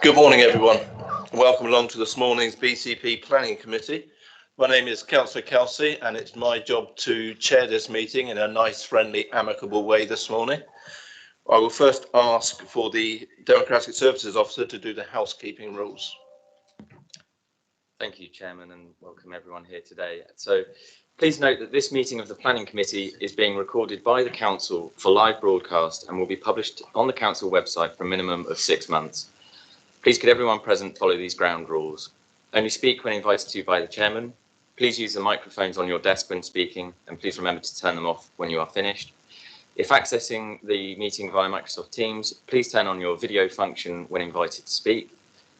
Good morning, everyone. Welcome along to this morning's BCP Planning Committee. My name is Councillor Kelsey, and it's my job to chair this meeting in a nice, friendly, amicable way this morning. I will first ask for the Democratic Services Officer to do the housekeeping rules. Thank you, Chairman, and welcome everyone here today. So please note that this meeting of the Planning Committee is being recorded by the Council for live broadcast and will be published on the Council website for a minimum of 6 months. Please could everyone present follow these ground rules. Only speak when invited to by the Chairman. Please use the microphones on your desk when speaking, and please remember to turn them off when you are finished. If accessing the meeting via Microsoft Teams, please turn on your video function when invited to speak.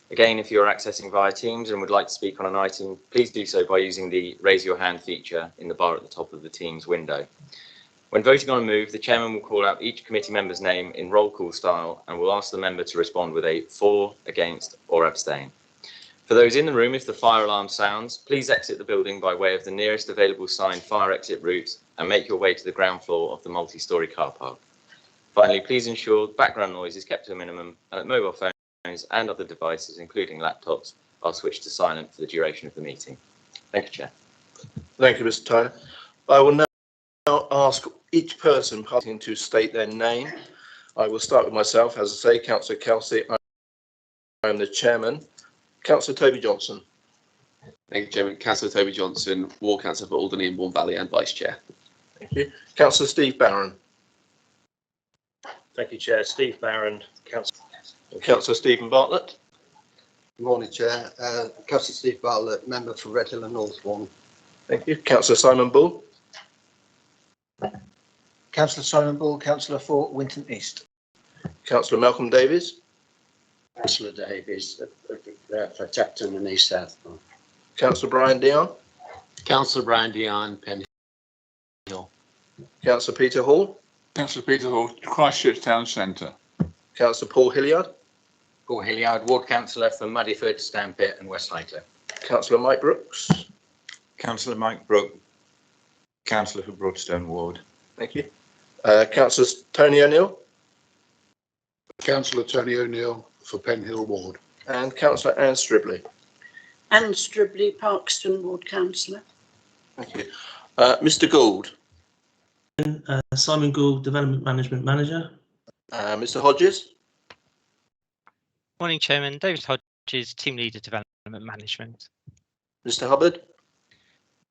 Again, if you are accessing via Teams and would like to speak on an item, please do so by using the raise your hand feature in the bar at the top of the Teams window. When voting on a move, the Chairman will call out each committee member's name in roll call style and will ask the member to respond with a for, against or abstain. For those in the room, if the fire alarm sounds, please exit the building by way of the nearest available signed fire exit route and make your way to the ground floor of the multi-storey car park. Finally, please ensure background noise is kept to a minimum and that mobile phones and other devices, including laptops, are switched to silent for the duration of the meeting. Thank you, Chair. Thank you, Mr. Tyler. I will now ask each person parting to state their name. I will start with myself. As I say, Councillor Kelsey, I am the Chairman. Councillor Toby Johnson. Thank you, Chairman. Councillor Toby Johnson, Ward Councillor for Alderney and Bourne Valley and Vice Chair. Thank you. Councillor Steve Barron. Thank you, Chair. Steve Barron, Councillor. Councillor Stephen Bartlett. Good morning, Chair. Councillor Steve Bartlett, member for Redhill and Northbourne. Thank you. Councillor Simon Bull. Councillor Simon Bull, Councillor for Winton East. Councillor Malcolm Davies. Councillor Davies for Chapton and East Southbourne. Councillor Brian Dion. Councillor Brian Dion, Penn Hill. Councillor Peter Hall. Councillor Peter Hall, Christchurch Town Centre. Councillor Paul Hilliard. Paul Hilliard, Ward Councillor for Muddyford, Stampit and West Highcliffe. Councillor Mike Brooks. Councillor Mike Brooke, Councillor for Broadstone Ward. Thank you. Councillor Tony O'Neill. Councillor Tony O'Neill for Penhill Ward. And Councillor Anne Stribley. Anne Stribley, Parkston Ward Councillor. Thank you. Mr. Gould. Simon Gould, Development Management Manager. Mr. Hodges. Morning, Chairman. David Hodges, Team Leader, Development Management. Mr. Hubbard.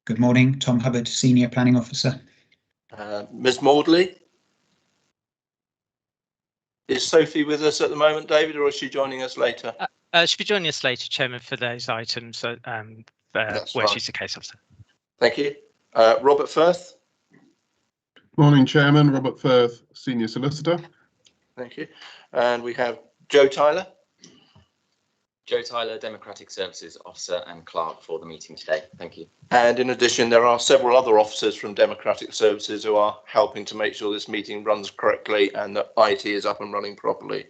Good morning, Tom Hubbard, Senior Planning Officer. Ms. Maudley. Is Sophie with us at the moment, David, or is she joining us later? She'll be joining us later, Chairman, for those items where she's the case officer. Thank you. Robert Firth. Morning, Chairman. Robert Firth, Senior Solicitor. Thank you. And we have Joe Tyler. Joe Tyler, Democratic Services Officer and Clerk for the meeting today. Thank you. And in addition, there are several other officers from Democratic Services who are helping to make sure this meeting runs correctly and that IT is up and running properly.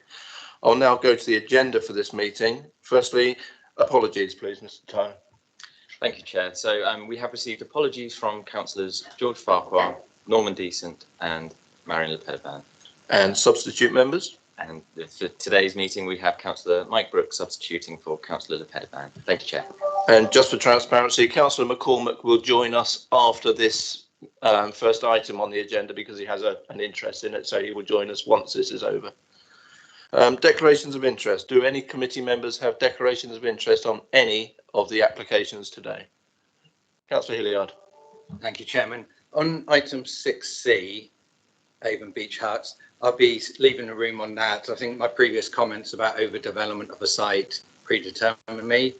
I'll now go to the agenda for this meeting. Firstly, apologies, please, Mr. Tyler. Thank you, Chair. So we have received apologies from Councillors George Farquhar, Norman Decent and Marion Le Pedban. And substitute members? And for today's meeting, we have Councillor Mike Brooks substituting for Councillor Le Pedban. Thank you, Chair. And just for transparency, Councillor McCormack will join us after this first item on the agenda because he has an interest in it, so he will join us once this is over. Declarations of interest. Do any committee members have declarations of interest on any of the applications today? Councillor Hilliard. Thank you, Chairman. On item 6C, Avon Beach Huts, I'll be leaving the room on that. I think my previous comments about overdevelopment of a site predetermined me.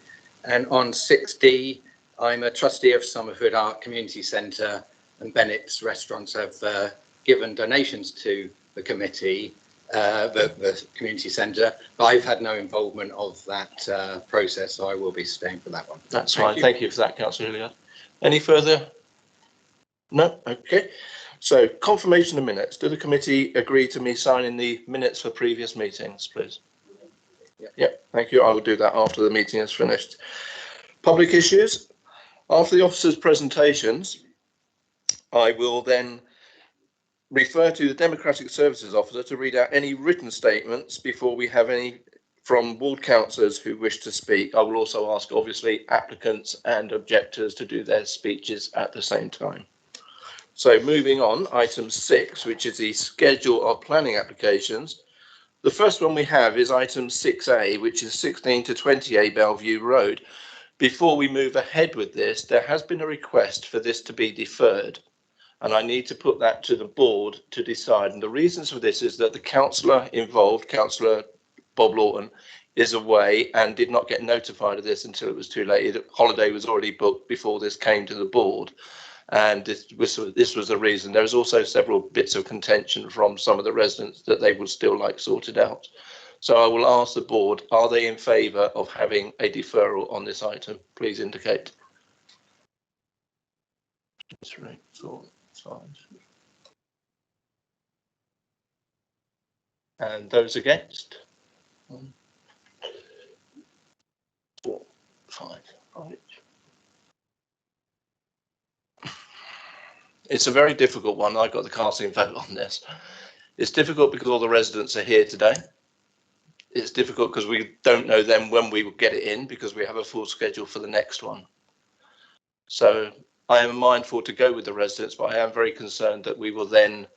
And on 6D, I'm a trustee of Somerford Art Community Centre, and Bennett's Restaurants have given donations to the committee, the community centre, but I've had no involvement of that process, so I will be staying for that one. That's fine. Thank you for that, Councillor Hilliard. Any further? No? Okay. So, confirmation of minutes. Do the committee agree to me signing the minutes for previous meetings, please? Yep, thank you. I will do that after the meeting is finished. Public issues. After the officers' presentations, I will then refer to the Democratic Services Officer to read out any written statements before we have any from ward councillors who wish to speak. I will also ask, obviously, applicants and objectors to do their speeches at the same time. So moving on, item 6, which is the schedule of planning applications. The first one we have is item 6A, which is 16 to 28 Bellevue Road. Before we move ahead with this, there has been a request for this to be deferred, and I need to put that to the board to decide. And the reasons for this is that the councillor involved, Councillor Bob Lawton, is away and did not get notified of this until it was too late. The holiday was already booked before this came to the board, and this was the reason. There's also several bits of contention from some of the residents that they would still like sorted out. So I will ask the board, are they in favour of having a deferral on this item? Please indicate. 3, 4, 5. And those against? 1, 4, 5. Right. It's a very difficult one. I got the casting vote on this. It's difficult because all the residents are here today. It's difficult because we don't know then when we will get it in, because we have a full schedule for the next one. So I am mindful to go with the residents, but I am very concerned that we will then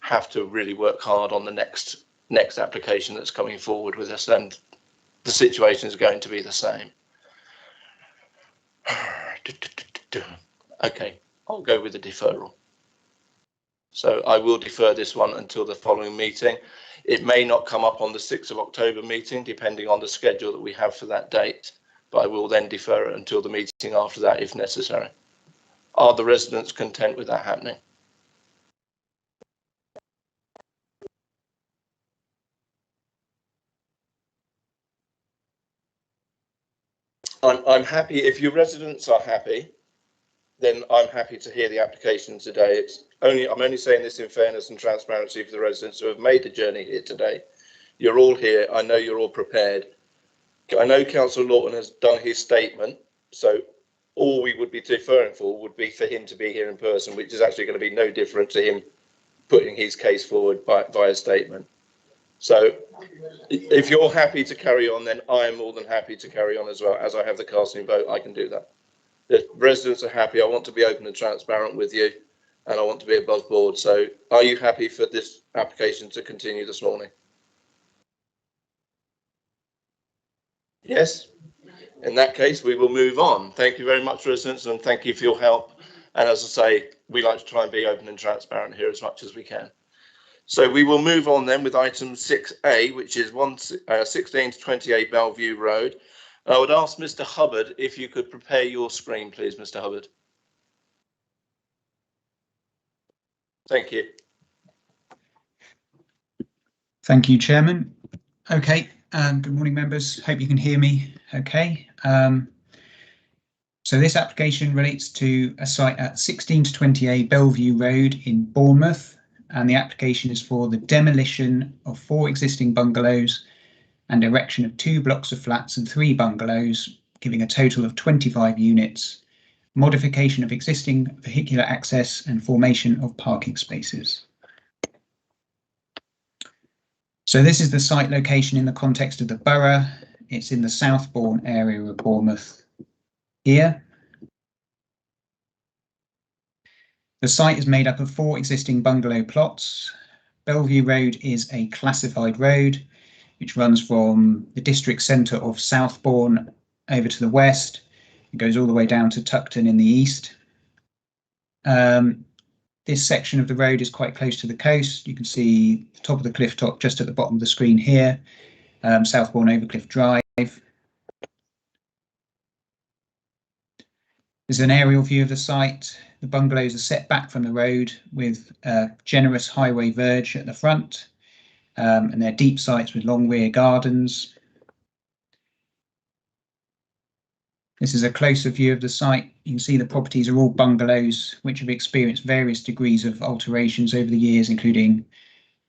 have to really work hard on the next application that's coming forward with us, and the situation is going to be the same. Okay, I'll go with the deferral. So I will defer this one until the following meeting. It may not come up on the 6th of October meeting, depending on the schedule that we have for that date, but I will then defer it until the meeting after that if necessary. Are the residents content with that happening? I'm happy. If your residents are happy, then I'm happy to hear the application today. I'm only saying this in fairness and transparency for the residents who have made the journey here today. You're all here. I know you're all prepared. I know Councillor Lawton has done his statement, so all we would be deferring for would be for him to be here in person, which is actually going to be no different to him putting his case forward via statement. So if you're happy to carry on, then I am more than happy to carry on as well. As I have the casting vote, I can do that. The residents are happy. I want to be open and transparent with you, and I want to be above board. So are you happy for this application to continue this morning? Yes. In that case, we will move on. Thank you very much, residents, and thank you for your help. And as I say, we like to try and be open and transparent here as much as we can. So we will move on then with item 6A, which is 16 to 28 Bellevue Road. I would ask Mr. Hubbard if you could prepare your screen, please, Mr. Hubbard. Thank you. Thank you, Chairman. Okay, good morning, members. Hope you can hear me okay. So this application relates to a site at 16 to 28 Bellevue Road in Bournemouth, and the application is for the demolition of 4 existing bungalows and erection of 2 blocks of flats and 3 bungalows, giving a total of 25 units, modification of existing vehicular access and formation of parking spaces. So this is the site location in the context of the borough. It's in the Southbourne area of Bournemouth here. The site is made up of 4 existing bungalow plots. Bellevue Road is a classified road which runs from the district centre of Southbourne over to the west. It goes all the way down to Tuckton in the east. This section of the road is quite close to the coast. You can see the top of the cliff top just at the bottom of the screen here, Southbourne Overcliff Drive. There's an aerial view of the site. The bungalows are set back from the road with a generous highway verge at the front, and they're deep sites with long rear gardens. This is a closer view of the site. You can see the properties are all bungalows which have experienced various degrees of alterations over the years, including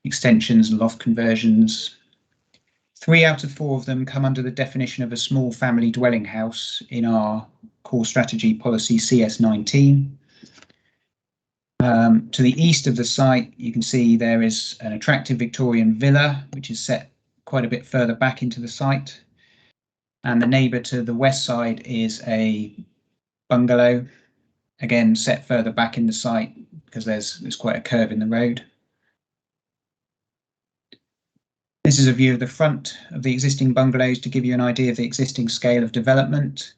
extensions and loft conversions. 3 out of 4 of them come under the definition of a small family dwelling house in our core strategy policy CS19. To the east of the site, you can see there is an attractive Victorian villa, which is set quite a bit further back into the site. And the neighbour to the west side is a bungalow, again set further back in the site because there's quite a curve in the road. This is a view of the front of the existing bungalows to give you an idea of the existing scale of development.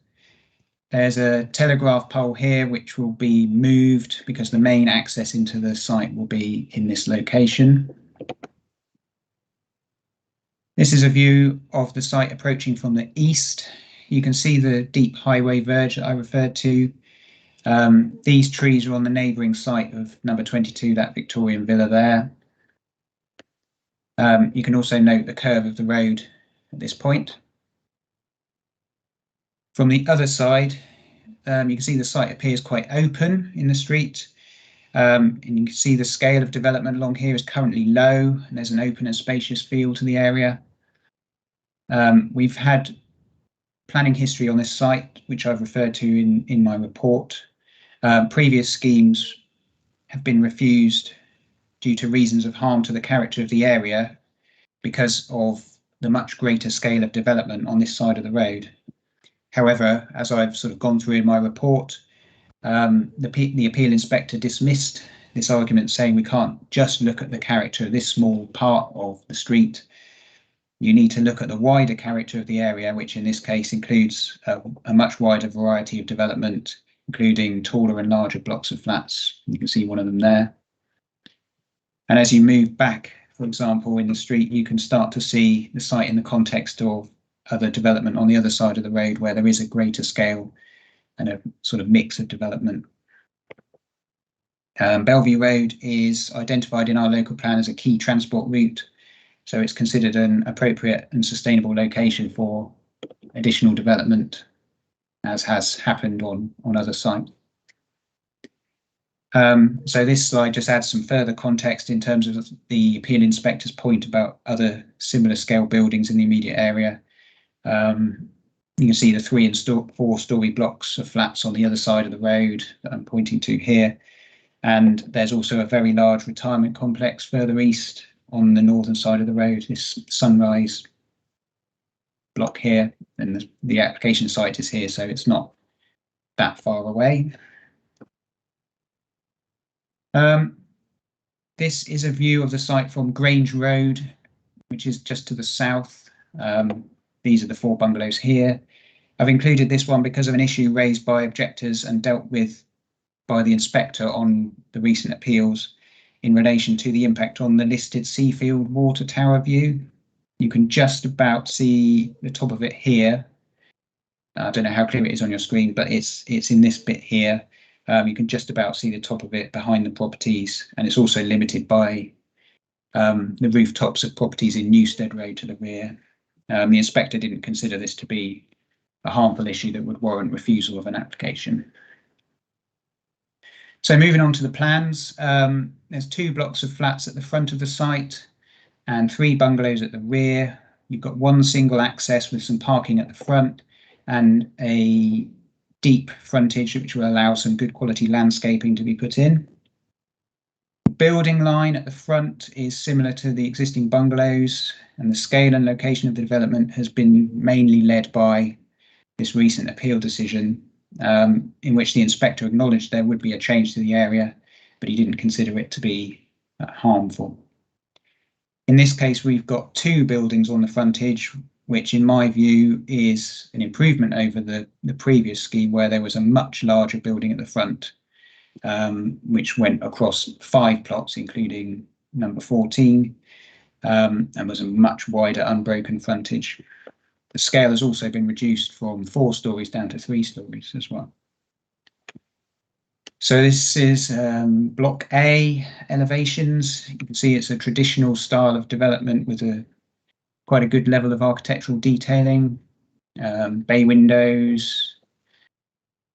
There's a telegraph pole here which will be moved because the main access into the site will be in this location. This is a view of the site approaching from the east. You can see the deep highway verge that I referred to. These trees are on the neighbouring site of number 22, that Victorian villa there. You can also note the curve of the road at this point. From the other side, you can see the site appears quite open in the street. And you can see the scale of development along here is currently low, and there's an open and spacious feel to the area. We've had planning history on this site, which I've referred to in my report. Previous schemes have been refused due to reasons of harm to the character of the area because of the much greater scale of development on this side of the road. However, as I've sort of gone through in my report, the appeal inspector dismissed this argument, saying we can't just look at the character of this small part of the street. You need to look at the wider character of the area, which in this case includes a much wider variety of development, including taller and larger blocks of flats. You can see one of them there. And as you move back, for example, in the street, you can start to see the site in the context of other development on the other side of the road where there is a greater scale and a sort of mix of development. Bellevue Road is identified in our local plan as a key transport route, so it's considered an appropriate and sustainable location for additional development, as has happened on other sites. So this slide just adds some further context in terms of the appeal inspector's point about other similar scale buildings in the immediate area. You can see the 3- and 4-storey blocks of flats on the other side of the road that I'm pointing to here. And there's also a very large retirement complex further east on the northern side of the road, this Sunrise block here, and the application site is here, so it's not that far away. This is a view of the site from Grange Road, which is just to the south. These are the 4 bungalows here. I've included this one because of an issue raised by objectors and dealt with by the inspector on the recent appeals in relation to the impact on the listed Seafield water tower view. You can just about see the top of it here. I don't know how clear it is on your screen, but it's in this bit here. You can just about see the top of it behind the properties, and it's also limited by the rooftops of properties in Newstead Road to the rear. The inspector didn't consider this to be a harmful issue that would warrant refusal of an application. So moving on to the plans, there's 2 blocks of flats at the front of the site and 3 bungalows at the rear. You've got 1 single access with some parking at the front and a deep frontage which will allow some good quality landscaping to be put in. The building line at the front is similar to the existing bungalows, and the scale and location of the development has been mainly led by this recent appeal decision, in which the inspector acknowledged there would be a change to the area, but he didn't consider it to be harmful. In this case, we've got 2 buildings on the frontage, which in my view is an improvement over the previous scheme where there was a much larger building at the front, which went across 5 plots, including number 14, and was a much wider unbroken frontage. The scale has also been reduced from 4 stories down to 3 stories as well. So this is Block A elevations. You can see it's a traditional style of development with quite a good level of architectural detailing, bay windows.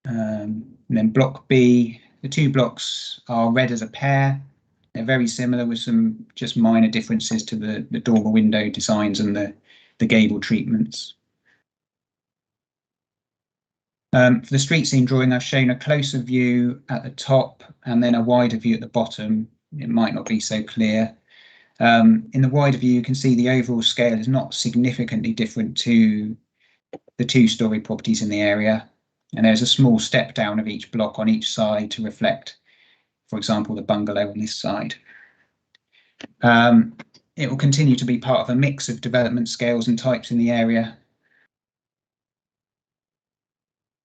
And then Block B, the 2 blocks are read as a pair. They're very similar with some just minor differences to the dormer window designs and the gable treatments. For the street scene drawing, I've shown a closer view at the top and then a wider view at the bottom. It might not be so clear. In the wider view, you can see the overall scale is not significantly different to the two-storey properties in the area, and there's a small step down of each block on each side to reflect, for example, the bungalow on this side. It will continue to be part of a mix of development scales and types in the area.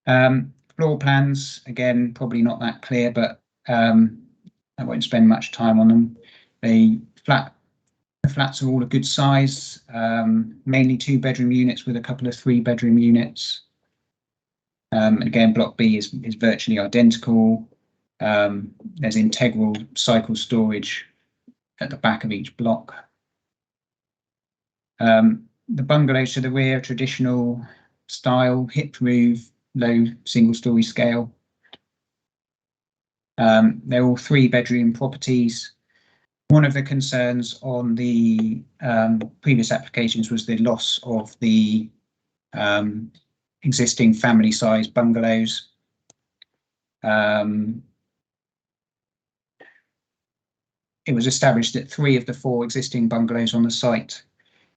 Floor plans, again, probably not that clear, but I won't spend much time on them. The flats are all a good size, mainly 2-bedroom units with a couple of 3-bedroom units. Again, Block B is virtually identical. There's integral cycle storage at the back of each block. The bungalows to the rear, traditional style, hip roof, low single-storey scale. They're all 3-bedroom properties. One of the concerns on the previous applications was the loss of the existing family-size bungalows. It was established that 3 of the 4 existing bungalows on the site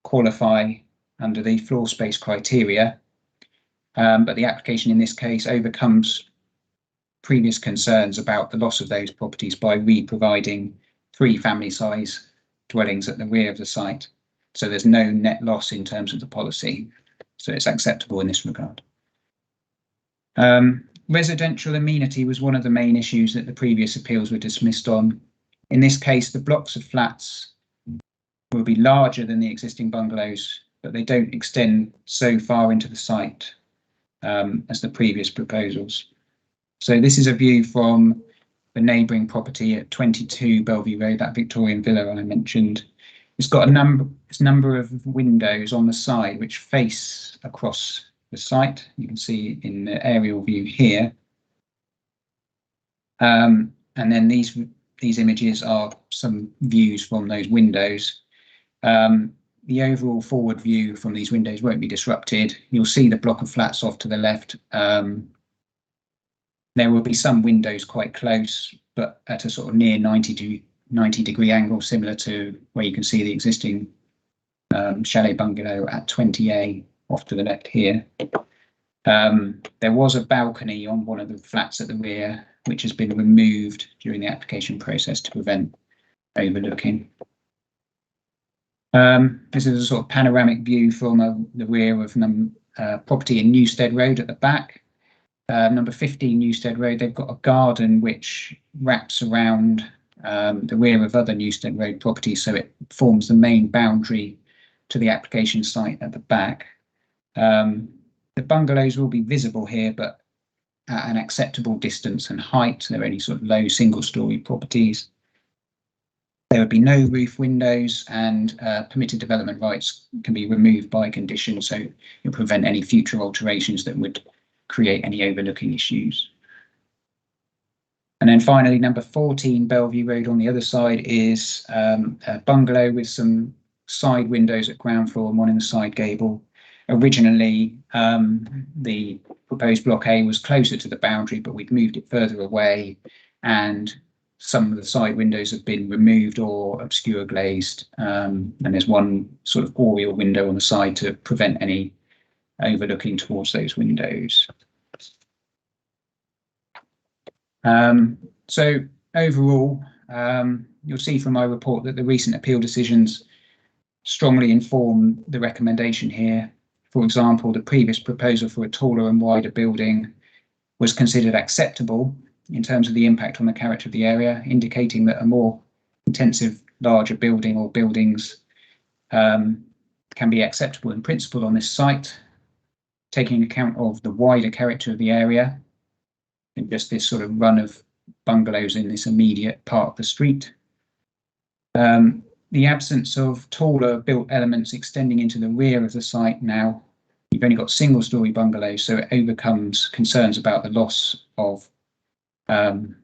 qualify under the floor space criteria, but the application in this case overcomes previous concerns about the loss of those properties by re-providing 3 family-size dwellings at the rear of the site. So there's no net loss in terms of the policy. So it's acceptable in this regard. Residential amenity was one of the main issues that the previous appeals were dismissed on. In this case, the blocks of flats will be larger than the existing bungalows, but they don't extend so far into the site as the previous proposals. So this is a view from the neighbouring property at 22 Bellevue Road, that Victorian villa I mentioned. It's got a number of windows on the side which face across the site. You can see in the aerial view here. And then these images are some views from those windows. The overall forward view from these windows won't be disrupted. You'll see the block of flats off to the left. There will be some windows quite close, but at a sort of near 90 degree angle, similar to where you can see the existing chalet bungalow at 20A off to the left here. There was a balcony on one of the flats at the rear, which has been removed during the application process to prevent overlooking. This is a sort of panoramic view from the rear of property in Newstead Road at the back. Number 15 Newstead Road, they've got a garden which wraps around the rear of other Newstead Road properties, so it forms the main boundary to the application site at the back. The bungalows will be visible here, but at an acceptable distance and height. They're only sort of low single-storey properties. There would be no roof windows, and permitted development rights can be removed by condition, so it'll prevent any future alterations that would create any overlooking issues. And then finally, number 14 Bellevue Road on the other side is a bungalow with some side windows at ground floor and one in the side gable. Originally, the proposed block A was closer to the boundary, but we've moved it further away, and some of the side windows have been removed or obscure glazed, and there's one sort of oriel window on the side to prevent any overlooking towards those windows. So overall, you'll see from my report that the recent appeal decisions strongly inform the recommendation here. For example, the previous proposal for a taller and wider building was considered acceptable in terms of the impact on the character of the area, indicating that a more intensive, larger building or buildings can be acceptable in principle on this site, taking account of the wider character of the area and just this sort of run of bungalows in this immediate part of the street. The absence of taller built elements extending into the rear of the site now, you've only got single-storey bungalows, so it overcomes concerns about the loss of, the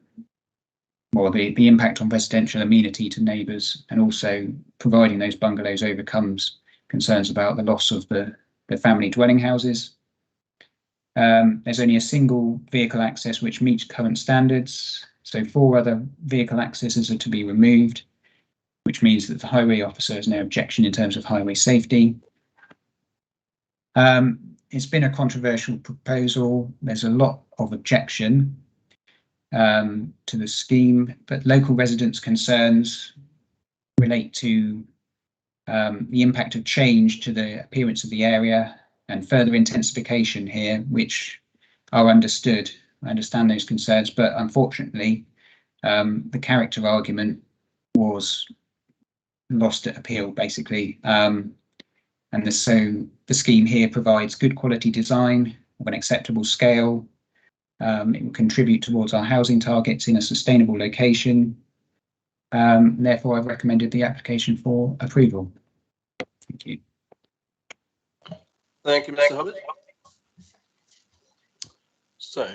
impact on residential amenity to neighbours, and also providing those bungalows overcomes concerns about the loss of the family dwelling houses. There's only a single vehicle access which meets current standards, so 4 other vehicle accesses are to be removed. which means that the highway officer has no objection in terms of highway safety. It's been a controversial proposal. There's a lot of objection to the scheme, but local residents' concerns relate to the impact of change to the appearance of the area and further intensification here, which are understood. I understand those concerns, but unfortunately, the character argument was lost at appeal, basically. So the scheme here provides good quality design of an acceptable scale. It will contribute towards our housing targets in a sustainable location. Therefore, I've recommended the application for approval. Thank you. Thank you, Mr. Hubbard. So,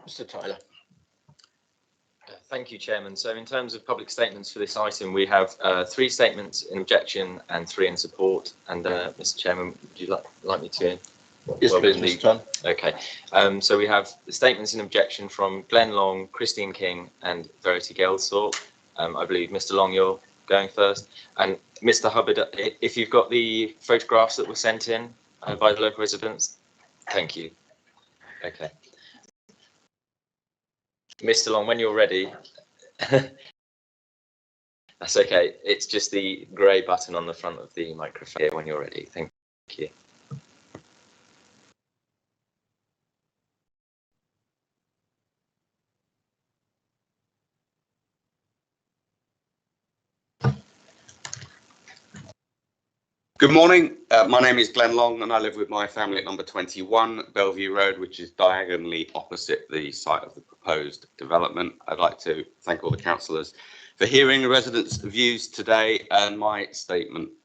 Mr. Tyler. Thank you, Chairman. So in terms of public statements for this item, we have 3 statements in objection and 3 in support. And Mr. Chairman, would you like me to? Yes, please, Mr. Tom. Okay. So we have the statements in objection from Glenn Long, Christine King, and Verity Gelthorpe. I believe, Mr. Long, you're going first. And Mr. Hubbard, if you've got the photographs that were sent in by the local residents, thank you. Okay. Mr. Long, when you're ready. That's okay. It's just the grey button on the front of the microphone here when you're ready. Thank you. Good morning. My name is Glenn Long and I live with my family at number 21 Bellevue Road, which is diagonally opposite the site of the proposed development. I'd like to thank all the councillors for hearing the residents' views today, and my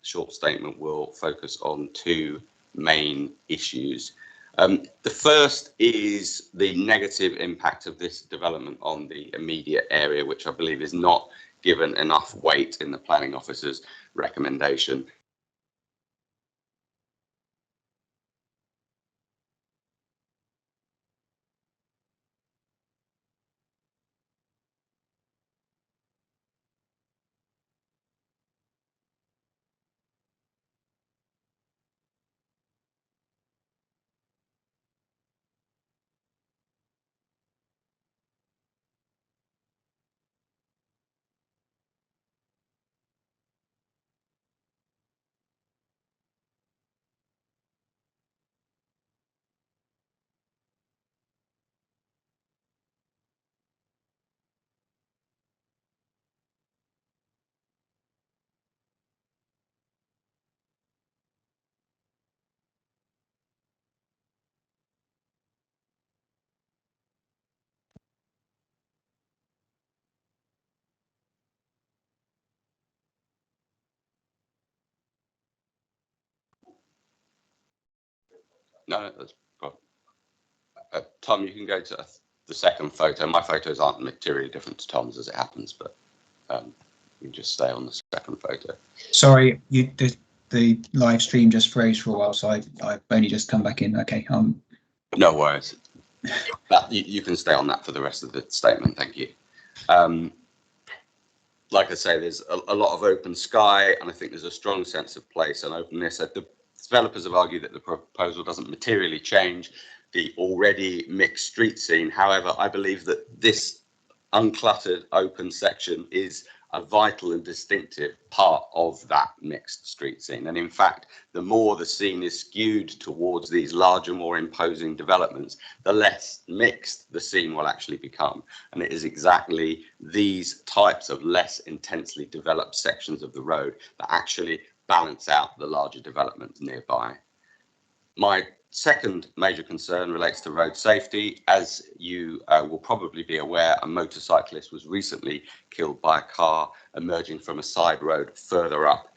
short statement will focus on 2 main issues. The first is the negative impact of this development on the immediate area, which I believe is not given enough weight in the planning officer's recommendation. No, that's probably. Tom, you can go to the second photo. My photos aren't materially different to Tom's as it happens, but you can just stay on the second photo. Sorry, the live stream just froze for a while, so I've only just come back in. Okay. No worries. You can stay on that for the rest of the statement. Thank you. Like I say, there's a lot of open sky, and I think there's a strong sense of place and openness. The developers have argued that the proposal doesn't materially change the already mixed street scene. However, I believe that this uncluttered open section is a vital and distinctive part of that mixed street scene. And in fact, the more the scene is skewed towards these larger, more imposing developments, the less mixed the scene will actually become. And it is exactly these types of less intensely developed sections of the road that actually balance out the larger developments nearby. My second major concern relates to road safety. As you will probably be aware, a motorcyclist was recently killed by a car emerging from a side road further up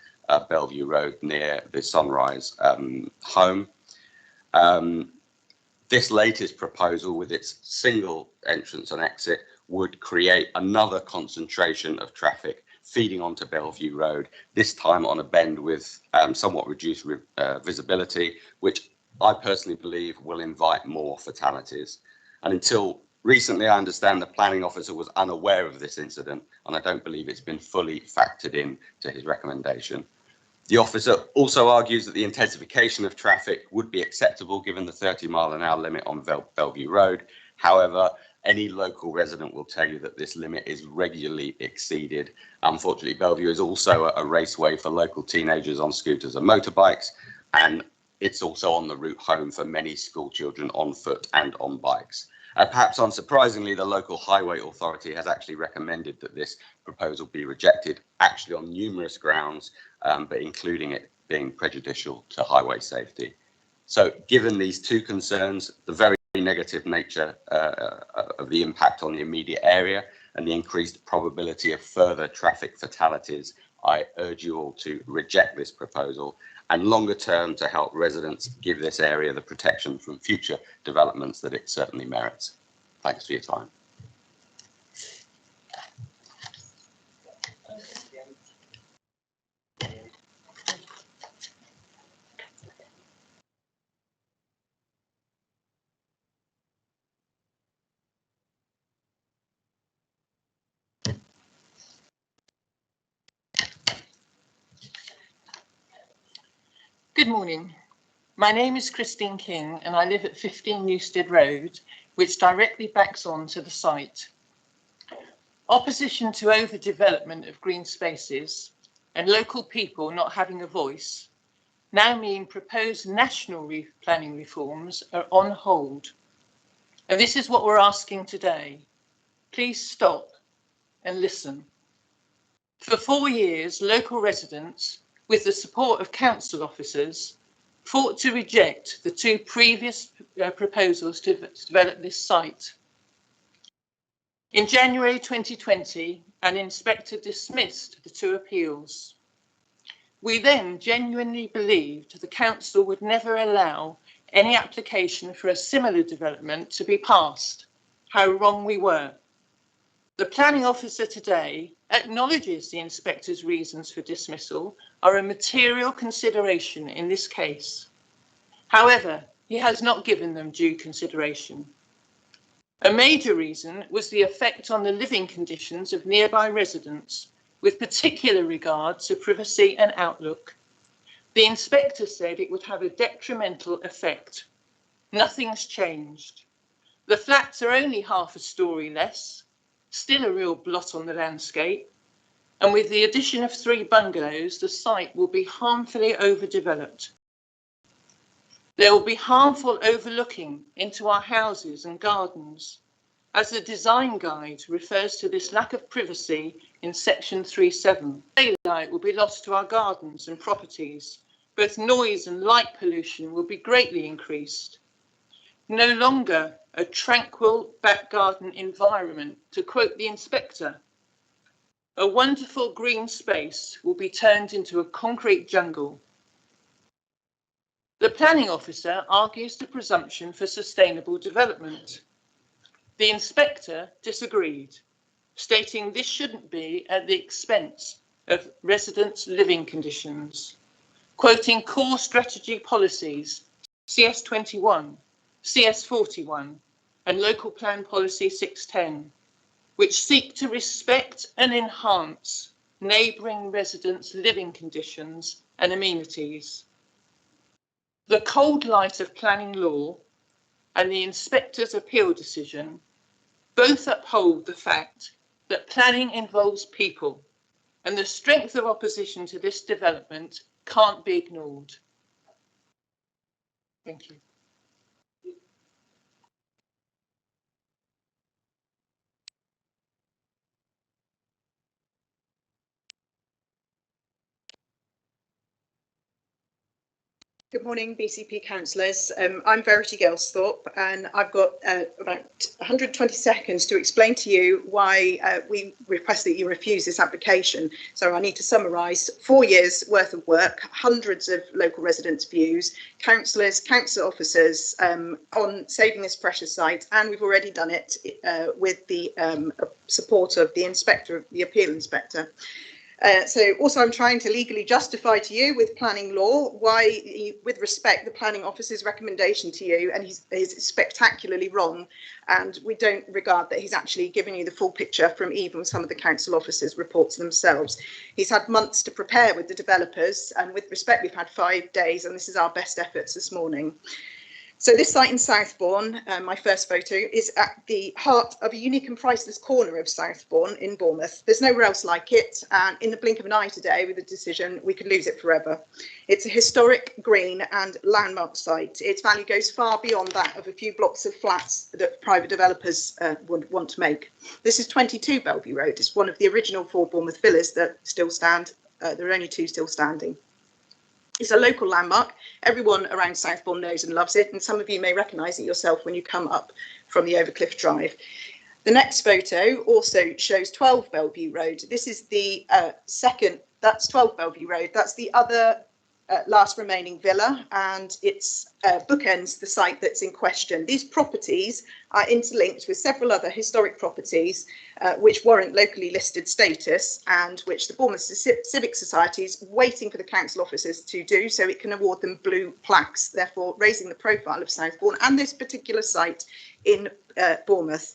Bellevue Road near the Sunrise home. This latest proposal, with its single entrance and exit, would create another concentration of traffic feeding onto Bellevue Road, this time on a bend with somewhat reduced visibility, which I personally believe will invite more fatalities. And until Recently, I understand the planning officer was unaware of this incident, and I don't believe it's been fully factored in to his recommendation. The officer also argues that the intensification of traffic would be acceptable given the 30-mile-an-hour limit on Bellevue Road. However, any local resident will tell you that this limit is regularly exceeded. Unfortunately, Bellevue is also a raceway for local teenagers on scooters and motorbikes, and it's also on the route home for many school children on foot and on bikes. Perhaps unsurprisingly, the local highway authority has actually recommended that this proposal be rejected, actually on numerous grounds, but including it being prejudicial to highway safety. So given these two concerns, the very negative nature of the impact on the immediate area and the increased probability of further traffic fatalities, I urge you all to reject this proposal, and longer term to help residents give this area the protection from future developments that it certainly merits. Thanks for your time. Good morning. My name is Christine King and I live at 15 Newstead Road, which directly backs onto the site. Opposition to overdevelopment of green spaces and local people not having a voice now mean proposed national planning reforms are on hold. And this is what we're asking today. Please stop and listen. For 4 years, local residents, with the support of council officers, fought to reject the two previous proposals to develop this site. In January 2020, an inspector dismissed the two appeals. We then genuinely believed the council would never allow any application for a similar development to be passed. How wrong we were. The planning officer today acknowledges the inspector's reasons for dismissal are a material consideration in this case. However, he has not given them due consideration. A major reason was the effect on the living conditions of nearby residents, with particular regard to privacy and outlook. The inspector said it would have a detrimental effect. Nothing's changed. The flats are only half a storey less, still a real blot on the landscape, and with the addition of 3 bungalows, the site will be harmfully overdeveloped. There will be harmful overlooking into our houses and gardens, as the design guide refers to this lack of privacy in section 3.7. Daylight will be lost to our gardens and properties. Both noise and light pollution will be greatly increased. No longer a tranquil back garden environment, to quote the inspector. A wonderful green space will be turned into a concrete jungle. The planning officer argues the presumption for sustainable development. The inspector disagreed, stating this shouldn't be at the expense of residents' living conditions, quoting core strategy policies CS21, CS41 and Local Plan Policy 610, which seek to respect and enhance neighbouring residents' living conditions and amenities. The cold light of planning law and the inspector's appeal decision both uphold the fact that planning involves people, and the strength of opposition to this development can't be ignored. Thank you. Good morning, BCP councillors. I'm Verity Gelsthorpe, and I've got about 120 seconds to explain to you why we request that you refuse this application. So I need to summarise 4 years worth of work, hundreds of local residents' views, councillors, council officers on saving this precious site, and we've already done it with the support of the inspector, the appeal inspector. So also I'm trying to legally justify to you with planning law why, with respect, the planning officer's recommendation to you, and he's spectacularly wrong, and we don't regard that he's actually given you the full picture from even some of the council officers' reports themselves. He's had months to prepare with the developers, and with respect, we've had 5 days, and this is our best efforts this morning. So this site in Southbourne, my first photo, is at the heart of a unique and priceless corner of Southbourne in Bournemouth. There's nowhere else like it, and in the blink of an eye today, with a decision, we could lose it forever. It's a historic, green and landmark site. Its value goes far beyond that of a few blocks of flats that private developers would want to make. This is 22 Bellevue Road. It's one of the original 4 Bournemouth villas that still stand. There are only 2 still standing. It's a local landmark. Everyone around Southbourne knows and loves it, and some of you may recognise it yourself when you come up from the Overcliff Drive. The next photo also shows 12 Bellevue Road. This is the second, that's 12 Bellevue Road. That's the other last remaining villa, and it's bookends the site that's in question. These properties are interlinked with several other historic properties which warrant locally listed status, and which the Bournemouth Civic Society is waiting for the council officers to do so it can award them blue plaques, therefore raising the profile of Southbourne and this particular site in Bournemouth.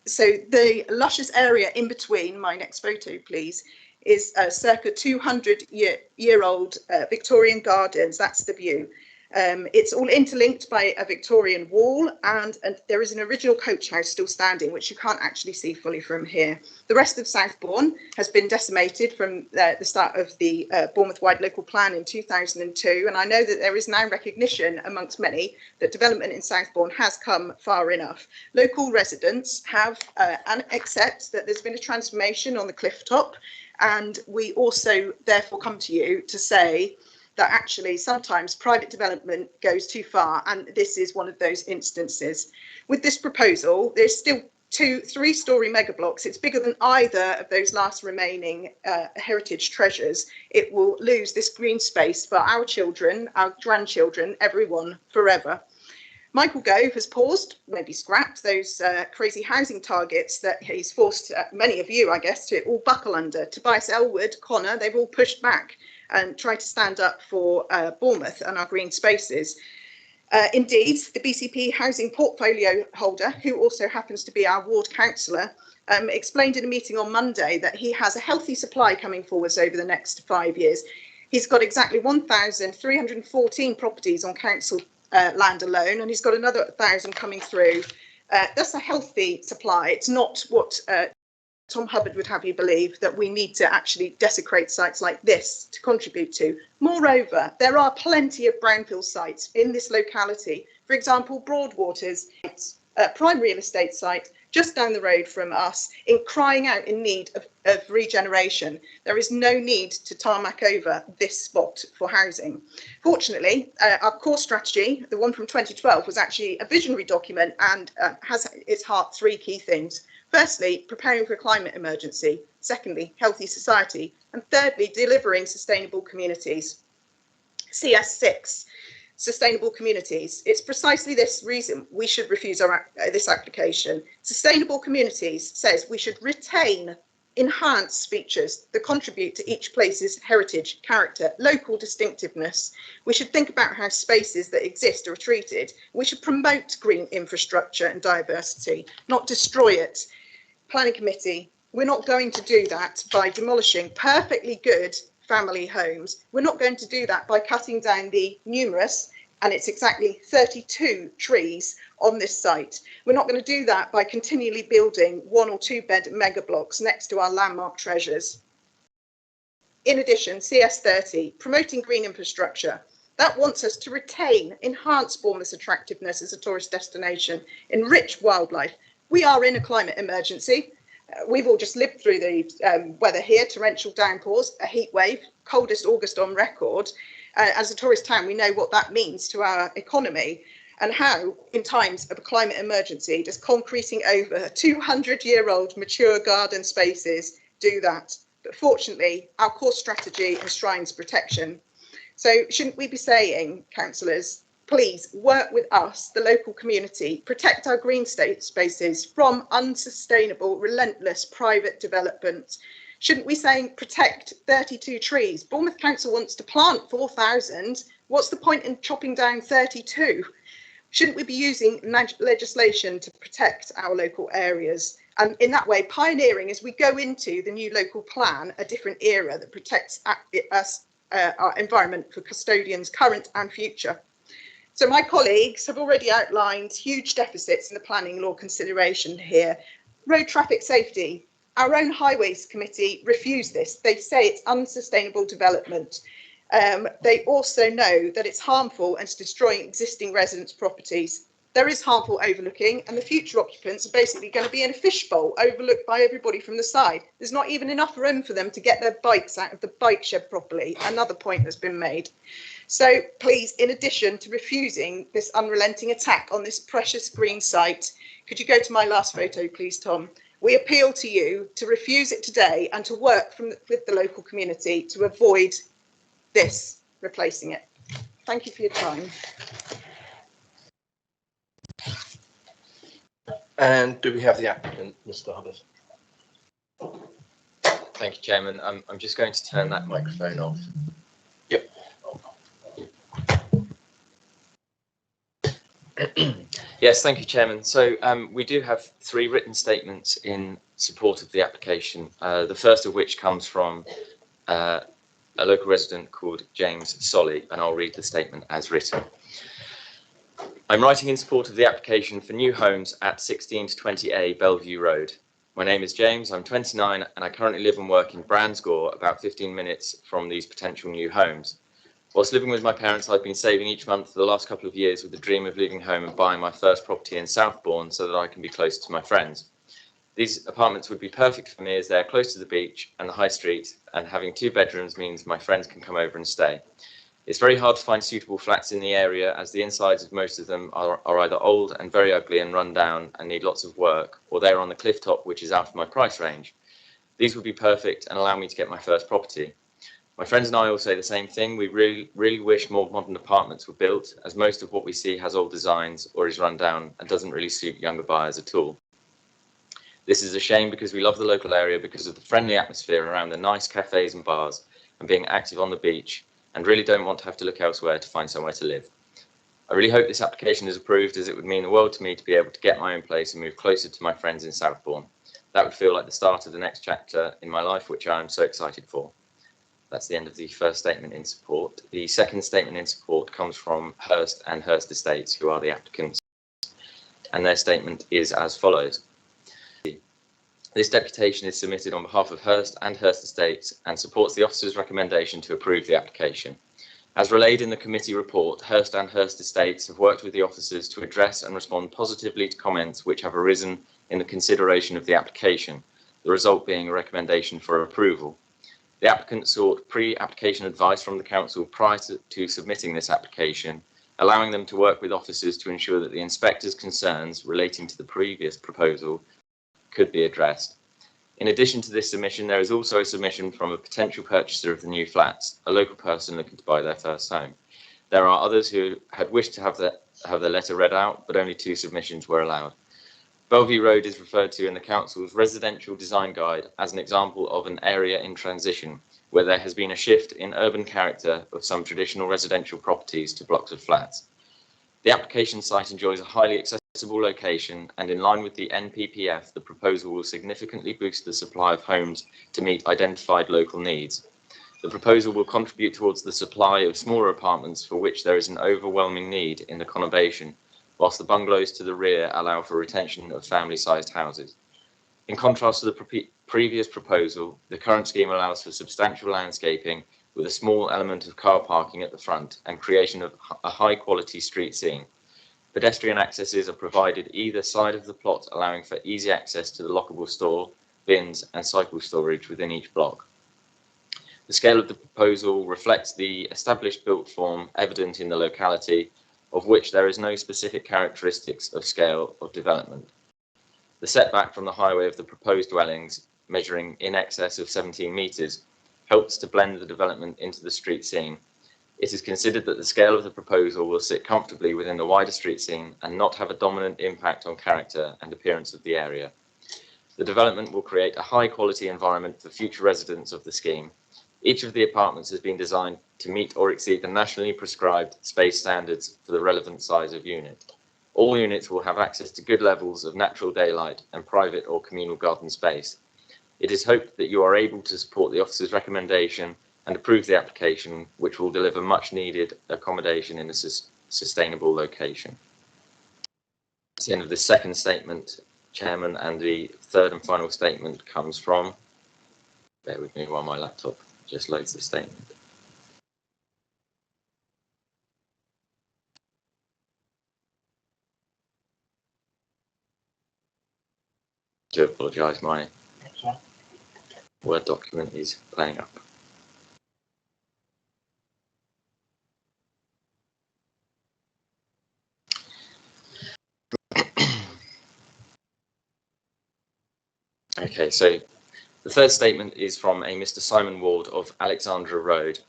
So the luscious area in between, my next photo please, is circa 200-year-old Victorian gardens. That's the view. It's all interlinked by a Victorian wall, and there is an original coach house still standing, which you can't actually see fully from here. The rest of Southbourne has been decimated from the start of the Bournemouth-wide local plan in 2002, and I know that there is now recognition amongst many that development in Southbourne has come far enough. Local residents have and accept that there's been a transformation on the cliff top, and we also therefore come to you to say that actually sometimes private development goes too far, and this is one of those instances. With this proposal, there's still 2 3-storey mega blocks. It's bigger than either of those last remaining heritage treasures. It will lose this green space for our children, our grandchildren, everyone, forever. Michael Gove has paused, maybe scrapped, those crazy housing targets that he's forced many of you, I guess, to all buckle under. Tobias Elwood, Connor, they've all pushed back and tried to stand up for Bournemouth and our green spaces. Indeed, the BCP housing portfolio holder, who also happens to be our ward councillor, explained in a meeting on Monday that he has a healthy supply coming forwards over the next 5 years. He's got exactly 1,314 properties on council land alone, and he's got another 1,000 coming through. That's a healthy supply. It's not what Tom Hubbard would have you believe, that we need to actually desecrate sites like this to contribute to. Moreover, there are plenty of brownfield sites in this locality. For example, Broadwaters, a prime real estate site just down the road from us, crying out in need of regeneration. There is no need to tarmac over this spot for housing. Fortunately, our core strategy, the one from 2012, was actually a visionary document and has at its heart 3 key things. Firstly, preparing for a climate emergency. Secondly, healthy society. And thirdly, delivering sustainable communities. CS6. Sustainable communities. It's precisely this reason we should refuse this application. Sustainable communities says we should retain enhanced features that contribute to each place's heritage, character, local distinctiveness. We should think about how spaces that exist are treated. We should promote green infrastructure and diversity, not destroy it. Planning committee, we're not going to do that by demolishing perfectly good family homes. We're not going to do that by cutting down the numerous, and it's exactly 32 trees on this site. We're not going to do that by continually building 1 or 2 bed mega blocks next to our landmark treasures. In addition, CS30, promoting green infrastructure. That wants us to retain, enhance Bournemouth's attractiveness as a tourist destination, enrich wildlife. We are in a climate emergency. We've all just lived through the weather here, torrential downpours, a heat wave, coldest August on record. As a tourist town, we know what that means to our economy, and how, in times of a climate emergency, does concreting over 200-year-old mature garden spaces do that? But fortunately, our core strategy enshrines protection. So shouldn't we be saying, councillors, please work with us, the local community, protect our green spaces from unsustainable, relentless private development. Shouldn't we say protect 32 trees? Bournemouth Council wants to plant 4,000. What's the point in chopping down 32? Shouldn't we be using legislation to protect our local areas? And in that way, pioneering as we go into the new local plan, a different era that protects us, our environment for custodians current and future. So my colleagues have already outlined huge deficits in the planning law consideration here. Road traffic safety. Our own Highways Committee refuse this. They say it's unsustainable development. They also know that it's harmful and it's destroying existing residents' properties. There is harmful overlooking, and the future occupants are basically going to be in a fishbowl overlooked by everybody from the side. There's not even enough room for them to get their bikes out of the bike shed properly. Another point that's been made. So please, in addition to refusing this unrelenting attack on this precious green site, could you go to my last photo, please, Tom? We appeal to you to refuse it today and to work with the local community to avoid this replacing it. Thank you for your time. And do we have the applicant, Mr. Hubbard? Thank you, Chairman. I'm just going to turn that microphone off. Yep. Yes, thank you, Chairman. So we do have 3 written statements in support of the application. The first of which comes from a local resident called James Solly, and I'll read the statement as written. I'm writing in support of the application for new homes at 16 to 20A Bellevue Road. My name is James, I'm 29 and I currently live and work in Bransgore, about 15 minutes from these potential new homes. Whilst living with my parents, I've been saving each month for the last couple of years with the dream of leaving home and buying my first property in Southbourne so that I can be closer to my friends. These apartments would be perfect for me as they're close to the beach and the high street, and having 2 bedrooms means my friends can come over and stay. It's very hard to find suitable flats in the area as the insides of most of them are either old and very ugly and run down and need lots of work, or they're on the cliff top, which is out of my price range. These would be perfect and allow me to get my first property. My friends and I all say the same thing. We really wish more modern apartments were built, as most of what we see has old designs or is run down and doesn't really suit younger buyers at all. This is a shame because we love the local area because of the friendly atmosphere around the nice cafes and bars and being active on the beach, and really don't want to have to look elsewhere to find somewhere to live. I really hope this application is approved, as it would mean the world to me to be able to get my own place and move closer to my friends in Southbourne. That would feel like the start of the next chapter in my life, which I am so excited for. That's the end of the first statement in support. The second statement in support comes from Hurst and Hurst Estates, who are the applicants, and their statement is as follows. This deputation is submitted on behalf of Hurst and Hurst Estates and supports the officer's recommendation to approve the application. As relayed in the committee report, Hurst and Hurst Estates have worked with the officers to address and respond positively to comments which have arisen in the consideration of the application, the result being a recommendation for approval. The applicant sought pre-application advice from the council prior to submitting this application, allowing them to work with officers to ensure that the inspector's concerns relating to the previous proposal could be addressed. In addition to this submission, there is also a submission from a potential purchaser of the new flats, a local person looking to buy their first home. There are others who had wished to have their letter read out, but only 2 submissions were allowed. Bellevue Road is referred to in the council's residential design guide as an example of an area in transition, where there has been a shift in urban character of some traditional residential properties to blocks of flats. The application site enjoys a highly accessible location, and in line with the NPPF, the proposal will significantly boost the supply of homes to meet identified local needs. The proposal will contribute towards the supply of smaller apartments for which there is an overwhelming need in the conurbation, whilst the bungalows to the rear allow for retention of family-sized houses. In contrast to the previous proposal, the current scheme allows for substantial landscaping with a small element of car parking at the front and creation of a high-quality street scene. Pedestrian accesses are provided either side of the plot, allowing for easy access to the lockable store, bins and cycle storage within each block. The scale of the proposal reflects the established built form evident in the locality, of which there is no specific characteristics of scale of development. The setback from the highway of the proposed dwellings, measuring in excess of 17 metres, helps to blend the development into the street scene. It is considered that the scale of the proposal will sit comfortably within the wider street scene and not have a dominant impact on character and appearance of the area. The development will create a high quality environment for future residents of the scheme. Each of the apartments has been designed to meet or exceed the nationally prescribed space standards for the relevant size of unit. All units will have access to good levels of natural daylight and private or communal garden space. It is hoped that you are able to support the officer's recommendation and approve the application, which will deliver much needed accommodation in a sustainable location. That's the end of the second statement, Chairman, and the third and final statement comes from, bear with me while my laptop just loads the statement. I do apologise, my Word document is playing up. Okay, so the third statement is from a Mr. Simon Ward of Alexandra Road.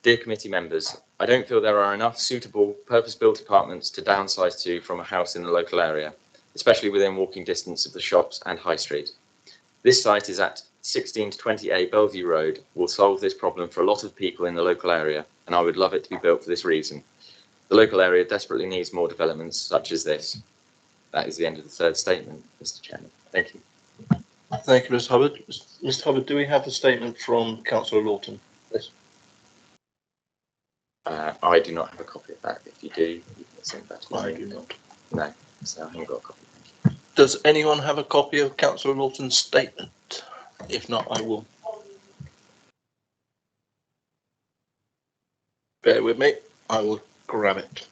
Dear committee members, I don't feel there are enough suitable purpose-built apartments to downsize to from a house in the local area, especially within walking distance of the shops and high street. This site is at 16 to 20A Bellevue Road, will solve this problem for a lot of people in the local area, and I would love it to be built for this reason. The local area desperately needs more developments such as this. That is the end of the third statement, Mr. Chairman. Thank you. Thank you, Mr. Hubbard. Mr. Hubbard, do we have a statement from Councillor Lawton, please? I do not have a copy of that. If you do, you can send that to me. I do not. No, so I haven't got a copy. Does anyone have a copy of Councillor Lawton's statement? If not, I will. Bear with me. I will grab it.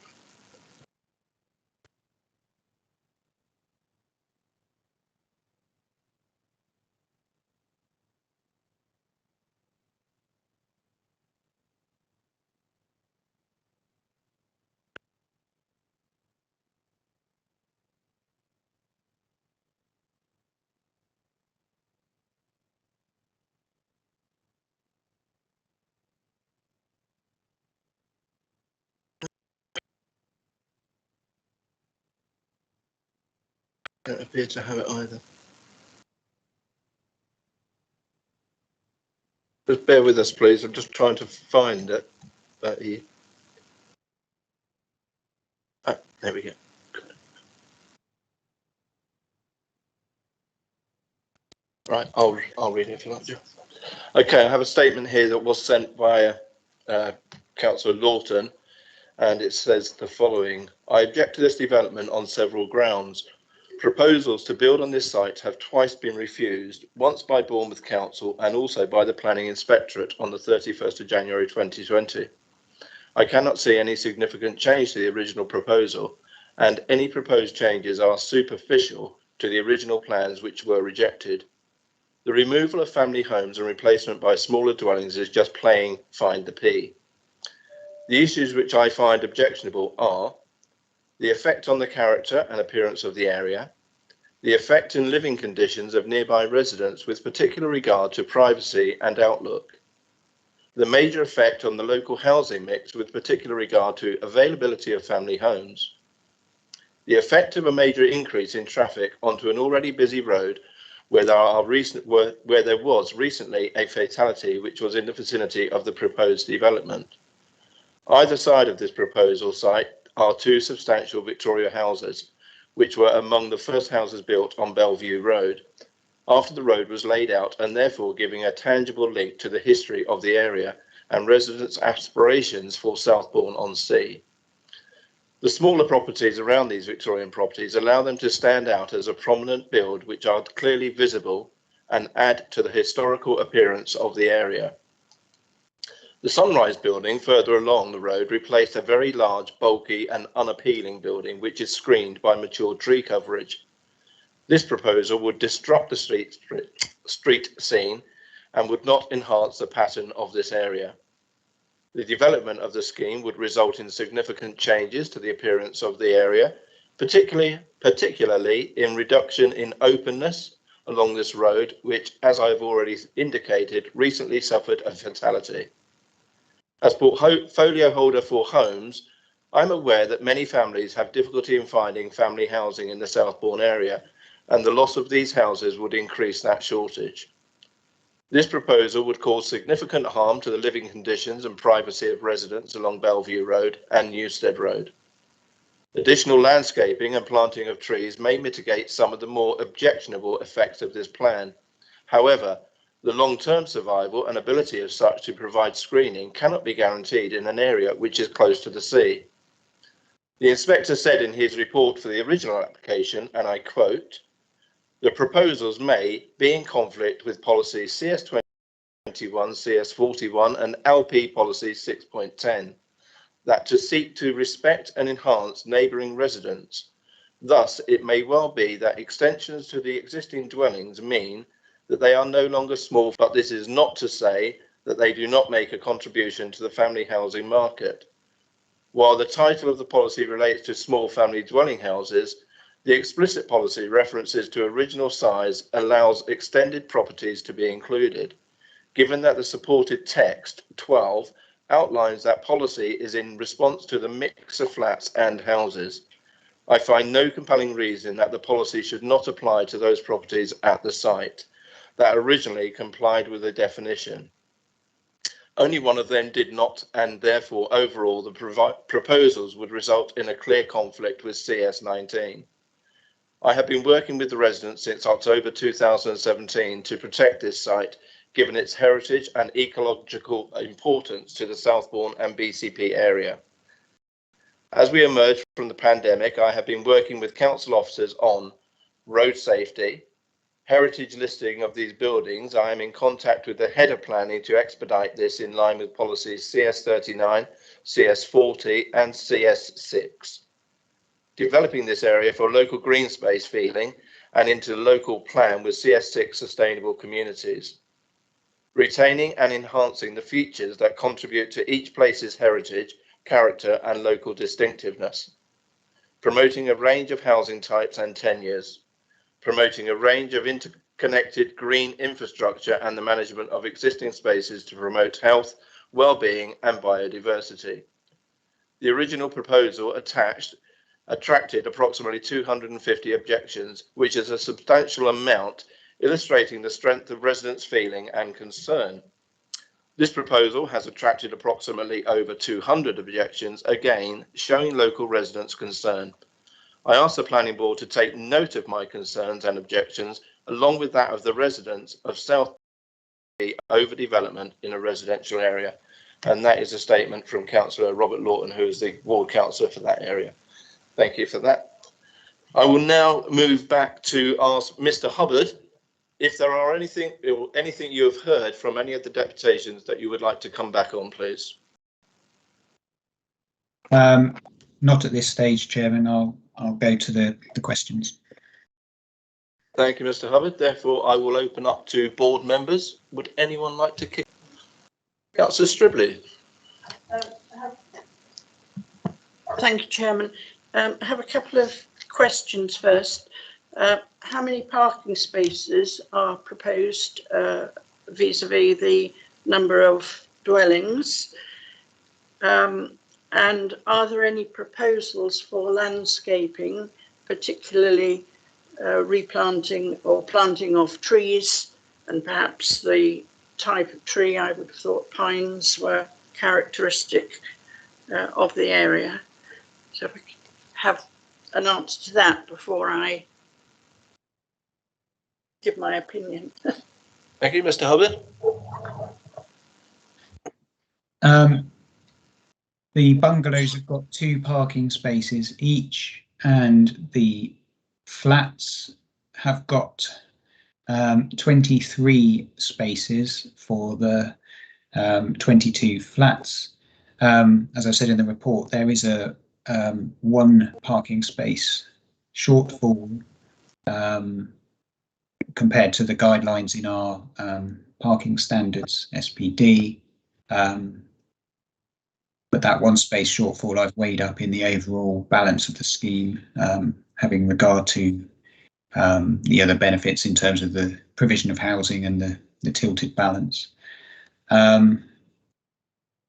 Don't appear to have it either. Just bear with us, please. I'm just trying to find it. There we go. Right, I'll read it if you like, Joe. Okay, I have a statement here that was sent by Councillor Lawton, and it says the following. I object to this development on several grounds. Proposals to build on this site have twice been refused, once by Bournemouth Council and also by the Planning Inspectorate on the 31st of January 2020. I cannot see any significant change to the original proposal, and any proposed changes are superficial to the original plans which were rejected. The removal of family homes and replacement by smaller dwellings is just playing find the P. The issues which I find objectionable are the effect on the character and appearance of the area, the effect and living conditions of nearby residents with particular regard to privacy and outlook, the major effect on the local housing mix with particular regard to availability of family homes, the effect of a major increase in traffic onto an already busy road where there was recently a fatality which was in the vicinity of the proposed development. Either side of this proposal site are two substantial Victoria houses, which were among the first houses built on Bellevue Road, after the road was laid out and therefore giving a tangible link to the history of the area and residents' aspirations for Southbourne-on-Sea. The smaller properties around these Victorian properties allow them to stand out as a prominent build which are clearly visible and add to the historical appearance of the area. The Sunrise building further along the road replaced a very large, bulky and unappealing building which is screened by mature tree coverage. This proposal would disrupt the street scene and would not enhance the pattern of this area. The development of the scheme would result in significant changes to the appearance of the area, particularly in reduction in openness along this road, which, as I've already indicated, recently suffered a fatality. As portfolio holder for homes, I'm aware that many families have difficulty in finding family housing in the Southbourne area, and the loss of these houses would increase that shortage. This proposal would cause significant harm to the living conditions and privacy of residents along Bellevue Road and Newstead Road. Additional landscaping and planting of trees may mitigate some of the more objectionable effects of this plan. However, the long-term survival and ability of such to provide screening cannot be guaranteed in an area which is close to the sea. The inspector said in his report for the original application, and I quote, "The proposals may be in conflict with policies CS21, CS41 and LP policy 6.10, that to seek to respect and enhance neighbouring residents. Thus, it may well be that extensions to the existing dwellings mean that they are no longer small, but this is not to say that they do not make a contribution to the family housing market. While the title of the policy relates to small family dwelling houses, the explicit policy references to original size allows extended properties to be included. Given that the supported text 12 outlines that policy is in response to the mix of flats and houses, I find no compelling reason that the policy should not apply to those properties at the site that originally complied with the definition. Only one of them did not, and therefore overall the proposals would result in a clear conflict with CS19. I have been working with the residents since October 2017 to protect this site, given its heritage and ecological importance to the Southbourne and BCP area. As we emerge from the pandemic, I have been working with council officers on road safety, heritage listing of these buildings. I am in contact with the head of planning to expedite this in line with policies CS39, CS40 and CS6. Developing this area for local green space feeling and into the local plan with CS6 sustainable communities. Retaining and enhancing the features that contribute to each place's heritage, character and local distinctiveness. Promoting a range of housing types and tenures. Promoting a range of interconnected green infrastructure and the management of existing spaces to promote health, well-being and biodiversity. The original proposal attracted approximately 250 objections, which is a substantial amount, illustrating the strength of residents' feeling and concern. This proposal has attracted approximately over 200 objections, again showing local residents' concern. I asked the Planning Board to take note of my concerns and objections, along with that of the residents of South overdevelopment in a residential area. And that is a statement from Councillor Robert Lawton, who is the ward councillor for that area. Thank you for that. I will now move back to ask Mr. Hubbard if there are anything you have heard from any of the deputations that you would like to come back on, please. Not at this stage, Chairman. I'll go to the questions. Thank you, Mr. Hubbard. Therefore, I will open up to board members. Would anyone like to kick? Councillor Stribley. Thank you, Chairman. I have a couple of questions first. How many parking spaces are proposed vis-a-vis the number of dwellings? And are there any proposals for landscaping, particularly replanting or planting of trees, and perhaps the type of tree? I would have thought pines were characteristic of the area. So if we could have an answer to that before I give my opinion. Thank you, Mr. Hubbard. The bungalows have got 2 parking spaces each, and the flats have got 23 spaces for the 22 flats. As I said in the report, there is a 1 parking space shortfall compared to the guidelines in our parking standards SPD. But that 1 space shortfall I've weighed up in the overall balance of the scheme, having regard to the other benefits in terms of the provision of housing and the tilted balance.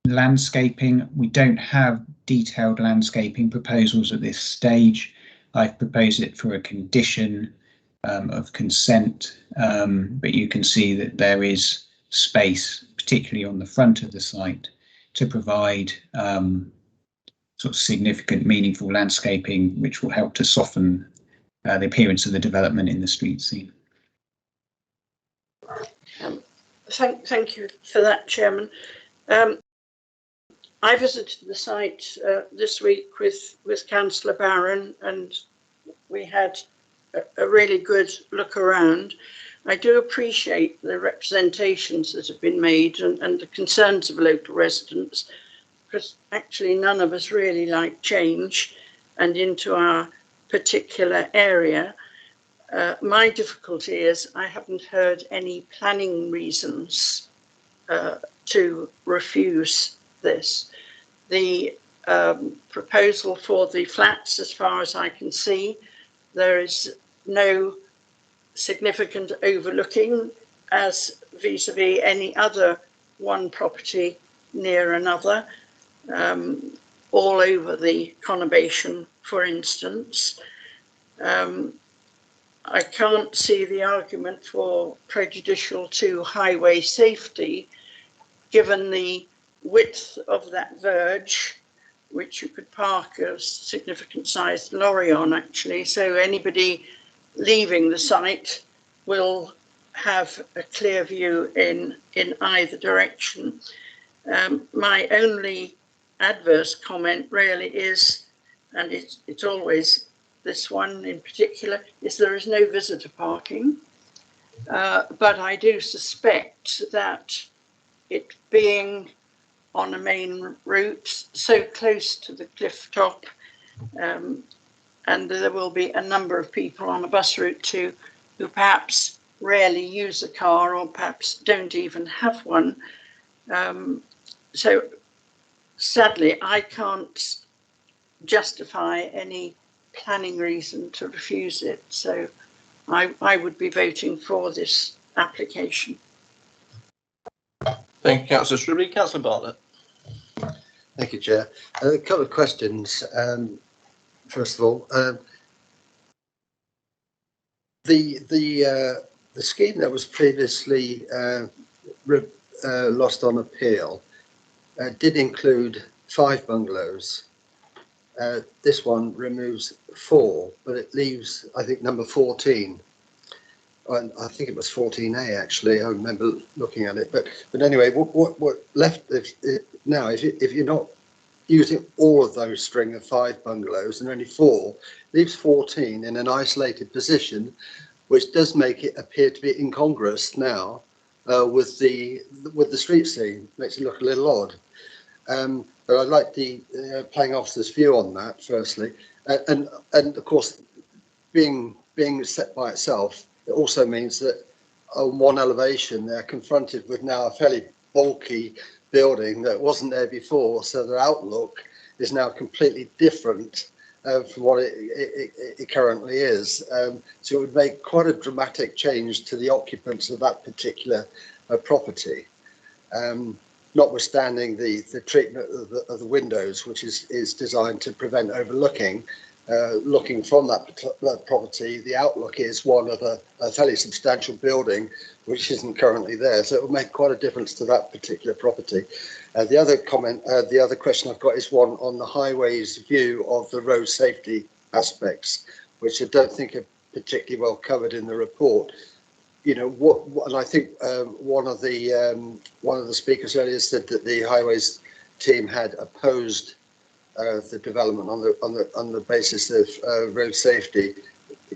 Landscaping, we don't have detailed landscaping proposals at this stage. I've proposed it for a condition of consent, but you can see that there is space, particularly on the front of the site, to provide sort of significant, meaningful landscaping, which will help to soften the appearance of the development in the street scene. Thank you for that, Chairman. I visited the site this week with Councillor Barron, and we had a really good look around. I do appreciate the representations that have been made and the concerns of local residents, because actually none of us really like change and into our particular area. My difficulty is I haven't heard any planning reasons to refuse this. The proposal for the flats, as far as I can see, there is no significant overlooking as vis-a-vis any other one property near another, all over the conurbation, for instance. I can't see the argument for prejudicial to highway safety, given the width of that verge, which you could park a significant sized lorry on, actually. So anybody leaving the site will have a clear view in either direction. My only adverse comment really is, and it's always this one in particular, is there is no visitor parking. But I do suspect that it being on a main route so close to the cliff top, and there will be a number of people on a bus route too who perhaps rarely use a car or perhaps don't even have one. So sadly, I can't justify any planning reason to refuse it. So I would be voting for this application. Thank you, Councillor Shrewsbury. Councillor Bartlett. Thank you, Chair. A couple of questions. First of all, the scheme that was previously lost on appeal did include 5 bungalows. This one removes 4, but it leaves, I think, number 14. And I think it was 14A actually. I remember looking at it, but anyway, what left now? If you're not using all of those string of 5 bungalows and only 4, leaves 14 in an isolated position, which does make it appear to be incongruous now with the street scene. Makes it look a little odd. But I'd like the planning officer's view on that firstly, and of course, being set by itself, it also means that on one elevation they're confronted with now a fairly bulky building that wasn't there before, so their outlook is now completely different from what it currently is. So it would make quite a dramatic change to the occupants of that particular property. Notwithstanding the treatment of the windows, which is designed to prevent overlooking, looking from that property, the outlook is one of a fairly substantial building which isn't currently there. So it will make quite a difference to that particular property. The other question I've got is one on the highways view of the road safety aspects, which I don't think are particularly well covered in the report. You know, and I think one of the speakers earlier said that the highways team had opposed the development on the basis of road safety.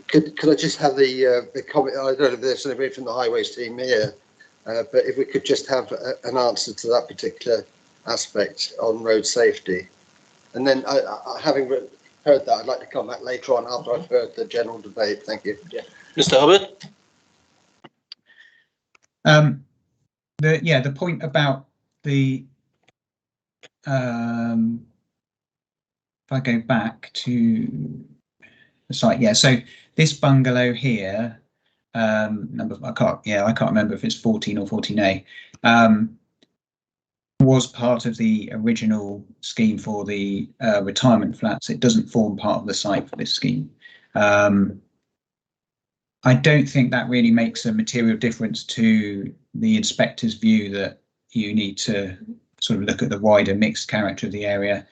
Could I just have the comment? I don't know if there's anybody from the highways team here, but if we could just have an answer to that particular aspect on road safety, and then having heard that, I'd like to come back later on after I've heard the general debate. Thank you. Yeah. Mr. Hubbard. The point about the if I go back to the site, yeah. So this bungalow here, I can't remember if it's 14 or 14A, was part of the original scheme for the retirement flats. It doesn't form part of the site for this scheme. I don't think that really makes a material difference to the inspector's view that you need to sort of look at the wider mixed character of the area,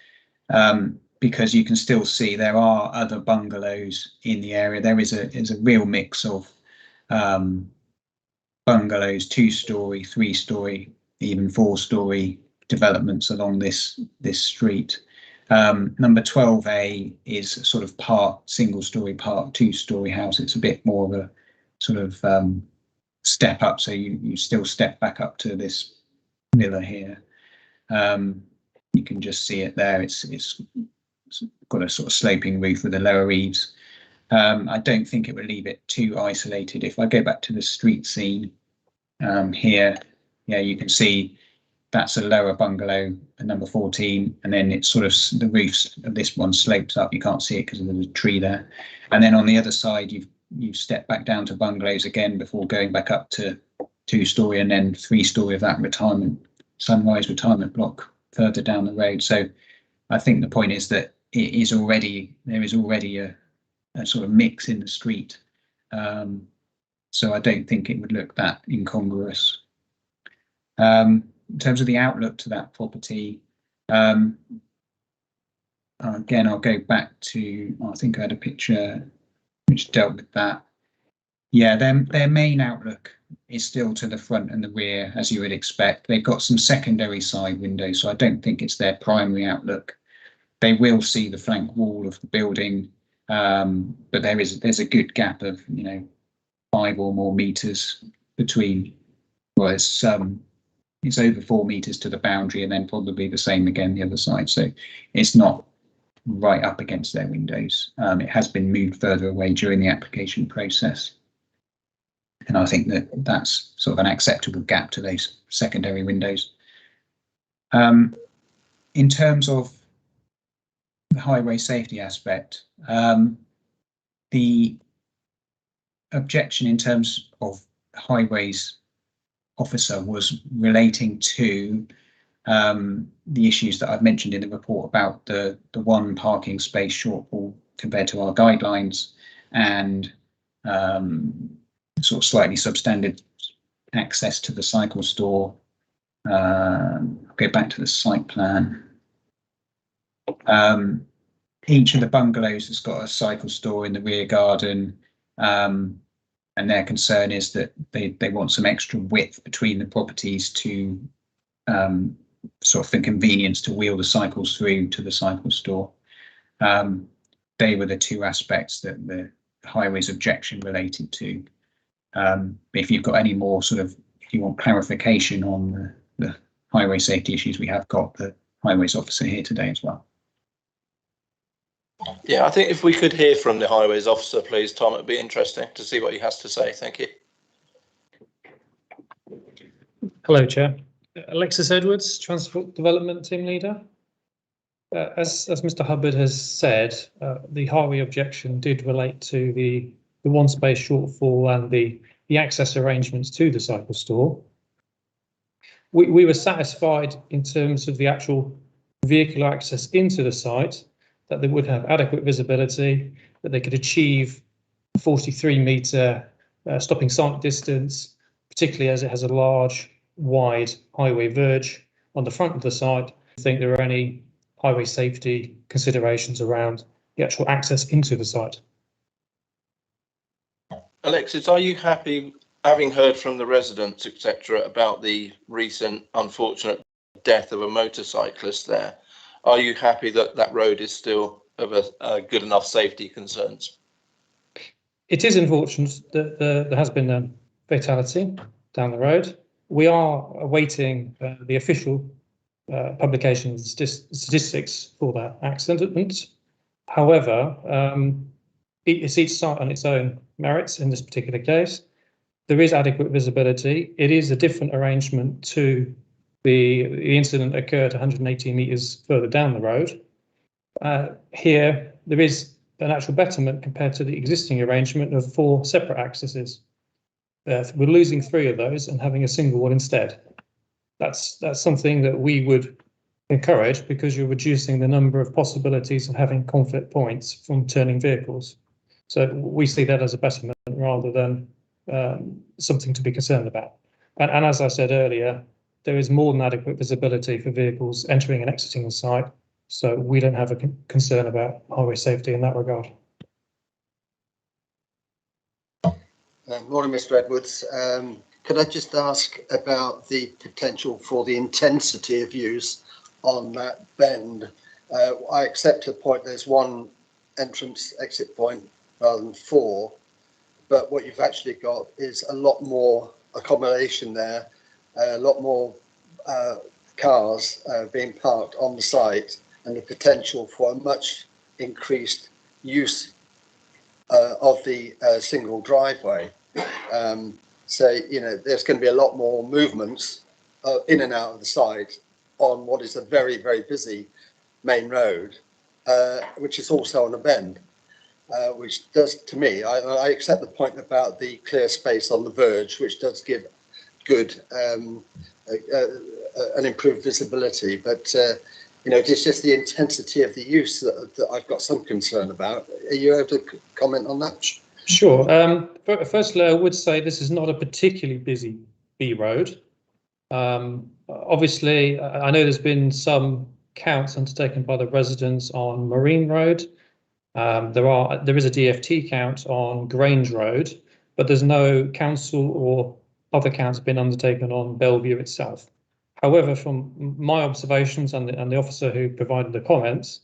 because you can still see there are other bungalows in the area. There is a real mix of bungalows, 2-storey, 3-storey, even 4-storey developments along this street. Number 12A is sort of part single-storey, part 2-storey house. It's a bit more of a sort of step up, so you still step back up to this villa here. You can just see it there. It's got a sort of sloping roof with the lower eaves. I don't think it would leave it too isolated. If I go back to the street scene here, yeah, you can see that's a lower bungalow, number 14, and then it's sort of the roofs of this one slopes up. You can't see it because there's a tree there. And then on the other side, you step back down to bungalows again before going back up to 2-storey and then 3-storey of that Sunrise retirement block further down the road. So I think the point is that there is already a sort of mix in the street. So I don't think it would look that incongruous. In terms of the outlook to that property, again, I'll go back to, I think I had a picture which dealt with that. Yeah, their main outlook is still to the front and the rear, as you would expect. They've got some secondary side windows, so I don't think it's their primary outlook. They will see the flank wall of the building, but there's a good gap of 5 or more meters between. Well, it's over 4 meters to the boundary, and then probably the same again the other side. So it's not right up against their windows. It has been moved further away during the application process. And I think that's sort of an acceptable gap to those secondary windows. In terms of the highway safety aspect, the objection in terms of highways officer was relating to the issues that I've mentioned in the report about the one parking space shortfall compared to our guidelines, and sort of slightly substandard access to the cycle store. Go back to the site plan. Each of the bungalows has got a cycle store in the rear garden, and their concern is that they want some extra width between the properties to sort of for convenience to wheel the cycles through to the cycle store. They were the two aspects that the highways objection related to. If you've got any more if you want clarification on the highway safety issues, we have got the highways officer here today as well. Yeah, I think if we could hear from the highways officer, please, Tom, it'd be interesting to see what he has to say. Thank you. Hello, Chair. Alexis Edwards, Transport Development Team Leader. As Mr. Hubbard has said, the highway objection did relate to the one space shortfall and the access arrangements to the cycle store. We were satisfied in terms of the actual vehicle access into the site, that they would have adequate visibility, that they could achieve 43-metre stopping sight distance, particularly as it has a large, wide highway verge on the front of the site. I think there are any highway safety considerations around the actual access into the site. Alexis, are you happy, having heard from the residents, etc., about the recent unfortunate death of a motorcyclist there? Are you happy that that road is still of a good enough safety concerns? It is unfortunate that there has been a fatality down the road. We are awaiting the official publication of statistics for that accident. However, it's each site on its own merits in this particular case. There is adequate visibility. It is a different arrangement to the incident occurred 180 metres further down the road. Here, there is an actual betterment compared to the existing arrangement of 4 separate accesses. We're losing 3 of those and having a single one instead. That's something that we would encourage, because you're reducing the number of possibilities of having conflict points from turning vehicles. So we see that as a betterment rather than something to be concerned about. And as I said earlier, there is more than adequate visibility for vehicles entering and exiting the site, so we don't have a concern about highway safety in that regard. Morning, Mr. Edwards. Could I just ask about the potential for the intensity of use on that bend? I accept the point there's one entrance exit point rather than 4, but what you've actually got is a lot more accommodation there, a lot more cars being parked on the site, and the potential for a much increased use of the single driveway. So, you know, there's going to be a lot more movements in and out of the site on what is a very, very busy main road, which is also on a bend, which does, to me, I accept the point about the clear space on the verge, which does give good and improved visibility, but you know, it's just the intensity of the use that I've got some concern about. Are you able to comment on that? Sure. Firstly, I would say this is not a particularly busy B road. Obviously, I know there's been some counts undertaken by the residents on Marine Road. There is a DFT count on Grange Road, but there's no council or other counts been undertaken on Bellevue itself. However, from my observations and the officer who provided the comments,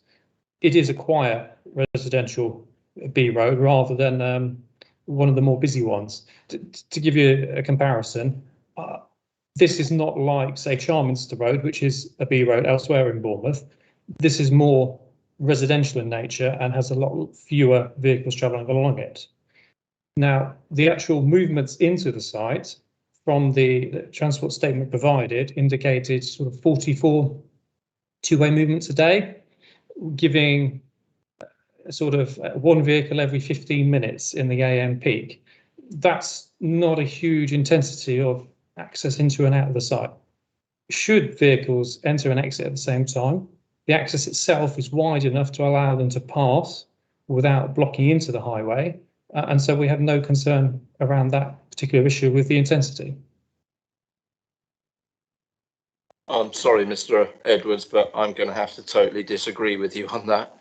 it is a quiet residential B road rather than one of the more busy ones. To give you a comparison, this is not like, say, Charminster Road, which is a B road elsewhere in Bournemouth. This is more residential in nature and has a lot fewer vehicles travelling along it. Now, the actual movements into the site from the transport statement provided indicated sort of 44 two-way movements a day, giving sort of one vehicle every 15 minutes in the AM peak. That's not a huge intensity of access into and out of the site. Should vehicles enter and exit at the same time, the access itself is wide enough to allow them to pass without blocking into the highway. And so we have no concern around that particular issue with the intensity. I'm sorry, Mr. Edwards, but I'm going to have to totally disagree with you on that.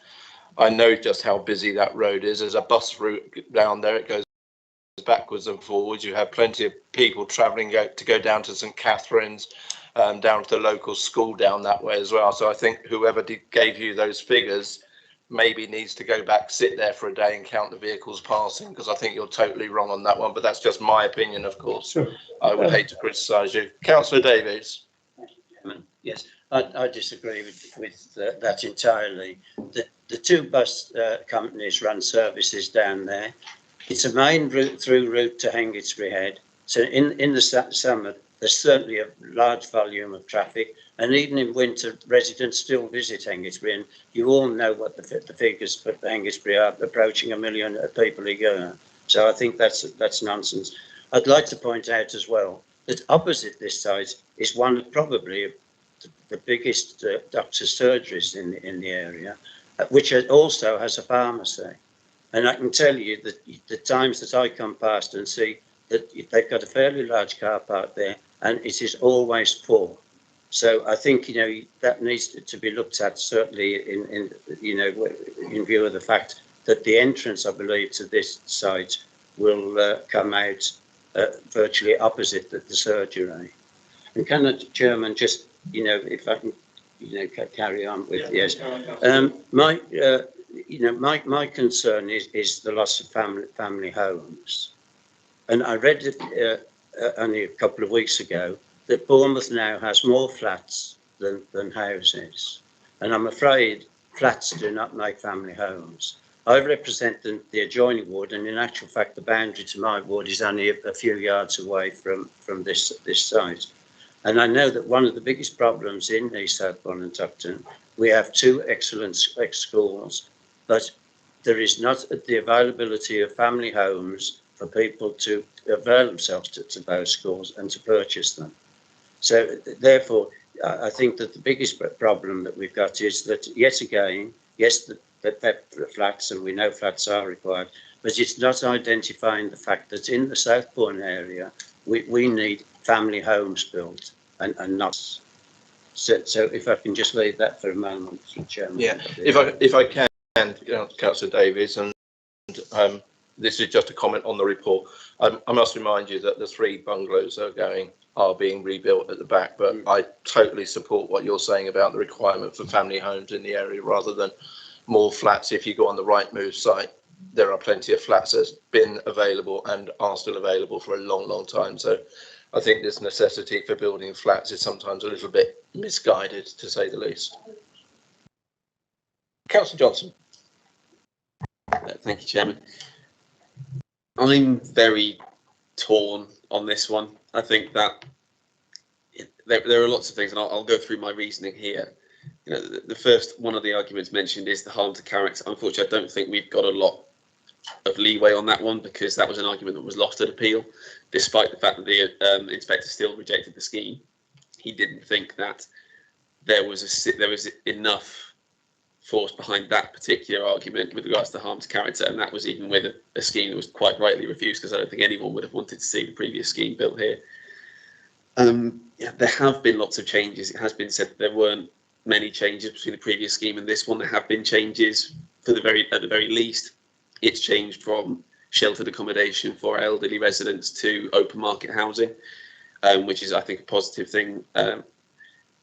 I know just how busy that road is. There's a bus route down there. It goes backwards and forwards. You have plenty of people travelling to go down to St Catherine's, down to the local school down that way as well. So I think whoever gave you those figures maybe needs to go back, sit there for a day and count the vehicles passing, because I think you're totally wrong on that one. But that's just my opinion, of course. Sure. I would hate to criticise you. Councillor Davies. Yes, I disagree with that entirely. The two bus companies run services down there. It's a main route to Hengistbury Head. So in the summer, there's certainly a large volume of traffic, and even in winter, residents still visit Hengistbury, and you all know what the figures for Hengistbury are, approaching 1 million people a year. So I think that's nonsense. I'd like to point out as well that opposite this site is one of probably the biggest doctor's surgeries in the area, which also has a pharmacy. And I can tell you that the times that I come past and see that they've got a fairly large car park there, and it is always full. So I think, you know, that needs to be looked at, certainly in view of the fact that the entrance, I believe, to this site will come out virtually opposite the surgery. And can the chairman just, if I can, carry on with, yes. My concern is the loss of family homes. And I read it only a couple of weeks ago that Bournemouth now has more flats than houses. And I'm afraid flats do not make family homes. I represent the adjoining ward, and in actual fact, the boundary to my ward is only a few yards away from this site. And I know that one of the biggest problems in East Southbourne and Tuckton, we have two excellent schools, but there is not the availability of family homes for people to avail themselves to those schools and to purchase them. So therefore, I think that the biggest problem that we've got is that, yet again, yes, that flats, and we know flats are required, but it's not identifying the fact that in the Southbourne area, we need family homes built and not. So if I can just leave that for a moment, Mr. Chairman. Yeah, if I can, Councillor Davies, and this is just a comment on the report. I must remind you that the 3 bungalows are being rebuilt at the back, but I totally support what you're saying about the requirement for family homes in the area rather than more flats. If you go on the Rightmove site, there are plenty of flats that's been available and are still available for a long time. So I think this necessity for building flats is sometimes a little bit misguided, to say the least. Councillor Johnson. Thank you, Chairman. I'm very torn on this one. I think that there are lots of things, and I'll go through my reasoning here. You know, the first one of the arguments mentioned is the harm to character. Unfortunately, I don't think we've got a lot of leeway on that one, because that was an argument that was lost at appeal, despite the fact that the inspector still rejected the scheme. He didn't think that there was enough force behind that particular argument with regards to harm to character, and that was even with a scheme that was quite rightly refused, because I don't think anyone would have wanted to see the previous scheme built here. Yeah, there have been lots of changes. It has been said that there weren't many changes between the previous scheme and this one. There have been changes at the very least. It's changed from sheltered accommodation for elderly residents to open market housing, which is, I think, a positive thing.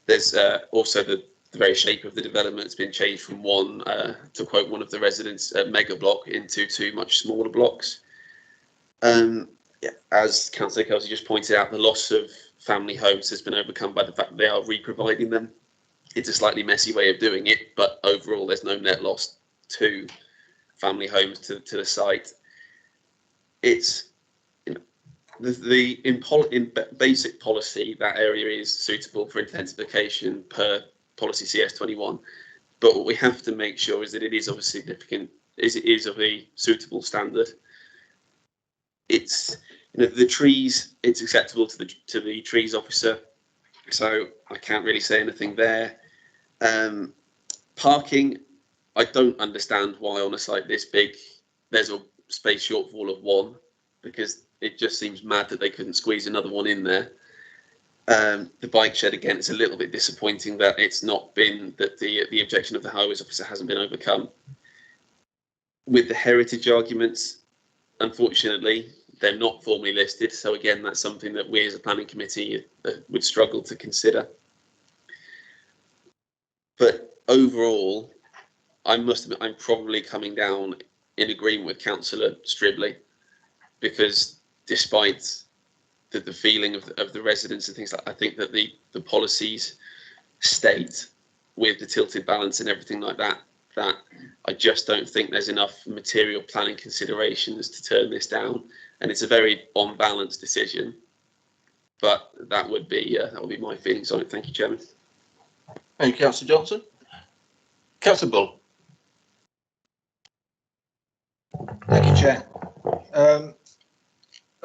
There's also the very shape of the development has been changed from one, to quote one of the residents, mega block into 2 much smaller blocks. Yeah, as Councillor Kelsey just pointed out, the loss of family homes has been overcome by the fact that they are re-providing them. It's a slightly messy way of doing it, but overall there's no net loss to family homes to the site. It's, you know, in basic policy, that area is suitable for intensification per policy CS21, but what we have to make sure is that it is of a significant, it is of a suitable standard. It's, you know, the trees, it's acceptable to the trees officer, so I can't really say anything there. Parking, I don't understand why on a site this big there's a space shortfall of 1, because it just seems mad that they couldn't squeeze another one in there. The bike shed, again, it's a little bit disappointing that it's not been, that the objection of the highways officer hasn't been overcome. With the heritage arguments, unfortunately, they're not formally listed. So again, that's something that we as a planning committee would struggle to consider. But overall, I must admit, I'm probably coming down in agreement with Councillor Stribley, because despite the feeling of the residents and things like that, I think that the policies state, with the tilted balance and everything like that, that I just don't think there's enough material planning considerations to turn this down. And it's a very on balance decision, but that would be my feelings on it. Thank you, Chairman. Thank you, Councillor Johnson. Councillor Bull. Thank you, Chair.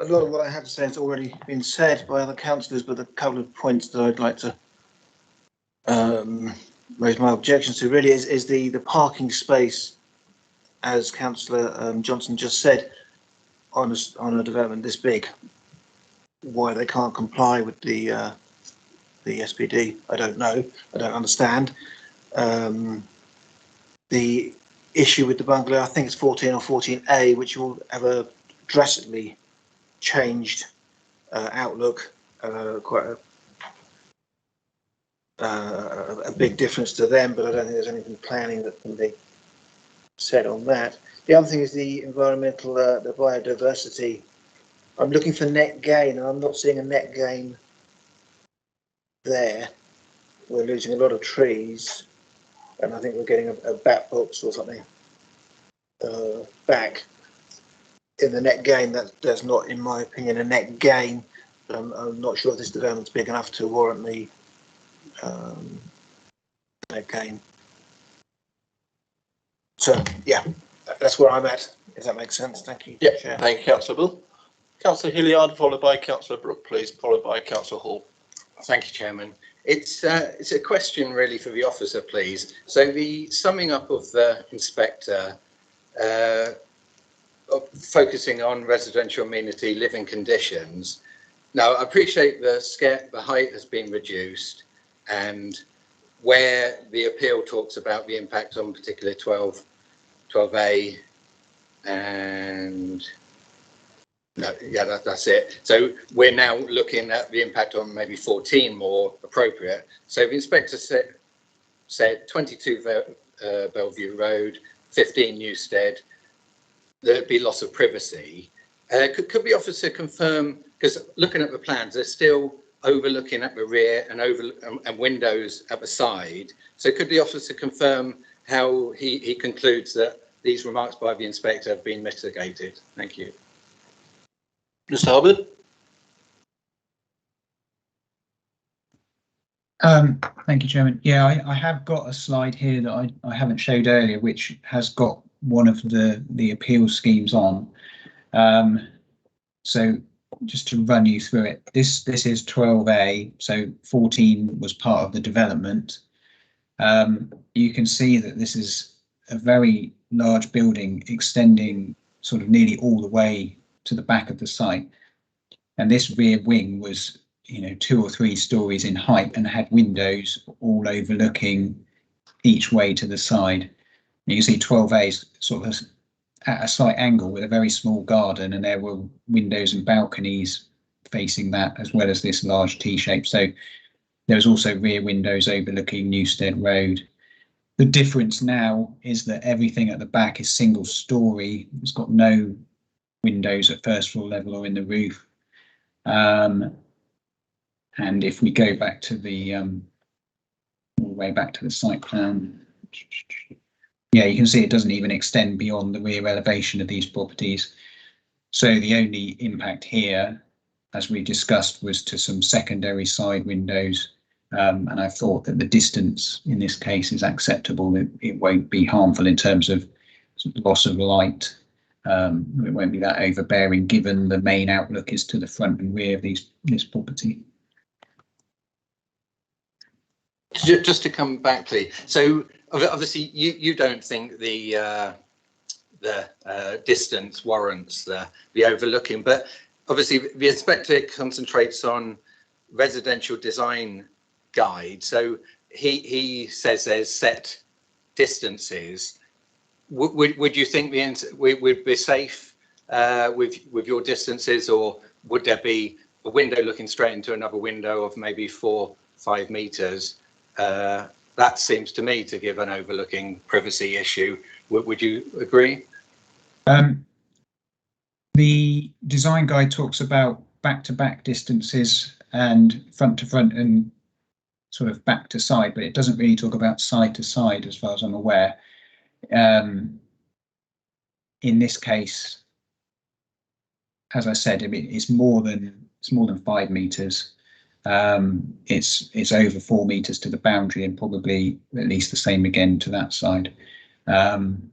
A lot of what I have to say has already been said by other councillors, but a couple of points that I'd like to raise my objections to really is the parking space, as Councillor Johnson just said, on a development this big. Why they can't comply with the SPD, I don't know. I don't understand. The issue with the bungalow, I think it's 14 or 14A, which will have a drastically changed outlook, quite a big difference to them, but I don't think there's anything planning that can be said on that. The other thing is the environmental, the biodiversity. I'm looking for net gain, and I'm not seeing a net gain there. We're losing a lot of trees, and I think we're getting a bat box or something back. In the net gain, that's not, in my opinion, a net gain. But I'm not sure if this development's big enough to warrant the net gain. So yeah, that's where I'm at, if that makes sense. Thank you. Yeah, Chair. thank you, Councillor Bull. Councillor Hilliard, followed by Councillor Brooke, please, followed by Councillor Hall. Thank you, Chairman. It's a question really for the officer, please. So the summing up of the inspector, focusing on residential amenity living conditions. Now, I appreciate the height has been reduced, and where the appeal talks about the impact on particularly 12A and no, yeah, that's it. So we're now looking at the impact on maybe 14 more appropriate. So the inspector said 22 Bellevue Road, 15 Newstead, there'd be loss of privacy. Could the officer confirm, because looking at the plans, they're still overlooking at the rear and windows at the side. So could the officer confirm how he concludes that these remarks by the inspector have been mitigated? Thank you. Mr. Hubbard? Thank you, Chairman. Yeah, I have got a slide here that I haven't showed earlier, which has got one of the appeal schemes on. So just to run you through it, this is 12A, so 14 was part of the development. You can see that this is a very large building extending sort of nearly all the way to the back of the site, and this rear wing was 2 or 3 stories in height and had windows all overlooking each way to the side. And you can see 12A is sort of at a slight angle with a very small garden, and there were windows and balconies facing that, as well as this large T-shape. So there was also rear windows overlooking Newstead Road. The difference now is that everything at the back is single story. It's got no windows at first floor level or in the roof. And if we go back to the all the way back to the site plan, yeah, you can see it doesn't even extend beyond the rear elevation of these properties. So the only impact here, as we discussed, was to some secondary side windows. And I thought that the distance in this case is acceptable. It won't be harmful in terms of loss of light. It won't be that overbearing, given the main outlook is to the front and rear of this property. Just to come back, please. So obviously, you don't think the distance warrants the overlooking, but obviously the inspector concentrates on residential design guide. So he says there's set distances. Would you think we'd be safe with your distances, or would there be a window looking straight into another window of maybe 4-5 meters? That seems to me to give an overlooking privacy issue. Would you agree? The design guide talks about back-to-back distances and front-to-front and sort of back to side, but it doesn't really talk about side-to-side as far as I'm aware. In this case, as I said, I mean, it's more than 5 meters. It's over 4 meters to the boundary, and probably at least the same again to that side. And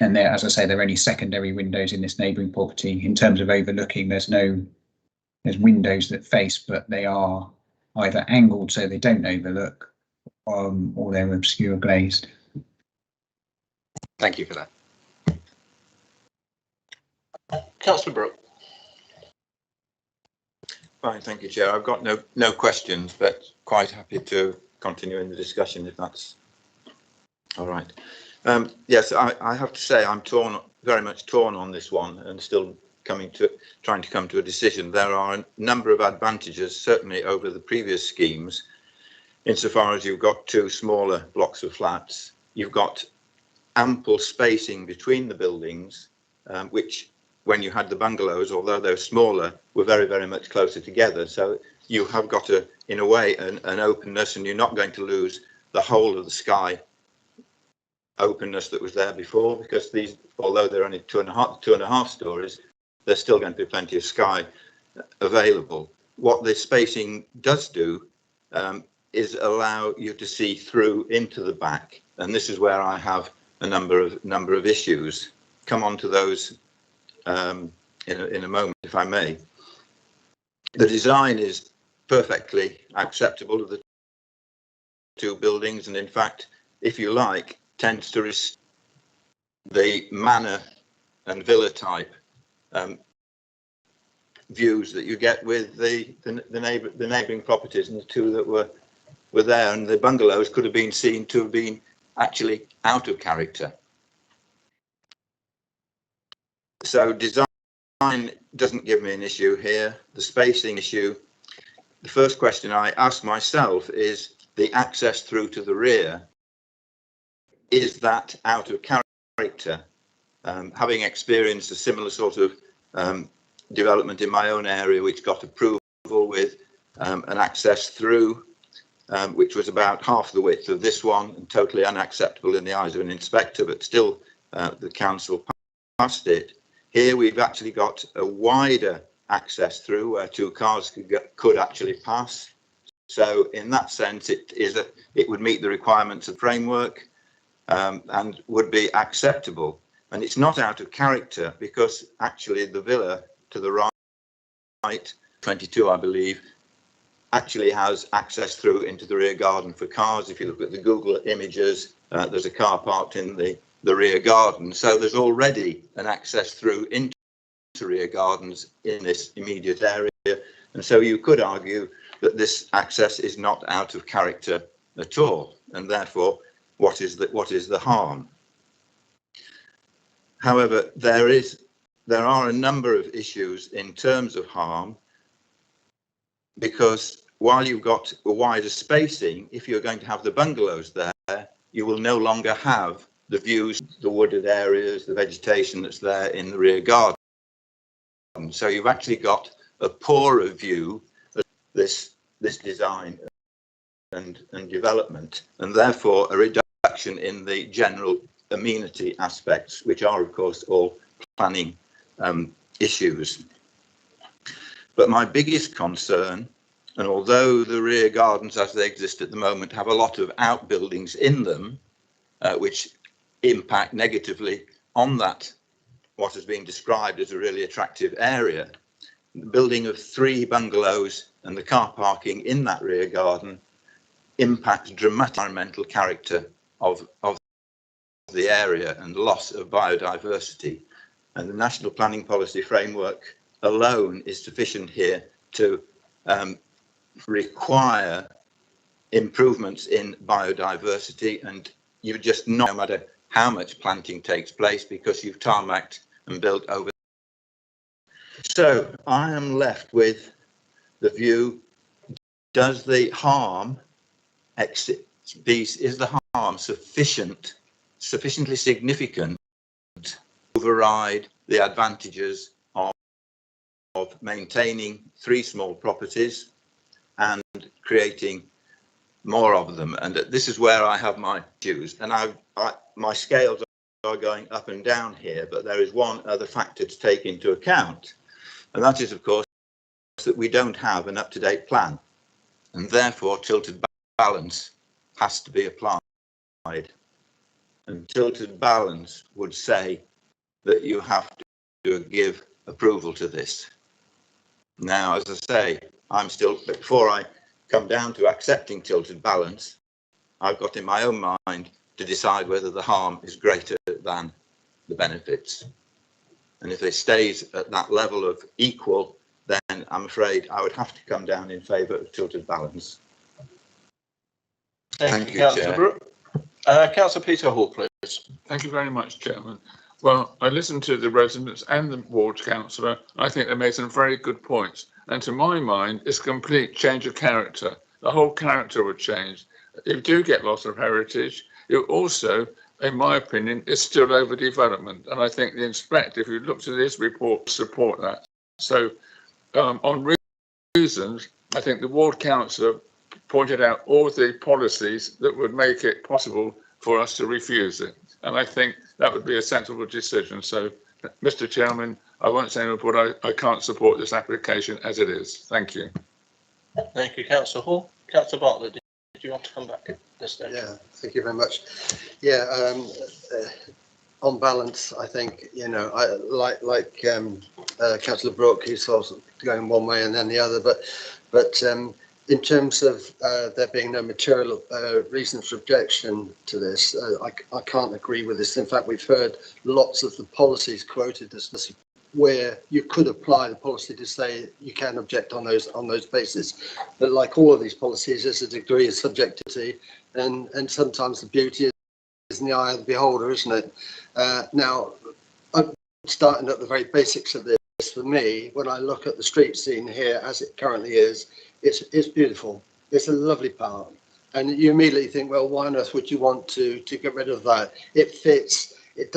there, as I say, there are only secondary windows in this neighbouring property. In terms of overlooking, there's windows that face, but they are either angled so they don't overlook, or they're obscure glazed. Thank you for that. Councillor Brooke. Fine, thank you, Chair. I've got no questions, but quite happy to continue in the discussion if that's all right. Yes, I have to say I'm very much torn on this one, and still trying to come to a decision. There are a number of advantages, certainly over the previous schemes, insofar as you've got 2 smaller blocks of flats. You've got ample spacing between the buildings, which, when you had the bungalows, although they're smaller, were very, very much closer together. So you have got in a way, an openness, and you're not going to lose the whole of the sky openness that was there before, because these, although they're only two and a half stories, there's still going to be plenty of sky available. What this spacing does do is allow you to see through into the back, and this is where I have a number of issues. Come on to those in a moment, if I may. The design is perfectly acceptable to the 2 buildings, and in fact, if you like, tends to the manner and villa type views that you get with the neighbouring properties, and the two that were there, and the bungalows could have been seen to have been actually out of character. So design doesn't give me an issue here. The spacing issue, the first question I ask myself is the access through to the rear. Is that out of character? Having experienced a similar sort of development in my own area, which got approval with an access through, which was about half the width of this one and totally unacceptable in the eyes of an inspector, but still the council passed it. Here we've actually got a wider access through where two cars could actually pass. So in that sense, it would meet the requirements of framework and would be acceptable. And it's not out of character because actually the villa to the right, 22 I believe, actually has access through into the rear garden for cars. If you look at the Google images, there's a car parked in the rear garden. So there's already an access through into rear gardens in this immediate area. And so you could argue that this access is not out of character at all. And therefore, what is the harm? However, there are a number of issues in terms of harm, because while you've got a wider spacing, if you're going to have the bungalows there, you will no longer have the views, the wooded areas, the vegetation that's there in the rear garden. So you've actually got a poorer view of this design and development, and therefore a reduction in the general amenity aspects, which are of course all planning issues. But my biggest concern, and although the rear gardens as they exist at the moment have a lot of outbuildings in them, which impact negatively on that, what has been described as a really attractive area, the building of 3 bungalows and the car parking in that rear garden impacts dramatic environmental character of the area and loss of biodiversity. And the National Planning Policy Framework alone is sufficient here to require improvements in biodiversity, and you just no matter how much planting takes place because you've tarmacked and built over. So I am left with the view, does the harm is the harm sufficiently significant to override the advantages of maintaining 3 small properties and creating more of them? And this is where I have my views, and my scales are going up and down here, but there is one other factor to take into account, and that is of course that we don't have an up-to-date plan, and therefore tilted balance has to be applied, and tilted balance would say that you have to give approval to this. Now, as I say, I'm still, before I come down to accepting tilted balance, I've got in my own mind to decide whether the harm is greater than the benefits. And if it stays at that level of equal, then I'm afraid I would have to come down in favour of tilted balance. Thank you, Councillor Brooke. Councillor Peter Hall, please. Thank you very much, Chairman. Well, I listened to the residents and the ward councillor. I think they made some very good points. And to my mind, it's a complete change of character. The whole character would change. You do get loss of heritage. You also, in my opinion, is still overdevelopment. And I think the inspector, if you look to this report, support that. So on reasons, I think the ward councillor pointed out all the policies that would make it possible for us to refuse it. And I think that would be a sensible decision. So, Mr. Chairman, I won't say anything, but I can't support this application as it is. Thank you. Thank you, Councillor Hall. Councillor Bartlett, did you want to come back at this stage? Yeah, thank you very much. Yeah, on balance, I think, you know, I like Councillor Brooke, who's sort of going one way and then the other, but in terms of there being no material reasons for objection to this, I can't agree with this. In fact, we've heard lots of the policies quoted as where you could apply the policy to say you can object on those bases. But like all of these policies, there's a degree of subjectivity, and sometimes the beauty is in the eye of the beholder, isn't it? Now, I'm starting at the very basics of this. For me, when I look at the street scene here as it currently is, it's beautiful. It's a lovely park, and you immediately think, well, why on earth would you want to get rid of that? It fits. It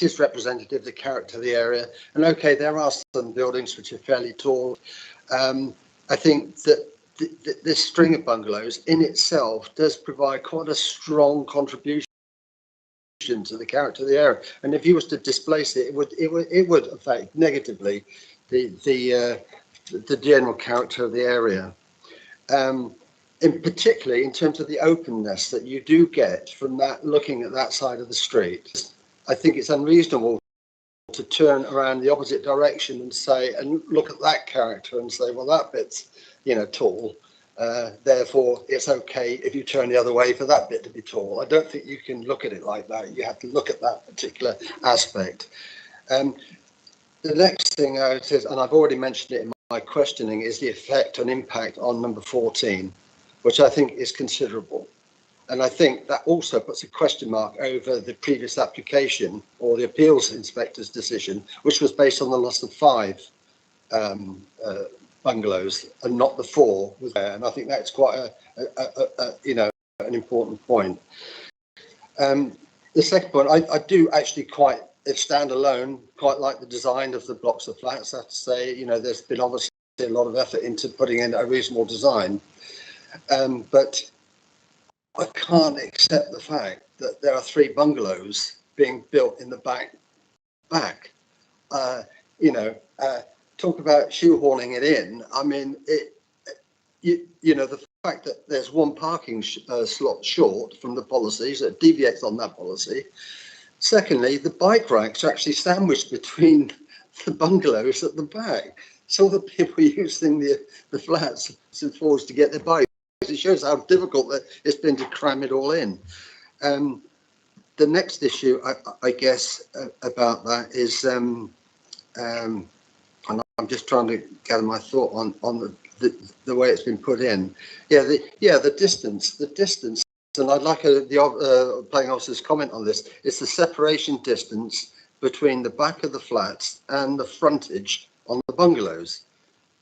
is representative of the character of the area. And okay, there are some buildings which are fairly tall. I think that this string of bungalows in itself does provide quite a strong contribution to the character of the area. And if you was to displace it, it would affect negatively the general character of the area. In particularly in terms of the openness that you do get from that, looking at that side of the street. I think it's unreasonable to turn around the opposite direction and say, and look at that character and say, well, that bit's, tall. Therefore, it's okay if you turn the other way for that bit to be tall. I don't think you can look at it like that. You have to look at that particular aspect. The next thing I said, and I've already mentioned it in my questioning, is the effect and impact on number 14, which I think is considerable. And I think that also puts a question mark over the previous application or the appeals inspector's decision, which was based on the loss of 5 bungalows and not the 4 was there. And I think that's quite an important point. The second point, I do actually if standalone, quite like the design of the blocks of flats. I have to say, there's been obviously a lot of effort into putting in a reasonable design. But I can't accept the fact that there are 3 bungalows being built in the back. Talk about shoehorning it in. I mean, the fact that there's 1 parking slot short from the policies, that deviates on that policy. Secondly, the bike racks are actually sandwiched between the bungalows at the back. So the people using the flats and floors to get their bikes. It shows how difficult it's been to cram it all in. The next issue, I guess, about that is, and I'm just trying to gather my thought on the way it's been put in. The distance, and I'd like the planning officer's comment on this. It's the separation distance between the back of the flats and the frontage on the bungalows,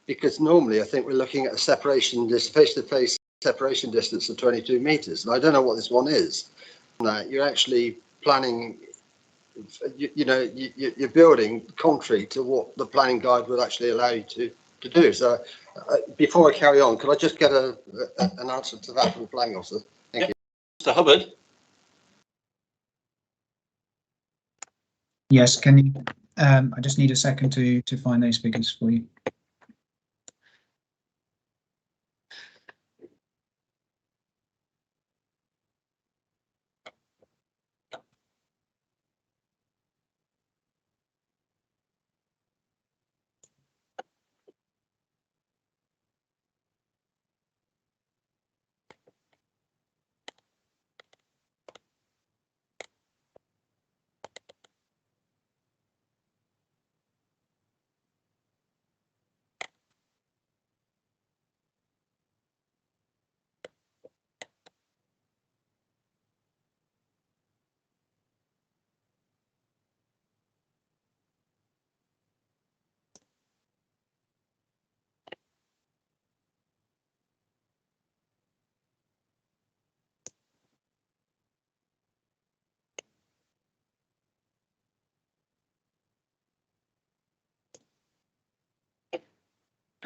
because normally I think we're looking at a separation, this face-to-face separation distance of 22 meters, and I don't know what this one is. You're actually planning, you're building contrary to what the planning guide would actually allow you to do. So before I carry on, could I just get an answer to that from the planning officer? Thank you. Mr. Hubbard. Yes, can you, I just need a second to find those figures for you.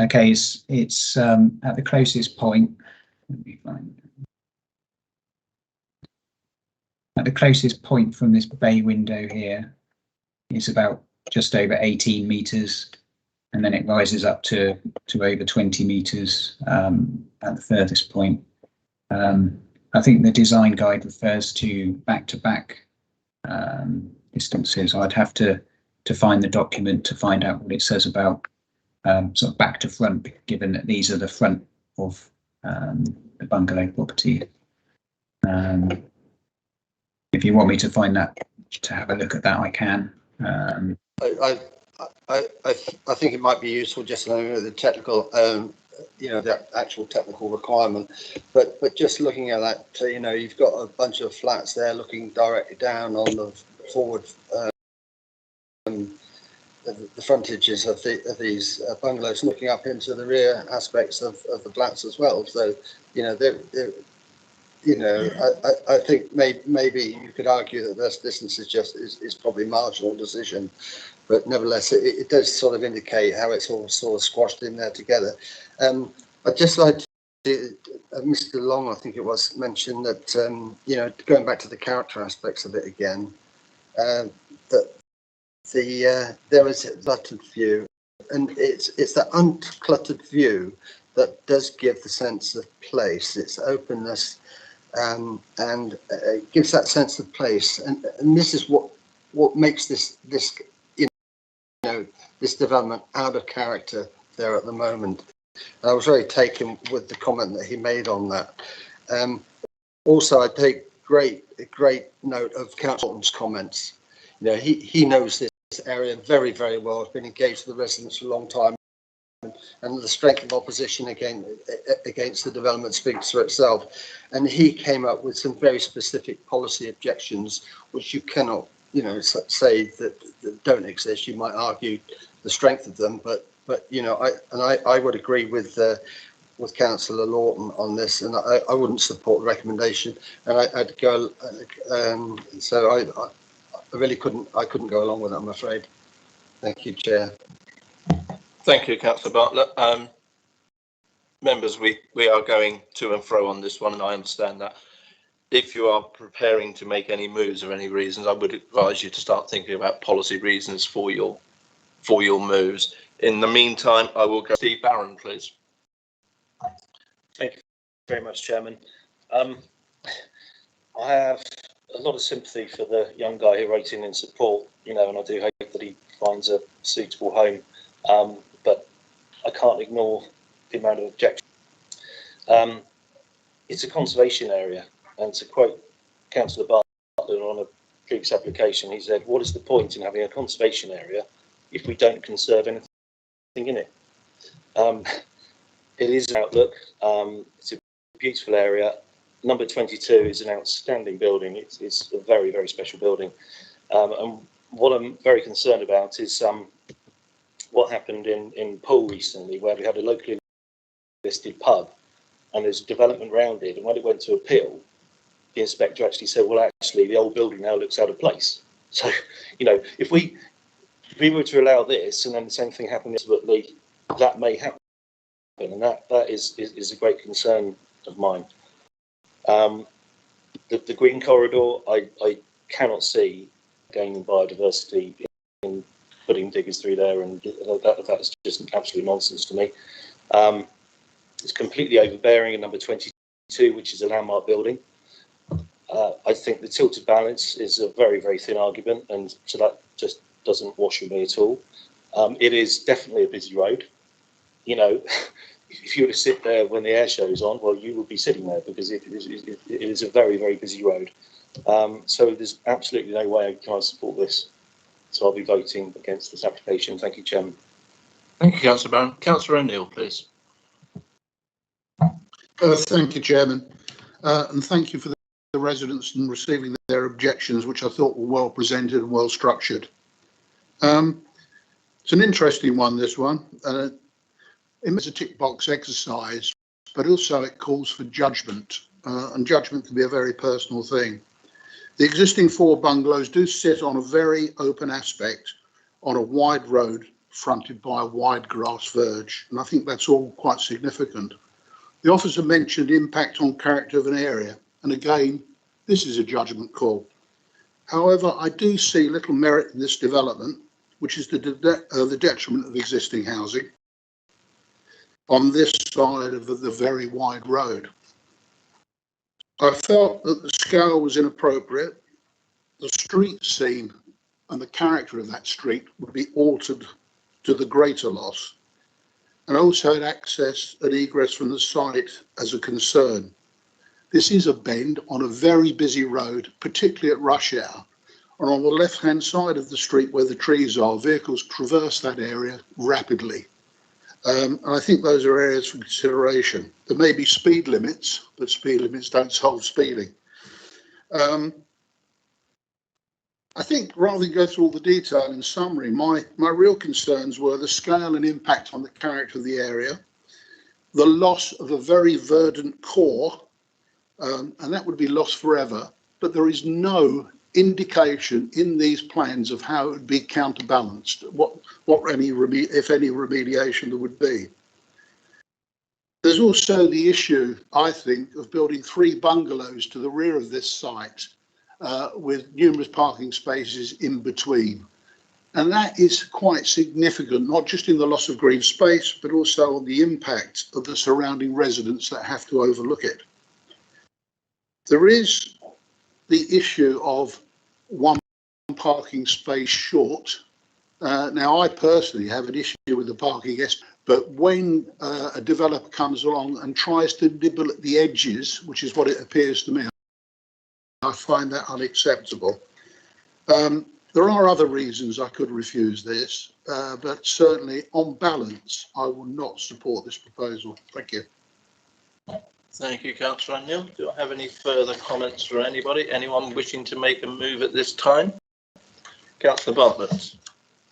Okay, it's at the closest point. Let me find it. At the closest point from this bay window here is about just over 18 meters, and then it rises up to over 20 meters at the furthest point. I think the design guide refers to back-to-back distances. I'd have to find the document to find out what it says about sort of back to front, given that these are the front of the bungalow property. If you want me to find that, to have a look at that, I can. I think it might be useful just to know the technical, the actual technical requirement. But just looking at that, you've got a bunch of flats there looking directly down on the forward, the frontages of these bungalows, looking up into the rear aspects of the flats as well. So, I think maybe you could argue that this distance is probably a marginal decision, but nevertheless, it does sort of indicate how it's all sort of squashed in there together. I'd just like to, Mr. Long, I think it was, mentioned that, going back to the character aspects of it again, that there is a cluttered view, and it's that uncluttered view that does give the sense of place, its openness, and it gives that sense of place, and this is what makes this this development out of character there at the moment. I was very taken with the comment that he made on that. Also, I take great note of Councillor Norton's comments. He knows this area very, very well. Has been engaged with the residents for a long time, and the strength of opposition against the development speaks for itself. And he came up with some very specific policy objections, which you cannot, say that don't exist. You might argue the strength of them, but I would agree with Councillor Lawton on this, and I wouldn't support the recommendation. And I'd go. So I really couldn't go along with it, I'm afraid. Thank you, Chair. Thank you, Councillor Bartlett. Members, we are going to and fro on this one, and I understand that. If you are preparing to make any moves or any reasons, I would advise you to start thinking about policy reasons for your moves. In the meantime, I will go. Steve Barron, please. Thank you very much, Chairman. I have a lot of sympathy for the young guy who wrote in support, and I do hope that he finds a suitable home. But I can't ignore the amount of objection. It's a conservation area, and to quote Councillor Bartlett on a previous application, he said, "What is the point in having a conservation area if we don't conserve anything in it?" It is an outlook. It's a beautiful area. Number 22 is an outstanding building. It's a very, very special building. And what I'm very concerned about is what happened in Poole recently, where we had a locally listed pub, and there's development around it. And when it went to appeal, the inspector actually said, "Well, actually, the old building now looks out of place." So, if we were to allow this, and then the same thing happened, that may happen, and that is a great concern of mine. The green corridor, I cannot see gaining biodiversity in putting diggers through there, and that's just absolute nonsense to me. It's completely overbearing in number 22, which is a landmark building. I think the tilted balance is a very, very thin argument, and so that just doesn't wash with me at all. It is definitely a busy road. If you were to sit there when the air show's on, well, you would be sitting there, because it is a very, very busy road. So there's absolutely no way I can support this. So I'll be voting against this application. Thank you, Chairman. Thank you, Councillor Barron. Councillor O'Neill, please. Thank you, Chairman, and thank you for the residents and receiving their objections, which I thought were well presented and well structured. It's an interesting one, this one. It's a tick box exercise, but also it calls for judgment, and judgment can be a very personal thing. The existing 4 bungalows do sit on a very open aspect on a wide road fronted by a wide grass verge, and I think that's all quite significant. The officer mentioned impact on character of an area, and again, this is a judgment call. However, I do see little merit in this development, which is the detriment of existing housing on this side of the very wide road. I felt that the scale was inappropriate. The street scene and the character of that street would be altered to the greater loss. and also had access and egress from the site as a concern. This is a bend on a very busy road, particularly at rush hour. And on the left-hand side of the street where the trees are, vehicles traverse that area rapidly. And I think those are areas for consideration. There may be speed limits, but speed limits don't solve speeding. I think rather than go through all the detail, in summary, my real concerns were the scale and impact on the character of the area, the loss of a very verdant core, and that would be lost forever, but there is no indication in these plans of how it would be counterbalanced, if any remediation there would be. There's also the issue, I think, of building 3 bungalows to the rear of this site with numerous parking spaces in between. And that is quite significant, not just in the loss of green space, but also on the impact of the surrounding residents that have to overlook it. There is the issue of 1 parking space short. Now, I personally have an issue with the parking, but when a developer comes along and tries to nibble at the edges, which is what it appears to me, I find that unacceptable. There are other reasons I could refuse this, but certainly on balance, I will not support this proposal. Thank you. Thank you, Councillor O'Neill. Do I have any further comments for anybody? Anyone wishing to make a move at this time? Councillor Bartlett.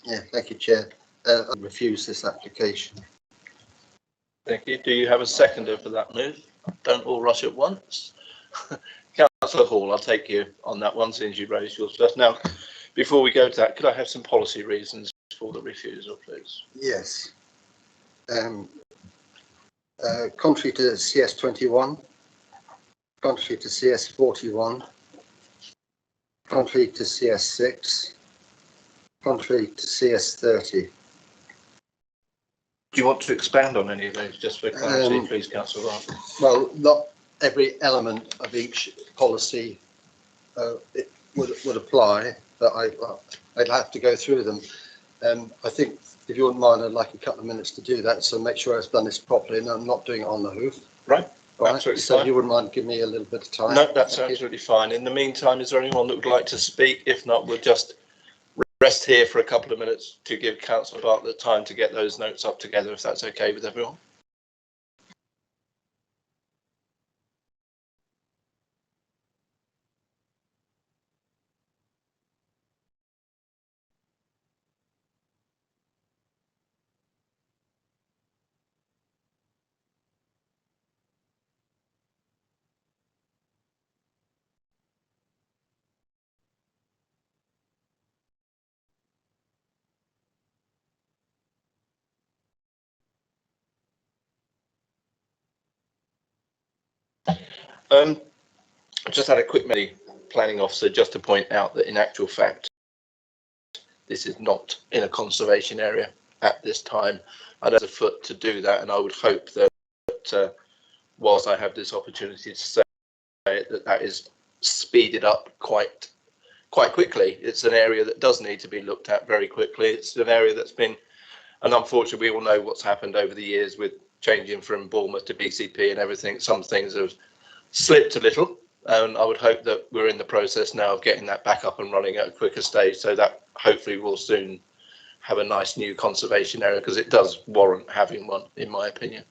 Yeah, thank you, Chair. I refuse this application. Thank you. Do you have a seconder for that move? Don't all rush at once. Councillor Hall, I'll take you on that one since you raised yours first. Now, before we go to that, could I have some policy reasons for the refusal, please? Yes. Contrary to CS21, contrary to CS41, contrary to CS6, contrary to CS30. Do you want to expand on any of those just for clarity, please, Councillor Bartlett? Well, not every element of each policy it would apply, but I'd have to go through them. I think, if you wouldn't mind, I'd like a couple of minutes to do that, so make sure I've done this properly and I'm not doing it on the hoof. Right, right? Absolutely so fine. if you wouldn't mind giving me a little bit of time. No, that's absolutely fine. In the meantime, is there anyone that would like to speak? If not, we'll just rest here for a couple of minutes to give Councillor Bartlett time to get those notes up together, if that's okay with everyone. I just had a quick planning officer just to point out that in actual fact, this is not in a conservation area at this time. I don't have a foot to do that, and I would hope that whilst I have this opportunity to say it, that is speeded up quite quickly. It's an area that does need to be looked at very quickly. It's an area that's been, and unfortunately we all know what's happened over the years with changing from Bournemouth to BCP and everything. Some things have slipped a little, and I would hope that we're in the process now of getting that back up and running at a quicker stage, so that hopefully we'll soon have a nice new conservation area, because it does warrant having one, in my opinion.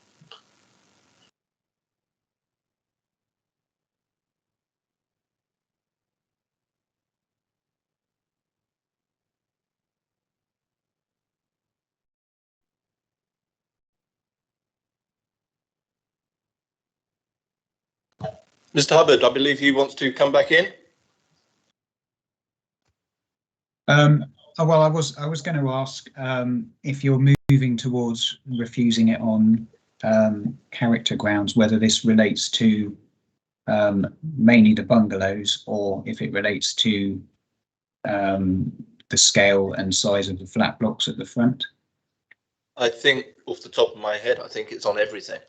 Mr. Hubbard, I believe he wants to come back in. Well, I was going to ask if you're moving towards refusing it on character grounds, whether this relates to mainly the bungalows, or if it relates to the scale and size of the flat blocks at the front. I think, off the top of my head, I think it's on everything.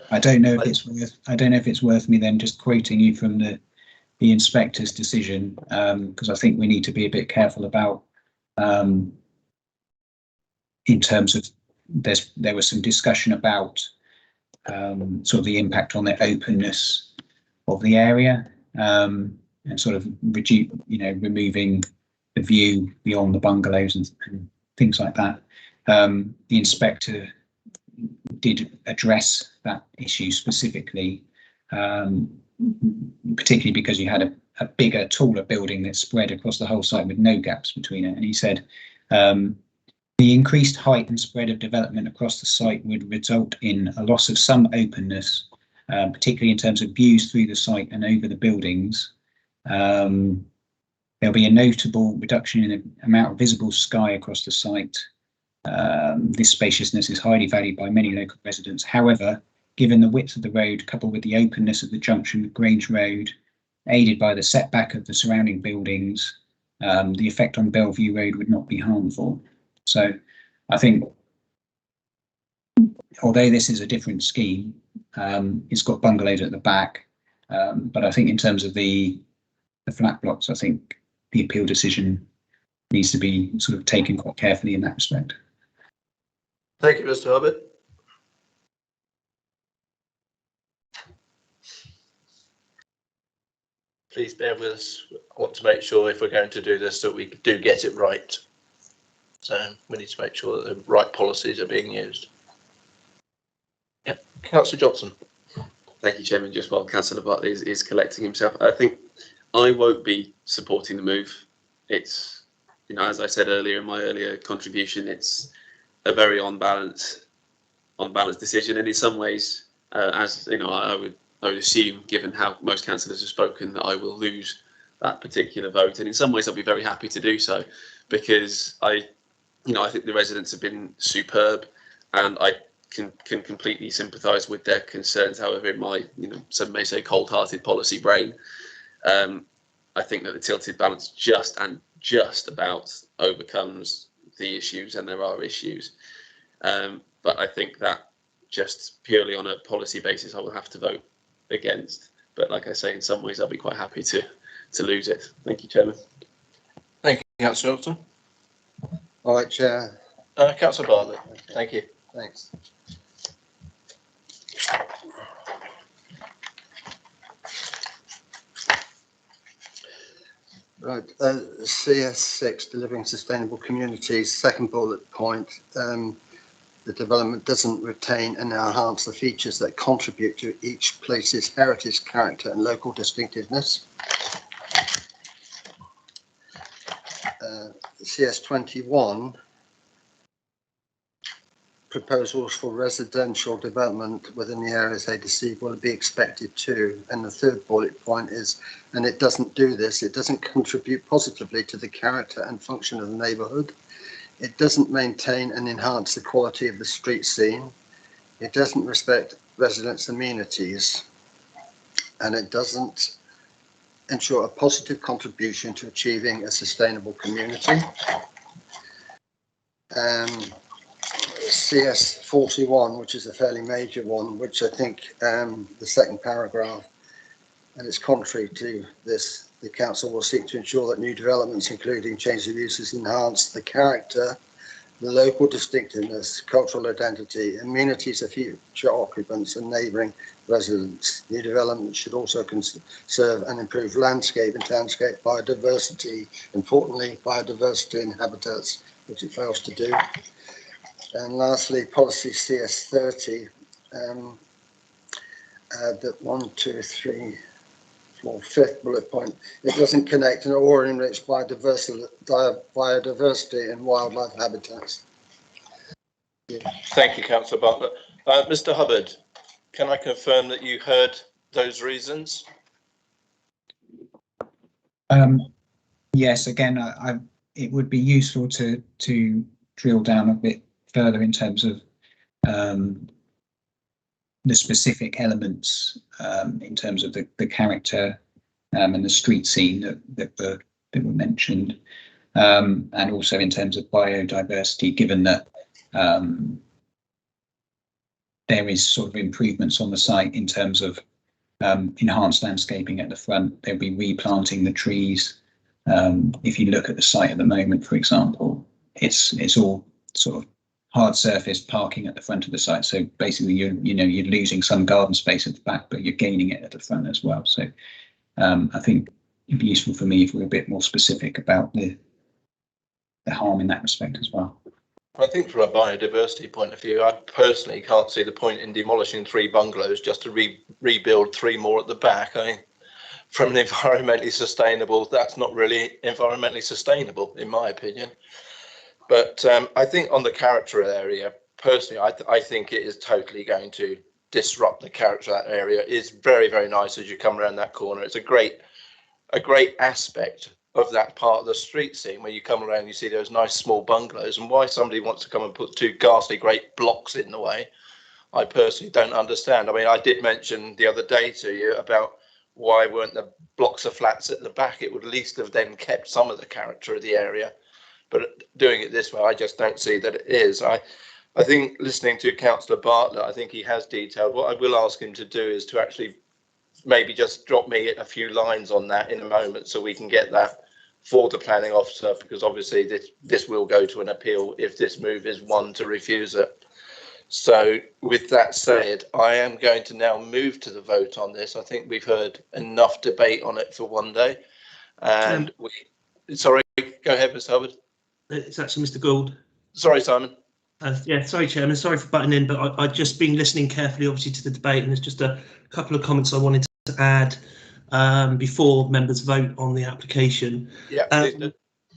I don't know if it's worth me then just quoting you from the inspector's decision, because I think we need to be a bit careful about in terms of there was some discussion about sort of the impact on the openness of the area, and sort of removing the view beyond the bungalows and things like that. The inspector did address that issue specifically, particularly because you had a bigger, taller building that spread across the whole site with no gaps between it. And he said the increased height and spread of development across the site would result in a loss of some openness, particularly in terms of views through the site and over the buildings. There'll be a notable reduction in the amount of visible sky across the site. This spaciousness is highly valued by many local residents. However, given the width of the road, coupled with the openness of the junction with Grange Road, aided by the setback of the surrounding buildings, the effect on Bellevue Road would not be harmful. So I think, although this is a different scheme, it's got bungalows at the back, but I think in terms of the flat blocks, I think the appeal decision needs to be sort of taken quite carefully in that respect. Thank you, Mr. Hubbard. Please bear with us. I want to make sure if we're going to do this that we do get it right. So we need to make sure that the right policies are being used. Yeah, Councillor Johnson. Thank you, Chairman. Just while Councillor Bartley is collecting himself, I think I won't be supporting the move. It's, as I said earlier in my earlier contribution, it's a very unbalanced decision, and in some ways, I would assume, given how most councillors have spoken, that I will lose that particular vote. And in some ways, I'll be very happy to do so, because I think the residents have been superb, and I can completely sympathise with their concerns. However, in my, some may say cold-hearted policy brain, I think that the tilted balance just about overcomes the issues, and there are issues. But I think that just purely on a policy basis, I will have to vote against. But like I say, in some ways, I'll be quite happy to lose it. Thank you, Chairman. Thank you, Councillor Johnson. All right, Chair. Councillor Bartlett. Thank you. Thanks. Right, CS6, delivering sustainable communities, second bullet point, the development doesn't retain and enhance the features that contribute to each place's heritage, character and local distinctiveness. CS21, proposals for residential development within the areas they deceive will be expected to. And the third bullet point is, and it doesn't do this, it doesn't contribute positively to the character and function of the neighbourhood. It doesn't maintain and enhance the quality of the street scene. It doesn't respect residents' amenities. And it doesn't ensure a positive contribution to achieving a sustainable community. CS41, which is a fairly major one, which I think the second paragraph, and it's contrary to this, the council will seek to ensure that new developments, including change of uses, enhance the character, the local distinctiveness, cultural identity, amenities of future occupants and neighbouring residents. New development should also conserve and improve landscape and townscape biodiversity, importantly biodiversity and habitats, which it fails to do. And lastly, policy CS30, that 1, 2, 3, 4, fifth bullet point, it doesn't connect or enrich biodiversity and wildlife habitats. Yeah. Thank you, Councillor Bartlett. Mr. Hubbard, can I confirm that you heard those reasons? Yes, again, it would be useful to drill down a bit further in terms of the specific elements, in terms of the character and the street scene that were mentioned, and also in terms of biodiversity, given that there is sort of improvements on the site in terms of enhanced landscaping at the front. They'll be replanting the trees. If you look at the site at the moment, for example, it's all sort of hard surface parking at the front of the site. So basically, you're losing some garden space at the back, but you're gaining it at the front as well. So I think it'd be useful for me if we were a bit more specific about the harm in that respect as well. I think from a biodiversity point of view, I personally can't see the point in demolishing 3 bungalows just to rebuild 3 more at the back. I mean, from an environmentally sustainable, that's not really environmentally sustainable, in my opinion. But I think on the character area, personally, I think it is totally going to disrupt the character of that area. It's very, very nice as you come around that corner. It's a great aspect of that part of the street scene where you come around, you see those nice small bungalows, and why somebody wants to come and put 2 ghastly great blocks in the way, I personally don't understand. I mean, I did mention the other day to you about why weren't the blocks of flats at the back? It would at least have then kept some of the character of the area. But doing it this way, I just don't see that it is. I think listening to Councillor Bartlett, I think he has detailed. What I will ask him to do is to actually maybe just drop me a few lines on that in a moment so we can get that for the planning officer, because obviously this will go to an appeal if this move is one to refuse it. So with that said, I am going to now move to the vote on this. I think we've heard enough debate on it for one day. And sorry, go ahead, Mr. Hubbard. It's actually Mr. Gould. Sorry, Simon. Yeah, sorry, Chairman. Sorry for butting in, but I've just been listening carefully, obviously, to the debate, and there's just a couple of comments I wanted to add before members vote on the application. Yeah.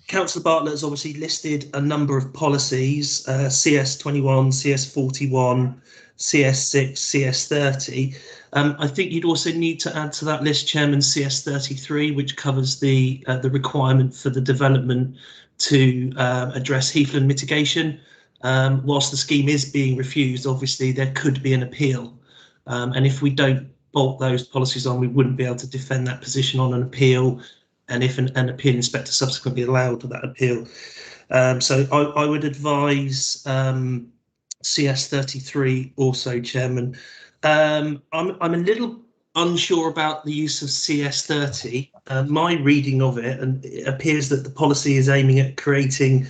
Councillor Bartlett has obviously listed a number of policies, CS21, CS41, CS6, CS30. I think you'd also need to add to that list, Chairman, CS33, which covers the requirement for the development to address heathland mitigation. Whilst the scheme is being refused, obviously there could be an appeal. And if we don't bolt those policies on, we wouldn't be able to defend that position on an appeal. And if an appeal inspector subsequently allowed that appeal. So I would advise CS33 also, Chairman. I'm a little unsure about the use of CS30. My reading of it, and it appears that the policy is aiming at creating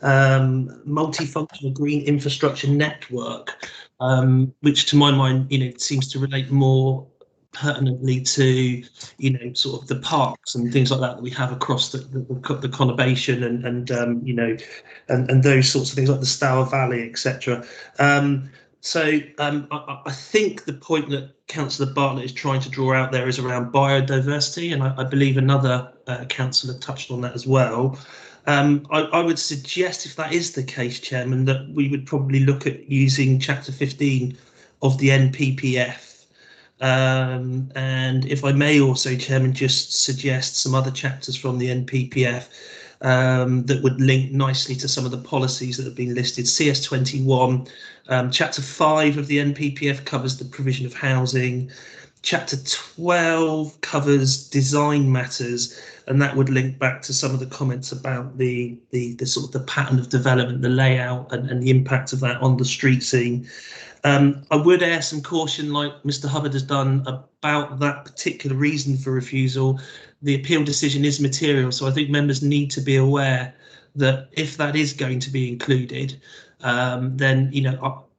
multifunctional green infrastructure network, which to my mind, seems to relate more pertinently to, sort of the parks and things like that we have across the conurbation and those sorts of things like the Stour Valley, etc. So I think the point that Councillor Bartlett is trying to draw out there is around biodiversity, and I believe another councillor touched on that as well. I would suggest, if that is the case, Chairman, that we would probably look at using Chapter 15 of the NPPF. And if I may also, Chairman, just suggest some other chapters from the NPPF that would link nicely to some of the policies that have been listed. CS21, Chapter 5 of the NPPF covers the provision of housing. Chapter 12 covers design matters, and that would link back to some of the comments about the sort of the pattern of development, the layout, and the impact of that on the street scene. I would air some caution, like Mr. Hubbard has done, about that particular reason for refusal. The appeal decision is material, so I think members need to be aware that if that is going to be included, then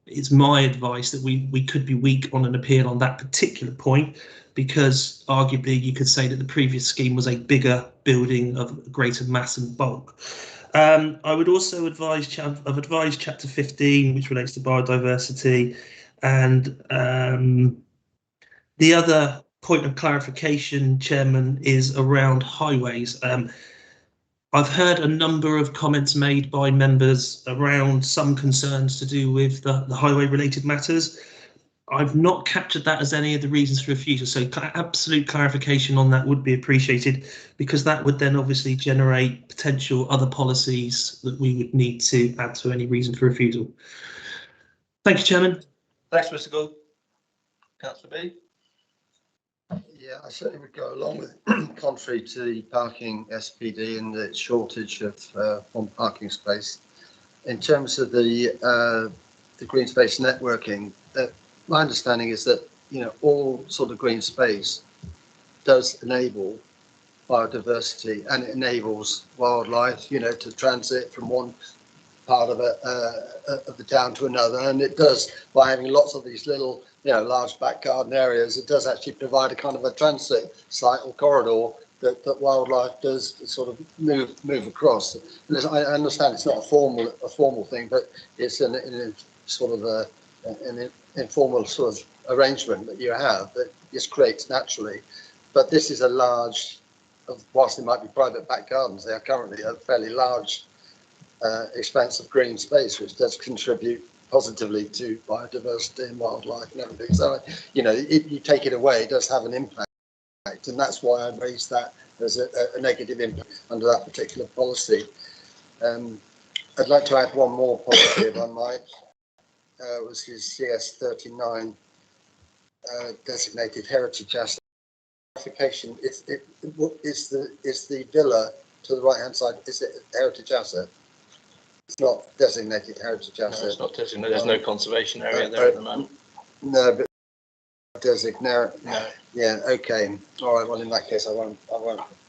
it's my advice that we could be weak on an appeal on that particular point, because arguably you could say that the previous scheme was a bigger building of greater mass and bulk. I would also advise Chapter 15, which relates to biodiversity, and the other point of clarification, Chairman, is around highways. I've heard a number of comments made by members around some concerns to do with the highway-related matters. I've not captured that as any of the reasons for refusal, so absolute clarification on that would be appreciated, because that would then obviously generate potential other policies that we would need to add to any reason for refusal. Thank you, Chairman. Thanks, Mr. Gould. Councillor B. Yeah, I certainly would go along with, contrary to the parking SPD and the shortage of one parking space. In terms of the green space networking, my understanding is that all sort of green space does enable biodiversity, and it enables wildlife to transit from one part of of the town to another, and it does, by having lots of these little, large back garden areas, it does actually provide a kind of a transit site or corridor that wildlife does sort of move across. I understand it's not a formal thing, but it's in a sort of an informal sort of arrangement that you have that just creates naturally. But this is a large, whilst there might be private back gardens, they are currently a fairly large expanse of green space, which does contribute positively to biodiversity and wildlife and everything. So, you take it away, it does have an impact, and that's why I raised that as a negative impact under that particular policy. I'd like to add one more policy, if I might, which is CS39, designated heritage asset. Clarification: is the villa to the right hand side, is it a heritage asset? It's not designated heritage asset. No, it's not designated. There's no conservation area there at the moment. No, but designate. No. Yeah. Okay. All right. Well, in that case, I won't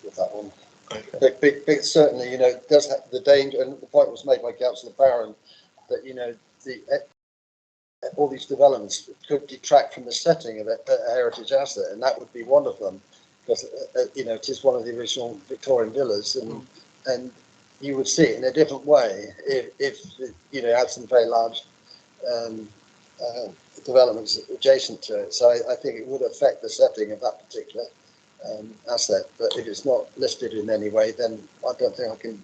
with that one. Okay. But certainly, it does have the danger, and the point was made by Councillor Barron that all these developments could detract from the setting of a heritage asset, and that would be one of them, because it is one of the original Victorian villas, and you would see it in a different way if had some very large developments adjacent to it. So I think it would affect the setting of that particular asset. But if it's not listed in any way, then I don't think I can.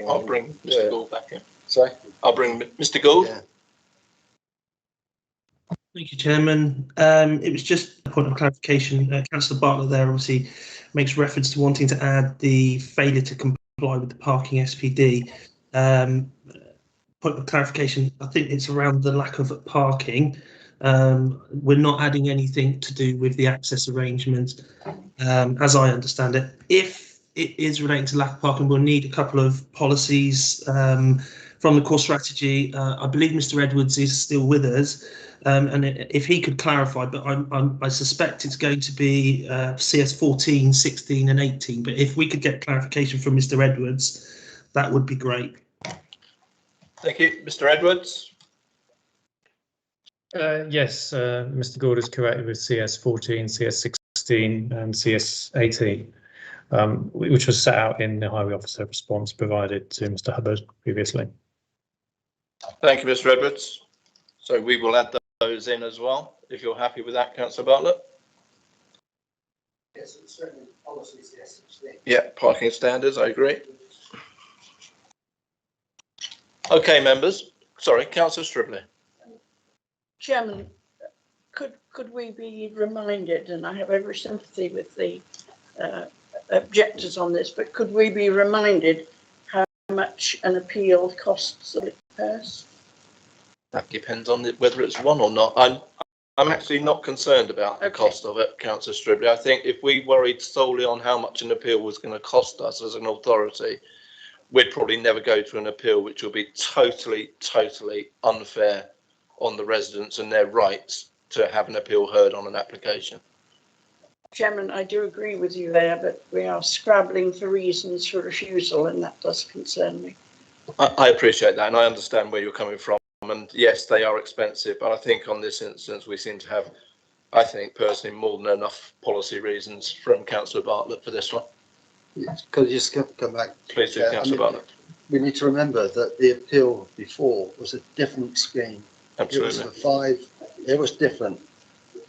I'll bring Mr. Gould back in. Sorry? I'll bring Mr. Gould. Yeah. Thank you, Chairman. It was just a point of clarification. Councillor Bartlett there obviously makes reference to wanting to add the failure to comply with the parking SPD. Point of clarification, I think it's around the lack of parking. We're not adding anything to do with the access arrangements, as I understand it. If it is relating to lack of parking, we'll need a couple of policies from the core strategy. I believe Mr. Edwards is still with us. And if he could clarify, but I suspect it's going to be CS 14, 16 and 18. But if we could get clarification from Mr. Edwards, that would be great. Thank you. Mr. Edwards? Yes, Mr. Gould is correct with CS 14, CS 16 and CS 18, which was set out in the Highway Officer response provided to Mr. Hubbard previously. Thank you, Mr. Edwards. So we will add those in as well, if you're happy with that, Councillor Bartlett. Yes, certainly policies, yes. Yeah, parking standards, I agree. Okay, members. Sorry, Councillor Stribley. Chairman, could we be reminded, and I have every sympathy with the objectors on this, but could we be reminded how much an appeal costs the purse? That depends on whether it's one or not. I'm actually not concerned about the cost of it, Councillor Stribley. I think if we worried solely on how much an appeal was going to cost us as an authority, we'd probably never go to an appeal which will be totally unfair on the residents and their rights to have an appeal heard on an application. Chairman, I do agree with you there, but we are scrabbling for reasons for refusal, and that does concern me. I appreciate that, and I understand where you're coming from. And yes, they are expensive, but I think on this instance we seem to have, I think personally, more than enough policy reasons from Councillor Bartlett for this one. Yes, could you just come back? Please do, Councillor Bartlett. We need to remember that the appeal before was a different scheme. Absolutely. It was for 5. It was different,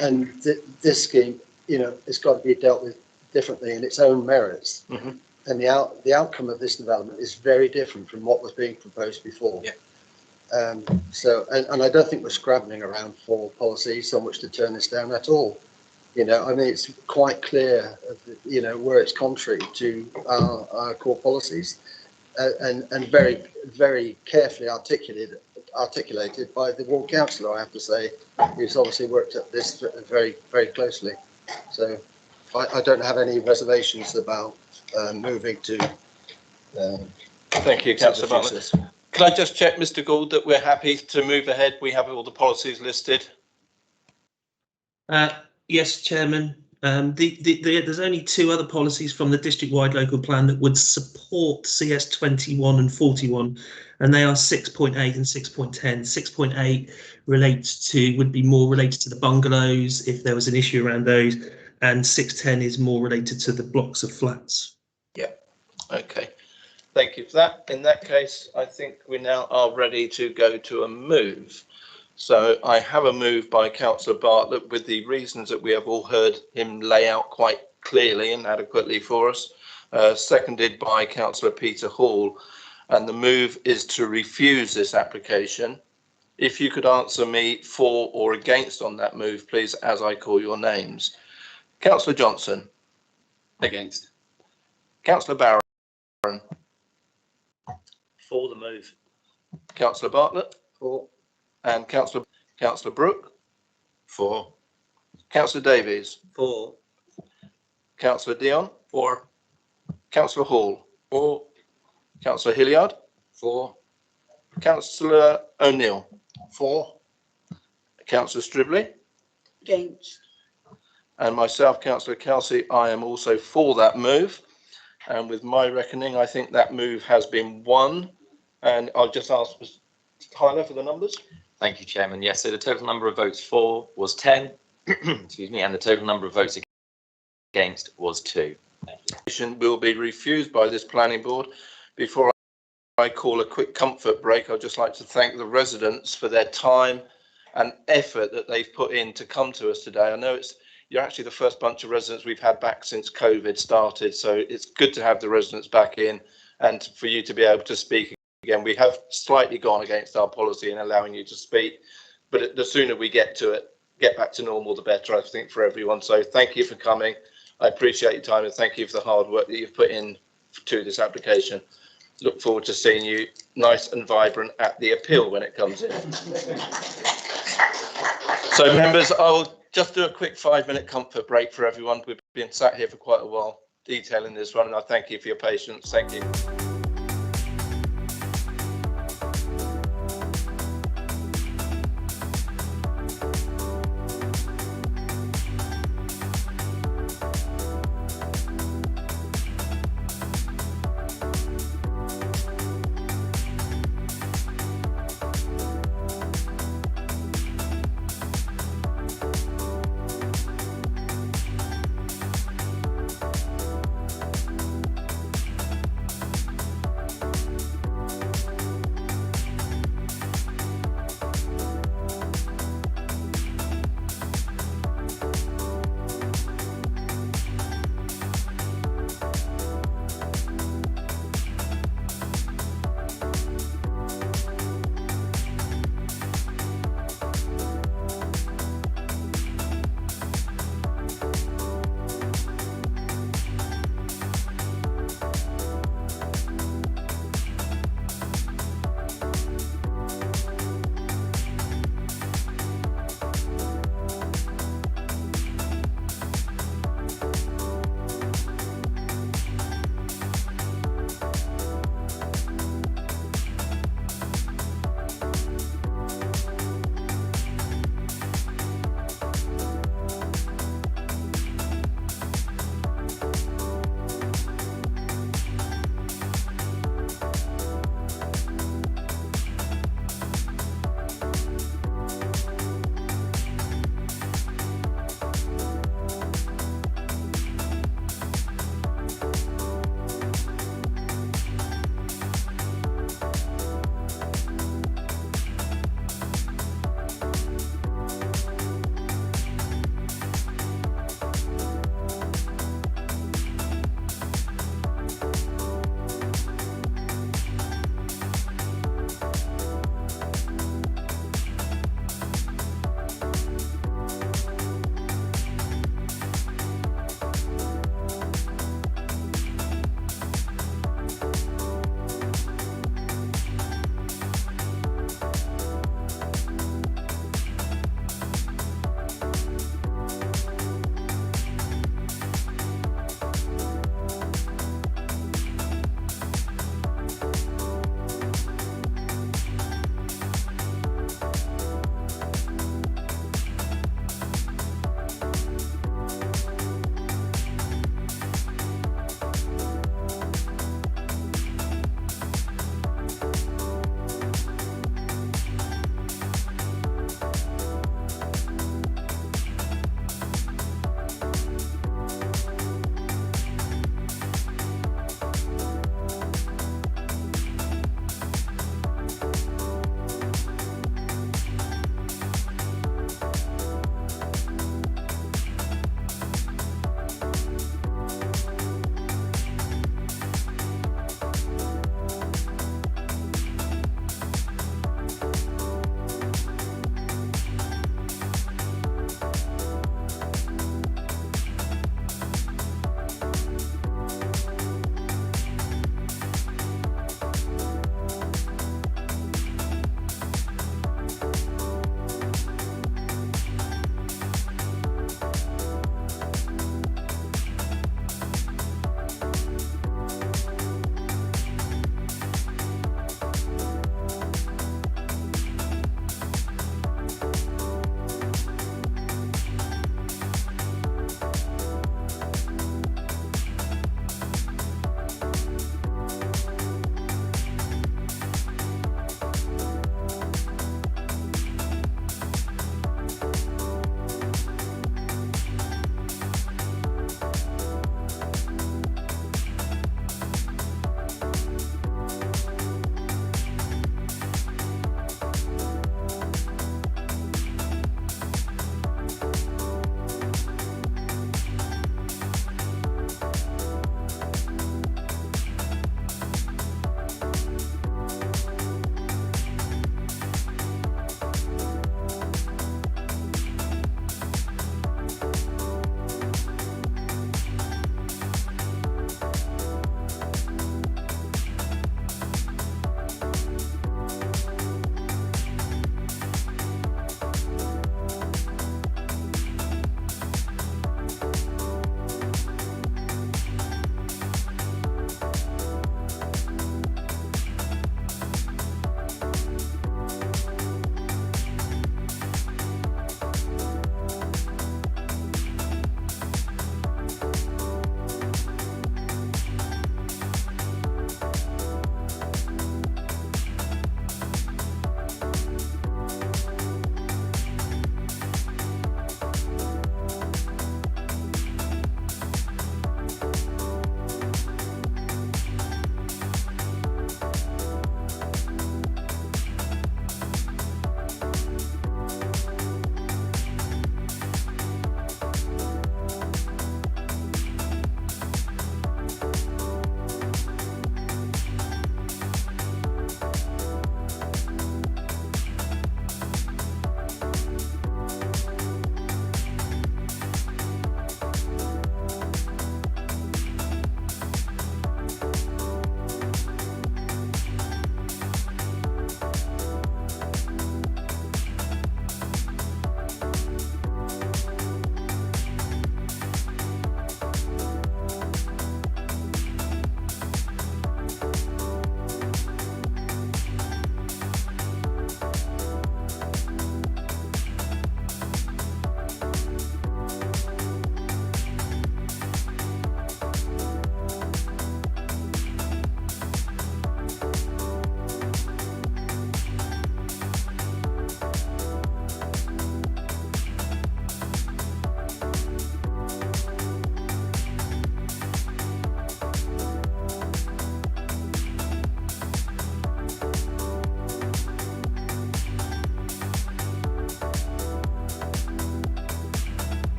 and this scheme, it's got to be dealt with differently in its own merits. Mm-hmm. And the outcome of this development is very different from what was being proposed before. Yeah. And I don't think we're scrabbling around for policies on which to turn this down at all. It's quite clear, where it's contrary to our core policies, and very, very carefully articulated by the ward councillor, I have to say, who's obviously worked at this very, very closely. So I don't have any reservations about moving to. Thank you, Councillor Bartlett. Can I just check, Mr. Gould, that we're happy to move ahead? We have all the policies listed. Yes, Chairman. There's only two other policies from the district-wide local plan that would support CS 21 and 41, and they are 6.8 and 6.10. 6.8 would be more related to the bungalows if there was an issue around those, and 6.10 is more related to the blocks of flats. Yeah. Okay. Thank you for that. In that case, I think we now are ready to go to a move. So I have a move by Councillor Bartlett with the reasons that we have all heard him lay out quite clearly and adequately for us, seconded by Councillor Peter Hall. And the move is to refuse this application. If you could answer me for or against on that move, please, as I call your names. Councillor Johnson. Against. Councillor Barron. For the move. Councillor Bartlett. For. And Councillor Brooke. For. Councillor Davies. For. Councillor Dion. For. Councillor Hall. For. Councillor Hilliard. For. Councillor O'Neill. For. Councillor Stribley. Against. And myself, Councillor Kelsey, I am also for that move. And with my reckoning, I think that move has been won. And I'll just ask Tyler for the numbers. Thank you, Chairman. Yes, so the total number of votes for was 10, excuse me, and the total number of votes against was 2. Will be refused by this planning board. Before I call a quick comfort break, I'd just like to thank the residents for their time and effort that they've put in to come to us today. I know you're actually the first bunch of residents we've had back since COVID started, so it's good to have the residents back in and for you to be able to speak again. We have slightly gone against our policy in allowing you to speak, but the sooner we get back to normal, the better, I think, for everyone. So thank you for coming. I appreciate your time and thank you for the hard work that you've put in to this application. Look forward to seeing you nice and vibrant at the appeal when it comes in. So members, I will just do a quick 5-minute comfort break for everyone. We've been sat here for quite a while detailing this one, and I thank you for your patience. Thank you.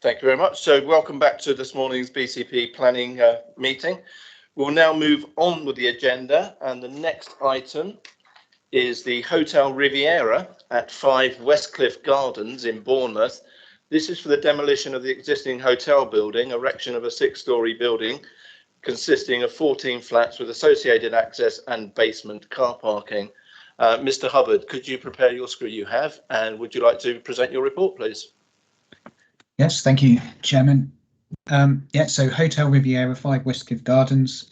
Thank you very much. So welcome back to this morning's BCP planning meeting. We'll now move on with the agenda, and the next item is the Hotel Riviera at 5 Westcliff Gardens in Bournemouth. This is for the demolition of the existing hotel building, erection of a 6-storey building consisting of 14 flats with associated access and basement car parking. Mr. Hubbard, could you prepare your screen? You have, and would you like to present your report, please? Yes, thank you, Chairman. So Hotel Riviera, 5 Westcliff Gardens.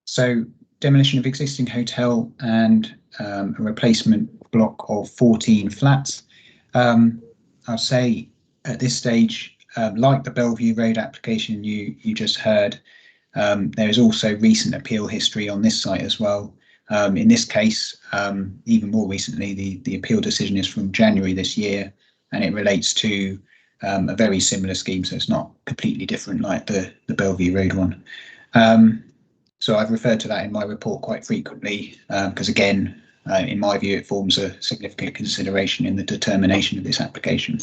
So demolition of existing hotel and a replacement block of 14 flats. I'll say at this stage, like the Bellevue Road application you just heard, there is also recent appeal history on this site as well. In this case, even more recently, the appeal decision is from January this year, and it relates to a very similar scheme, so it's not completely different like the Bellevue Road one. So I've referred to that in my report quite frequently because, again, in my view, it forms a significant consideration in the determination of this application.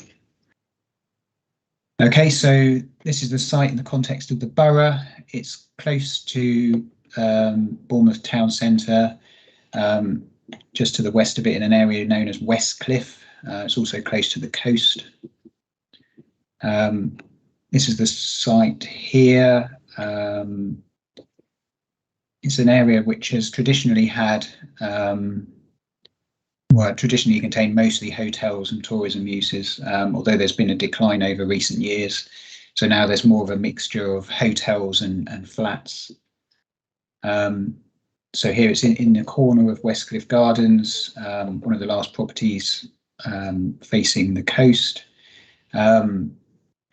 Okay, so this is the site in the context of the borough. It's close to Bournemouth town centre, just to the west of it in an area known as Westcliff. It's also close to the coast. This is the site here. It's an area which has traditionally had, traditionally contained mostly hotels and tourism uses, although there's been a decline over recent years. So now there's more of a mixture of hotels and flats. So here it's in the corner of Westcliff Gardens, one of the last properties facing the coast. And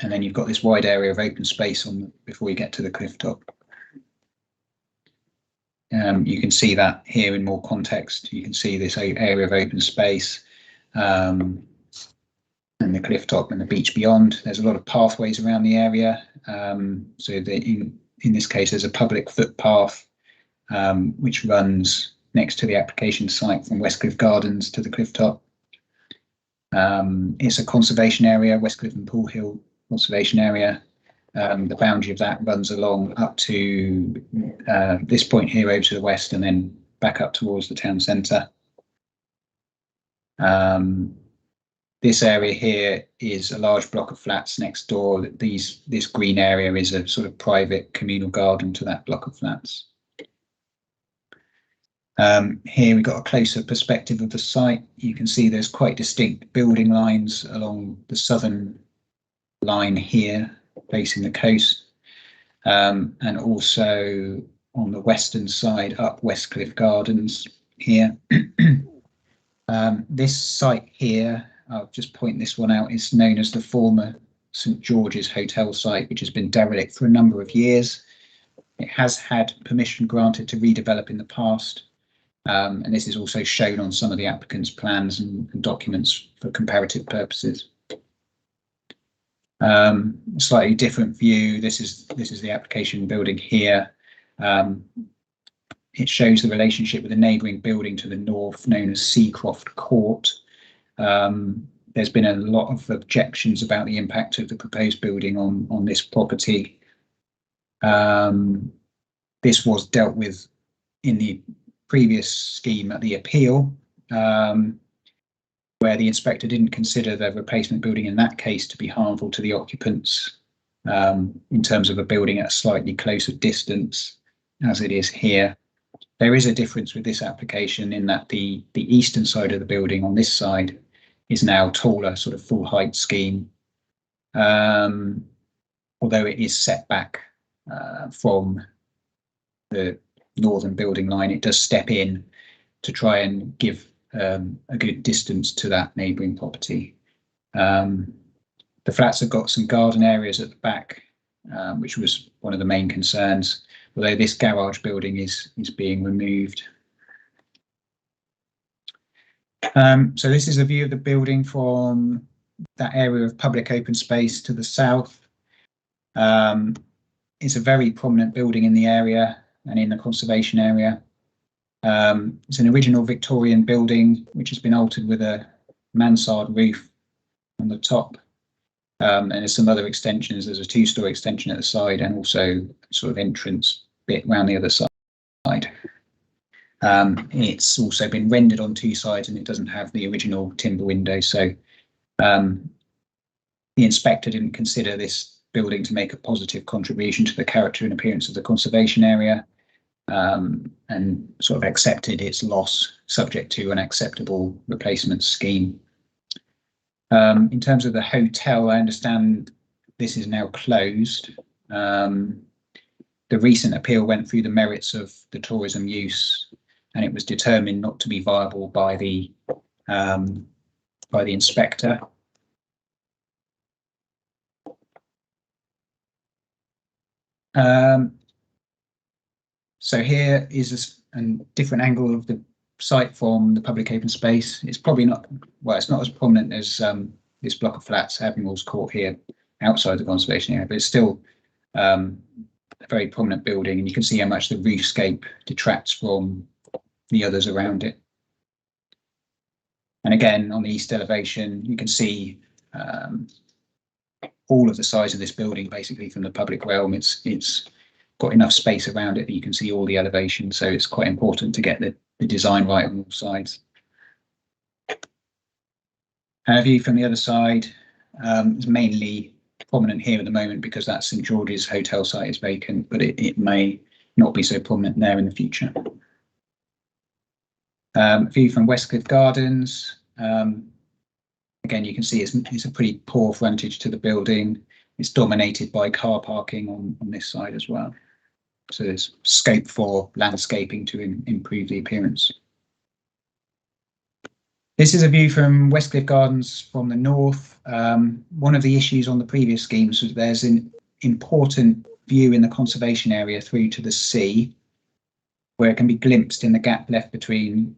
then you've got this wide area of open space before you get to the cliff top. You can see that here in more context. You can see this area of open space and the cliff top and the beach beyond. There's a lot of pathways around the area. So in this case, there's a public footpath which runs next to the application site from Westcliff Gardens to the cliff top. It's a conservation area, Westcliff and Pool Hill Conservation Area. The boundary of that runs along up to this point here over to the west and then back up towards the town centre. This area here is a large block of flats next door. This green area is a sort of private communal garden to that block of flats. Here we've got a closer perspective of the site. You can see there's quite distinct building lines along the southern line here, facing the coast, and also on the western side up Westcliff Gardens here. This site here, I'll just point this one out, is known as the former St George's Hotel site, which has been derelict for a number of years. It has had permission granted to redevelop in the past, and this is also shown on some of the applicant's plans and documents for comparative purposes. Slightly different view. This is the application building here. It shows the relationship with a neighbouring building to the north known as Seacroft Court. There's been a lot of objections about the impact of the proposed building on this property. This was dealt with in the previous scheme at the appeal, where the inspector didn't consider the replacement building in that case to be harmful to the occupants in terms of a building at a slightly closer distance as it is here. There is a difference with this application in that the eastern side of the building on this side is now taller, sort of full height scheme, although it is set back from the northern building line. It does step in to try and give a good distance to that neighbouring property. The flats have got some garden areas at the back, which was one of the main concerns, although this garage building is being removed. So this is a view of the building from that area of public open space to the south. It's a very prominent building in the area and in the conservation area. It's an original Victorian building which has been altered with a mansard roof on the top And there's some other extensions. There's a 2-story extension at the side and also sort of entrance bit around the other side. It's also been rendered on 2 sides and it doesn't have the original timber window. So the inspector didn't consider this building to make a positive contribution to the character and appearance of the conservation area, and sort of accepted its loss subject to an acceptable replacement scheme. In terms of the hotel, I understand this is now closed. The recent appeal went through the merits of the tourism use, and it was determined not to be viable by the inspector. So here is a different angle of the site from the public open space. It's probably not, well, it's not as prominent as this block of flats, Admiral's Court here, outside the conservation area, but it's still a very prominent building, and you can see how much the roofscape detracts from the others around it. And again, on the east elevation, you can see all of the size of this building basically from the public realm. It's got enough space around it that you can see all the elevation, so it's quite important to get the design right on all sides. And a view from the other side is mainly prominent here at the moment because that St George's hotel site is vacant, but it may not be so prominent there in the future. View from Westcliff Gardens. Again, you can see it's a pretty poor frontage to the building. It's dominated by car parking on this side as well. So there's scope for landscaping to improve the appearance. This is a view from Westcliff Gardens from the north. One of the issues on the previous schemes was there's an important view in the conservation area through to the sea, where it can be glimpsed in the gap left between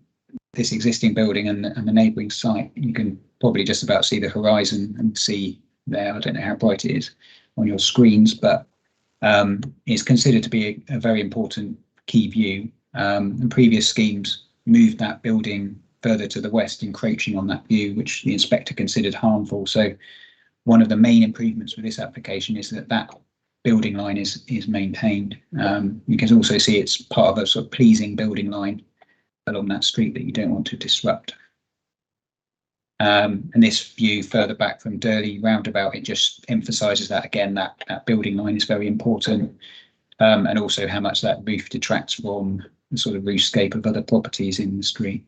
this existing building and the neighbouring site. You can probably just about see the horizon and sea there. I don't know how bright it is on your screens, but it's considered to be a very important key view. And previous schemes moved that building further to the west, encroaching on that view, which the inspector considered harmful. So one of the main improvements with this application is that building line is maintained. You can also see it's part of a sort of pleasing building line along that street that you don't want to disrupt. And this view further back from Durley roundabout, it just emphasises that again, that building line is very important, and also how much that roof detracts from the sort of roofscape of other properties in the street.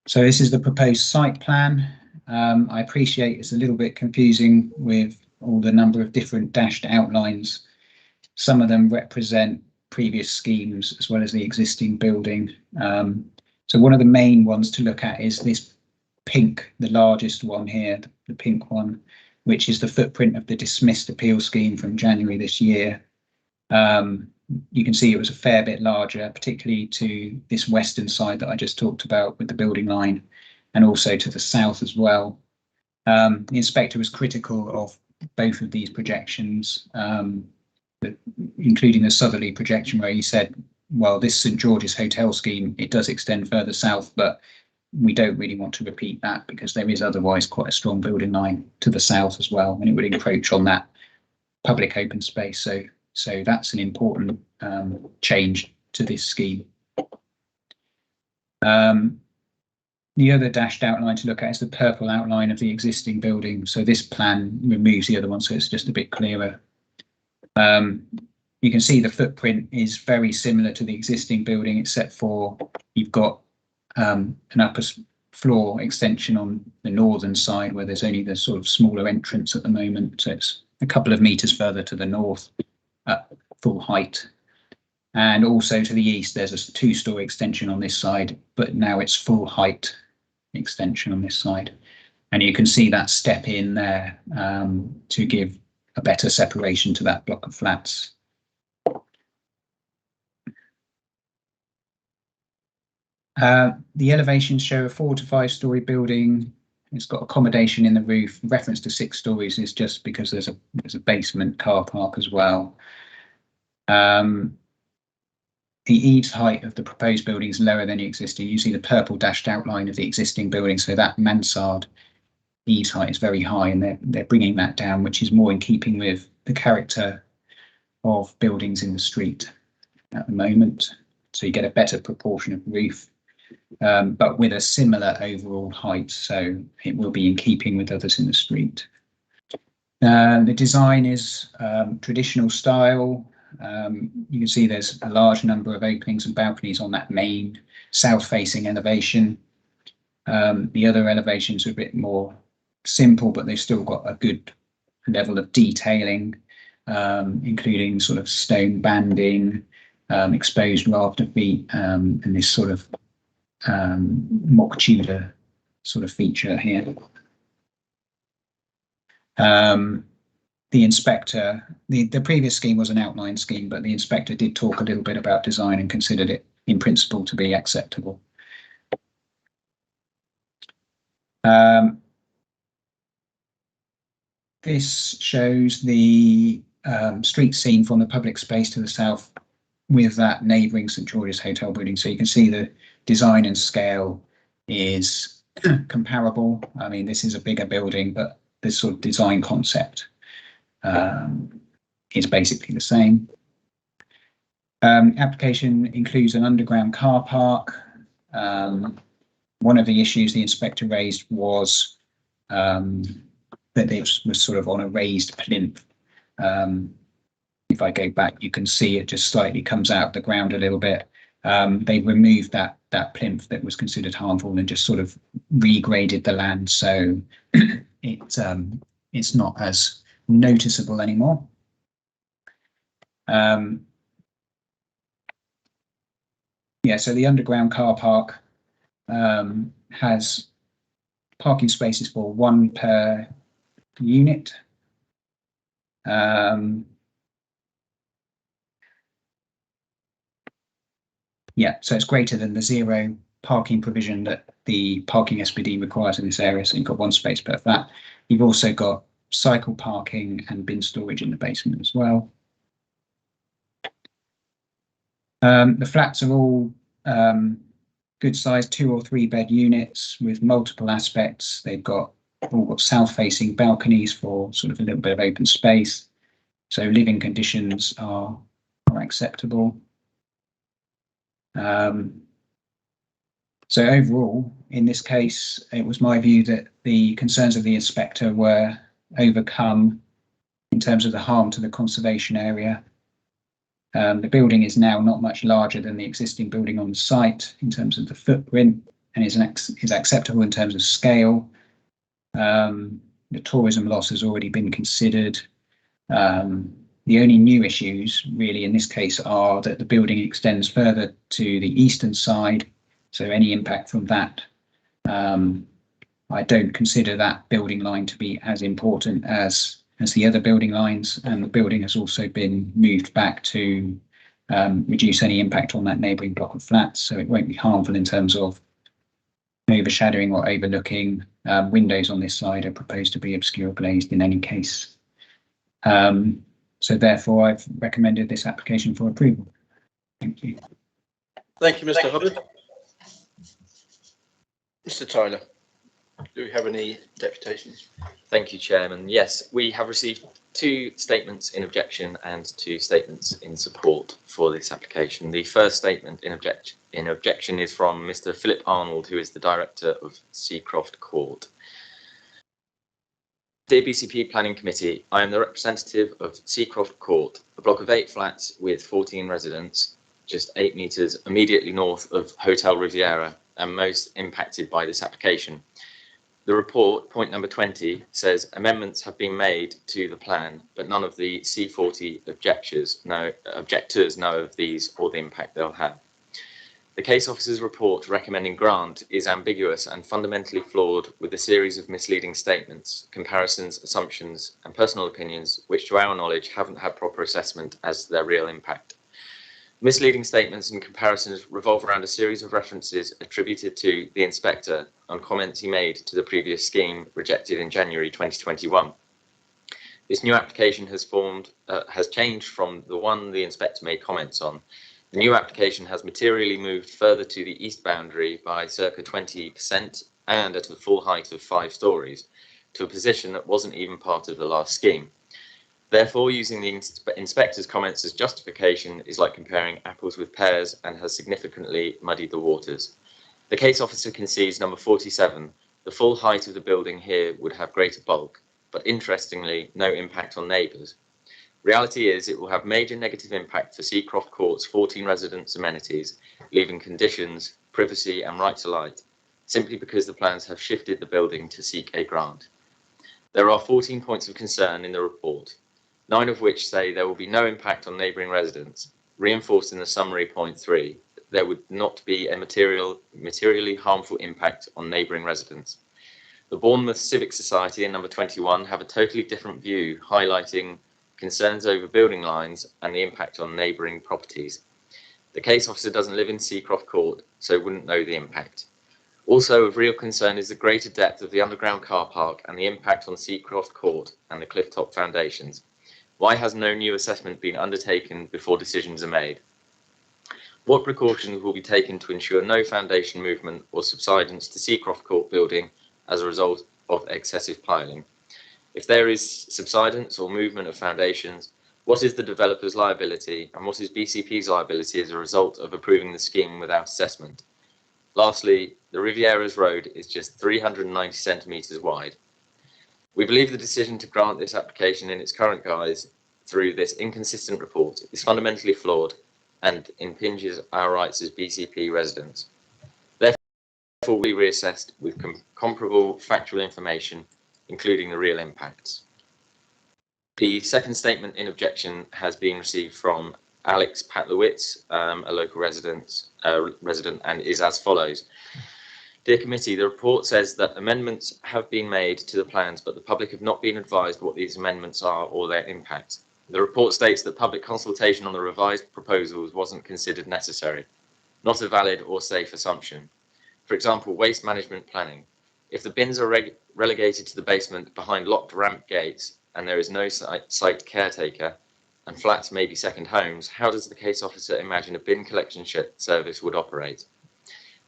So this is the proposed site plan. I appreciate it's a little bit confusing with all the number of different dashed outlines. Some of them represent previous schemes as well as the existing building. So one of the main ones to look at is this pink, the largest one here, the pink one, which is the footprint of the dismissed appeal scheme from January this year. You can see it was a fair bit larger, particularly to this western side that I just talked about with the building line, and also to the south as well. The inspector was critical of both of these projections, including the southerly projection, where he said, well, this St George's hotel scheme, it does extend further south, but we don't really want to repeat that because there is otherwise quite a strong building line to the south as well, and it would encroach on that public open space. So that's an important change to this scheme. The other dashed outline to look at is the purple outline of the existing building. So this plan removes the other one, so it's just a bit clearer. You can see the footprint is very similar to the existing building, except for you've got an upper floor extension on the northern side where there's only the sort of smaller entrance at the moment. So it's a couple of metres further to the north at full height. And also to the east, there's a 2-story extension on this side, but now it's full height extension on this side. And you can see that step in there to give a better separation to that block of flats. The elevations show a 4 to 5 story building. It's got accommodation in the roof. The reference to 6 stories is just because there's a basement car park as well. The eaves height of the proposed building is lower than the existing. You see the purple dashed outline of the existing building, so that mansard eaves height is very high, and they're bringing that down, which is more in keeping with the character of buildings in the street at the moment. So you get a better proportion of roof, but with a similar overall height, so it will be in keeping with others in the street. The design is traditional style. You can see there's a large number of openings and balconies on that main south-facing elevation. The other elevations are a bit more simple, but they've still got a good level of detailing, including sort of stone banding, exposed rafter feet, and this sort of mock Tudor sort of feature here. The inspector, the previous scheme was an outline scheme, but the inspector did talk a little bit about design and considered it in principle to be acceptable. This shows the street scene from the public space to the south with that neighbouring St George's Hotel building. So you can see the design and scale is comparable. I mean, this is a bigger building, but this sort of design concept is basically the same. Application includes an underground car park. One of the issues the inspector raised was that it was sort of on a raised plinth. If I go back, you can see it just slightly comes out of the ground a little bit. They removed that plinth that was considered harmful and just sort of regraded the land, so it's not as noticeable anymore. Yeah, so the underground car park has parking spaces for 1 per unit. Yeah, so it's greater than the 0 parking provision that the parking SPD requires in this area. So you've got 1 space per flat. You've also got cycle parking and bin storage in the basement as well. The flats are all good sized 2 or 3 bed units with multiple aspects. They've all got south facing balconies for sort of a little bit of open space. So living conditions are acceptable. So overall, in this case, it was my view that the concerns of the inspector were overcome in terms of the harm to the conservation area. The building is now not much larger than the existing building on the site in terms of the footprint, and is acceptable in terms of scale. The tourism loss has already been considered. The only new issues really in this case are that the building extends further to the eastern side, so any impact from that, I don't consider that building line to be as important as the other building lines, and the building has also been moved back to reduce any impact on that neighbouring block of flats, so it won't be harmful in terms of overshadowing or overlooking. Windows on this side are proposed to be obscure glazed in any case. So therefore I've recommended this application for approval. Thank you. Thank you, Mr. Hubbard. Mr. Tyler, do we have any deputations? Thank you, Chairman. Yes, we have received 2 statements in objection and 2 statements in support for this application. The first statement in objection is from Mr. Philip Arnold, who is the director of Seacroft Court. Dear BCP Planning Committee, I am the representative of Seacroft Court, a block of 8 flats with 14 residents, just 8 metres immediately north of Hotel Riviera and most impacted by this application. The report, point number 20, says amendments have been made to the plan, but none of the C40 objectors know of these or the impact they'll have. The case officer's report recommending grant is ambiguous and fundamentally flawed, with a series of misleading statements, comparisons, assumptions, and personal opinions, which to our knowledge haven't had proper assessment as to their real impact. Misleading statements and comparisons revolve around a series of references attributed to the inspector on comments he made to the previous scheme rejected in January 2021. This new application has changed from the one the inspector made comments on. The new application has materially moved further to the east boundary by circa 20% and at a full height of 5 stories. to a position that wasn't even part of the last scheme. Therefore, using the inspector's comments as justification is like comparing apples with pears and has significantly muddied the waters. The case officer concedes number 47, the full height of the building here would have greater bulk, but interestingly, no impact on neighbours. Reality is it will have major negative impact for Seacroft Court's 14 residents' amenities, leaving conditions, privacy and right to light, simply because the plans have shifted the building to seek a grant. There are 14 points of concern in the report, 9 of which say there will be no impact on neighbouring residents, reinforced in the summary point 3, there would not be a materially harmful impact on neighbouring residents. The Bournemouth Civic Society in number 21 have a totally different view, highlighting concerns over building lines and the impact on neighbouring properties. The case officer doesn't live in Seacroft Court, so wouldn't know the impact. Also of real concern is the greater depth of the underground car park and the impact on Seacroft Court and the clifftop foundations. Why has no new assessment been undertaken before decisions are made? What precautions will be taken to ensure no foundation movement or subsidence to Seacroft Court building as a result of excessive piling? If there is subsidence or movement of foundations, what is the developer's liability and what is BCP's liability as a result of approving the scheme without assessment? Lastly, the Rivieras Road is just 390 centimetres wide. We believe the decision to grant this application in its current guise through this inconsistent report is fundamentally flawed and impinges our rights as BCP residents. Therefore, we reassessed with comparable factual information, including the real impacts. The second statement in objection has been received from Alex Patlowitz, a local resident, and is as follows. Dear committee, the report says that amendments have been made to the plans, but the public have not been advised what these amendments are or their impact. The report states that public consultation on the revised proposals wasn't considered necessary, not a valid or safe assumption. For example, waste management planning. If the bins are relegated to the basement behind locked ramp gates and there is no site caretaker and flats may be second homes, how does the case officer imagine a bin collection service would operate?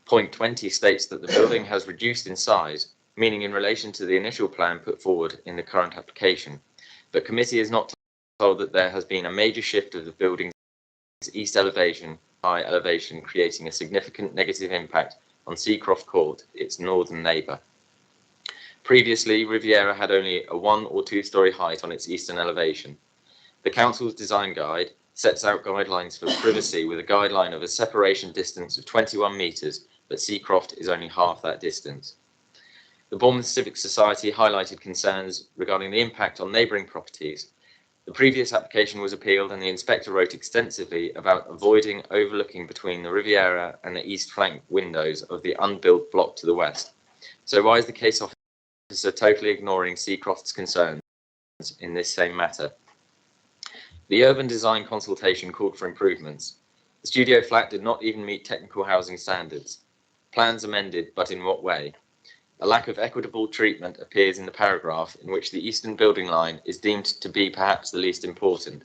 Point 20 states that the building has reduced in size, meaning in relation to the initial plan put forward in the current application. But committee is not told that there has been a major shift of the building's east elevation, high elevation, creating a significant negative impact on Seacroft Court, its northern neighbour. Previously, Riviera had only a 1 or 2 storey height on its eastern elevation. The council's design guide sets out guidelines for privacy with a guideline of a separation distance of 21 metres, but Seacroft is only half that distance. The Bournemouth Civic Society highlighted concerns regarding the impact on neighbouring properties. The previous application was appealed and the inspector wrote extensively about avoiding overlooking between the Riviera and the east flank windows of the unbuilt block to the west. So why is the case officer totally ignoring Seacroft's concerns in this same matter? The urban design consultation called for improvements. The studio flat did not even meet technical housing standards. Plans amended, but in what way? A lack of equitable treatment appears in the paragraph in which the eastern building line is deemed to be perhaps the least important,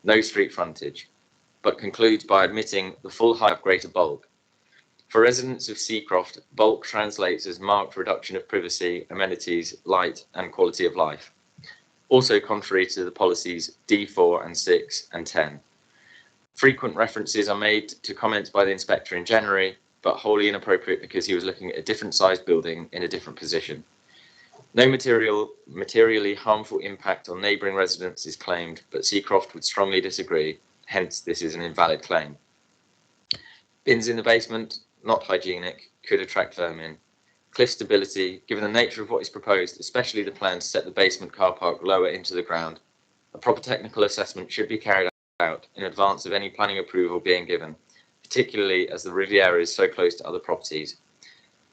no street frontage, but concludes by admitting the full height of greater bulk. For residents of Seacroft, bulk translates as marked reduction of privacy, amenities, light and quality of life. Also contrary to the policies D4 and 6 and 10. Frequent references are made to comments by the inspector in January, but wholly inappropriate because he was looking at a different sized building in a different position. No materially harmful impact on neighbouring residents is claimed, but Seacroft would strongly disagree, hence this is an invalid claim. Bins in the basement, not hygienic, could attract vermin. Cliff stability, given the nature of what is proposed, especially the plan to set the basement car park lower into the ground, a proper technical assessment should be carried out in advance of any planning approval being given, particularly as the Riviera is so close to other properties.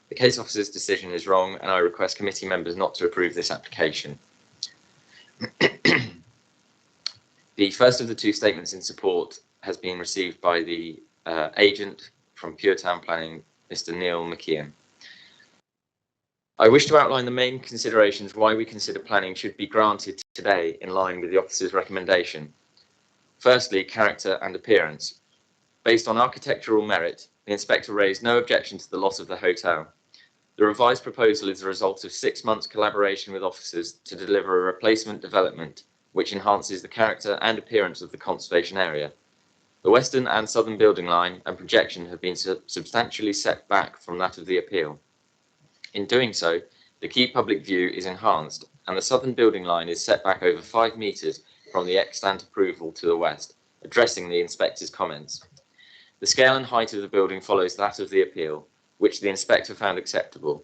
The case officer's decision is wrong and I request committee members not to approve this application. The first of the 2 statements in support has been received by the agent from Pure Town Planning, Mr. Neil McKeon. I wish to outline the main considerations why we consider planning should be granted today in line with the officer's recommendation. Firstly, character and appearance. Based on architectural merit, the inspector raised no objection to the loss of the hotel. The revised proposal is a result of 6 months collaboration with officers to deliver a replacement development which enhances the character and appearance of the conservation area. The western and southern building line and projection have been substantially set back from that of the appeal. In doing so, the key public view is enhanced, and the southern building line is set back over 5 metres from the extant approval to the west, addressing the inspector's comments. The scale and height of the building follows that of the appeal, which the inspector found acceptable.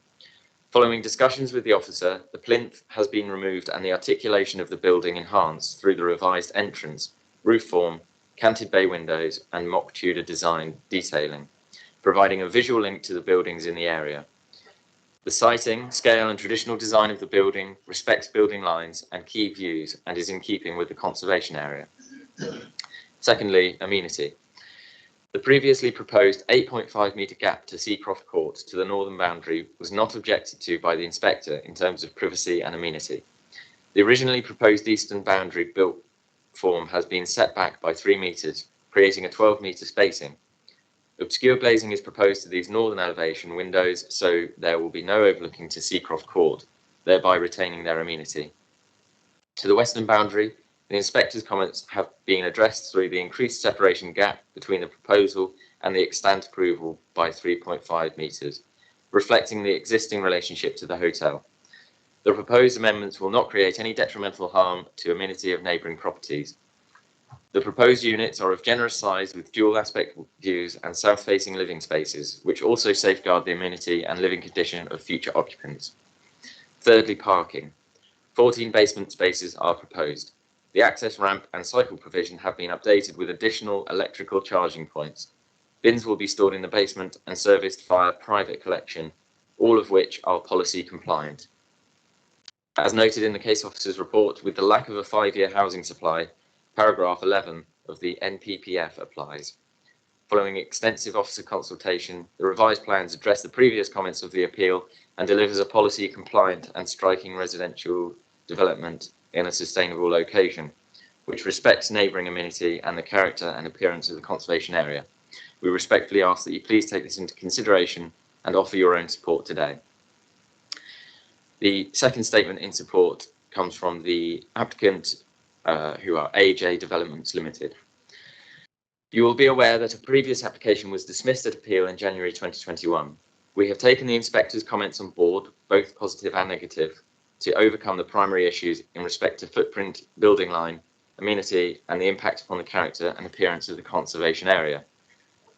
Following discussions with the officer, the plinth has been removed and the articulation of the building enhanced through the revised entrance, roof form, canted bay windows and mock Tudor design detailing, providing a visual link to the buildings in the area. The siting, scale and traditional design of the building respects building lines and key views and is in keeping with the conservation area. Secondly, amenity. The previously proposed 8.5 metre gap to Seacroft Court to the northern boundary was not objected to by the inspector in terms of privacy and amenity. The originally proposed eastern boundary built form has been set back by 3 metres, creating a 12-metre spacing. Obscure glazing is proposed to these northern elevation windows, so there will be no overlooking to Seacroft Court, thereby retaining their amenity. To the western boundary, the inspector's comments have been addressed through the increased separation gap between the proposal and the extant approval by 3.5 metres, reflecting the existing relationship to the hotel. The proposed amendments will not create any detrimental harm to amenity of neighbouring properties. The proposed units are of generous size with dual aspect views and south-facing living spaces, which also safeguard the amenity and living condition of future occupants. Thirdly, parking. 14 basement spaces are proposed. The access ramp and cycle provision have been updated with additional electrical charging points. Bins will be stored in the basement and serviced via private collection, all of which are policy compliant. As noted in the case officer's report, with the lack of a 5-year housing supply, paragraph 11 of the NPPF applies. Following extensive officer consultation, the revised plans address the previous comments of the appeal and delivers a policy compliant and striking residential development in a sustainable location, which respects neighbouring amenity and the character and appearance of the conservation area. We respectfully ask that you please take this into consideration and offer your own support today. The second statement in support comes from the applicant, who are AJ Developments Limited. You will be aware that a previous application was dismissed at appeal in January 2021. We have taken the inspector's comments on board, both positive and negative, to overcome the primary issues in respect to footprint, building line, amenity, and the impact upon the character and appearance of the conservation area.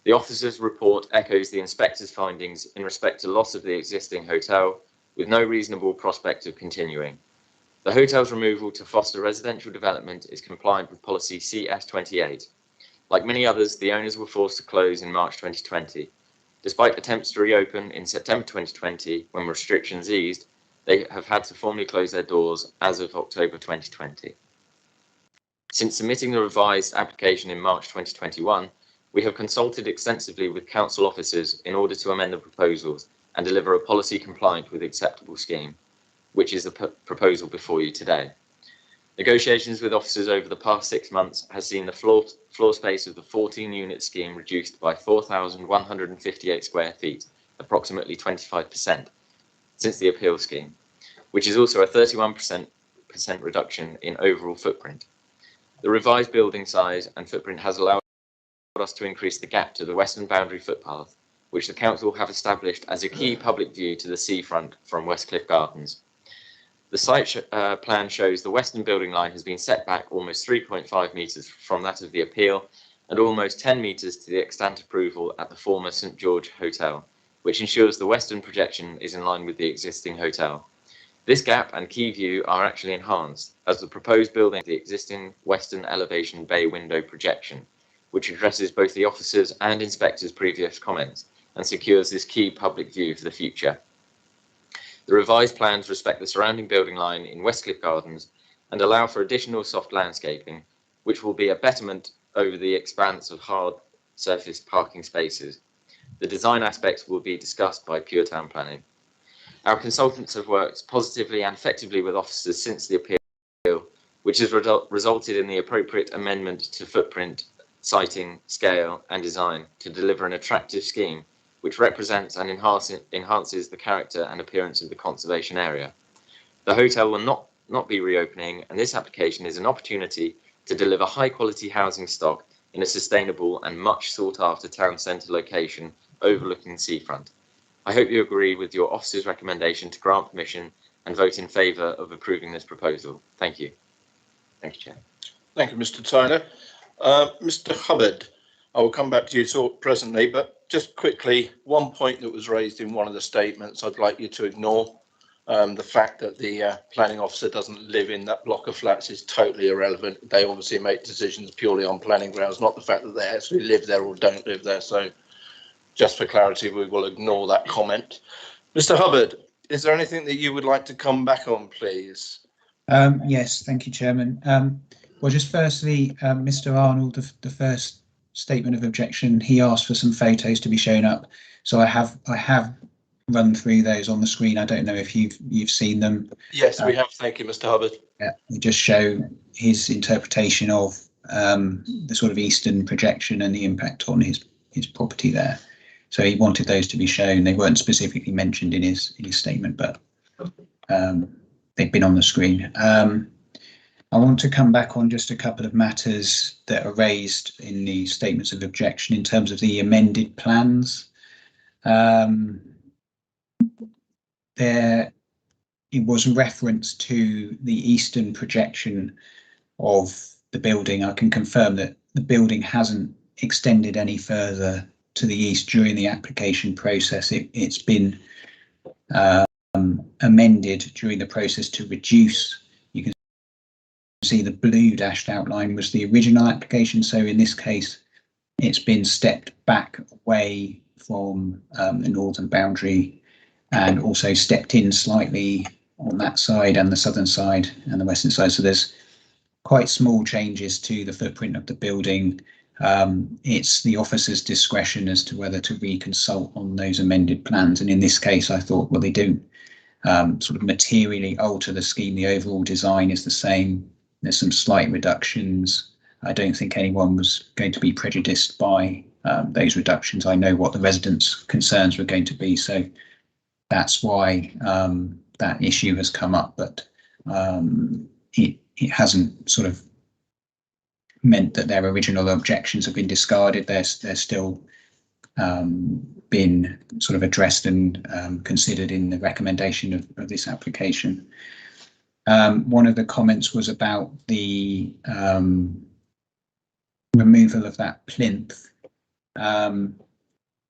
The officer's report echoes the inspector's findings in respect to loss of the existing hotel, with no reasonable prospect of continuing. The hotel's removal to foster residential development is compliant with policy CS28. Like many others, the owners were forced to close in March 2020. Despite attempts to reopen in September 2020, when restrictions eased, they have had to formally close their doors as of October 2020. Since submitting the revised application in March 2021, we have consulted extensively with council officers in order to amend the proposals and deliver a policy compliant with acceptable scheme, which is the proposal before you today. Negotiations with officers over the past 6 months has seen the floor space of the 14-unit scheme reduced by 4,158 square feet, approximately 25%, since the appeal scheme, which is also a 31% reduction in overall footprint. The revised building size and footprint has allowed us to increase the gap to the western boundary footpath, which the council have established as a key public view to the seafront from Westcliff Gardens. The site plan shows the western building line has been set back almost 3.5 metres from that of the appeal and almost 10 metres to the extant approval at the former St George Hotel, which ensures the western projection is in line with the existing hotel. This gap and key view are actually enhanced as the proposed building the existing western elevation bay window projection, which addresses both the officers' and inspectors' previous comments and secures this key public view for the future. The revised plans respect the surrounding building line in Westcliff Gardens and allow for additional soft landscaping, which will be a betterment over the expanse of hard surface parking spaces. The design aspects will be discussed by Pure Town Planning. Our consultants have worked positively and effectively with officers since the appeal, which has resulted in the appropriate amendment to footprint, siting, scale and design to deliver an attractive scheme which represents and enhances the character and appearance of the conservation area. The hotel will not be reopening, and this application is an opportunity to deliver high quality housing stock in a sustainable and much sought after town centre location overlooking the seafront. I hope you agree with your officer's recommendation to grant permission and vote in favour of approving this proposal. Thank you. Thank you, Chair. Thank you, Mr. Tyler. Mr. Hubbard, I will come back to you presently, but just quickly, one point that was raised in one of the statements I'd like you to ignore. The fact that the planning officer doesn't live in that block of flats is totally irrelevant. They obviously make decisions purely on planning grounds, not the fact that they actually live there or don't live there. So just for clarity, we will ignore that comment. Mr. Hubbard, is there anything that you would like to come back on, please? Yes, thank you, Chairman. Well, just firstly, Mr. Arnold, the first statement of objection, he asked for some photos to be shown up. So I have run through those on the screen. I don't know if you've seen them. Yes, we have. Thank you, Mr. Hubbard. Yeah, we just show his interpretation of the sort of eastern projection and the impact on his property there. So he wanted those to be shown. They weren't specifically mentioned in his statement, but they've been on the screen. I want to come back on just a couple of matters that are raised in the statements of objection in terms of the amended plans. There it was reference to the eastern projection of the building. I can confirm that the building hasn't extended any further to the east during the application process. It's been amended during the process to reduce. You can see the blue dashed outline was the original application. So in this case, it's been stepped back away from the northern boundary and also stepped in slightly on that side and the southern side and the western side. So there's quite small changes to the footprint of the building. It's the officer's discretion as to whether to reconsult on those amended plans. And in this case, I thought, well, they don't sort of materially alter the scheme. The overall design is the same. There's some slight reductions. I don't think anyone was going to be prejudiced by those reductions. I know what the residents' concerns were going to be. So that's why that issue has come up, but it hasn't sort of meant that their original objections have been discarded. They're still been sort of addressed and considered in the recommendation of this application. One of the comments was about the removal of that plinth.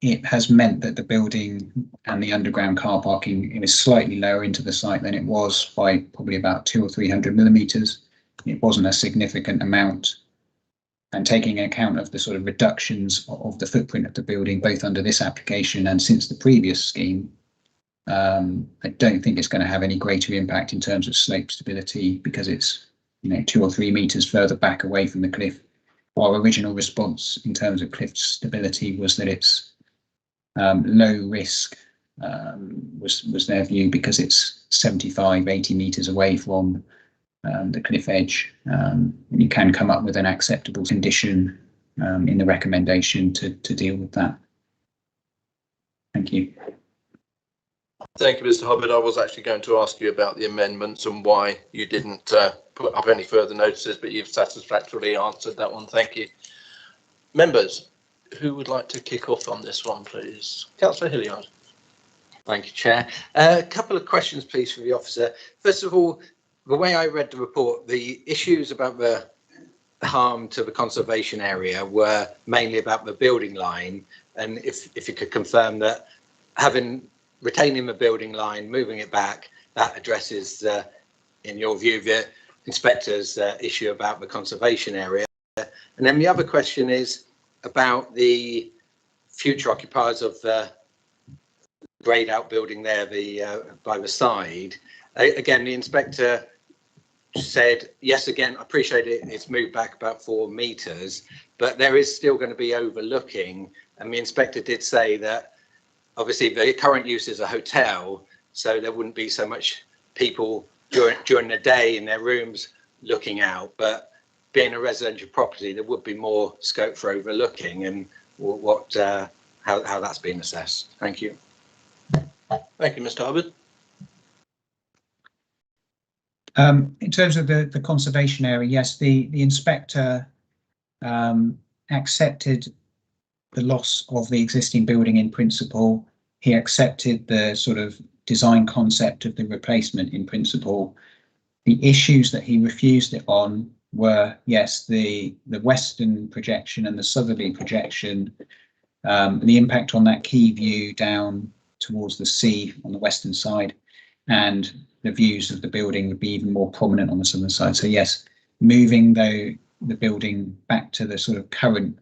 It has meant that the building and the underground car parking is slightly lower into the site than it was by probably about 200 or 300 millimetres. It wasn't a significant amount. And taking account of the sort of reductions of the footprint of the building, both under this application and since the previous scheme, I don't think it's going to have any greater impact in terms of slope stability because it's 2 or 3 metres further back away from the cliff. Our original response in terms of cliff stability was that it's low risk was their view because it's 75, 80 metres away from the cliff edge. You can come up with an acceptable condition in the recommendation to deal with that. Thank you. Thank you, Mr. Hubbard. I was actually going to ask you about the amendments and why you didn't put up any further notices, but you've satisfactorily answered that one. Thank you. Members, who would like to kick off on this one, please? Councillor Hilliard. Thank you, Chair. A couple of questions, please, for the officer. First of all, the way I read the report, the issues about the harm to the conservation area were mainly about the building line. And if you could confirm that retaining the building line, moving it back, that addresses, in your view, the inspector's issue about the conservation area. And then the other question is about the future occupiers of the greyed out building there, by the side. Again, the inspector said, yes, again, I appreciate it, it's moved back about 4 metres, but there is still going to be overlooking. And the inspector did say that obviously the current use is a hotel, so there wouldn't be so much people during the day in their rooms looking out, but being a residential property, there would be more scope for overlooking. And what how that's been assessed. Thank you. Thank you, Mr. Hubbard. In terms of the conservation area, yes, the inspector accepted the loss of the existing building in principle. He accepted the sort of design concept of the replacement in principle. The issues that he refused it on were, yes, the western projection and the southerly projection, the impact on that quay view down towards the sea on the western side, and the views of the building would be even more prominent on the southern side. So yes, moving the building back to the sort of current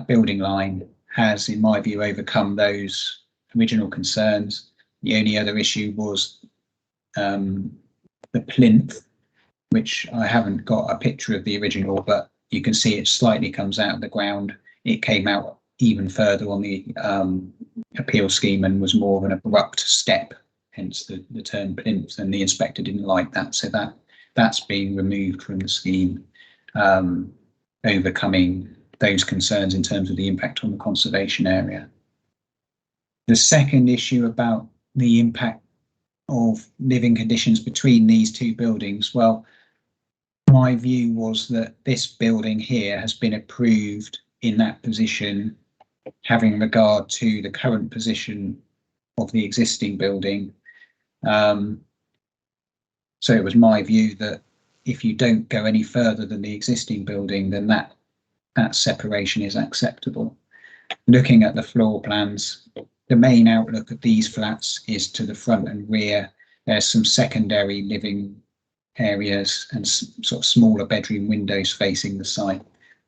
building line has, in my view, overcome those original concerns. The only other issue was the plinth, which I haven't got a picture of the original, but you can see it slightly comes out of the ground. It came out even further on the appeal scheme and was more of an abrupt step, hence the term plinth, and the inspector didn't like that. So that's been removed from the scheme, overcoming those concerns in terms of the impact on the conservation area. The second issue about the impact of living conditions between these two buildings, well, my view was that this building here has been approved in that position, having regard to the current position of the existing building. So it was my view that if you don't go any further than the existing building, then that separation is acceptable. Looking at the floor plans, the main outlook of these flats is to the front and rear. There's some secondary living areas and sort of smaller bedroom windows facing the site,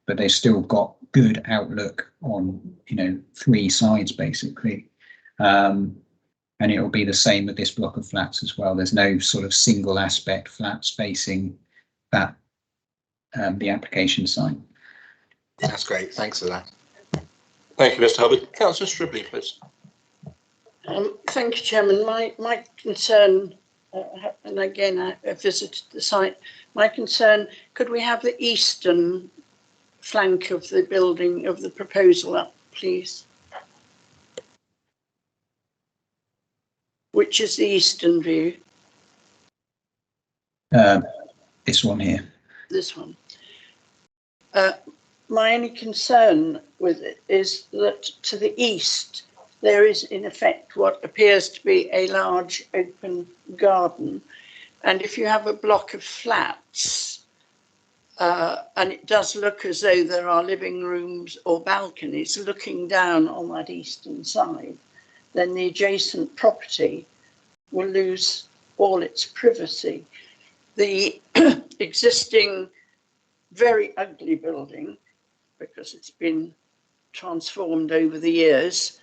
but they've still got good outlook on, you know, three sides basically. And it will be the same with this block of flats as well. There's no sort of single aspect flats facing that the application site. That's great. Thanks for that. Thank you, Mr. Hubbard. Councillor Stribley, please. Thank you, Chairman. My concern, and again, I visited the site, my concern, could we have the eastern flank of the building, of the proposal up, please? Which is the eastern view? This one here. This one. My only concern with it is that to the east, there is in effect what appears to be a large open garden. And if you have a block of flats, and it does look as though there are living rooms or balconies looking down on that eastern side, then the adjacent property will lose all its privacy. The existing very ugly building, because it's been transformed over the years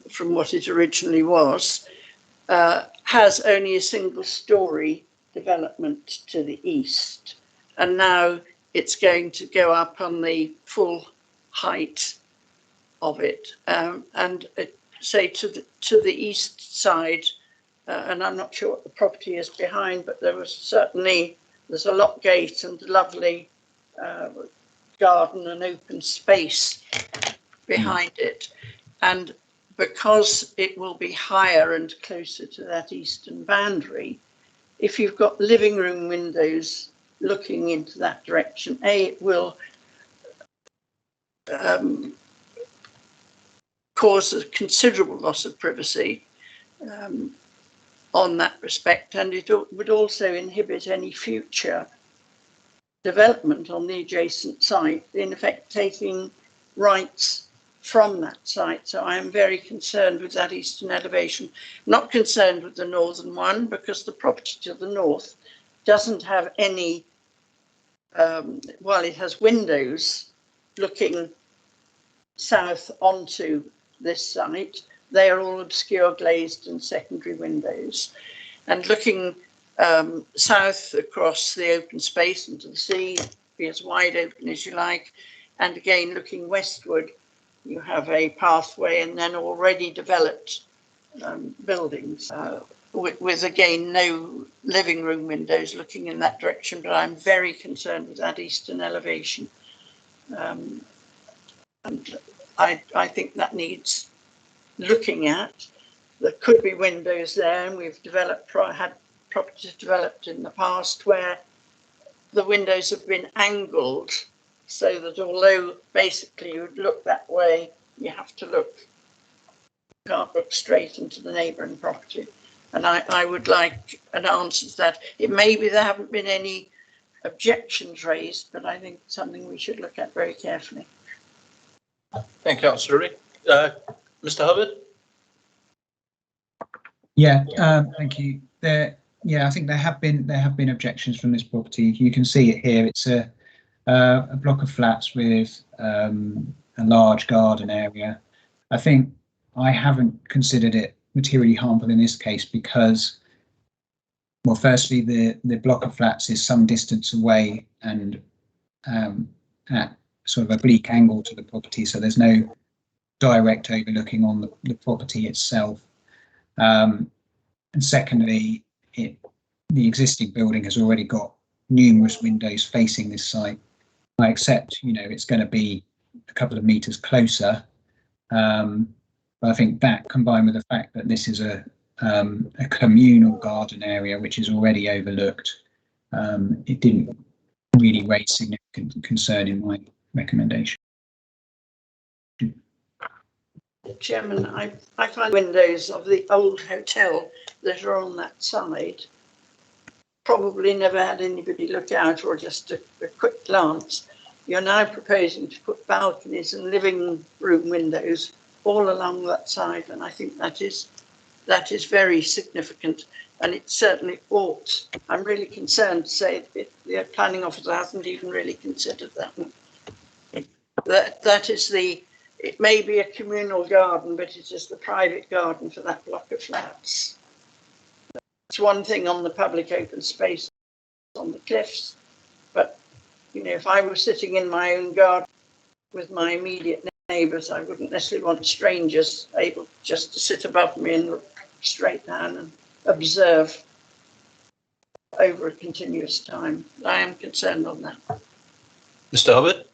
from what it originally was, has only a single story development to the east. And now it's going to go up on the full height of it. And say to the east side, and I'm not sure what the property is behind, but there's a lock gate and a lovely garden and open space behind it. And because it will be higher and closer to that eastern boundary, if you've got living room windows looking into that direction, it will cause a considerable loss of privacy on that respect, and it would also inhibit any future development on the adjacent site, in effect taking rights from that site. So I am very concerned with that eastern elevation. Not concerned with the northern one, because the property to the north doesn't have any, well, it has windows looking south onto this site. They are all obscure glazed and secondary windows. And looking south across the open space into the sea, be as wide open as you like. And again, looking westward, you have a pathway and then already developed buildings with again, no living room windows looking in that direction. But I'm very concerned with that eastern elevation. And I think that needs looking at. There could be windows there, and we've had properties developed in the past where the windows have been angled so that although basically you would look that way, you have to can't look straight into the neighbouring property. And I would like an answer to that. It may be there haven't been any objections raised, but I think it's something we should look at very carefully. Thank you, Councillor Reid. Mr. Hubbard? Yeah, thank you. I think there have been objections from this property. You can see it here. It's a block of flats with a large garden area. I think I haven't considered it materially harmful in this case because, well, firstly, the block of flats is some distance away and at sort of a bleak angle to the property, so there's no direct overlooking on the property itself. And secondly, the existing building has already got numerous windows facing this site. I accept, it's going to be a couple of meters closer, but I think that combined with the fact that this is a communal garden area which is already overlooked, it didn't really raise significant concern in my recommendation. Chairman, I find windows of the old hotel that are on that side probably never had anybody look out, or just a quick glance. You're now proposing to put balconies and living room windows all along that side, and I think that is very significant, and it certainly ought. I'm really concerned to say that the planning officer hasn't even really considered that. That is it may be a communal garden, but it is the private garden for that block of flats. It's one thing on the public open space on the cliffs, but if I were sitting in my own garden with my immediate neighbours, I wouldn't necessarily want strangers able just to sit above me and look straight down and observe over a continuous time. I am concerned on that. Mr. Hubbard?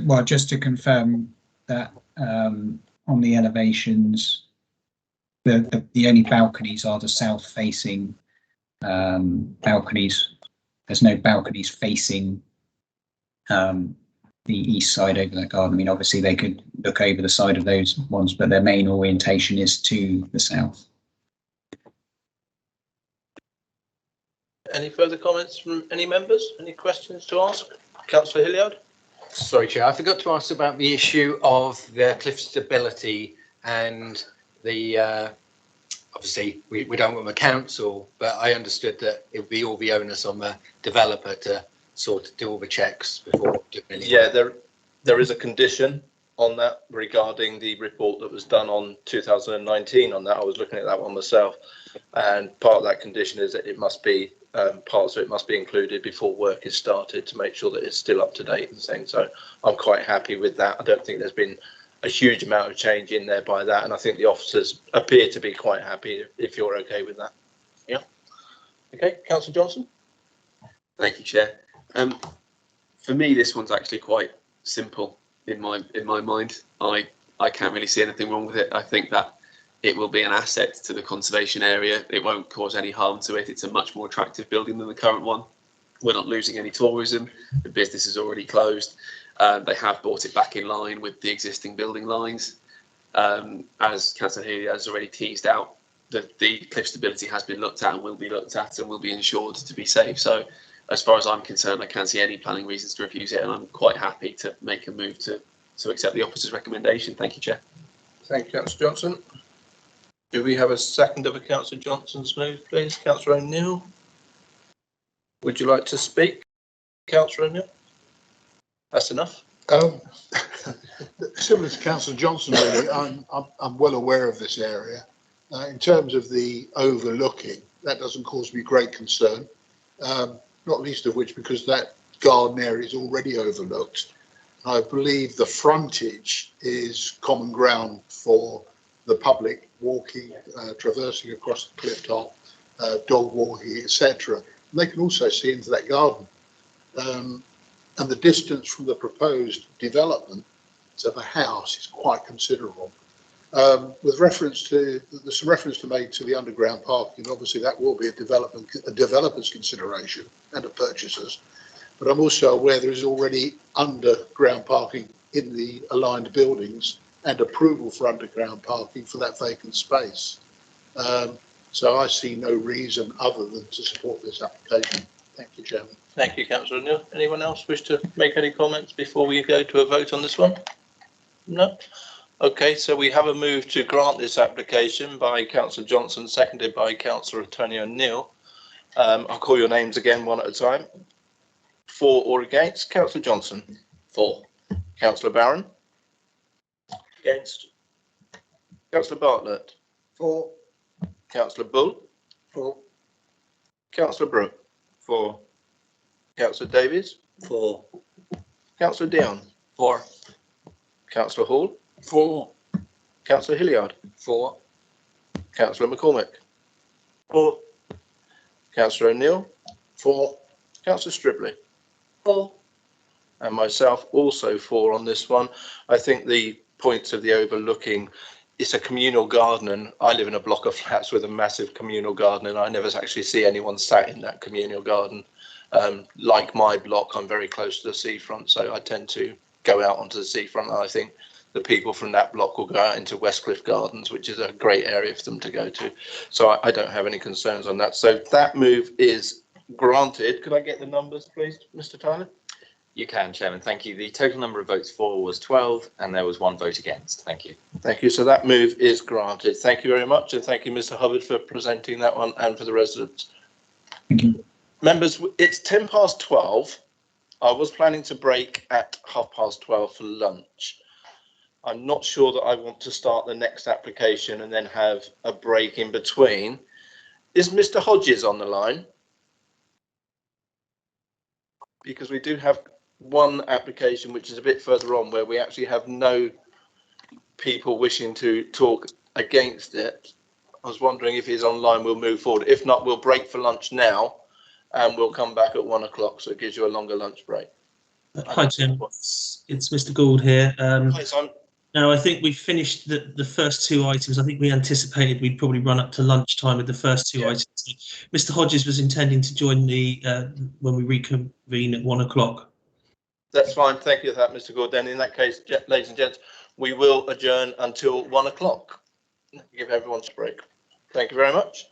Well, just to confirm that on the elevations, the only balconies are the south-facing balconies. There's no balconies facing the east side over the garden. I mean, obviously they could look over the side of those ones, but their main orientation is to the south. Any further comments from any members? Any questions to ask? Councillor Hilliard? Sorry, Chair, I forgot to ask about the issue of the cliff stability and the, obviously we don't want the council, but I understood that it would be all the onus on the developer to sort of do all the checks before doing anything. Yeah, there is a condition on that regarding the report that was done on 2019 on that. I was looking at that one myself, and part of that condition is that it must be parts of it must be included before work is started to make sure that it's still up to date and things. So I'm quite happy with that. I don't think there's been a huge amount of change in there by that, and I think the officers appear to be quite happy if you're okay with that. Yeah. Okay, Councillor Johnson. Thank you, Chair. For me, this one's actually quite simple in my mind. I can't really see anything wrong with it. I think that it will be an asset to the conservation area. It won't cause any harm to it. It's a much more attractive building than the current one. We're not losing any tourism. The business is already closed. They have brought it back in line with the existing building lines. As Councillor Healy has already teased out, the cliff stability has been looked at and will be looked at and will be ensured to be safe. So as far as I'm concerned, I can't see any planning reasons to refuse it, and I'm quite happy to make a move to accept the officer's recommendation. Thank you, Chair. Thank you, Councillor Johnson. Do we have a second of a Councillor Johnson's move, please? Councillor O'Neill. Would you like to speak, Councillor O'Neill? That's enough. Similar to Councillor Johnson, really, I'm well aware of this area. In terms of the overlooking, that doesn't cause me great concern, not least of which because that garden area is already overlooked. I believe the frontage is common ground for the public walking, traversing across the cliff top, dog walking, etc. They can also see into that garden. and the distance from the proposed development to the house is quite considerable. With reference to, there's some reference to made to the underground parking. Obviously, that will be a developer's consideration and a purchaser's. But I'm also aware there is already underground parking in the aligned buildings and approval for underground parking for that vacant space. So I see no reason other than to support this application. Thank you, Chairman. Thank you, Councillor Neil. Anyone else wish to make any comments before we go to a vote on this one? No? Okay, so we have a move to grant this application by Councillor Johnson, seconded by Councillor Tony O'Neill. I'll call your names again one at a time. For or against? Councillor Johnson. For. Councillor Barron. Against. Councillor Bartlett. For. Councillor Bull. For. Councillor Brooke. For. Councillor Davies. For. Councillor Dion. For. Councillor Hall. For. Councillor Hilliard. For. Councillor McCormick. For. Councillor O'Neill. For. Councillor Stribley. For. And myself also for on this one. I think the points of the overlooking, it's a communal garden, and I live in a block of flats with a massive communal garden, and I never actually see anyone sat in that communal garden. Like my block, I'm very close to the seafront, so I tend to go out onto the seafront, and I think the people from that block will go out into Westcliff Gardens, which is a great area for them to go to. So I don't have any concerns on that. So that move is granted. Could I get the numbers, please, Mr. Tyler? You can, Chairman. Thank you. The total number of votes for was 12 and there was 1 vote against. Thank you. Thank you. So that move is granted. Thank you very much. And thank you, Mr. Hubbard, for presenting that one and for the residents. Thank you. Members, it's 12:10. I was planning to break at 12:30 for lunch. I'm not sure that I want to start the next application and then have a break in between. Is Mr. Hodges on the line? Because we do have one application which is a bit further on where we actually have no people wishing to talk against it. I was wondering if he's online, we'll move forward. If not, we'll break for lunch now and we'll come back at 1 o'clock. So it gives you a longer lunch break. Hi, Jim. It's Mr. Gould here. Hi, Simon. Now, I think we finished the first 2 items. I think we anticipated we'd probably run up to lunchtime with the first 2 items. Mr. Hodges was intending to join the when we reconvene at 1 o'clock. That's fine. Thank you for that, Mr. Gould. Then in that case, ladies and gents, we will adjourn until 1 o'clock. Give everyone a break. Thank you very much.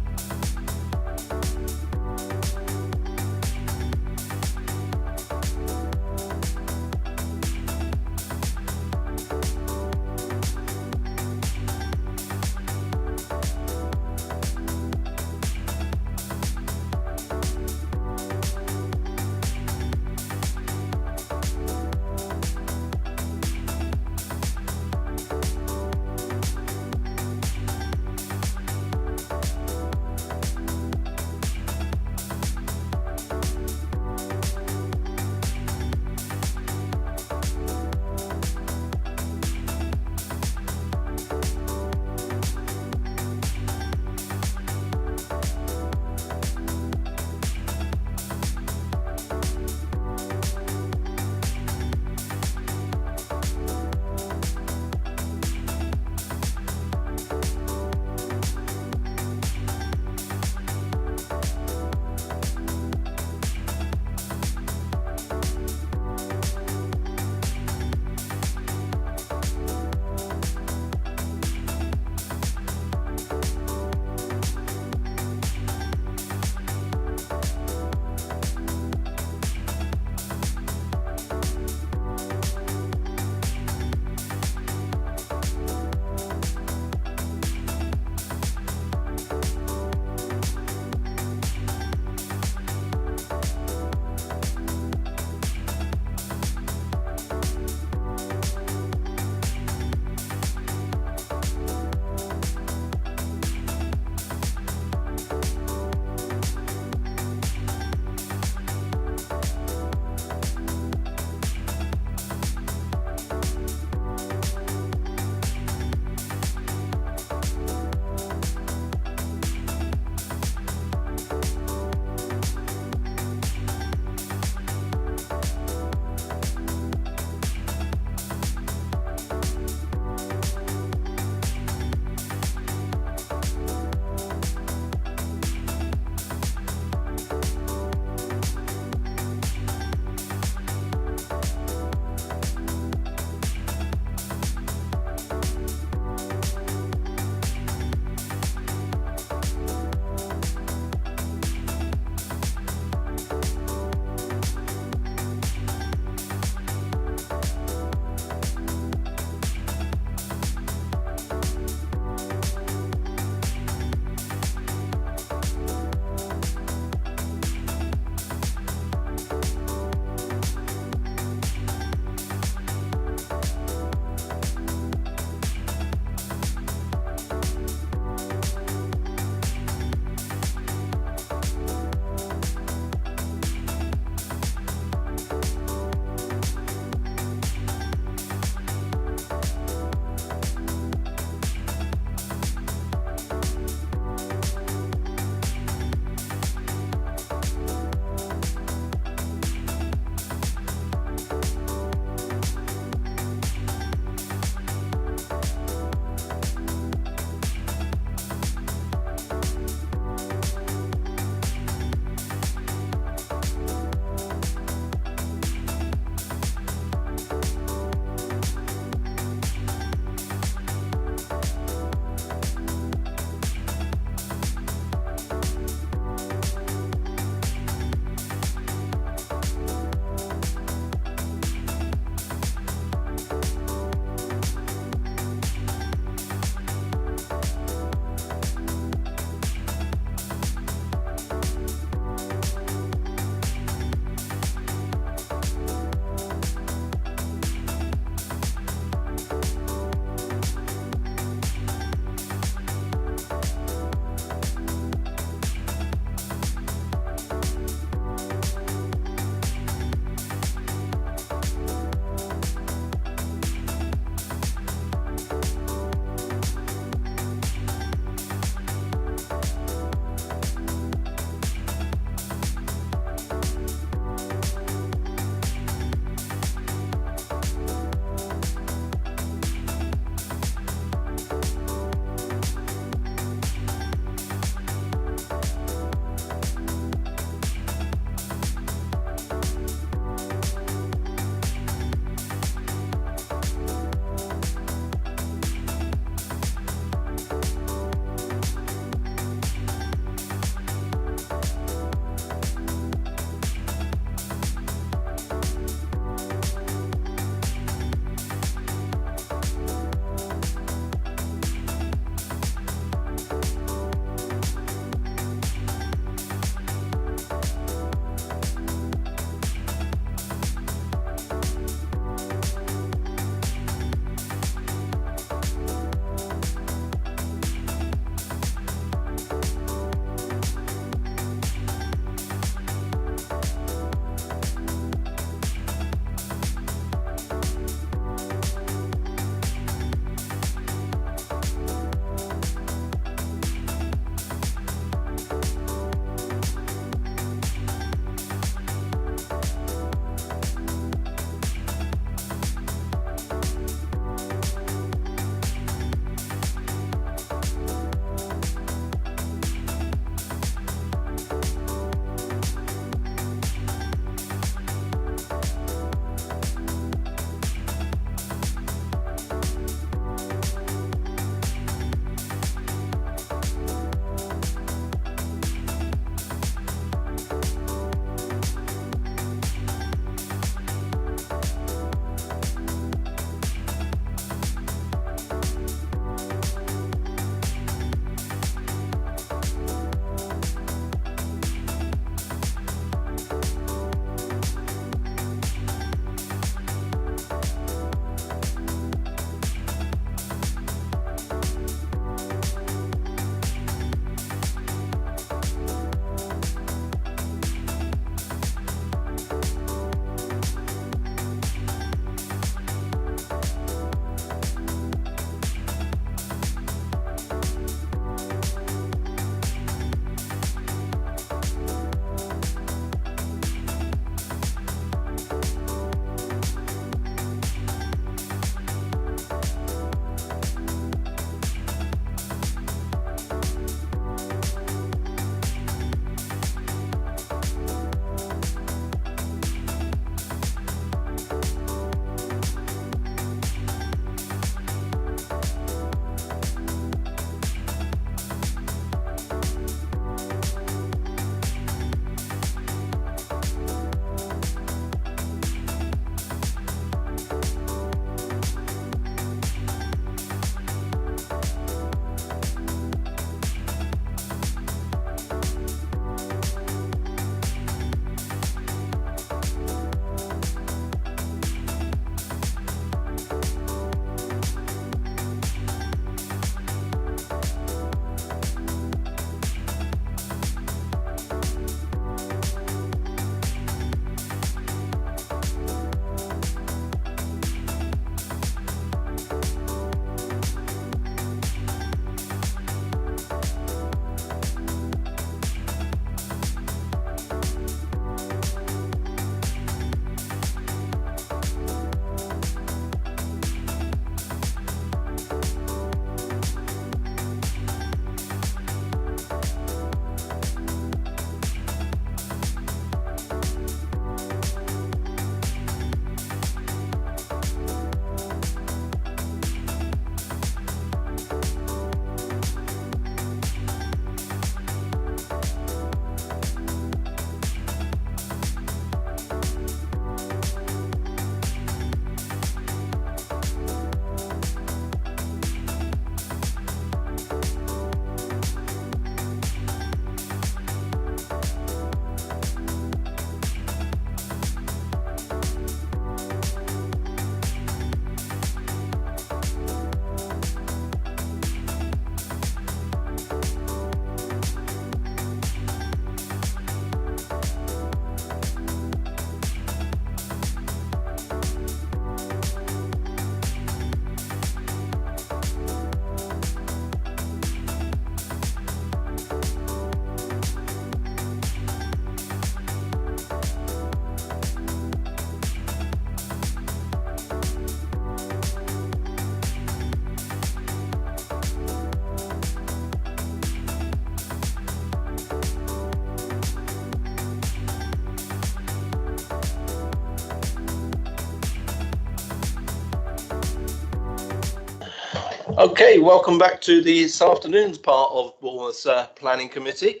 Okay, welcome back to this afternoon's part of Bournemouth's Planning Committee.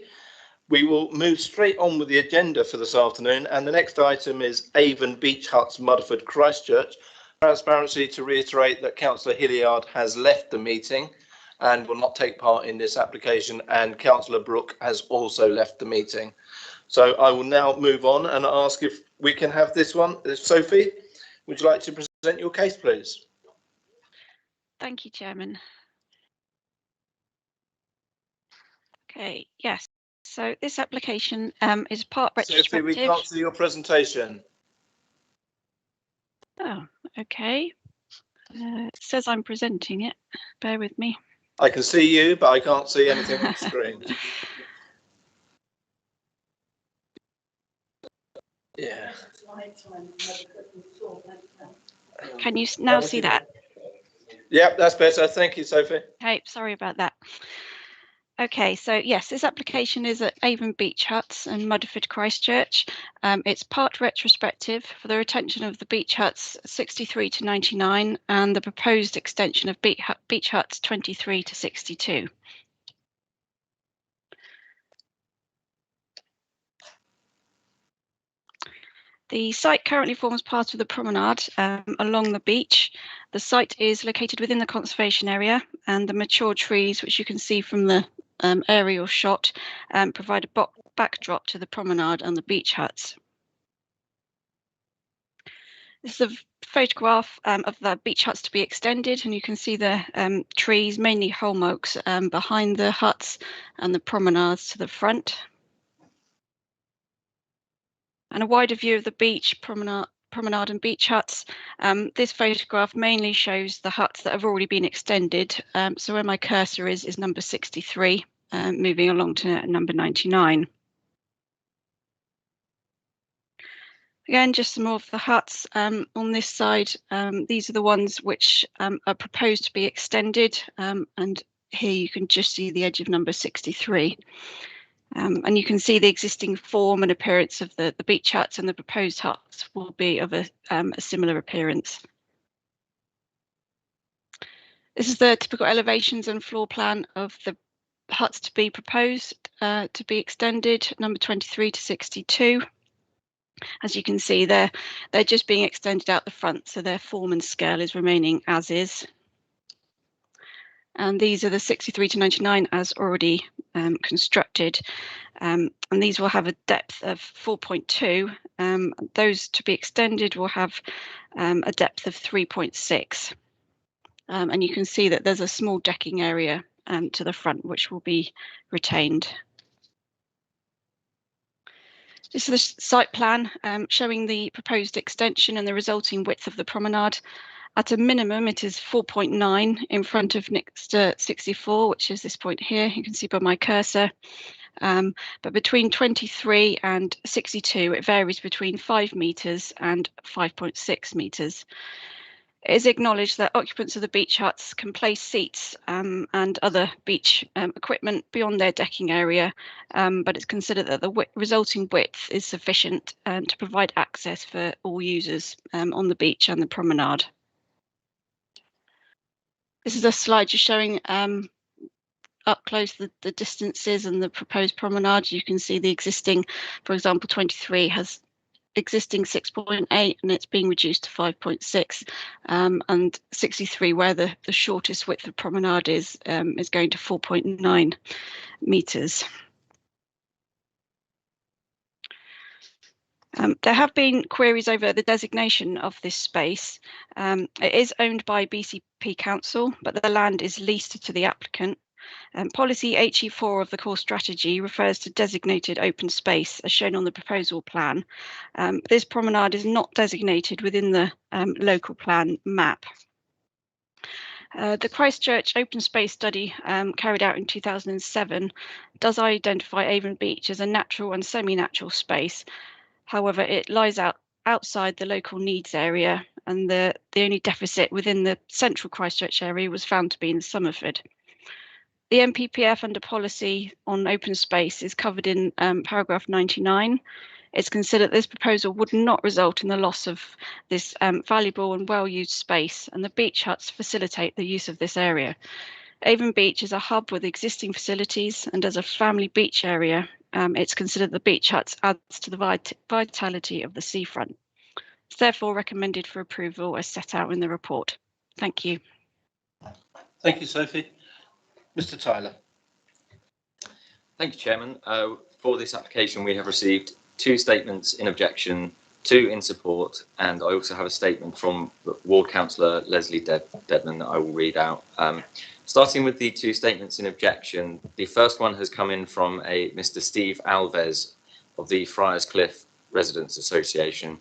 We will move straight on with the agenda for this afternoon, and the next item is Avon Beach Huts, Mudderford, Christchurch. Transparency to reiterate that Councillor Hilliard has left the meeting and will not take part in this application, and Councillor Brooke has also left the meeting. So I will now move on and ask if we can have this one. Sophie, would you like to present your case, please? Thank you, Chairman. Okay, yes. So this application is part retrospective. Sophie, we can't see your presentation. Oh, okay. It says I'm presenting it. Bear with me. I can see you, but I can't see anything on the screen. Yeah. Can you now see that? Yep, that's better. Thank you, Sophie. Okay, sorry about that. Okay, so yes, this application is at Avon Beach Huts in Mudderford, Christchurch. It's part retrospective for the retention of the beach huts 63 to 99 and the proposed extension of beach huts 23 to 62. The site currently forms part of the promenade along the beach. The site is located within the conservation area, and the mature trees, which you can see from the aerial shot, provide a backdrop to the promenade and the beach huts. This is a photograph of the beach huts to be extended, and you can see the trees, mainly holm oaks, behind the huts and the promenades to the front. And a wider view of the beach, promenade and beach huts. This photograph mainly shows the huts that have already been extended. So where my cursor is number 63, moving along to number 99. Again, just some more of the huts on this side. These are the ones which are proposed to be extended. And here you can just see the edge of number 63. And you can see the existing form and appearance of the beach huts, and the proposed huts will be of a similar appearance. This is the typical elevations and floor plan of the huts to be proposed to be extended, number 23 to 62. As you can see, they're just being extended out the front, so their form and scale is remaining as is. And these are the 63 to 99 as already constructed. And these will have a depth of 4.2. Those to be extended will have a depth of 3.6. And you can see that there's a small decking area to the front, which will be retained. This is the site plan showing the proposed extension and the resulting width of the promenade. At a minimum, it is 4.9 in front of next 64, which is this point here. You can see by my cursor. But between 23 and 62, it varies between 5 metres and 5.6 metres. It is acknowledged that occupants of the beach huts can place seats and other beach equipment beyond their decking area, but it's considered that the resulting width is sufficient to provide access for all users on the beach and the promenade. This is a slide just showing up close the distances and the proposed promenade. You can see the existing, for example, 23 has existing 6.8 and it's being reduced to 5.6, and 63, where the shortest width of promenade is going to 4.9 metres. There have been queries over the designation of this space. It is owned by BCP Council, but the land is leased to the applicant. Policy HE4 of the core strategy refers to designated open space as shown on the proposal plan. This promenade is not designated within the local plan map. The Christchurch Open Space Study carried out in 2007 does identify Avon Beach as a natural and semi-natural space. However, it lies outside the local needs area, and the only deficit within the central Christchurch area was found to be in Somerford. The NPPF under policy on open space is covered in paragraph 99. It's considered this proposal would not result in the loss of this valuable and well-used space, and the beach huts facilitate the use of this area. Avon Beach is a hub with existing facilities, and as a family beach area, it's considered the beach huts adds to the vitality of the seafront. It's therefore recommended for approval as set out in the report. Thank you. Thank you, Sophie. Mr. Tyler. Thank you, Chairman. For this application, we have received 2 statements in objection, 2 in support, and I also have a statement from Ward Councillor Leslie Dedman that I will read out. Starting with the 2 statements in objection, the first one has come in from a Mr. Steve Alves of the Friars Cliff Residents Association.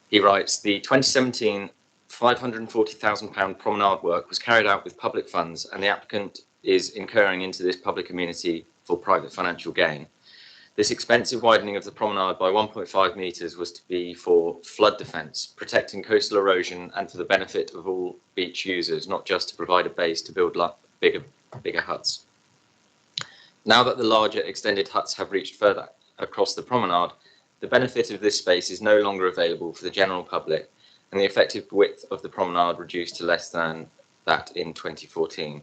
He writes, the 2017 £540,000 promenade work was carried out with public funds, and the applicant is incurring into this public amenity for private financial gain. This expensive widening of the promenade by 1.5 metres was to be for flood defence, protecting coastal erosion and for the benefit of all beach users, not just to provide a base to build bigger huts. Now that the larger extended huts have reached further across the promenade, the benefit of this space is no longer available for the general public, and the effective width of the promenade reduced to less than that in 2014.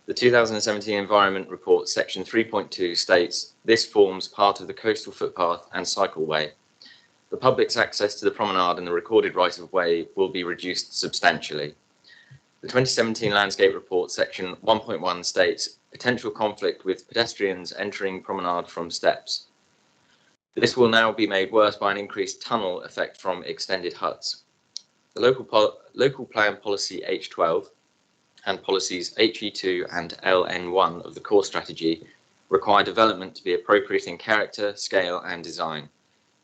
The 2017 Environment Report section 3.2 states this forms part of the coastal footpath and cycleway. The public's access to the promenade and the recorded right of way will be reduced substantially. The 2017 Landscape Report section 1.1 states potential conflict with pedestrians entering promenade from steps. This will now be made worse by an increased tunnel effect from extended huts. The local plan policy H12 and policies HE2 and LN1 of the core strategy require development to be appropriate in character, scale and design.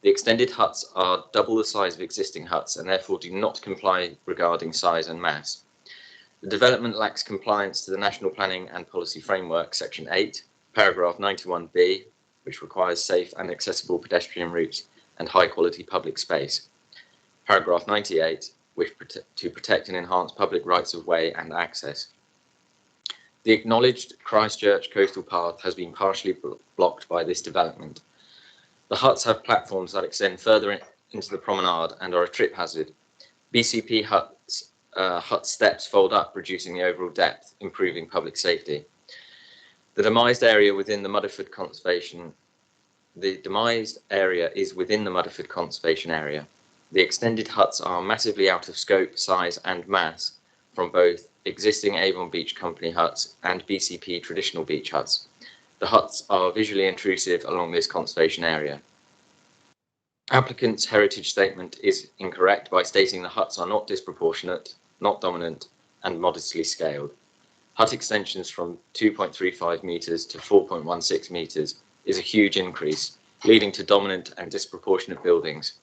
The extended huts are double the size of existing huts and therefore do not comply regarding size and mass. The development lacks compliance to the National Planning and Policy Framework, Section 8, paragraph 91B, which requires safe and accessible pedestrian routes and high quality public space. Paragraph 98, which to protect and enhance public rights of way and access. The acknowledged Christchurch coastal path has been partially blocked by this development. The huts have platforms that extend further into the promenade and are a trip hazard. BCP hut steps fold up, reducing the overall depth, improving public safety. The demised area is within the Mudderford Conservation Area. The extended huts are massively out of scope, size and mass from both existing Avon Beach Company huts and BCP traditional beach huts. The huts are visually intrusive along this conservation area. Applicant's heritage statement is incorrect by stating the huts are not disproportionate, not dominant and modestly scaled. Hut extensions from 2.35 metres to 4.16 metres is a huge increase, leading to dominant and disproportionate buildings.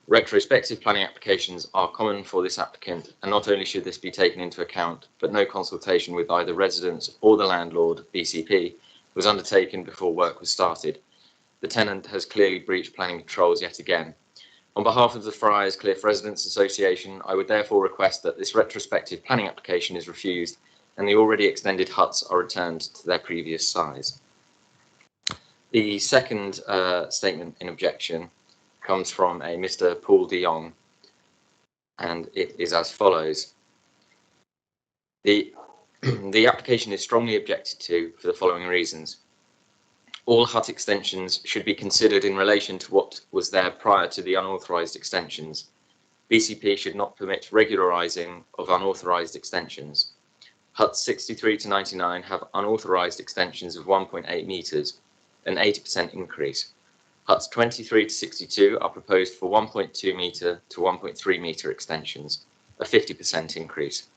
Retrospective planning applications are common for this applicant, and not only should this be taken into account, but no consultation with either residents or the landlord, BCP, was undertaken before work was started. The tenant has clearly breached planning controls yet again. On behalf of the Friars Cliff Residents Association, I would therefore request that this retrospective planning application is refused and the already extended huts are returned to their previous size. The second statement in objection comes from a Mr. Paul de Jong, and it is as follows. The application is strongly objected to for the following reasons. All hut extensions should be considered in relation to what was there prior to the unauthorised extensions. BCP should not permit regularising of unauthorised extensions. Huts 63 to 99 have unauthorised extensions of 1.8 metres, an 80% increase. Huts 23 to 62 are proposed for 1.2 metre to 1.3 metre extensions, a 50% increase.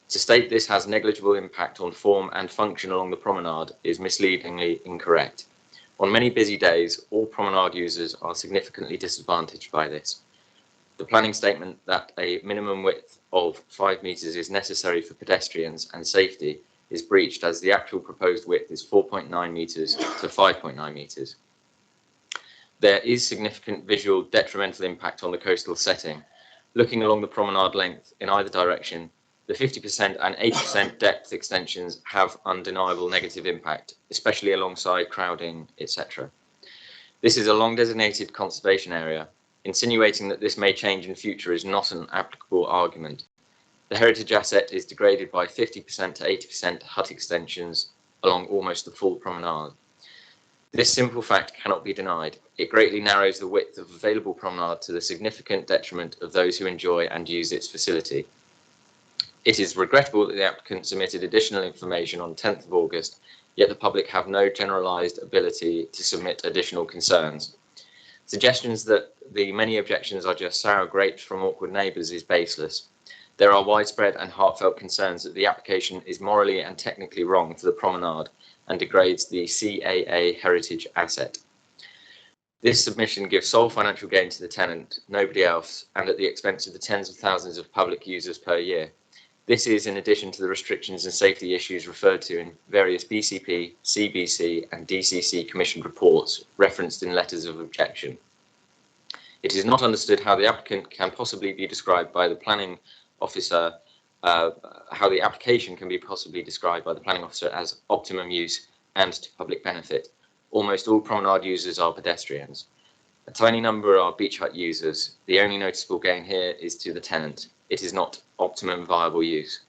To state this has negligible impact on form and function along the promenade is misleadingly incorrect. On many busy days, all promenade users are significantly disadvantaged by this. The planning statement that a minimum width of 5 metres is necessary for pedestrians and safety is breached, as the actual proposed width is 4.9 metres to 5.9 metres. There is significant visual detrimental impact on the coastal setting. Looking along the promenade length in either direction, the 50% and 80% depth extensions have undeniable negative impact, especially alongside crowding, etc. This is a long designated conservation area. Insinuating that this may change in future is not an applicable argument. The heritage asset is degraded by 50% to 80% hut extensions along almost the full promenade. This simple fact cannot be denied. It greatly narrows the width of available promenade to the significant detriment of those who enjoy and use its facility. It is regrettable that the applicant submitted additional information on 10th of August, yet the public have no generalised ability to submit additional concerns. Suggestions that the many objections are just sour grapes from awkward neighbours is baseless. There are widespread and heartfelt concerns that the application is morally and technically wrong for the promenade and degrades the CAA heritage asset. This submission gives sole financial gain to the tenant, nobody else, and at the expense of the tens of thousands of public users per year. This is in addition to the restrictions and safety issues referred to in various BCP, CBC and DCC commissioned reports referenced in letters of objection. It is not understood how the applicant can possibly be described by the planning officer, how the application can be possibly described by the planning officer as optimum use and to public benefit. Almost all promenade users are pedestrians. A tiny number are beach hut users. The only noticeable gain here is to the tenant. It is not optimum viable use.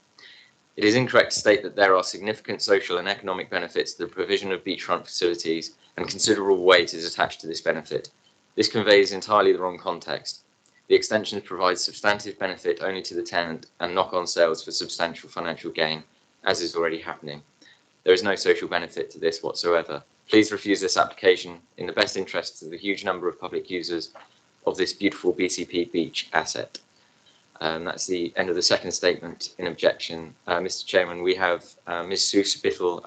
It is incorrect to state that there are significant social and economic benefits to the provision of beachfront facilities and considerable weight is attached to this benefit. This conveys entirely the wrong context. The extensions provide substantive benefit only to the tenant and knock-on sales for substantial financial gain, as is already happening. There is no social benefit to this whatsoever. Please refuse this application in the best interests of the huge number of public users of this beautiful BCP beach asset. That's the end of the second statement in objection. Mr. Chairman, we have Ms. Sue Spittle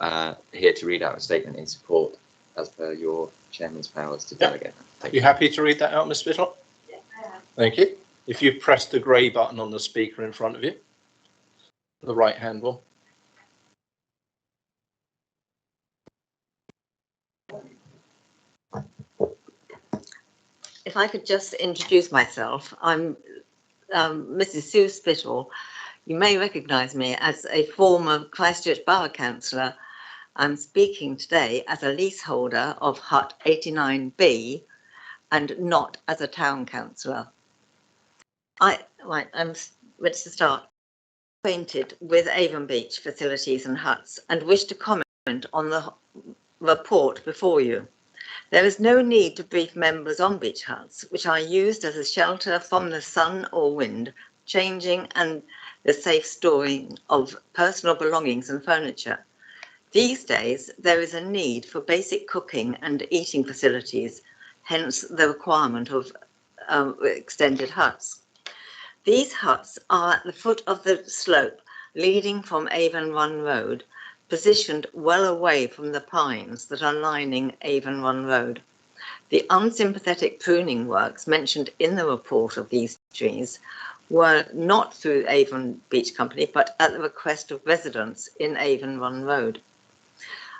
here to read out a statement in support as per your chairman's powers to delegate. Are you happy to read that out, Ms. Spittle? Yes, I am. Thank you. If you press the grey button on the speaker in front of you, the right hand one. If I could just introduce myself, I'm Mrs. Sue Spittle. You may recognise me as a former Christchurch Borough Councillor. I'm speaking today as a leaseholder of Hut 89B and not as a town councillor. I'm ready to start. Acquainted with Avon Beach facilities and huts and wish to comment on the report before you. There is no need to brief members on beach huts, which are used as a shelter from the sun or wind, changing and the safe storing of personal belongings and furniture. These days, there is a need for basic cooking and eating facilities, hence the requirement of extended huts. These huts are at the foot of the slope leading from Avon Run Road, positioned well away from the pines that are lining Avon Run Road. The unsympathetic pruning works mentioned in the report of these trees were not through Avon Beach Company, but at the request of residents in Avon Run Road.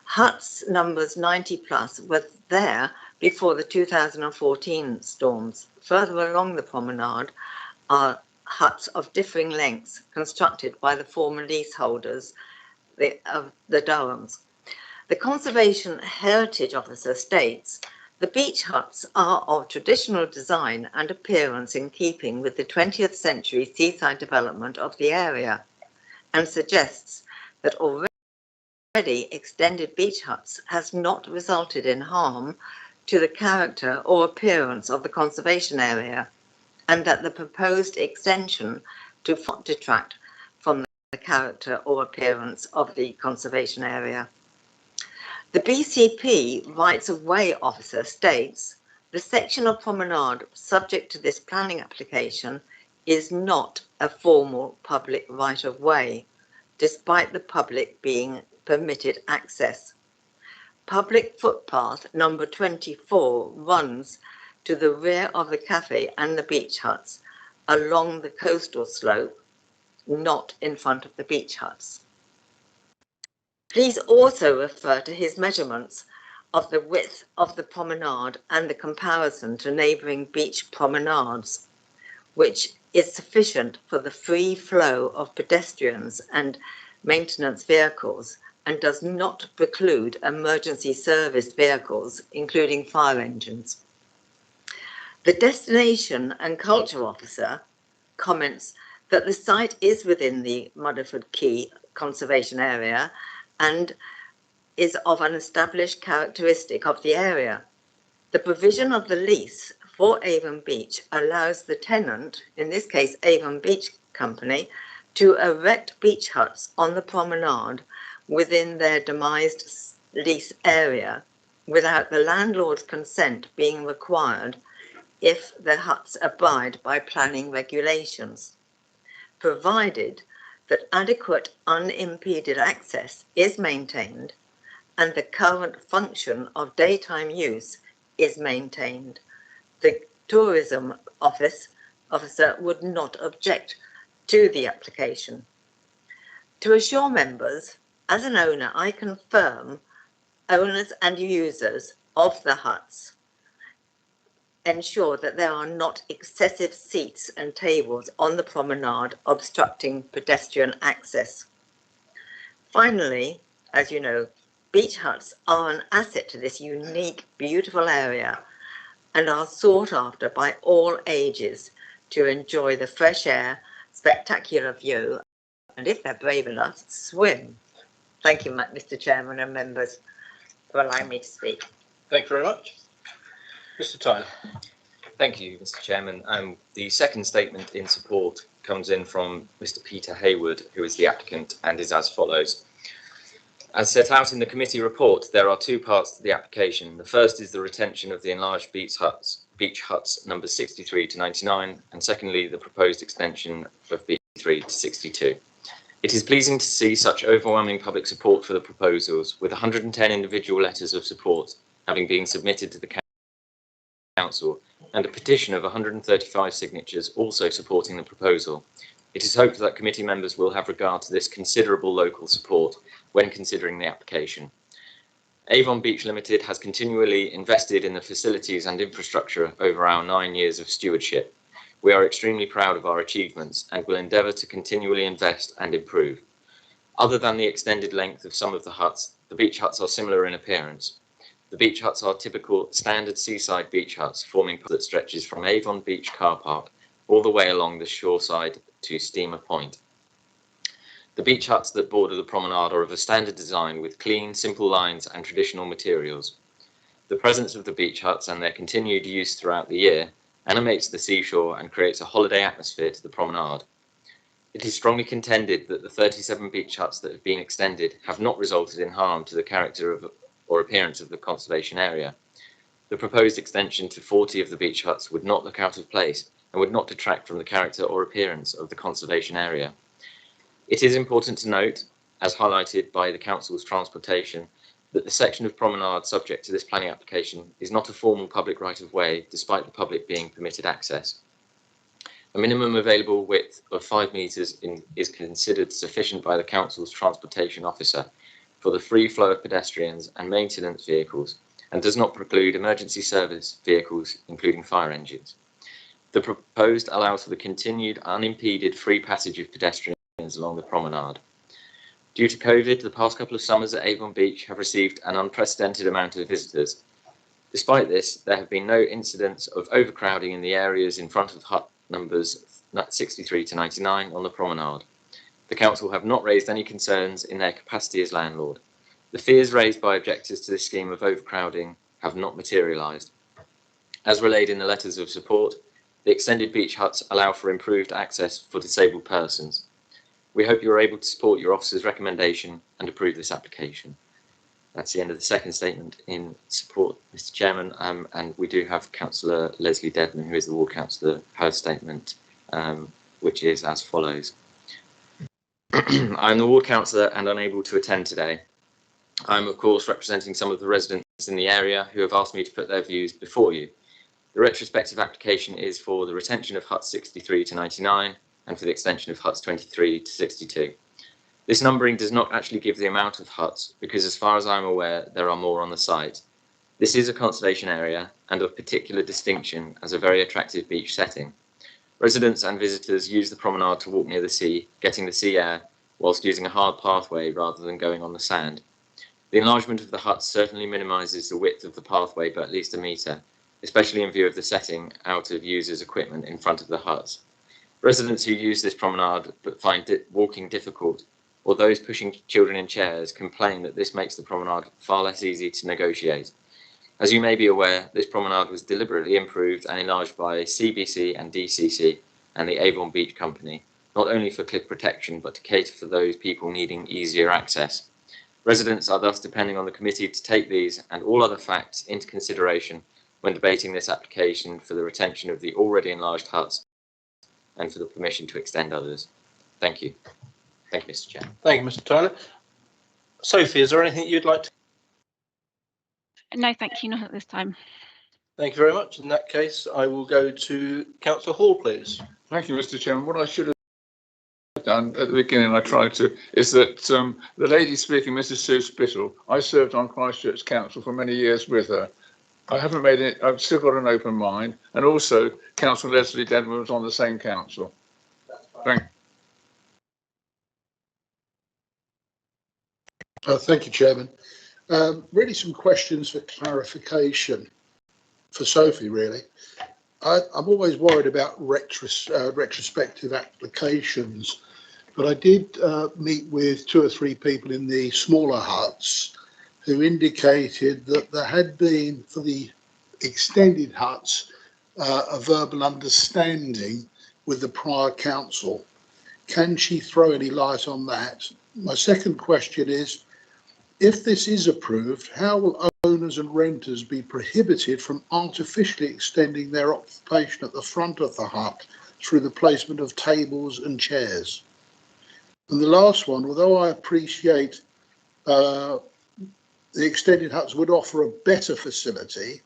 Huts numbers 90 plus were there before the 2014 storms. Further along the promenade are huts of differing lengths constructed by the former leaseholders of the Durhams. The Conservation Heritage Officer states the beach huts are of traditional design and appearance in keeping with the 20th century seaside development of the area and suggests that already extended beach huts has not resulted in harm to the character or appearance of the conservation area and that the proposed extension do not detract from the character or appearance of the conservation area. The BCP Rights of Way officer states the section of promenade subject to this planning application is not a formal public right of way, despite the public being permitted access. Public footpath number 24 runs to the rear of the cafe and the beach huts along the coastal slope, not in front of the beach huts. Please also refer to his measurements of the width of the promenade and the comparison to neighbouring beach promenades, which is sufficient for the free flow of pedestrians and maintenance vehicles and does not preclude emergency service vehicles, including fire engines. The Destination and Culture Officer comments that the site is within the Mudderford Quay Conservation Area and is of an established characteristic of the area. The provision of the lease for Avon Beach allows the tenant, in this case Avon Beach Company, to erect beach huts on the promenade within their demised lease area without the landlord's consent being required if the huts abide by planning regulations, provided that adequate unimpeded access is maintained and the current function of daytime use is maintained. The tourism officer would not object to the application. To assure members, as an owner, I confirm owners and users of the huts ensure that there are not excessive seats and tables on the promenade obstructing pedestrian access. Finally, as you know, beach huts are an asset to this unique, beautiful area and are sought after by all ages to enjoy the fresh air, spectacular view, and if they're brave enough, swim. Thank you, Mr. Chairman and members, for allowing me to speak. Thank you very much. Mr. Tyler. Thank you, Mr. Chairman. The second statement in support comes in from Mr. Peter Hayward, who is the applicant, and is as follows. As set out in the committee report, there are two parts to the application. The first is the retention of the enlarged beach huts numbers 63 to 99, and secondly, the proposed extension of B3 to 62. It is pleasing to see such overwhelming public support for the proposals, with 110 individual letters of support having been submitted to the Council, and a petition of 135 signatures also supporting the proposal. It is hoped that committee members will have regard to this considerable local support when considering the application. Avon Beach Limited has continually invested in the facilities and infrastructure over our 9 years of stewardship. We are extremely proud of our achievements and will endeavour to continually invest and improve. Other than the extended length of some of the huts, the beach huts are similar in appearance. The beach huts are typical standard seaside beach huts forming that stretches from Avon Beach car park all the way along the shoreside to Steamer Point. The beach huts that border the promenade are of a standard design with clean, simple lines and traditional materials. The presence of the beach huts and their continued use throughout the year animates the seashore and creates a holiday atmosphere to the promenade. It is strongly contended that the 37 beach huts that have been extended have not resulted in harm to the character of or appearance of the conservation area. The proposed extension to 40 of the beach huts would not look out of place and would not detract from the character or appearance of the conservation area. It is important to note, as highlighted by the Council's transportation, that the section of promenade subject to this planning application is not a formal public right-of-way, despite the public being permitted access. A minimum available width of 5 metres is considered sufficient by the Council's transportation officer for the free flow of pedestrians and maintenance vehicles, and does not preclude emergency service vehicles, including fire engines. The proposed allows for the continued unimpeded free passage of pedestrians along the promenade. Due to COVID, the past couple of summers at Avon Beach have received an unprecedented amount of visitors. Despite this, there have been no incidents of overcrowding in the areas in front of hut numbers 63 to 99 on the promenade. The Council have not raised any concerns in their capacity as landlord. The fears raised by objectors to this scheme of overcrowding have not materialised. As relayed in the letters of support, the extended beach huts allow for improved access for disabled persons. We hope you are able to support your officer's recommendation and approve this application. That's the end of the second statement in support, Mr. Chairman, and we do have Councillor Leslie Devlin, who is the ward councillor, her statement, which is as follows. I'm the ward councillor and unable to attend today. I'm of course representing some of the residents in the area who have asked me to put their views before you. The retrospective application is for the retention of huts 63 to 99 and for the extension of huts 23 to 62. This numbering does not actually give the amount of huts because, as far as I'm aware, there are more on the site. This is a conservation area and of particular distinction as a very attractive beach setting. Residents and visitors use the promenade to walk near the sea, getting the sea air whilst using a hard pathway rather than going on the sand. The enlargement of the huts certainly minimises the width of the pathway by at least a metre, especially in view of the setting out of users' equipment in front of the huts. Residents who use this promenade but find walking difficult, or those pushing children in chairs, complain that this makes the promenade far less easy to negotiate. As you may be aware, this promenade was deliberately improved and enlarged by CBC and DCC and the Avon Beach Company, not only for cliff protection but to cater for those people needing easier access. Residents are thus depending on the committee to take these and all other facts into consideration when debating this application for the retention of the already enlarged huts and for the permission to extend others. Thank you. Thank you, Mr. Chair. Thank you, Mr. Tyler. Sophie, is there anything you'd like to? No, thank you, not at this time. Thank you very much. In that case, I will go to Councillor Hall, please. Thank you, Mr. Chairman. What I should have done at the beginning, I tried to, is that the lady speaking, Mrs. Sue Spittle, I served on Christchurch Council for many years with her. I haven't made it, I've still got an open mind, and also Councillor Leslie Denman was on the same council. Thank you, Chairman. Really some questions for clarification for Sophie, really. I'm always worried about retrospective applications, but I did meet with 2 or 3 people in the smaller huts who indicated that there had been, for the extended huts, a verbal understanding with the prior council. Can she throw any light on that? My second question is, if this is approved, how will owners and renters be prohibited from artificially extending their occupation at the front of the hut through the placement of tables and chairs? And the last one, although I appreciate the extended huts would offer a better facility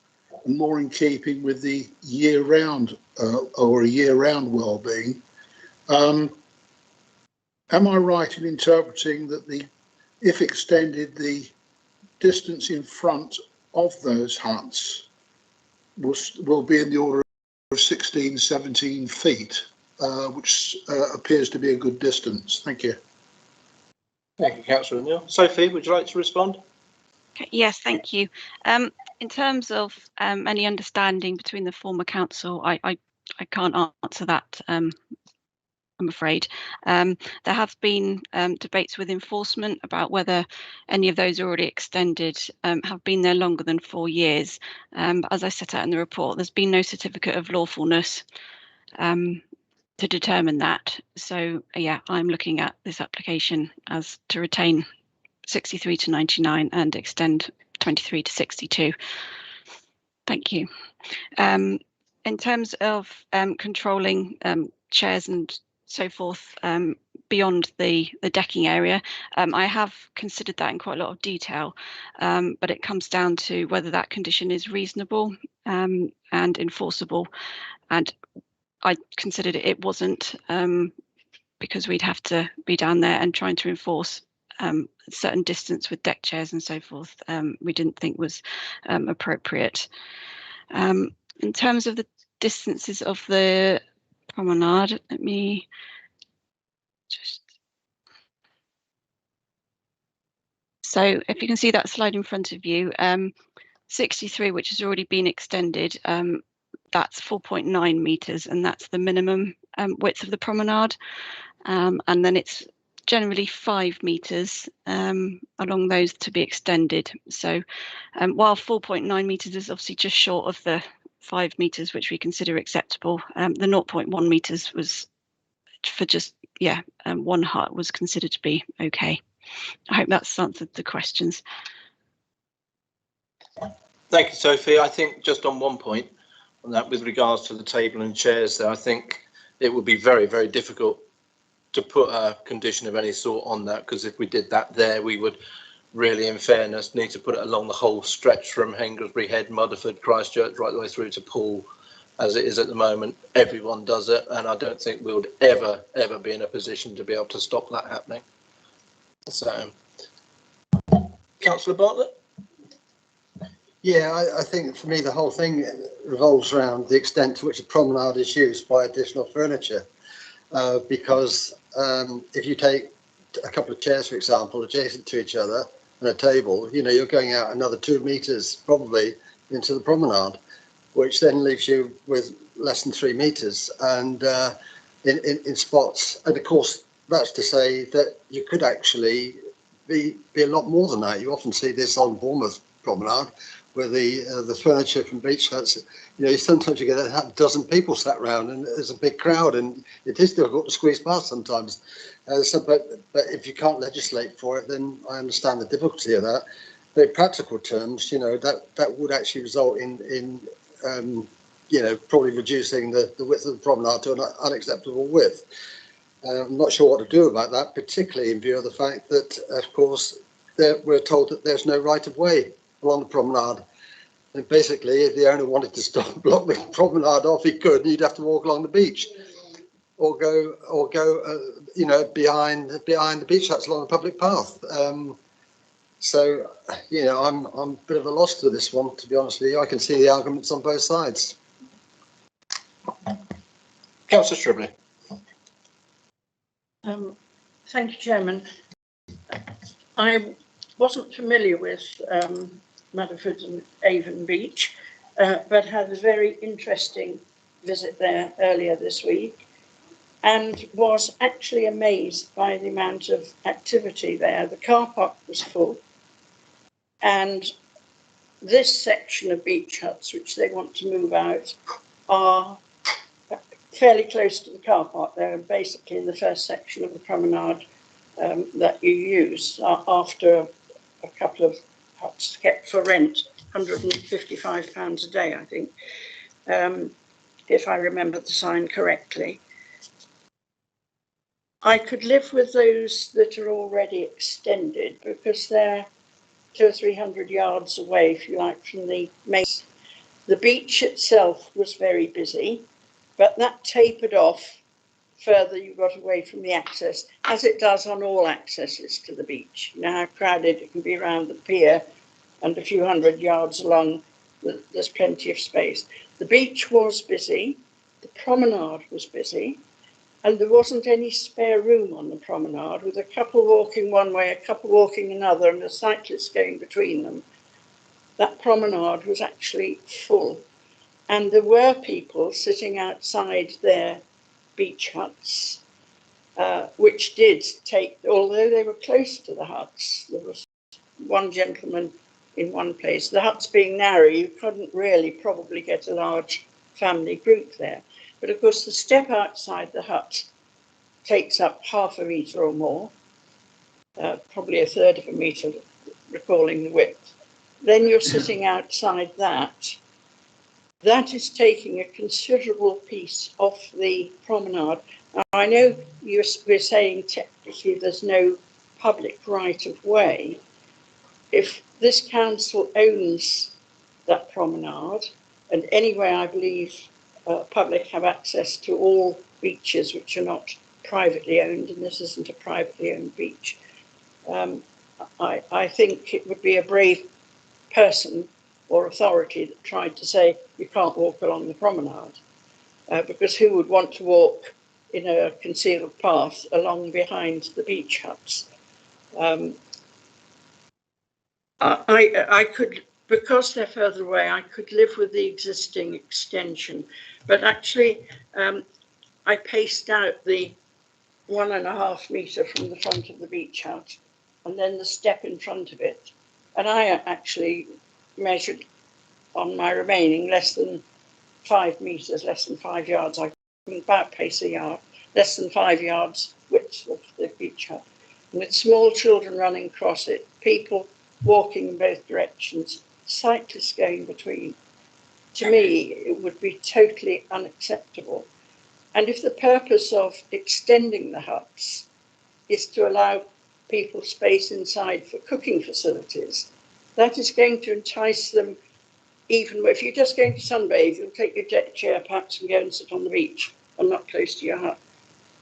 and more in keeping with the year-round or a year-round well-being, am I right in interpreting that if extended, the distance in front of those huts will be in the order of 16, 17 feet, which appears to be a good distance? Thank you. Thank you, Councillor Neal. Sophie, would you like to respond? Okay, yes, thank you. In terms of any understanding between the former council, I can't answer that. I'm afraid. There have been debates with enforcement about whether any of those already extended have been there longer than 4 years. But as I set out in the report, there's been no certificate of lawfulness to determine that. So yeah, I'm looking at this application as to retain 63 to 99 and extend 23 to 62. Thank you. In terms of controlling chairs and so forth beyond the decking area, I have considered that in quite a lot of detail, but it comes down to whether that condition is reasonable and enforceable, and I considered it wasn't, because we'd have to be down there and trying to enforce a certain distance with deck chairs and so forth. We didn't think was appropriate. In terms of the distances of the promenade, let me just, so if you can see that slide in front of you, 63, which has already been extended, that's 4.9 meters, and that's the minimum width of the promenade, and then it's generally 5 meters along those to be extended. So while 4.9 meters is obviously just short of the 5 meters which we consider acceptable, the 0.1 meters was for just one hut was considered to be okay. I hope that's answered the questions. Thank you, Sophie. I think just on one point on that, with regards to the table and chairs there, I think it would be very, very difficult to put a condition of any sort on that, because if we did that there, we would really, in fairness, need to put it along the whole stretch from Henglesbury Head, Mudderford, Christchurch, right the way through to Poole, as it is at the moment. Everyone does it, and I don't think we would ever be in a position to be able to stop that happening. So, Councillor Bartlett? Yeah, I think for me the whole thing revolves around the extent to which a promenade is used by additional furniture, because if you take a couple of chairs, for example, adjacent to each other and a table, you know, you're going out another 2 meters probably into the promenade, which then leaves you with less than 3 meters and in spots. And of course, that's to say that you could actually be a lot more than that. You often see this on Bournemouth Promenade, where the furniture from beach huts, you know, sometimes you get a dozen people sat around and there's a big crowd and it is difficult to squeeze past sometimes. But if you can't legislate for it, then I understand the difficulty of that. But in practical terms, you know, that would actually result in you know, probably reducing the width of the promenade to an unacceptable width. I'm not sure what to do about that, particularly in view of the fact that, of course, we're told that there's no right of way along the promenade. And basically, if the owner wanted to block the promenade off, he could. You'd have to walk along the beach, or go, you know, behind the beach huts along the public path. So, you know, I'm a bit of a loss to this one, to be honest with you. I can see the arguments on both sides. Councillor Stribley. Thank you, Chairman. I wasn't familiar with Motherford and Avon Beach, but had a very interesting visit there earlier this week and was actually amazed by the amount of activity there. The car park was full, and this section of beach huts, which they want to move out, are fairly close to the car park. They're basically in the first section of the promenade that you use after a couple of huts kept for rent, £155 a day, I think, if I remember the sign correctly. I could live with those that are already extended because they're 200 or 300 yards away, if you like, from the main. The beach itself was very busy, but that tapered off further you got away from the access, as it does on all accesses to the beach. You know how crowded it can be around the pier, and a few hundred yards along, there's plenty of space. The beach was busy, the promenade was busy, and there wasn't any spare room on the promenade, with a couple walking one way, a couple walking another, and a cyclist going between them. That promenade was actually full. And there were people sitting outside their beach huts, which did take, although they were close to the huts, there was one gentleman in one place. The huts being narrow, you couldn't really probably get a large family group there. But of course, the step outside the hut takes up half a metre or more, probably a third of a metre, recalling the width. Then you're sitting outside that. That is taking a considerable piece off the promenade. Now, I know we're saying technically there's no public right of way. If this council owns that promenade, and anyway, I believe public have access to all beaches which are not privately owned, and this isn't a privately owned beach, I think it would be a brave person or authority that tried to say you can't walk along the promenade, because who would want to walk in a concealed path along behind the beach huts? I could, because they're further away, I could live with the existing extension, but actually I paced out the 1.5 metre from the front of the beach hut and then the step in front of it, and I actually measured on my remaining less than 5 metres, less than 5 yards. I can about pace a yard, less than 5 yards width of the beach hut, and with small children running across it, people walking in both directions, cyclists going between. To me, it would be totally unacceptable. And if the purpose of extending the huts is to allow people space inside for cooking facilities, that is going to entice them. Even if you're just going to sunbathe, you'll take your deck chair perhaps and go and sit on the beach and not close to your hut.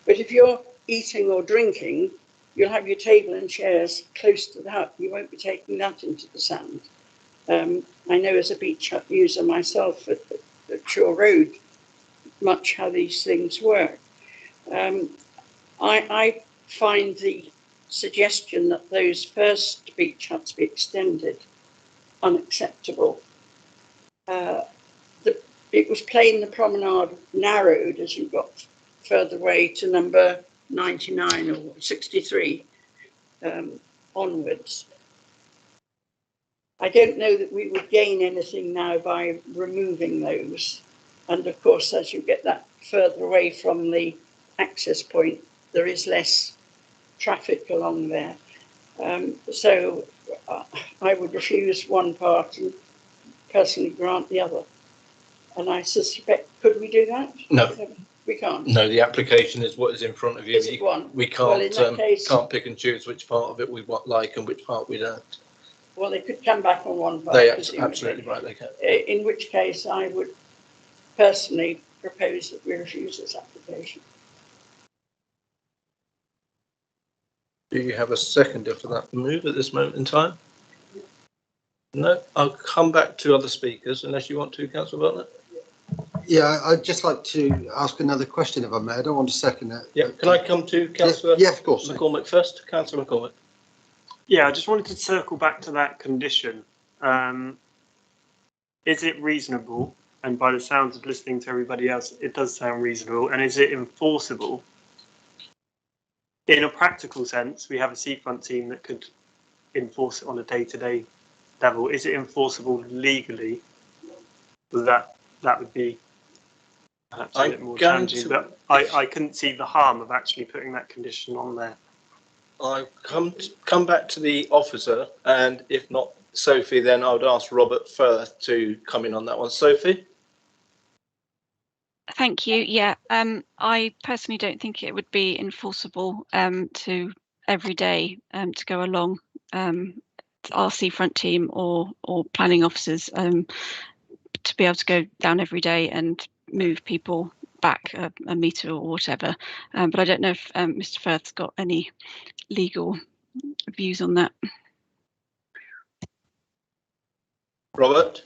But if you're eating or drinking, you'll have your table and chairs close to the hut. You won't be taking that into the sand. I know as a beach hut user myself at Shore Road, much how these things work. I find the suggestion that those first beach huts be extended unacceptable. It was plain the promenade narrowed as you got further away to number 99 or 63 onwards. I don't know that we would gain anything now by removing those. And of course, as you get that further away from the access point, there is less traffic along there. So I would refuse one part and personally grant the other. And I suspect, could we do that? No. We can't. No, the application is what is in front of you. Is it one? We Well, can't in that case- can't pick and choose which part of it we like and which part we don't. Well, they could come back on one part. They presumably. absolutely right. They can. In which case, I would personally propose that we refuse this application. Do you have a seconder for that move at this moment in time? No, I'll come back to other speakers unless you want to, Councillor Butler. Yeah, I'd just like to ask another question if I may. I don't want to second it. Yeah, can I come to Councillor Yeah, of course. McCormick first? Councillor McCormick. Yeah, I just wanted to circle back to that condition. Is it reasonable? And by the sounds of listening to everybody else, it does sound reasonable. And is it enforceable? In a practical sense, we have a seafront team that could enforce it on a day-to-day level. Is it enforceable legally? That would be perhaps a bit more challenging. But I couldn't see the harm of actually putting that condition on there. I'll come back to the officer, and if not Sophie, then I would ask Robert Firth to come in on that one. Sophie? Thank you. Yeah, I personally don't think it would be enforceable to every day to go along our seafront team or planning officers to be able to go down every day and move people back a metre or whatever. But I don't know if Mr. Firth's got any legal views on that. Robert?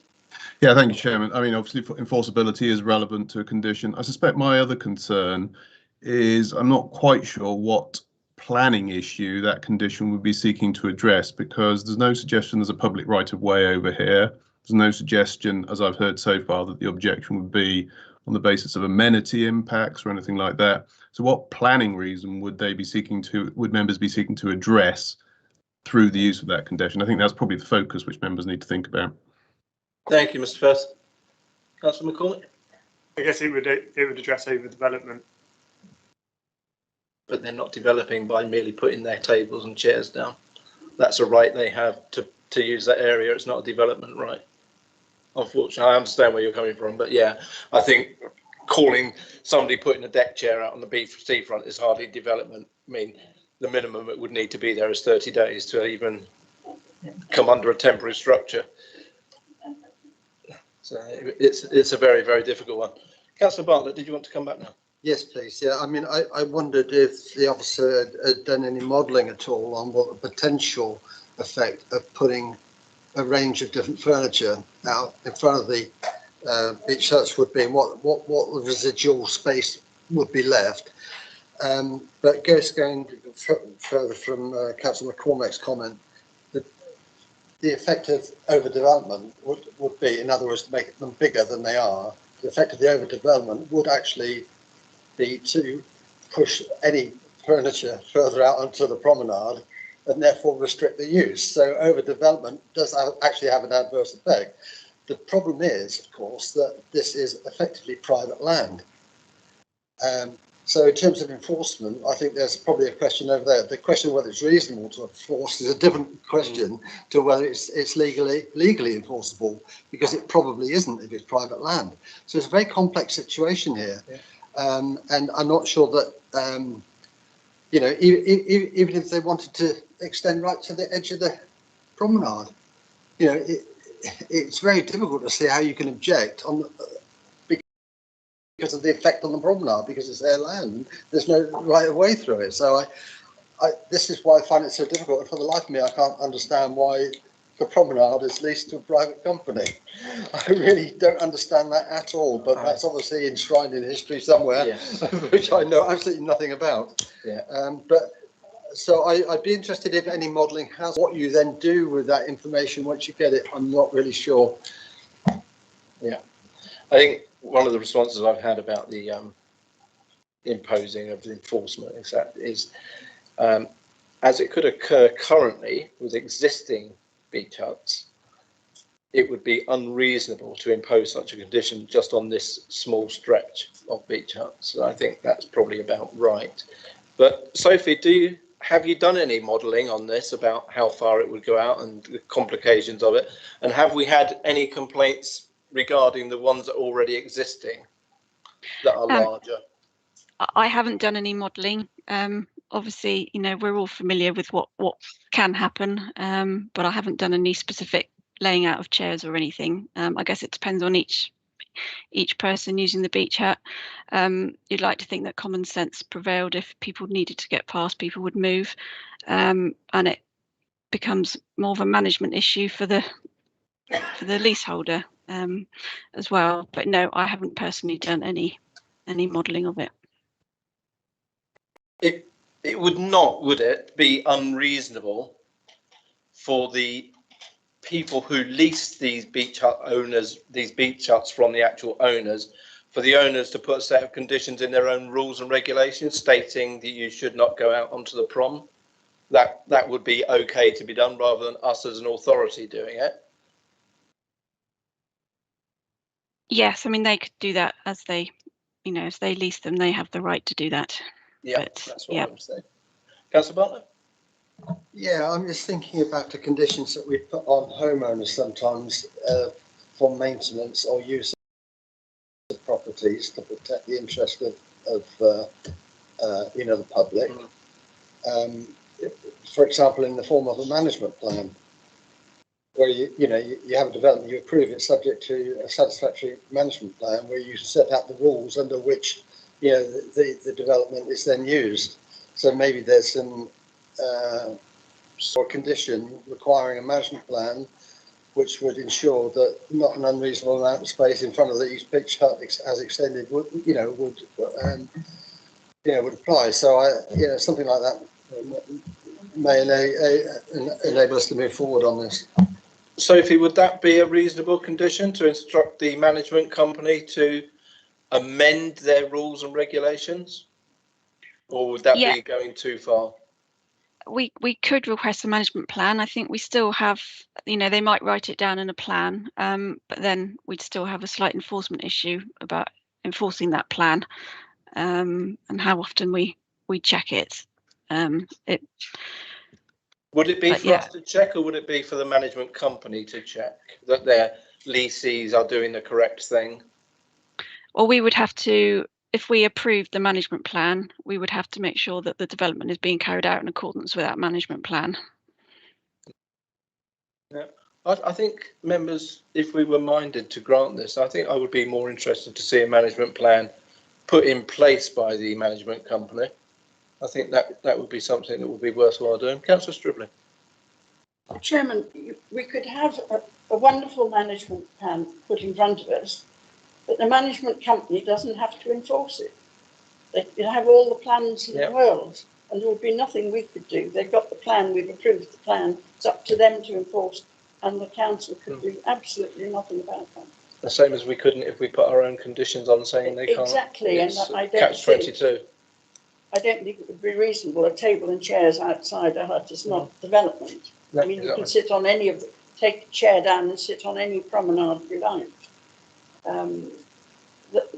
Yeah, thank you, Chairman. I mean, obviously, enforceability is relevant to a condition. I suspect my other concern is I'm not quite sure what planning issue that condition would be seeking to address, because there's no suggestion there's a public right of way over here. There's no suggestion, as I've heard so far, that the objection would be on the basis of amenity impacts or anything like that. So what planning reason would members be seeking to address through the use of that condition? I think that's probably the focus which members need to think about. Thank you, Mr. Firth. Councillor McCormick? I guess it would address overdevelopment. But they're not developing by merely putting their tables and chairs down. That's a right they have to use that area. It's not a development right. Unfortunately, I understand where you're coming from, but yeah, I think calling somebody putting a deck chair out on the seafront is hardly development. I mean, the minimum it would need to be there is 30 days to even come under a temporary structure. So it's a very, very difficult one. Councillor Bartlett, did you want to come back now? Yes, please. Yeah, I mean, I wondered if the officer had done any modelling at all on what the potential effect of putting a range of different furniture out in front of the beach huts would be, and what the residual space would be left. But going further from Councillor McCormick's comment, the effect of overdevelopment would be, in other words, to make them bigger than they are. The effect of the overdevelopment would actually be to push any furniture further out onto the promenade and therefore restrict the use. So overdevelopment does actually have an adverse effect. The problem is, of course, that this is effectively private land. So in terms of enforcement, I think there's probably a question over there. The question of whether it's reasonable to enforce is a different question to whether it's legally enforceable, because it probably isn't if it's private land. So it's a very complex situation here. Yeah. And I'm not sure that, you know, even if they wanted to extend right to the edge of the promenade, you know, it's very difficult to see how you can object on because of the effect on the promenade, because it's their land. There's no right of way through it. So this is why I find it so difficult. And for the life of me, I can't understand why the promenade is leased to a private company. I really don't understand that at all, but that's obviously enshrined in history somewhere, yeah. Which I know absolutely nothing about. Yeah. But So I'd be interested if any modelling has, what you then do with that information once you get it. I'm not really sure. Yeah, I think one of the responses I've had about the imposing of the enforcement is as it could occur currently with existing beach huts, it would be unreasonable to impose such a condition just on this small stretch of beach huts. So I think that's probably about right. But Sophie, have you done any modelling on this about how far it would go out and the complications of it? And have we had any complaints regarding the ones that are already existing that are larger? I haven't done any modelling. Obviously, you know, we're all familiar with what can happen, but I haven't done any specific laying out of chairs or anything. I guess it depends on each person using the beach hut. You'd like to think that common sense prevailed. If people needed to get past, people would move, and it becomes more of a management issue for the leaseholder as well. But no, I haven't personally done any modelling of it. It would not, would it, be unreasonable for the people who lease these beach hut owners, these beach huts from the actual owners, for the owners to put a set of conditions in their own rules and regulations stating that you should not go out onto the prom? That would be okay to be done rather than us as an authority doing it. Yes, I mean, they could do that as they, you know, as they lease them, they have the right to do that. Yeah, but, that's what I'm saying. Councillor Butler? Yeah, I'm just thinking about the conditions that we put on homeowners sometimes for maintenance or use of properties to protect the interest of you know, the public. For example, in the form of a management plan, where you know you have a development, you approve it subject to a satisfactory management plan, where you set out the rules under which, you know, the development is then used. So maybe there's some sort of condition requiring a management plan which would ensure that not an unreasonable amount of space in front of the East Beach Hut as extended would, you know, would apply. So you know, something like that may enable us to move forward on this. Sophie, would that be a reasonable condition to instruct the management company to amend their rules and regulations? Or would that be going too far? We could request a management plan. I think we still have, you know, they might write it down in a plan, but then we'd still have a slight enforcement issue about enforcing that plan, and how often we check it. Would it be for us to check, or would it be for the management company to check that their leasees are doing the correct thing? Well, we would have to, if we approved the management plan, we would have to make sure that the development is being carried out in accordance with that management plan. Yeah, I think members, if we were minded to grant this, I think I would be more interested to see a management plan put in place by the management company. I think that would be something that would be worthwhile doing. Councillor Stribley. Chairman, we could have a wonderful management plan put in front of us, but the management company doesn't have to enforce it. They have all the plans in the world, and there would be nothing we could do. They've got the plan, we've approved the plan, it's up to them to enforce, and the council could do absolutely nothing about that. The same as we couldn't if we put our own conditions on saying they can't. Exactly, and I don't Catch-22. I don't think it would be reasonable. A table and chairs outside a hut is not development. I mean, you can sit on any of the, take a chair down and sit on any promenade you like.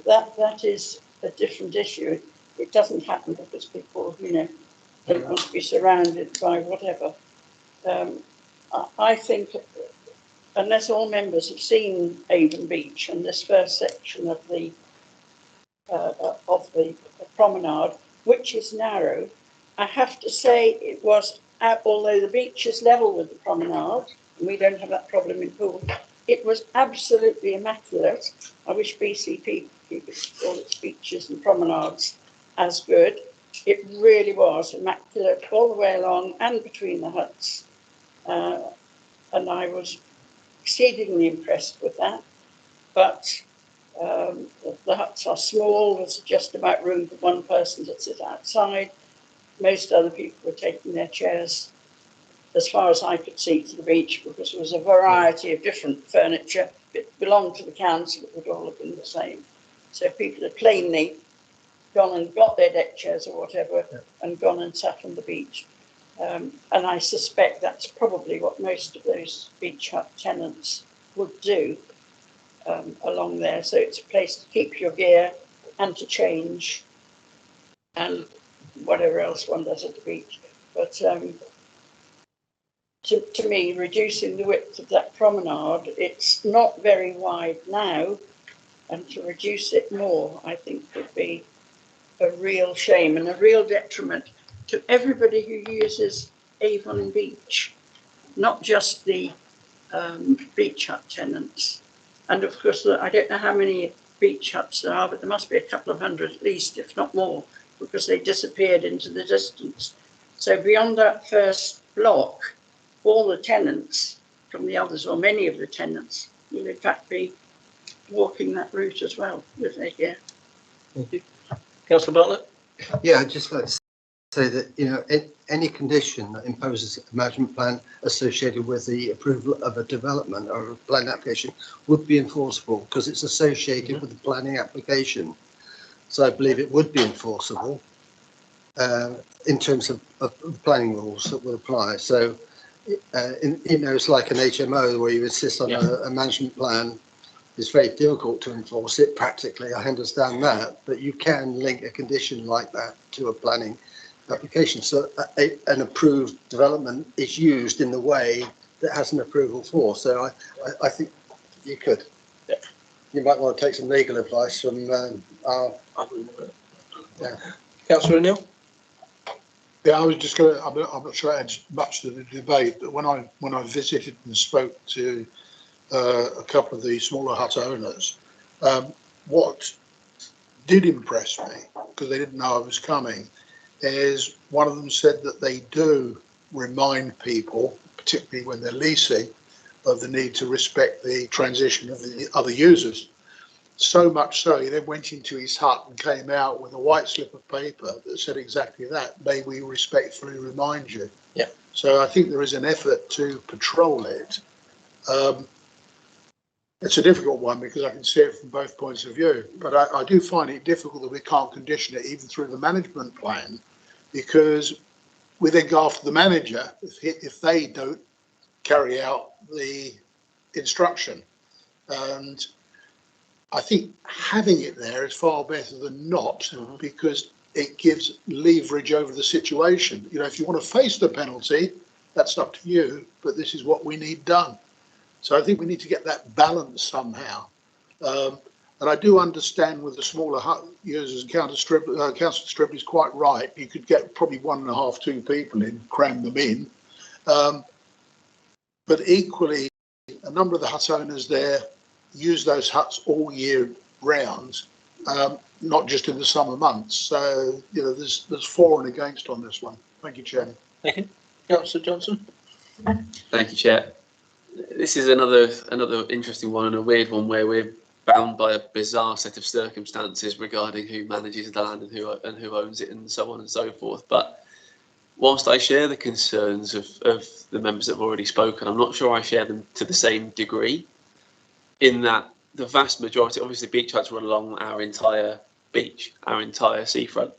That is a different issue. It doesn't happen because people, you know, don't want to be surrounded by whatever. I think, unless all members have seen Avon Beach and this first section of the promenade, which is narrow, I have to say it was, although the beach is level with the promenade, and we don't have that problem in Poole, it was absolutely immaculate. I wish BCP could call its beaches and promenades as good. It really was immaculate all the way along and between the huts. And I was exceedingly impressed with that. But the huts are small, there's just about room for one person to sit outside. most other people were taking their chairs, as far as I could see, to the beach, because there was a variety of different furniture. It belonged to the council, it would all have been the same. So people had plainly gone and got their deck chairs or whatever and gone and sat on the beach. And I suspect that's probably what most of those beach hut tenants would do along there. So it's a place to keep your gear and to change and whatever else one does at the beach. But to me, reducing the width of that promenade, it's not very wide now, and to reduce it more, I think, would be a real shame and a real detriment to everybody who uses Avon Beach, not just the beach hut tenants. And of course, I don't know how many beach huts there are, but there must be a couple of hundred at least, if not more, because they disappeared into the distance. So beyond that first block, all the tenants from the others, or many of the tenants, will in fact be walking that route as well with their gear. Councillor Bartlett? Yeah, I'd just like to say that, you know, any condition that imposes a management plan associated with the approval of a development or a plan application would be enforceable because it's associated with the planning application. So I believe it would be enforceable in terms of planning rules that would apply. So, you know, it's like an HMO where you insist on a management plan. It's very difficult to enforce it practically, I understand that, but you can link a condition like that to a planning application. So an approved development is used in the way that has an approval for. So I think you could. Yeah. You might want to take some legal advice from our... Councillor O'Neill? Yeah, I was just going to, I'm not sure it adds much to the debate, but when I visited and spoke to a couple of the smaller hut owners, what did impress me, because they didn't know I was coming, is one of them said that they do remind people, particularly when they're leasing, of the need to respect the transition of the other users. So much so, he then went into his hut and came out with a white slip of paper that said exactly that. May we respectfully remind you. Yeah. So I think there is an effort to patrol it. It's a difficult one because I can see it from both points of view, but I do find it difficult that we can't condition it even through the management plan, because we then go after the manager if they don't carry out the instruction. And I think having it there is far better than not, because it gives leverage over the situation. You know, if you want to face the penalty, that's up to you, but this is what we need done. So I think we need to get that balance somehow. And I do understand with the smaller hut users, Councillor Stribley is quite right. You could get probably 1.5, 2 people in, cram them in. But equally, a number of the hut owners there use those huts all year round, not just in the summer months. So, you know, there's for and against on this one. Thank you, Chairman. Thank you. Councillor Johnson? Thank you, Chair. This is another interesting one and a weird one where we're bound by a bizarre set of circumstances regarding who manages the land and who owns it and so on and so forth. But whilst I share the concerns of the members that have already spoken, I'm not sure I share them to the same degree, in that the vast majority, obviously beach huts run along our entire beach, our entire seafront.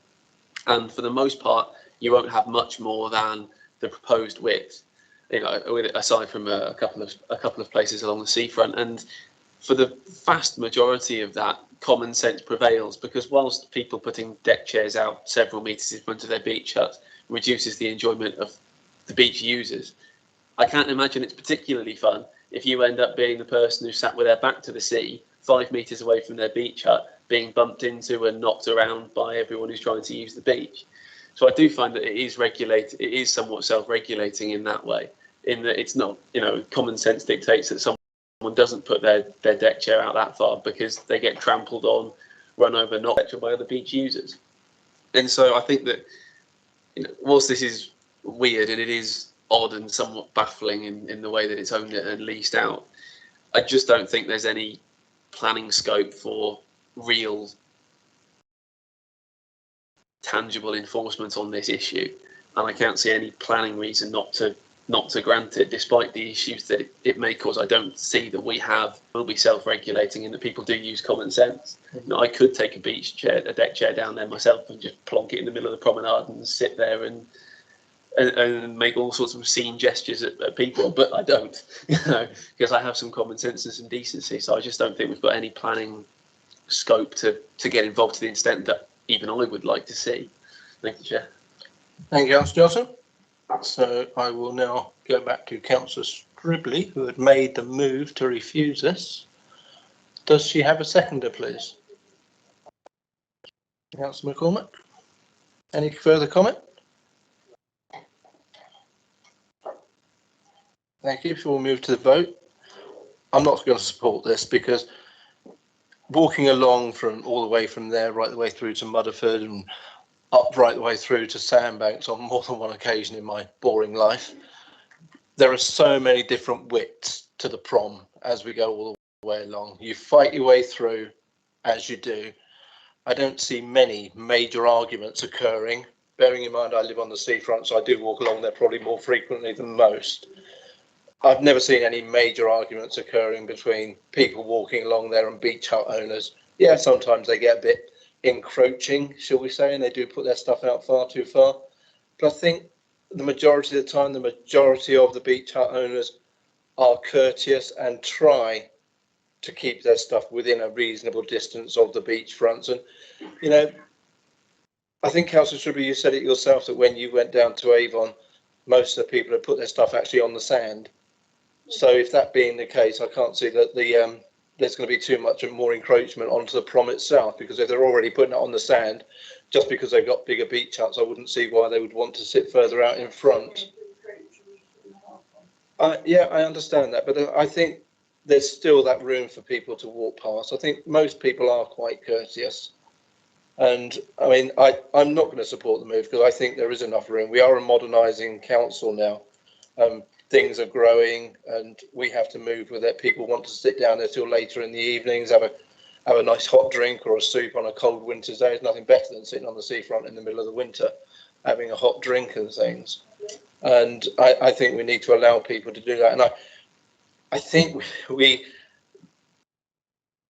And for the most part, you won't have much more than the proposed width, you know, aside from a couple of places along the seafront. And for the vast majority of that, common sense prevails, because whilst people putting deck chairs out several metres in front of their beach hut reduces the enjoyment of the beach users, I can't imagine it's particularly fun if you end up being the person who sat with their back to the sea, 5 metres away from their beach hut, being bumped into and knocked around by everyone who's trying to use the beach. So I do find that it is somewhat self-regulating in that way, in that it's not, you know, common sense dictates that someone doesn't put their deck chair out that far because they get trampled on, run over, knocked by other beach users. And so I think that, you know, whilst this is weird and it is odd and somewhat baffling in the way that it's owned and leased out, I just don't think there's any planning scope for real tangible enforcement on this issue, and I can't see any planning reason not to grant it, despite the issues that it may cause. I don't see that we will be self-regulating and that people do use common sense. You know, I could take a deck chair down there myself and just plonk it in the middle of the promenade and sit there and make all sorts of obscene gestures at people, but I don't, you know, because I have some common sense and some decency. So I just don't think we've got any planning scope to get involved to the extent that even I would like to see. Thank you, Chair. Thank you, Councillor Johnson. So I will now go back to Councillor Stribley, who had made the move to refuse this. Does she have a seconder, please? Councillor McCormack. Any further comment? Thank you. Before we move to the vote, I'm not going to support this because walking along from all the way from there right the way through to Mudderford and up right the way through to Sandbanks on more than one occasion in my boring life, there are so many different widths to the prom as we go all the way along. You fight your way through as you do. I don't see many major arguments occurring. Bearing in mind I live on the seafront, so I do walk along there probably more frequently than most. I've never seen any major arguments occurring between people walking along there and beach hut owners. Yeah, sometimes they get a bit encroaching, shall we say, and they do put their stuff out far too far. But I think the majority of the time, the majority of the beach hut owners are courteous and try to keep their stuff within a reasonable distance of the beach fronts. And, you know, I think, Councillor Stribley, you said it yourself that when you went down to Avon, most of the people had put their stuff actually on the sand. So if that being the case, I can't see that there's going to be too much more encroachment onto the prom itself, because if they're already putting it on the sand, just because they've got bigger beach huts, I wouldn't see why they would want to sit further out in front. Yeah, I understand that, but I think there's still that room for people to walk past. I think most people are quite courteous. And I mean, I'm not going to support the move because I think there is enough room. We are a modernising council now. Things are growing and we have to move with it. People want to sit down there till later in the evenings, have a nice hot drink or a soup on a cold winter's day. There's nothing better than sitting on the seafront in the middle of the winter, having a hot drink and things. And I think we need to allow people to do that. And I think we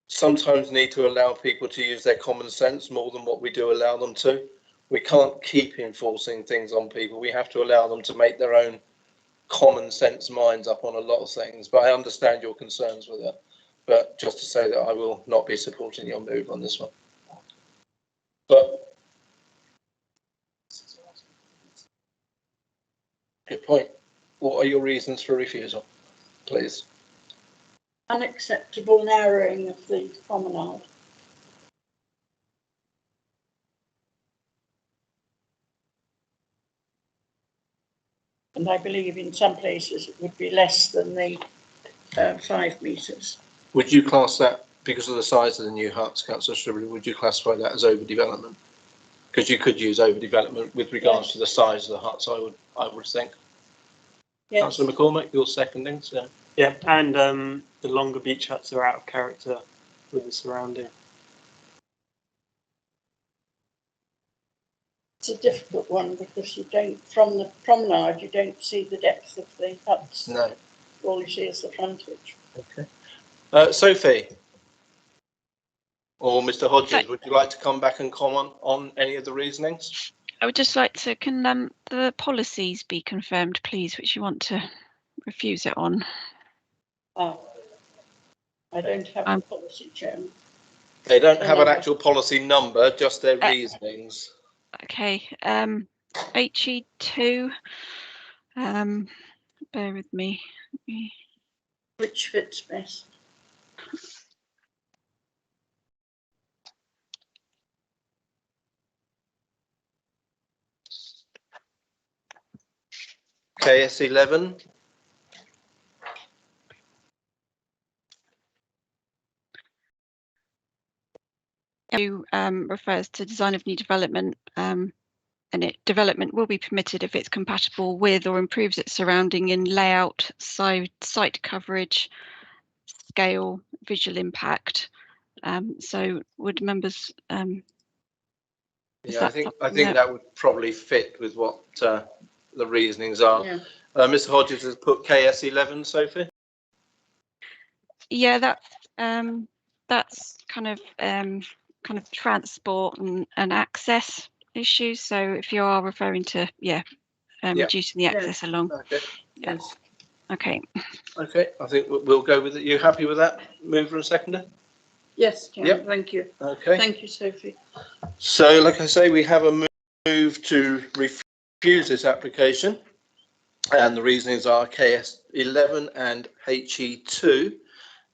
sometimes need to allow people to use their common sense more than what we do allow them to. We can't keep enforcing things on people. We have to allow them to make their own common sense minds up on a lot of things. But I understand your concerns with it. But just to say that I will not be supporting your move on this one. But good point. What are your reasons for refusal, please? Unacceptable narrowing of the promenade. And I believe in some places it would be less than the 5 metres. Would you class that, because of the size of the new huts, Councillor Stribley, would you classify that as overdevelopment? Because you could use overdevelopment with regards to the size of the huts, I would think. Yes. Councillor McCormack, you're seconding, so. Yeah, and the longer beach huts are out of character with the surrounding. It's a difficult one because you don't, from the promenade, you don't see the depth of the huts. No. All you see is the frontage. Okay. Sophie or Mr. Hodges, would you like to come back and comment on any of the reasonings? I would just like to, can the policies be confirmed, please, which you want to refuse it on? Oh, I don't have a policy, Chairman. They don't have an actual policy number, just their reasonings. Okay, HE2, bear with me. Which fits best? KS11. Refers to design of new development, and development will be permitted if it's compatible with or improves its surrounding in layout, site coverage, scale, visual impact. So would members Yeah, I think that would probably fit with what the reasonings are. Yeah. Mr. Hodges has put KS11, Sophie. Yeah, that's kind of transport and access issues. So if you are referring to reducing the access along. Okay. Yes. Okay. Okay, I think we'll go with it. You happy with that, mover and seconder? Yes, Chairman, Yep. thank you. Okay. Thank you, Sophie. So, like I say, we have a move to refuse this application, and the reasonings are KS11 and HE2.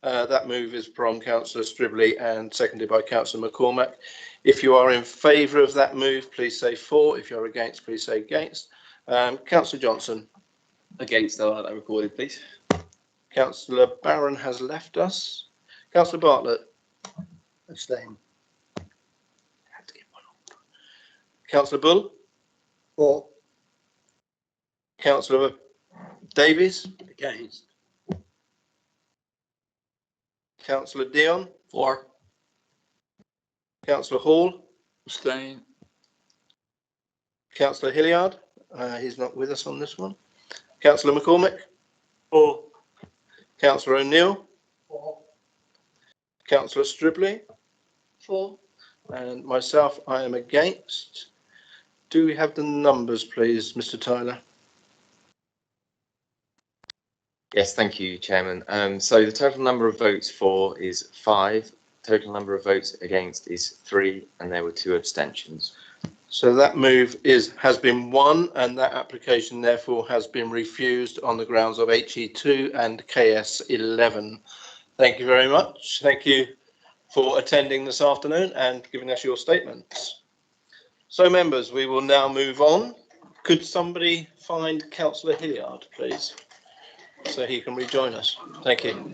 That move is from Councillor Stribley and seconded by Councillor McCormack. If you are in favour of that move, please say for. If you're against, please say against. Councillor Johnson. Against, I'll have that recorded, please. Councillor Barron has left us. Councillor Bartlett. Abstain. Councillor Bull. For. Councillor Davies. Against. Councillor Dion. For. Councillor Hall. Abstain. Councillor Hilliard. He's not with us on this one. Councillor McCormack. For. Councillor O'Neill. For. Councillor Stribley. For. And myself, I am against. Do we have the numbers, please, Mr. Tyler? Yes, thank you, Chairman. So the total number of votes for is 5. Total number of votes against is 3, and there were 2 abstentions. So that move has been won, and that application therefore has been refused on the grounds of HE2 and KS11. Thank you very much. Thank you for attending this afternoon and giving us your statements. So, members, we will now move on. Could somebody find Councillor Hilliard, please, so he can rejoin us? Thank you.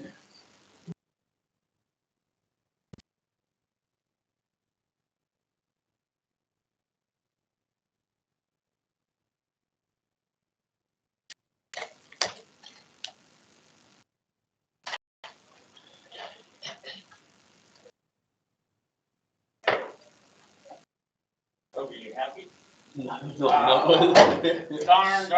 Are you happy? No. Darn.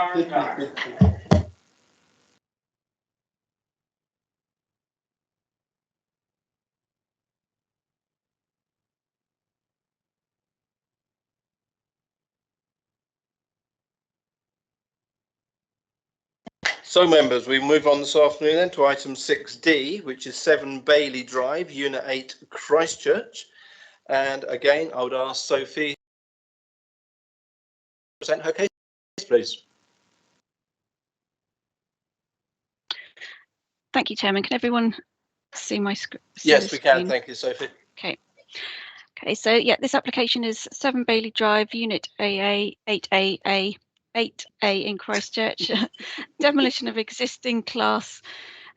So, members, we move on this afternoon then to item 6D, which is 7 Bailey Drive, Unit 8, Christchurch. And again, I would ask Sophie to present her case, please. Thank you, Chairman. Can everyone see my screen? Yes, we can. Thank you, Sophie. Okay. Okay, so yeah, this application is 7 Bailey Drive, Unit AA, 8A in Christchurch. Demolition of existing Class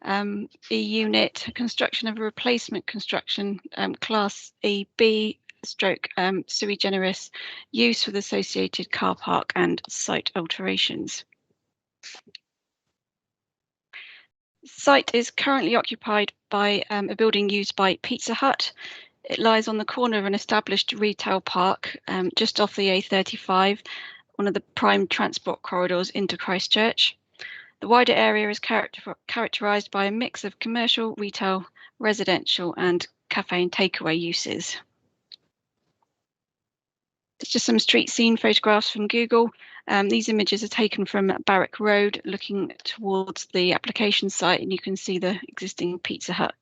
E unit, construction of a replacement construction, Class EB stroke sui generis, use with associated car park and site alterations. Site is currently occupied by a building used by Pizza Hut. It lies on the corner of an established retail park just off the A35, one of the prime transport corridors into Christchurch. The wider area is characterised by a mix of commercial, retail, residential and cafe and takeaway uses. It's just some street scene photographs from Google. These images are taken from Barrack Road, looking towards the application site, and you can see the existing Pizza Hut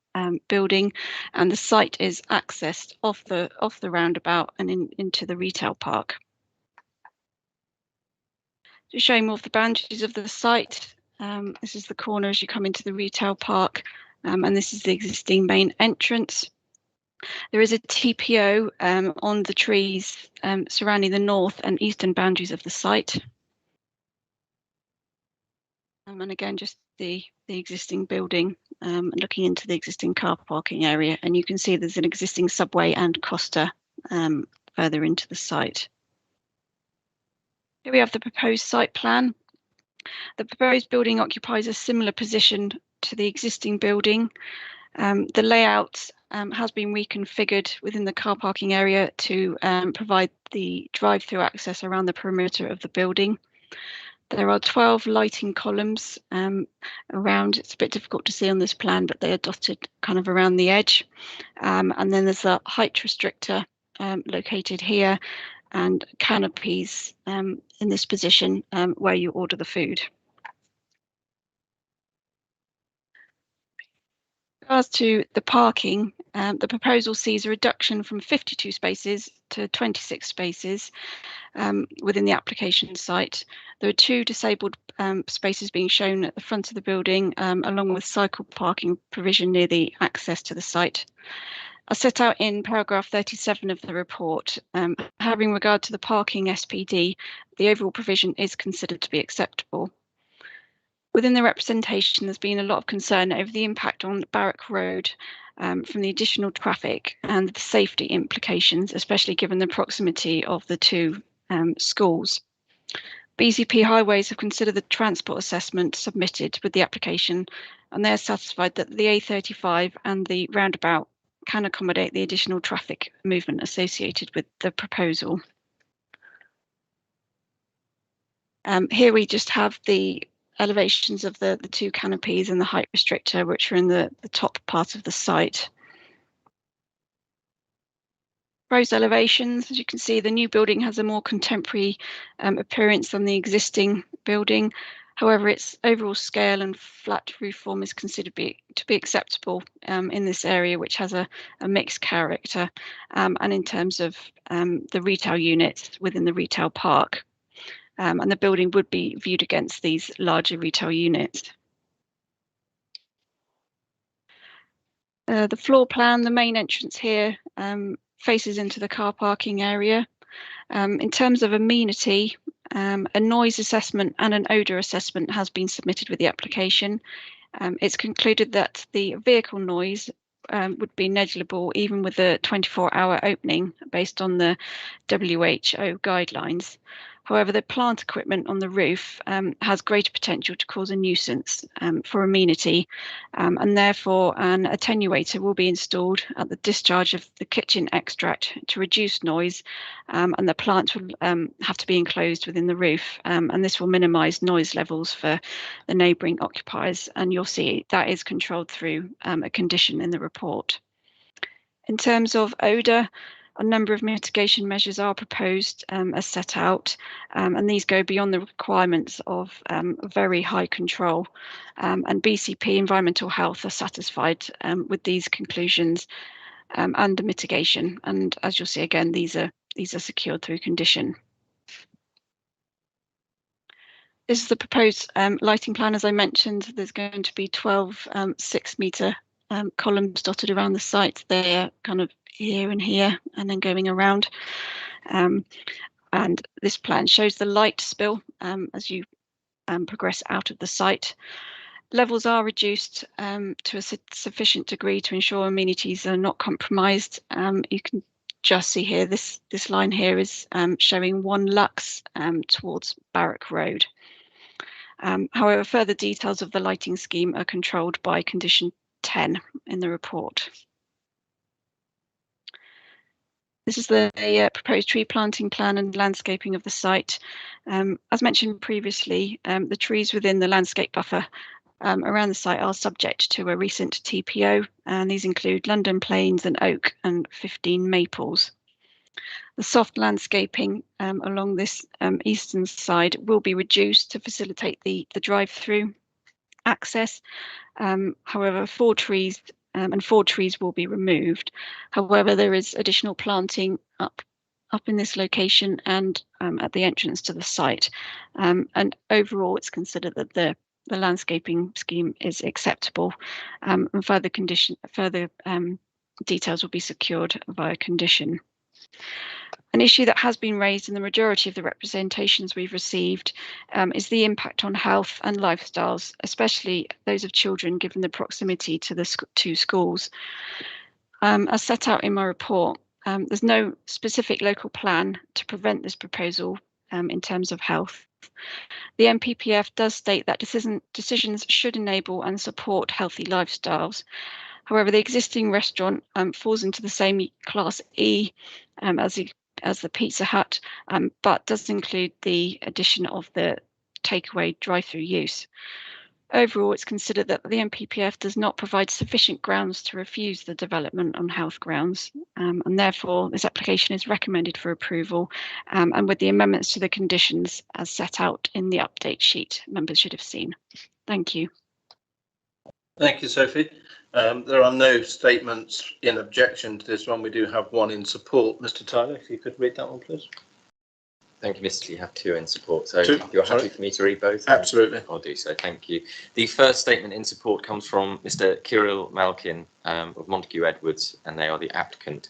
building, and the site is accessed off the roundabout and into the retail park. To show you more of the boundaries of the site, this is the corner as you come into the retail park, and this is the existing main entrance. There is a TPO on the trees surrounding the north and eastern boundaries of the site. And again, just the existing building, looking into the existing car parking area, and you can see there's an existing subway and Costa further into the site. Here we have the proposed site plan. The proposed building occupies a similar position to the existing building. The layout has been reconfigured within the car parking area to provide the drive-through access around the perimeter of the building. There are 12 lighting columns around. It's a bit difficult to see on this plan, but they are dotted kind of around the edge. And then there's a height restrictor located here, and canopies in this position where you order the food. As to the parking, the proposal sees a reduction from 52 spaces to 26 spaces within the application site. There are 2 disabled spaces being shown at the front of the building, along with cycle parking provision near the access to the site. As set out in paragraph 37 of the report, having regard to the parking SPD, the overall provision is considered to be acceptable. Within the representation, there's been a lot of concern over the impact on Barrack Road from the additional traffic and the safety implications, especially given the proximity of the 2 schools. BCP Highways have considered the transport assessment submitted with the application, and they're satisfied that the A35 and the roundabout can accommodate the additional traffic movement associated with the proposal. Here we just have the elevations of the 2 canopies and the height restrictor, which are in the top part of the site. Proposed elevations, as you can see, the new building has a more contemporary appearance than the existing building. However, its overall scale and flat roof form is considered to be acceptable in this area, which has a mixed character, and in terms of the retail units within the retail park. And the building would be viewed against these larger retail units. The floor plan, the main entrance here faces into the car parking area. In terms of amenity, a noise assessment and an odour assessment has been submitted with the application. It's concluded that the vehicle noise would be negligible even with the 24-hour opening based on the WHO guidelines. However, the plant equipment on the roof has greater potential to cause a nuisance for amenity, and therefore an attenuator will be installed at the discharge of the kitchen extract to reduce noise, and the plant will have to be enclosed within the roof, and this will minimise noise levels for the neighbouring occupiers, and you'll see that is controlled through a condition in the report. In terms of odour, a number of mitigation measures are proposed as set out, and these go beyond the requirements of very high control. And BCP Environmental Health are satisfied with these conclusions and the mitigation. And as you'll see again, these are secured through condition. This is the proposed lighting plan. As I mentioned, there's going to be 12 6-metre columns dotted around the site. They're kind of here and here and then going around, and this plan shows the light spill as you progress out of the site. Levels are reduced to a sufficient degree to ensure amenities are not compromised. You can just see here this line here is showing 1 lux towards Barrack Road. However, further details of the lighting scheme are controlled by condition 10 in the report. This is the proposed tree planting plan and landscaping of the site. As mentioned previously, the trees within the landscape buffer around the site are subject to a recent TPO, and these include London Planes and Oak and 15 Maples. The soft landscaping along this eastern side will be reduced to facilitate the drive-through access. However, 4 trees will be removed. However, there is additional planting up in this location and at the entrance to the site. And overall, it's considered that the landscaping scheme is acceptable, and further details will be secured via condition. An issue that has been raised in the majority of the representations we've received is the impact on health and lifestyles, especially those of children, given the proximity to the 2 schools. As set out in my report, there's no specific local plan to prevent this proposal in terms of health. The NPPF does state that decisions should enable and support healthy lifestyles. However, the existing restaurant falls into the same Class E as the Pizza Hut, but does include the addition of the takeaway drive-through use. Overall, it's considered that the NPPF does not provide sufficient grounds to refuse the development on health grounds, and therefore this application is recommended for approval, and with the amendments to the conditions as set out in the update sheet members should have seen. Thank you. Thank you, Sophie. There are no statements in objection to this one. We do have one in support. Mr. Tyler, if you could read that one, please. Thank you, Mr. You have two in support. So Two, if you're happy sorry. for me to read both? Absolutely. I'll do so. Thank you. The first statement in support comes from Mr. Kirill Malkin of Montague Edwards, and they are the applicant.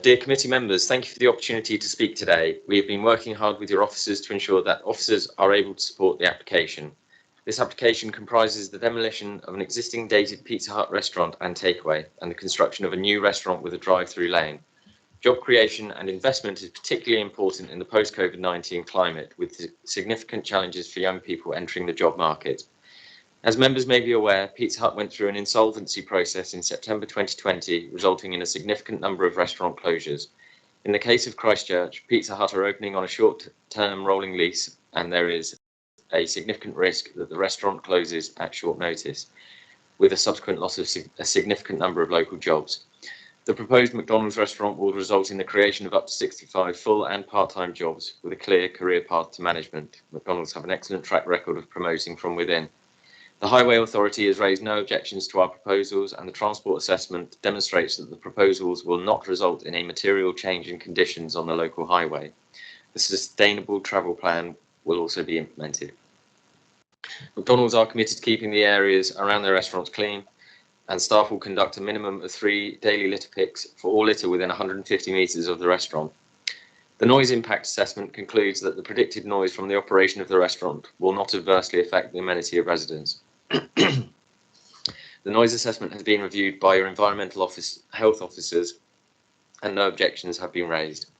Dear committee members, thank you for the opportunity to speak today. We have been working hard with your officers to ensure that officers are able to support the application. This application comprises the demolition of an existing dated Pizza Hut restaurant and takeaway, and the construction of a new restaurant with a drive-through lane. Job creation and investment is particularly important in the post-COVID-19 climate, with significant challenges for young people entering the job market. As members may be aware, Pizza Hut went through an insolvency process in September 2020, resulting in a significant number of restaurant closures. In the case of Christchurch, Pizza Hut are opening on a short-term rolling lease, and there is a significant risk that the restaurant closes at short notice, with a subsequent loss of a significant number of local jobs. The proposed McDonald's restaurant will result in the creation of up to 65 full and part-time jobs with a clear career path to management. McDonald's have an excellent track record of promoting from within. The Highway Authority has raised no objections to our proposals, and the transport assessment demonstrates that the proposals will not result in a material change in conditions on the local highway. The sustainable travel plan will also be implemented. McDonald's are committed to keeping the areas around their restaurants clean, and staff will conduct a minimum of 3 daily litter picks for all litter within 150 metres of the restaurant. The noise impact assessment concludes that the predicted noise from the operation of the restaurant will not adversely affect the amenity of residents. The noise assessment has been reviewed by your environmental health officers, and no objections have been raised.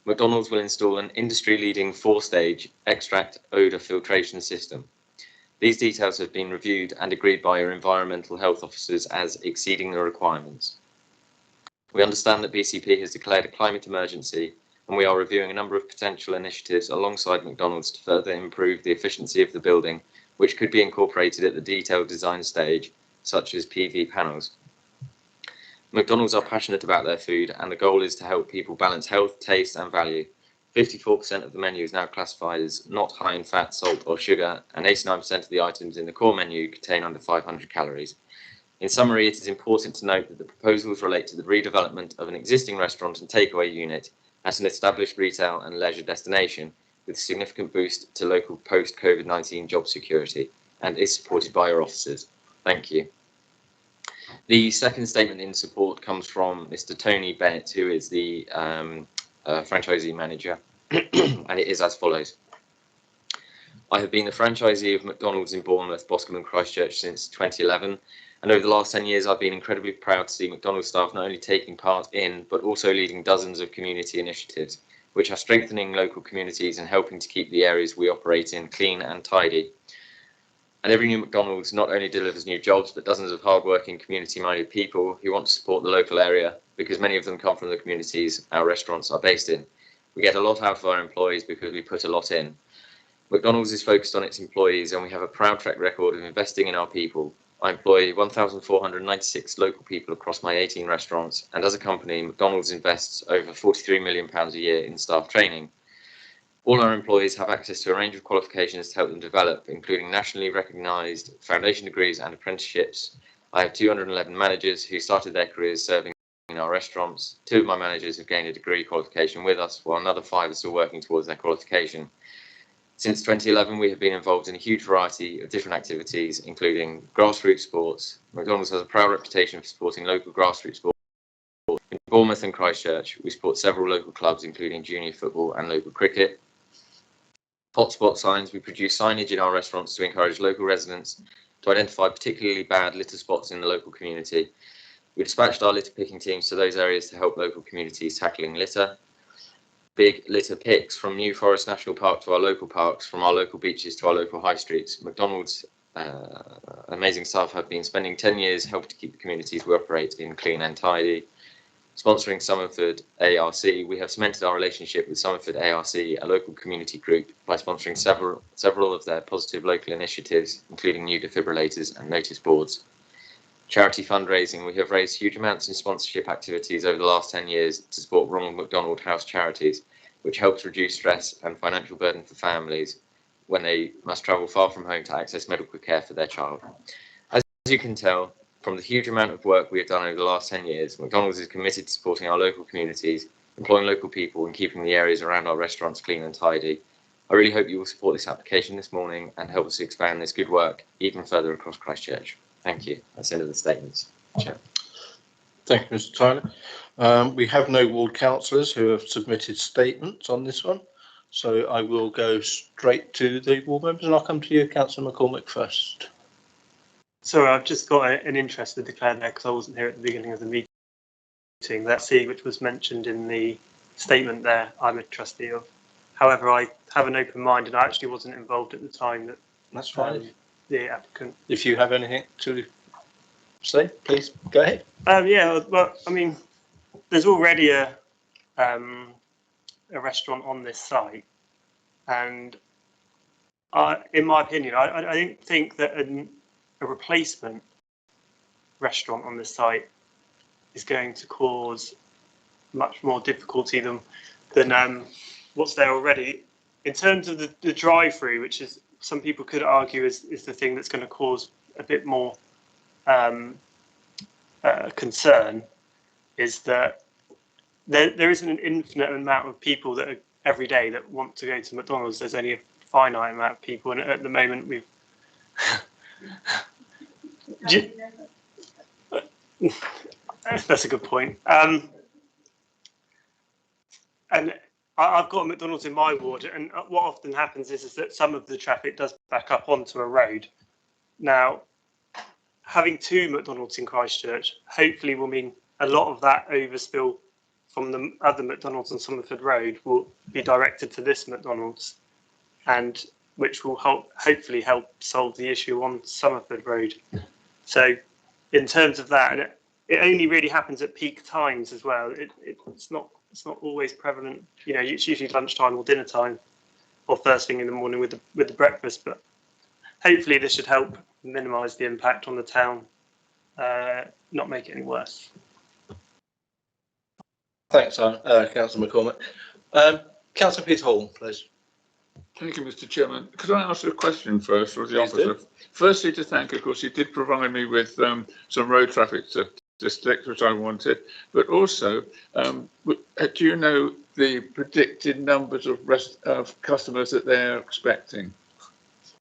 McDonald's will install an industry-leading 4-stage extract odour filtration system. These details have been reviewed and agreed by your environmental health officers as exceeding the requirements. We understand that BCP has declared a climate emergency, and we are reviewing a number of potential initiatives alongside McDonald's to further improve the efficiency of the building, which could be incorporated at the detailed design stage, such as PV panels. McDonald's are passionate about their food, and the goal is to help people balance health, taste and value. 54% of the menu is now classified as not high in fat, salt or sugar, and 89% of the items in the core menu contain under 500 calories. In summary, it is important to note that the proposals relate to the redevelopment of an existing restaurant and takeaway unit at an established retail and leisure destination, with a significant boost to local post-COVID-19 job security, and is supported by your officers. Thank you. The second statement in support comes from Mr. Tony Bennett, who is the franchisee manager, and it is as follows. I have been the franchisee of McDonald's in Bournemouth, Boscombe and Christchurch since 2011, and over the last 10 years I've been incredibly proud to see McDonald's staff not only taking part in, but also leading dozens of community initiatives, which are strengthening local communities and helping to keep the areas we operate in clean and tidy. And every new McDonald's not only delivers new jobs, but dozens of hard-working, community-minded people who want to support the local area, because many of them come from the communities our restaurants are based in. We get a lot out of our employees because we put a lot in. McDonald's is focused on its employees, and we have a proud track record of investing in our people. I employ 1,496 local people across my 18 restaurants, and as a company, McDonald's invests over £43 million a year in staff training. All our employees have access to a range of qualifications to help them develop, including nationally recognised foundation degrees and apprenticeships. I have 211 managers who started their careers serving in our restaurants. 2 of my managers have gained a degree qualification with us, while another 5 are still working towards their qualification. Since 2011, we have been involved in a huge variety of different activities, including grassroots sports. McDonald's has a proud reputation for supporting local grassroots sports. In Bournemouth and Christchurch, we support several local clubs, including junior football and local cricket. Hotspot signs, we produce signage in our restaurants to encourage local residents to identify particularly bad litter spots in the local community. We dispatched our litter picking teams to those areas to help local communities tackling litter. Big litter picks from New Forest National Park to our local parks, from our local beaches to our local high streets. McDonald's amazing staff have been spending 10 years helping to keep the communities we operate in clean and tidy. Sponsoring Somerford ARC, we have cemented our relationship with Somerford ARC, a local community group, by sponsoring several of their positive local initiatives, including new defibrillators and notice boards. Charity fundraising, we have raised huge amounts in sponsorship activities over the last 10 years to support Ronald McDonald House charities, which helps reduce stress and financial burden for families when they must travel far from home to access medical care for their child. As you can tell, from the huge amount of work we have done over the last 10 years, McDonald's is committed to supporting our local communities, employing local people and keeping the areas around our restaurants clean and tidy. I really hope you will support this application this morning and help us expand this good work even further across Christchurch. Thank you. That's the end of the statements. Chair. Thank you, Mr. Tyler. We have no ward councillors who have submitted statements on this one, so I will go straight to the ward members, and I'll come to you, Councillor McCormick, first. Sorry, I've just got an interest to declare there because I wasn't here at the beginning of the meeting. That C, which was mentioned in the statement there, I'm a trustee of. However, I have an open mind, and I actually wasn't involved at the time that. That's fine. The applicant. If you have anything to say, please go ahead. Yeah, well, I mean, there's already a restaurant on this site, and in my opinion, I don't think that a replacement restaurant on this site is going to cause much more difficulty than what's there already. In terms of the drive-through, which is some people could argue is the thing that's going to cause a bit more concern, is that there isn't an infinite amount of people that are every day that want to go to McDonald's. There's only a finite amount of people, and at the moment we've that's a good point. And I've got a McDonald's in my ward, and what often happens is that some of the traffic does back up onto a road. Now, having two McDonald's in Christchurch hopefully will mean a lot of that overspill from the other McDonald's on Somerford Road will be directed to this McDonald's, and which will hopefully help solve the issue on Somerford Road. So in terms of that, it only really happens at peak times as well. It's not always prevalent. You know, it's usually lunchtime or dinner time or first thing in the morning with the breakfast, but hopefully this should help minimise the impact on the town, not make it any worse. Thanks, Councillor McCormick. Councillor Peter Hall, please. Thank you, Mr. Chairman. Could I ask a question first, or the Please officer? do. Firstly, to thank, of course, you did provide me with some road traffic statistics, which I wanted, but also, do you know the predicted numbers of customers that they're expecting,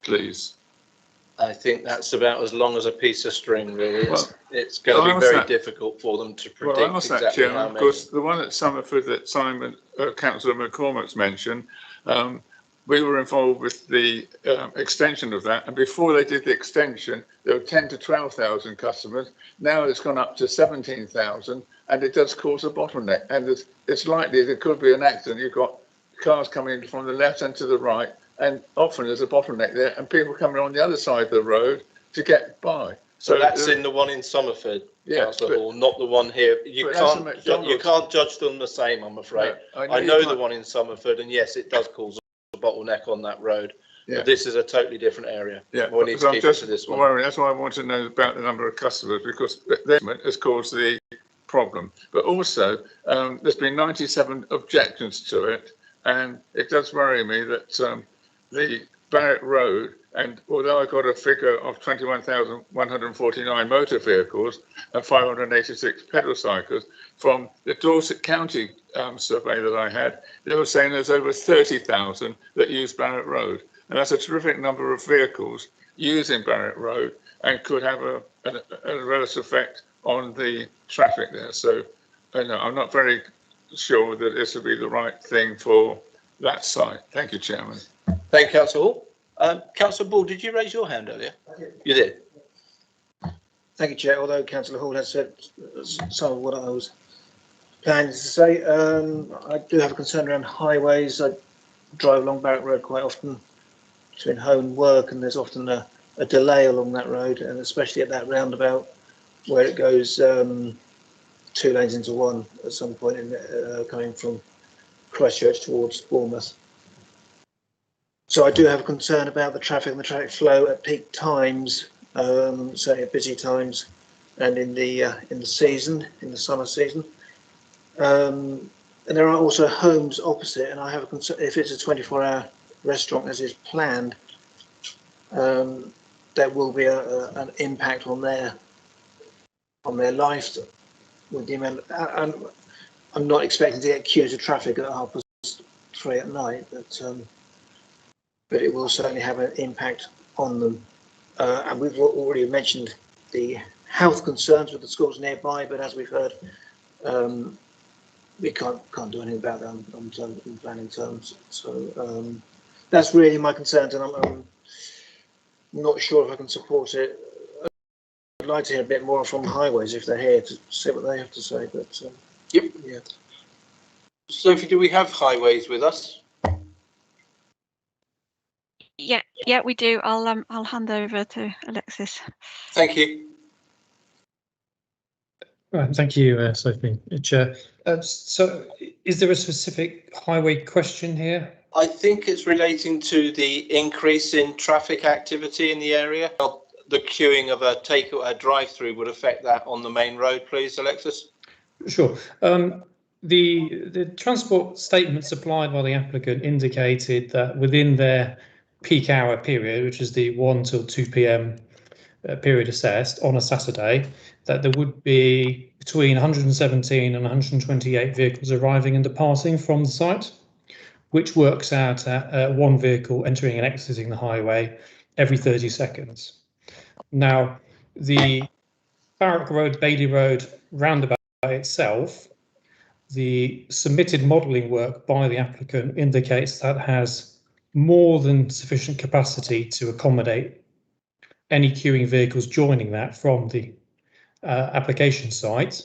please? I think that's about as long as a piece of string, really. Well, it's going to be very difficult for them to predict well, I asked that, exactly Chairman, how of many. course, the one at Somerford that Councillor McCormick's mentioned, we were involved with the extension of that, and before they did the extension, there were 10 to 12,000 customers. Now it's gone up to 17,000, and it does cause a bottleneck. And it's likely there could be an accident. You've got cars coming in from the left and to the right, and often there's a bottleneck there, and people coming on the other side of the road to get by. So that's in the one in Somerford, yeah, Councillor Hall, not the one here. You can't judge them the same, I'm afraid. No, I know the one in Somerford, and yes, it does cause a bottleneck on that road. Yeah. But this is a totally different area. Yeah, we need to keep it to this one. Worried. That's why I want to know about the number of customers, because this has caused the problem. But also, there's been 97 objections to it, and it does worry me that the Barrett Road, and although I got a figure of 21,149 motor vehicles and 586 pedal cycles from the Dorset County survey that I had, they were saying there's over 30,000 that use Barrett Road. And that's a terrific number of vehicles using Barrett Road and could have a relative effect on the traffic there. So I'm not very sure that this would be the right thing for that site. Thank you, Chairman. Thank you, Councillor Hall. Councillor Ball, did you raise your hand earlier? You did. Thank you, Chair. Although Councillor Hall has said some of what I was planning to say, I do have a concern around highways. I drive along Barrett Road quite often between home and work, and there's often a a delay along that road, and especially at that roundabout where it goes 2 lanes into one at some point in coming from Christchurch towards Bournemouth. So I do have a concern about the traffic and the traffic flow at peak times, certainly at busy times, and in the season, in the summer season. And there are also homes opposite, and I have a concern if it's a 24-hour restaurant as is planned, there will be an impact on their life with the amount. I'm not expecting to get queues of traffic at 3:30 at night, but it will certainly have an impact on them. And we've already mentioned the health concerns with the schools nearby, but as we've heard, we can't do anything about that in planning terms. So that's really my concerns, and I'm not sure if I can support it. I'd like to hear a bit more from Highways if they're here to see what they have to say. But yep. Yeah. Sophie, do we have Highways with us? Yeah, we do. I'll hand over to Alexis. Thank you. Right, thank you, Sophie. Chair. So, is there a specific highway question here? I think it's relating to the increase in traffic activity in the area. The queuing of a drive-through would affect that on the main road, please, Alexis. Sure. The transport statement supplied by the applicant indicated that within their peak hour period, which is the 1 till 2 p.m. Period assessed on a Saturday, that there would be between 117 and 128 vehicles arriving and departing from the site, which works out at one vehicle entering and exiting the highway every 30 seconds. Now, the Barrack Road, Bailey Road roundabout itself, the submitted modelling work by the applicant indicates that has more than sufficient capacity to accommodate any queuing vehicles joining that from the application site.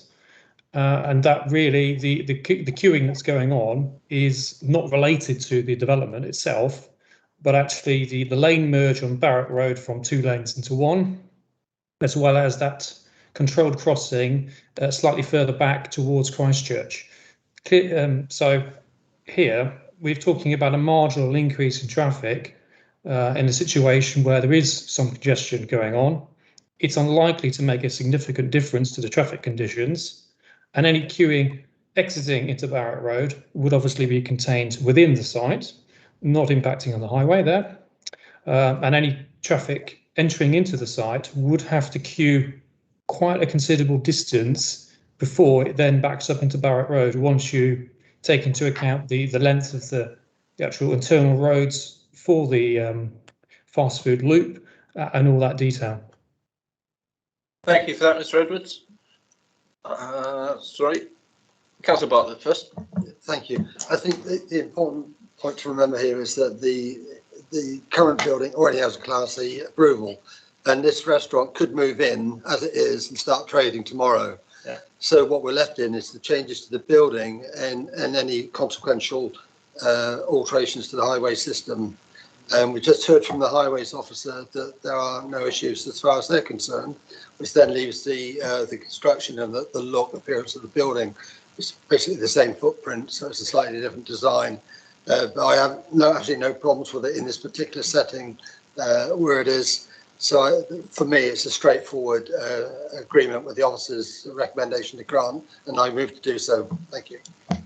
And that really, the queuing that's going on is not related to the development itself, but actually the lane merge on Barrack Road from 2 lanes into 1, as well as that controlled crossing slightly further back towards Christchurch. So here we're talking about a marginal increase in traffic in a situation where there is some congestion going on. It's unlikely to make a significant difference to the traffic conditions, and any queuing exiting into Barrack Road would obviously be contained within the site, not impacting on the highway there. And any traffic entering into the site would have to queue quite a considerable distance before it then backs up into Barrack Road, once you take into account the length of the actual internal roads for the fast food loop and all that detail. Thank you for that, Mr. Edwards. Sorry, Councillor Bartlett first. Thank you. I think the important point to remember here is that the current building already has a Class C approval, and this restaurant could move in as it is and start trading tomorrow. Yeah. So what we're left in is the changes to the building and any consequential alterations to the highway system. And we just heard from the highways officer that there are no issues as far as they're concerned, which then leaves the construction and the look appearance of the building. It's basically the same footprint, so it's a slightly different design. But I have actually no problems with it in this particular setting where it is. So for me, it's a straightforward agreement with the officer's recommendation to grant, and I move to do so. Thank you.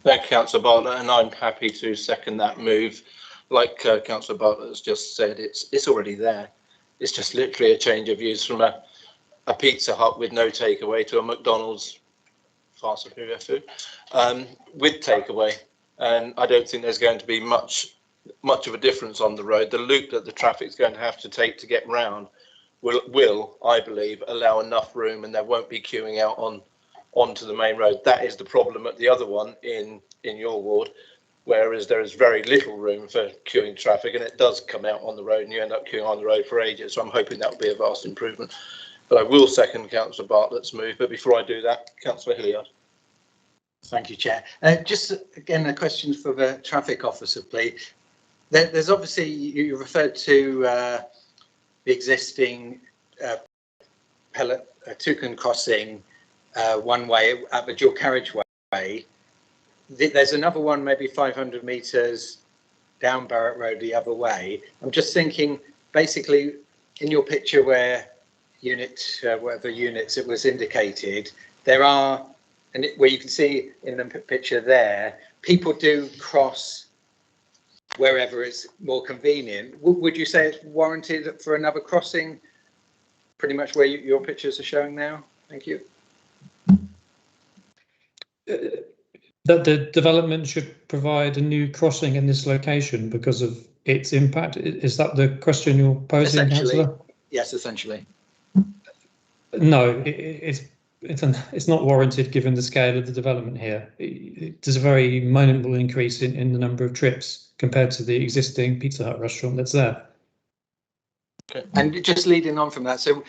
Thank you, Councillor Bartlett, and I'm happy to second that move. Like Councillor Bartlett has just said, it's already there. It's just literally a change of use from a Pizza Hut with no takeaway to a McDonald's fast superior food with takeaway. And I don't think there's going to be much of a difference on the road. The loop that the traffic's going to have to take to get round will, I believe, allow enough room, and there won't be queuing out onto the main road. That is the problem at the other one in your ward, whereas there is very little room for queuing traffic, and it does come out on the road and you end up queuing on the road for ages. So I'm hoping that will be a vast improvement. But I will second Councillor Bartlett's move. But before I do that, Councillor Hilliard. Thank you, Chair. Just again, a question for the traffic officer, please. There's obviously, you referred to the existing toucan crossing one way at the dual carriageway. There's another one maybe 500 metres down Barrett Road the other way. I'm just thinking, basically, in your picture where whatever units it was indicated, there are, where you can see in the picture there, people do cross wherever it's more convenient. Would you say it's warranted for another crossing, pretty much where your pictures are showing now? Thank you. That the development should provide a new crossing in this location because of its impact. Is that the question you're posing, Councillor? Yes, essentially. No, it's not warranted given the scale of the development here. There's a very minimal increase in the number of trips compared to the existing Pizza Hut restaurant that's there. Okay. And just leading on from that, so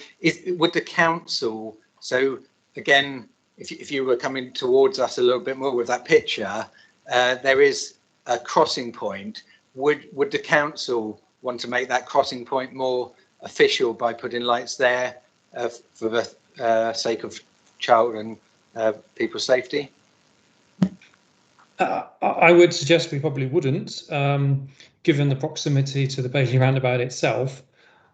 would the council, so again, if you were coming towards us a little bit more with that picture, there is a crossing point. Would the council want to make that crossing point more official by putting lights there for the sake of child and people's safety? I would suggest we probably wouldn't, given the proximity to the Bailey roundabout itself.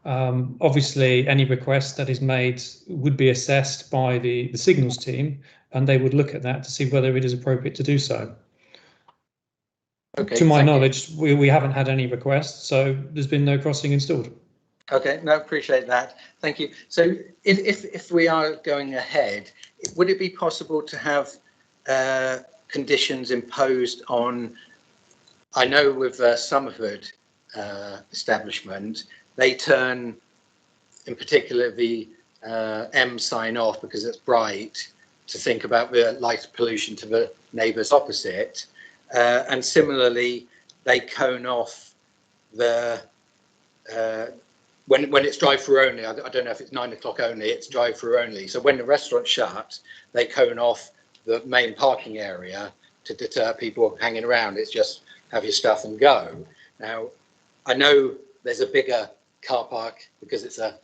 Obviously, any request that is made would be assessed by the signals team, and they would look at that to see whether it is appropriate to do so. Okay, to my knowledge, we haven't had any requests, so there's been no crossing installed. Okay, no, appreciate that. Thank you. So if we are going ahead, would it be possible to have conditions imposed on, I know with Somerford establishment, they turn, in particular, the M sign off because it's bright, to think about the light pollution to the neighbours opposite. And similarly, they cone off the, when it's drive-through only, I don't know if it's 9 o'clock only, it's drive-through only. So when the restaurant's shut, they cone off the main parking area to deter people hanging around. It's just have your stuff and go. Now, I know there's a bigger car park because it's a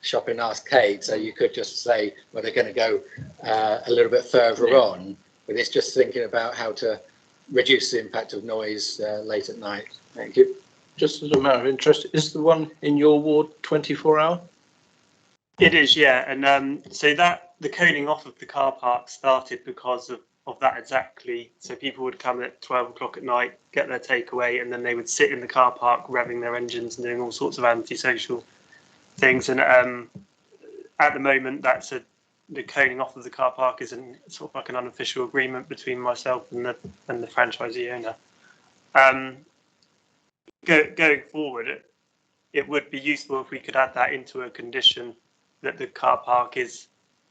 shopping arcade, so you could just say, well, they're going to go a little bit further on, but it's just thinking about how to reduce the impact of noise late at night. Thank you. Just as a matter of interest, is the one in your ward 24-hour? It is, yeah, and so that the coning off of the car park started because of that exactly. So people would come at 12 o'clock at night, get their takeaway, and then they would sit in the car park revving their engines and doing all sorts of antisocial things. And at the moment, the coning off of the car park is sort of like an unofficial agreement between myself and the franchisee owner. Going forward, it would be useful if we could add that into a condition that the car park is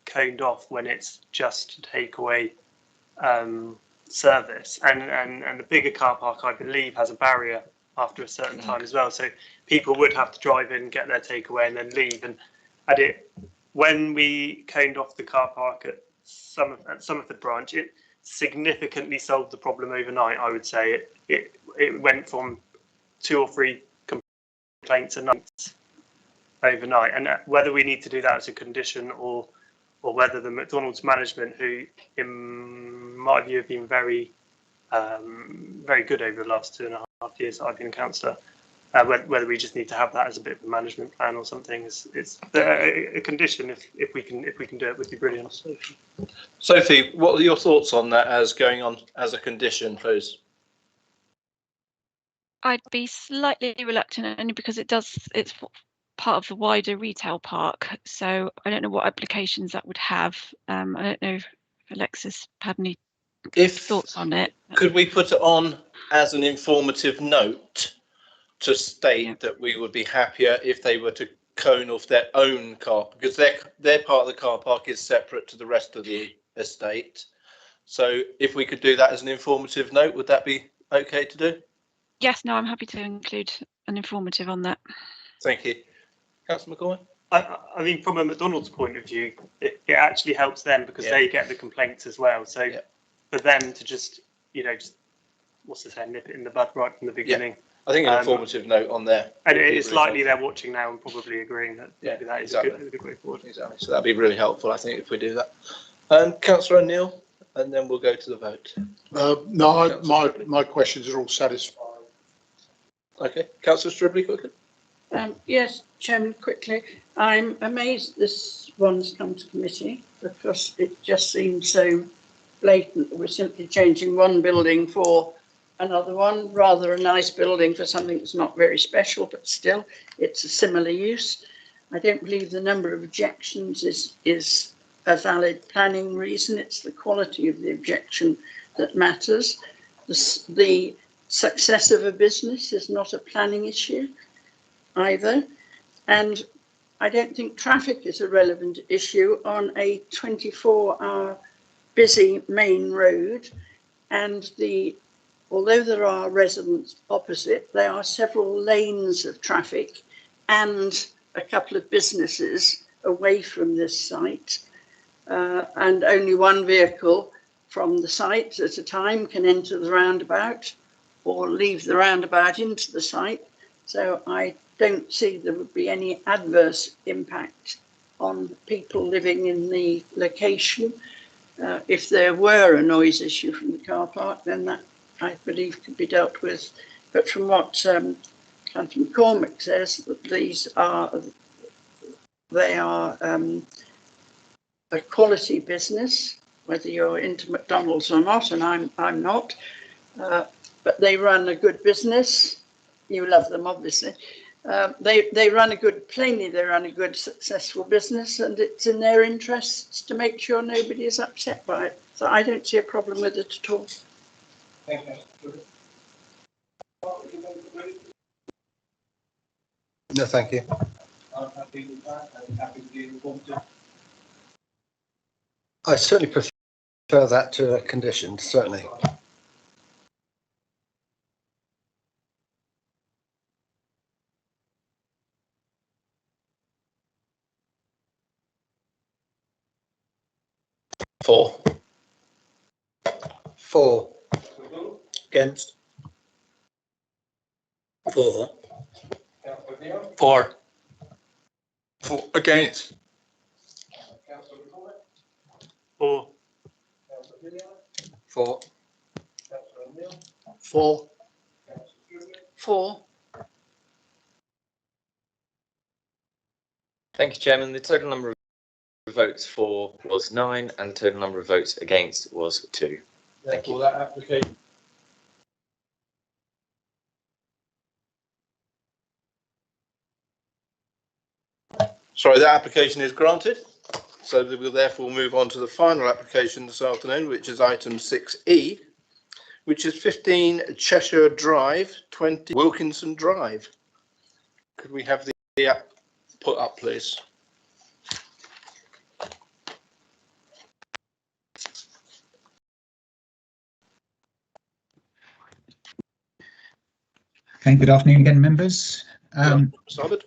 coned off when it's just takeaway service, and the bigger car park, I believe, has a barrier after a certain time as well. So people would have to drive in, get their takeaway, and then leave. And when we coned off the car park at Somerford branch, it significantly solved the problem overnight. I would say it went from 2 or 3 complaints a night overnight. And whether we need to do that as a condition or whether the McDonald's management, who in my view have been very good over the last 2.5 years that I've been a councillor, whether we just need to have that as a bit of a management plan or something, it's a condition. If we can do it, would be brilliant. Sophie, what are your thoughts on that as going on as a condition, please? I'd be slightly reluctant, only because it's part of the wider retail park, so I don't know what applications that would have. I don't know if Alexis had any thoughts on it. Could we put it on as an informative note to state that we would be happier if they were to cone off their own car, because their part of the car park is separate to the rest of the estate. So if we could do that as an informative note, would that be okay to do? Yes, no, I'm happy to include an informative on that. Thank you. Councillor McCoy? I mean, from a McDonald's point of view, it actually helps them because they get the complaints as well. So for them to just, what's the saying, nip it in the bud right from the beginning. I think an informative note on there. And it's likely they're watching now and probably agreeing that maybe that is exactly. a good way forward. Exactly. So that'd be really helpful, I think, if we do that. Councillor O'Neill, and then we'll go to the vote. No, my questions are all satisfied. Okay, Councillor Stribley, quickly. Yes, Chairman, quickly. I'm amazed this one's come to committee because it just seems so blatant. We're simply changing one building for another one, rather a nice building for something that's not very special, but still it's a similar use. I don't believe the number of objections is a valid planning reason. It's the quality of the objection that matters. The success of a business is not a planning issue either. And I don't think traffic is a relevant issue on a 24-hour busy main road. And although there are residents opposite, there are several lanes of traffic and a couple of businesses away from this site. And only one vehicle from the site at a time can enter the roundabout or leave the roundabout into the site. So I don't see there would be any adverse impact on people living in the location. If there were a noise issue from the car park, then that, I believe, could be dealt with. But from what Councillor McCormick says, that they are a quality business, whether you're into McDonald's or not, and I'm not. But they run a good business. You love them, obviously. They run a good, successful business, and it's in their interests to make sure nobody is upset by it. So I don't see a problem with it at all. Thank you. No, thank you. I certainly prefer that to a condition, certainly. Four. Against? 4. 4. Against? 4. 4. 4. 4. Thank you, Chairman. The total number of votes for was 9 and the total number of votes against was 2. Thank you. That application. Sorry, that application is granted. So we'll therefore move on to the final application this afternoon, which is item 6E, which is 15 Cheshire Drive, 20 Wilkinson Drive. Could we have the app put up, please? Okay, good afternoon again, members. Solid.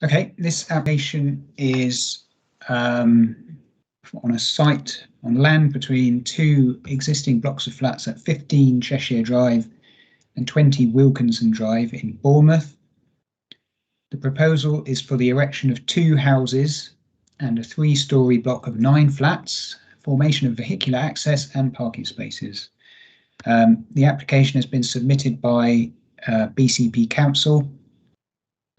Okay, this application is on a site on land between 2 existing blocks of flats at 15 Cheshire Drive and 20 Wilkinson Drive in Bournemouth. The proposal is for the erection of 2 houses and a 3-storey block of 9 flats, formation of vehicular access and parking spaces. The application has been submitted by BCP Council.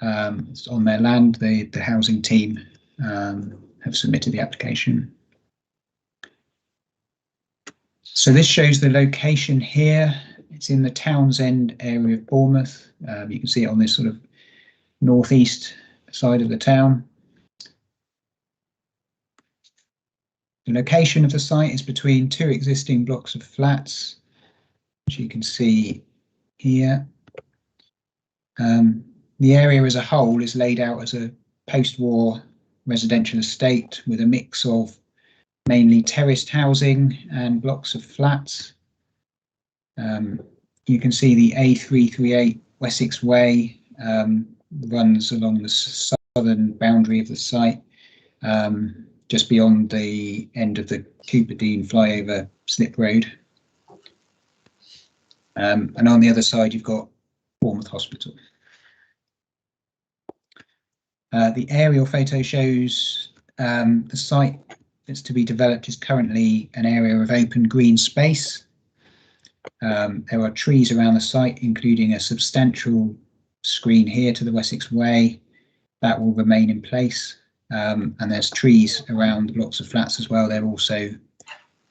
It's on their land. The housing team have submitted the application. So this shows the location here. It's in the Townsend area of Bournemouth. You can see it on this sort of northeast side of the town. The location of the site is between 2 existing blocks of flats, which you can see here. The area as a whole is laid out as a post-war residential estate with a mix of mainly terraced housing and blocks of flats. You can see the A338 Wessex Way runs along the southern boundary of the site, just beyond the end of the Cooper Dean flyover slip road. And on the other side, you've got Bournemouth Hospital. The aerial photo shows the site that's to be developed is currently an area of open green space. There are trees around the site, including a substantial screen here to the Wessex Way that will remain in place. And there's trees around blocks of flats as well. They're also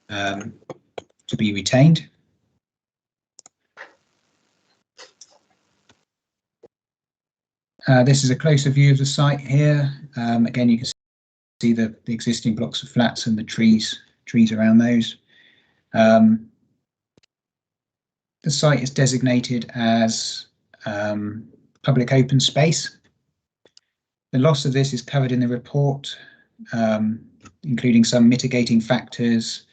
to be retained. This is a closer view of the site here. Again, you can see the existing blocks of flats and the trees around those. The site is designated as public open space. The loss of this is covered in the report, including some mitigating factors.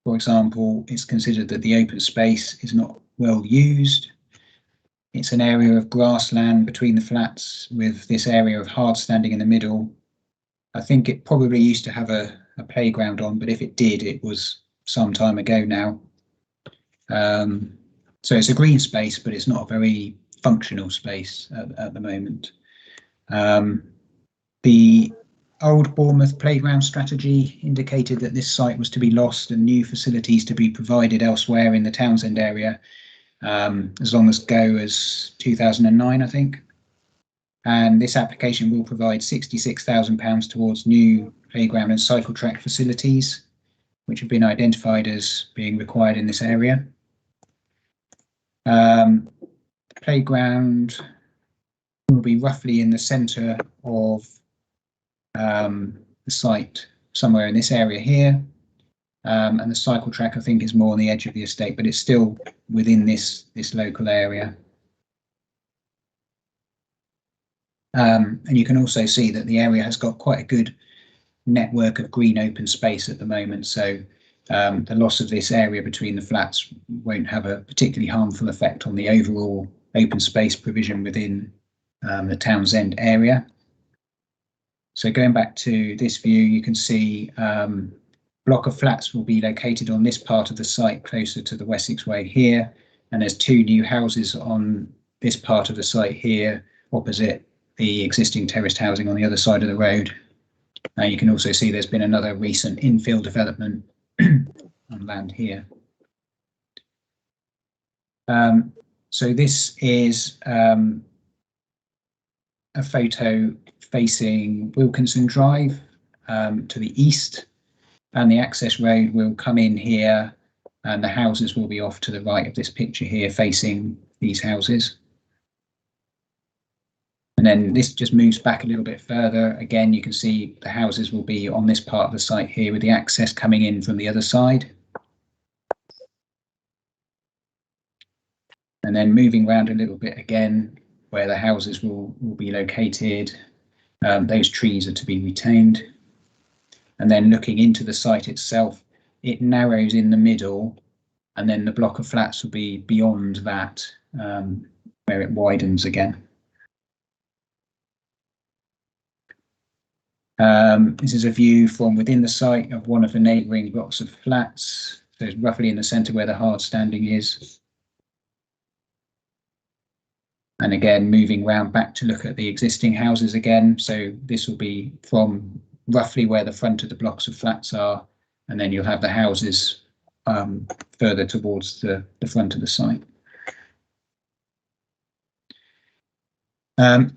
For example, it's considered that the open space is not well used. It's an area of grassland between the flats with this area of hard standing in the middle. I think it probably used to have a playground on, but if it did, it was some time ago now. So it's a green space, but it's not a very functional space at the moment. The old Bournemouth playground strategy indicated that this site was to be lost and new facilities to be provided elsewhere in the Townsend area, as long ago as 2009, I think. And this application will provide £66,000 towards new playground and cycle track facilities, which have been identified as being required in this area. The playground will be roughly in the centre of the site, somewhere in this area here. And the cycle track, I think, is more on the edge of the estate, but it's still within this local area. And you can also see that the area has got quite a good network of green open space at the moment. So the loss of this area between the flats won't have a particularly harmful effect on the overall open space provision within the Townsend area. So going back to this view, you can see block of flats will be located on this part of the site closer to the Wessex Way here, and there's two new houses on this part of the site here opposite the existing terraced housing on the other side of the road. You can also see there's been another recent infill development on land here. So this is a photo facing Wilkinson Drive to the east, and the access road will come in here, and the houses will be off to the right of this picture here facing these houses. And then this just moves back a little bit further. Again, you can see the houses will be on this part of the site here with the access coming in from the other side. And then moving around a little bit again, where the houses will be located, those trees are to be retained. And then looking into the site itself, it narrows in the middle, and then the block of flats will be beyond that, where it widens again. This is a view from within the site of one of the neighbouring blocks of flats. So it's roughly in the centre where the hard standing is. And again, moving round back to look at the existing houses again. So this will be from roughly where the front of the blocks of flats are, and then you'll have the houses further towards the front of the site.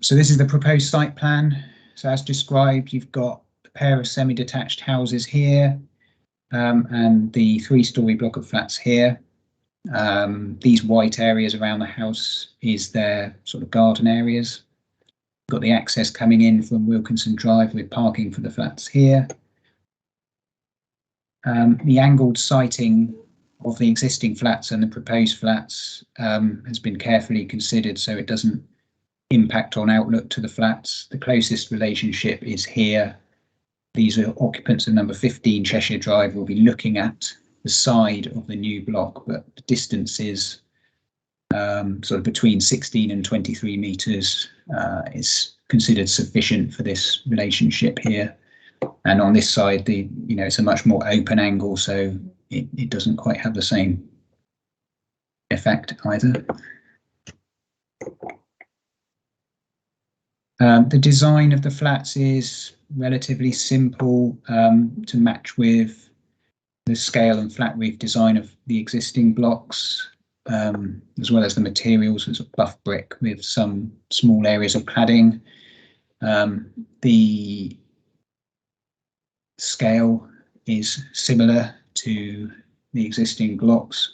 So this is the proposed site plan. So as described, you've got a pair of semi-detached houses here, and the three-storey block of flats here. These white areas around the house is their sort of garden areas. Got the access coming in from Wilkinson Drive with parking for the flats here. The angled siting of the existing flats and the proposed flats has been carefully considered, so it doesn't impact on outlook to the flats. The closest relationship is here. These are occupants of number 15 Cheshire Drive will be looking at the side of the new block, but the distance is sort of between 16 and 23 metres is considered sufficient for this relationship here. And on this side, it's a much more open angle, so it doesn't quite have the same effect either. The design of the flats is relatively simple to match with the scale and flat roof design of the existing blocks, as well as the materials as a bluff brick with some small areas of cladding. The scale is similar to the existing blocks.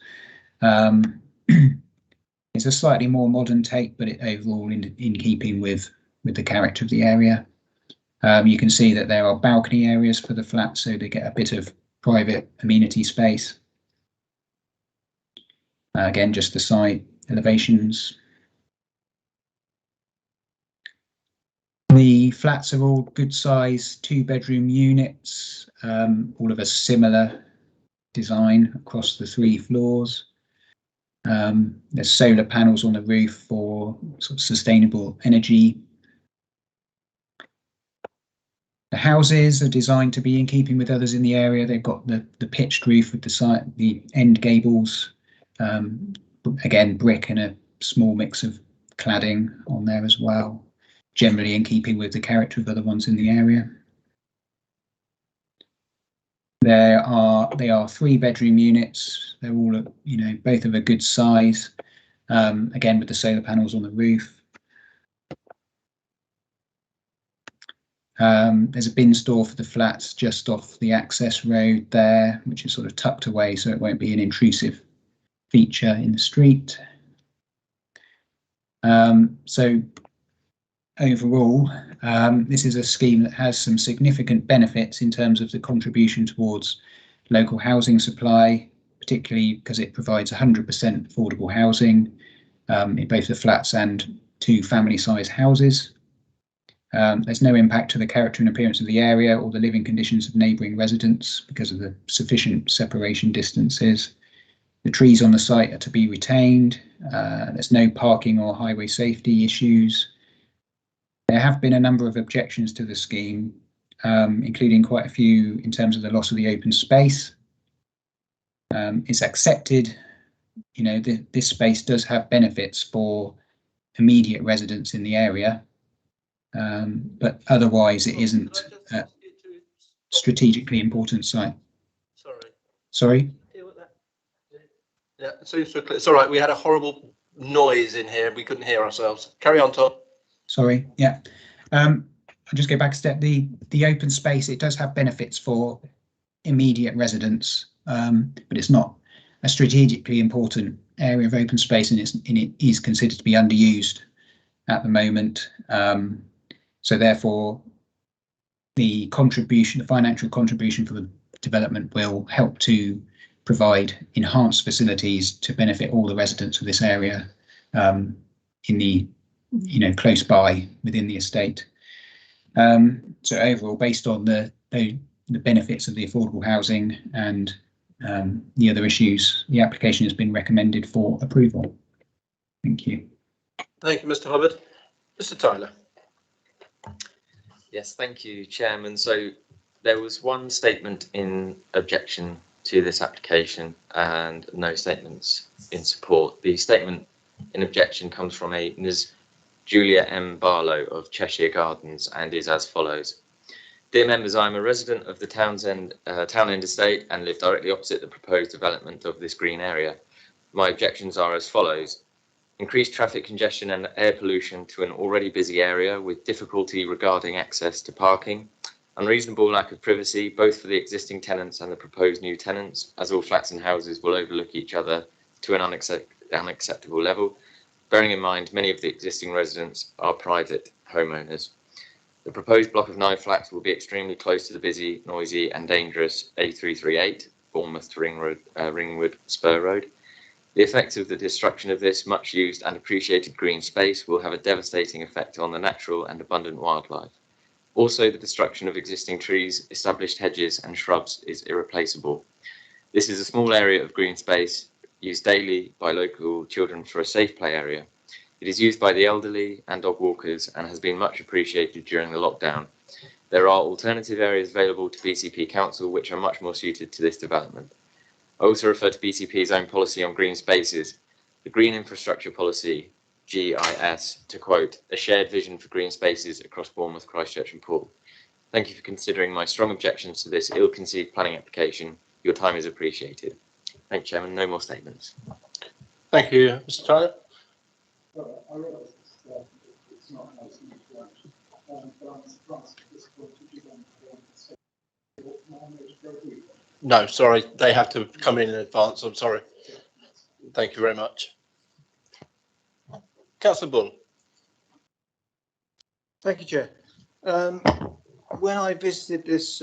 It's a slightly more modern take, but it overall in keeping with the character of the area. You can see that there are balcony areas for the flats, so they get a bit of private amenity space. Again, just the side elevations. The flats are all good size 2-bedroom units, all of a similar design across the 3 floors. There's solar panels on the roof for sort of sustainable energy. The houses are designed to be in keeping with others in the area. They've got the pitched roof with the end gables, again brick and a small mix of cladding on there as well, generally in keeping with the character of other ones in the area. They are 3-bedroom units. They're all, both of a good size. Again, with the solar panels on the roof. There's a bin store for the flats just off the access road there, which is sort of tucked away so it won't be an intrusive feature in the street. So overall, this is a scheme that has some significant benefits in terms of the contribution towards local housing supply, particularly because it provides 100% affordable housing in both the flats and 2 family-size houses. There's no impact to the character and appearance of the area or the living conditions of neighbouring residents because of the sufficient separation distances. The trees on the site are to be retained. There's no parking or highway safety issues. There have been a number of objections to the scheme, including quite a few in terms of the loss of the open space. It's accepted, this space does have benefits for immediate residents in the area. But otherwise it isn't a strategically important site. Sorry? Yeah, it's all right. We had a horrible noise in here. We couldn't hear ourselves. Carry on, Tom. Sorry, yeah. I'll just go back a step. The open space, it does have benefits for immediate residents, but it's not a strategically important area of open space, and it is considered to be underused at the moment. So therefore, the financial contribution for the development will help to provide enhanced facilities to benefit all the residents of this area in the close by within the estate. So overall, based on the benefits of the affordable housing and the other issues, the application has been recommended for approval. Thank you. Thank you, Mr. Hubbard. Mr. Tyler. Yes, thank you, Chairman. So there was one statement in objection to this application and no statements in support. The statement in objection comes from a Ms. Julia M. Barlow of Cheshire Gardens and is as follows. Dear members, I am a resident of the Town End estate and live directly opposite the proposed development of this green area. My objections are as follows. Increased traffic congestion and air pollution to an already busy area with difficulty regarding access to parking, unreasonable lack of privacy both for the existing tenants and the proposed new tenants, as all flats and houses will overlook each other to an unacceptable level, bearing in mind many of the existing residents are private homeowners. The proposed block of 9 flats will be extremely close to the busy, noisy and dangerous A338, Bournemouth to Ringwood Spur Road. The effects of the destruction of this much used and appreciated green space will have a devastating effect on the natural and abundant wildlife. Also, the destruction of existing trees, established hedges and shrubs is irreplaceable. This is a small area of green space used daily by local children for a safe play area. It is used by the elderly and dog walkers and has been much appreciated during the lockdown. There are alternative areas available to BCP Council which are much more suited to this development. I also refer to BCP's own policy on green spaces. the Green Infrastructure Policy, GIS, to quote, a shared vision for green spaces across Bournemouth, Christchurch and Poole. Thank you for considering my strong objections to this ill-conceived planning application. Your time is appreciated. Thank you, Chairman. No more statements. Thank you, Mr. Tyler. No, sorry, they have to come in advance. I'm sorry. Thank you very much. Councillor Bull. Thank you, Chair. When I visited this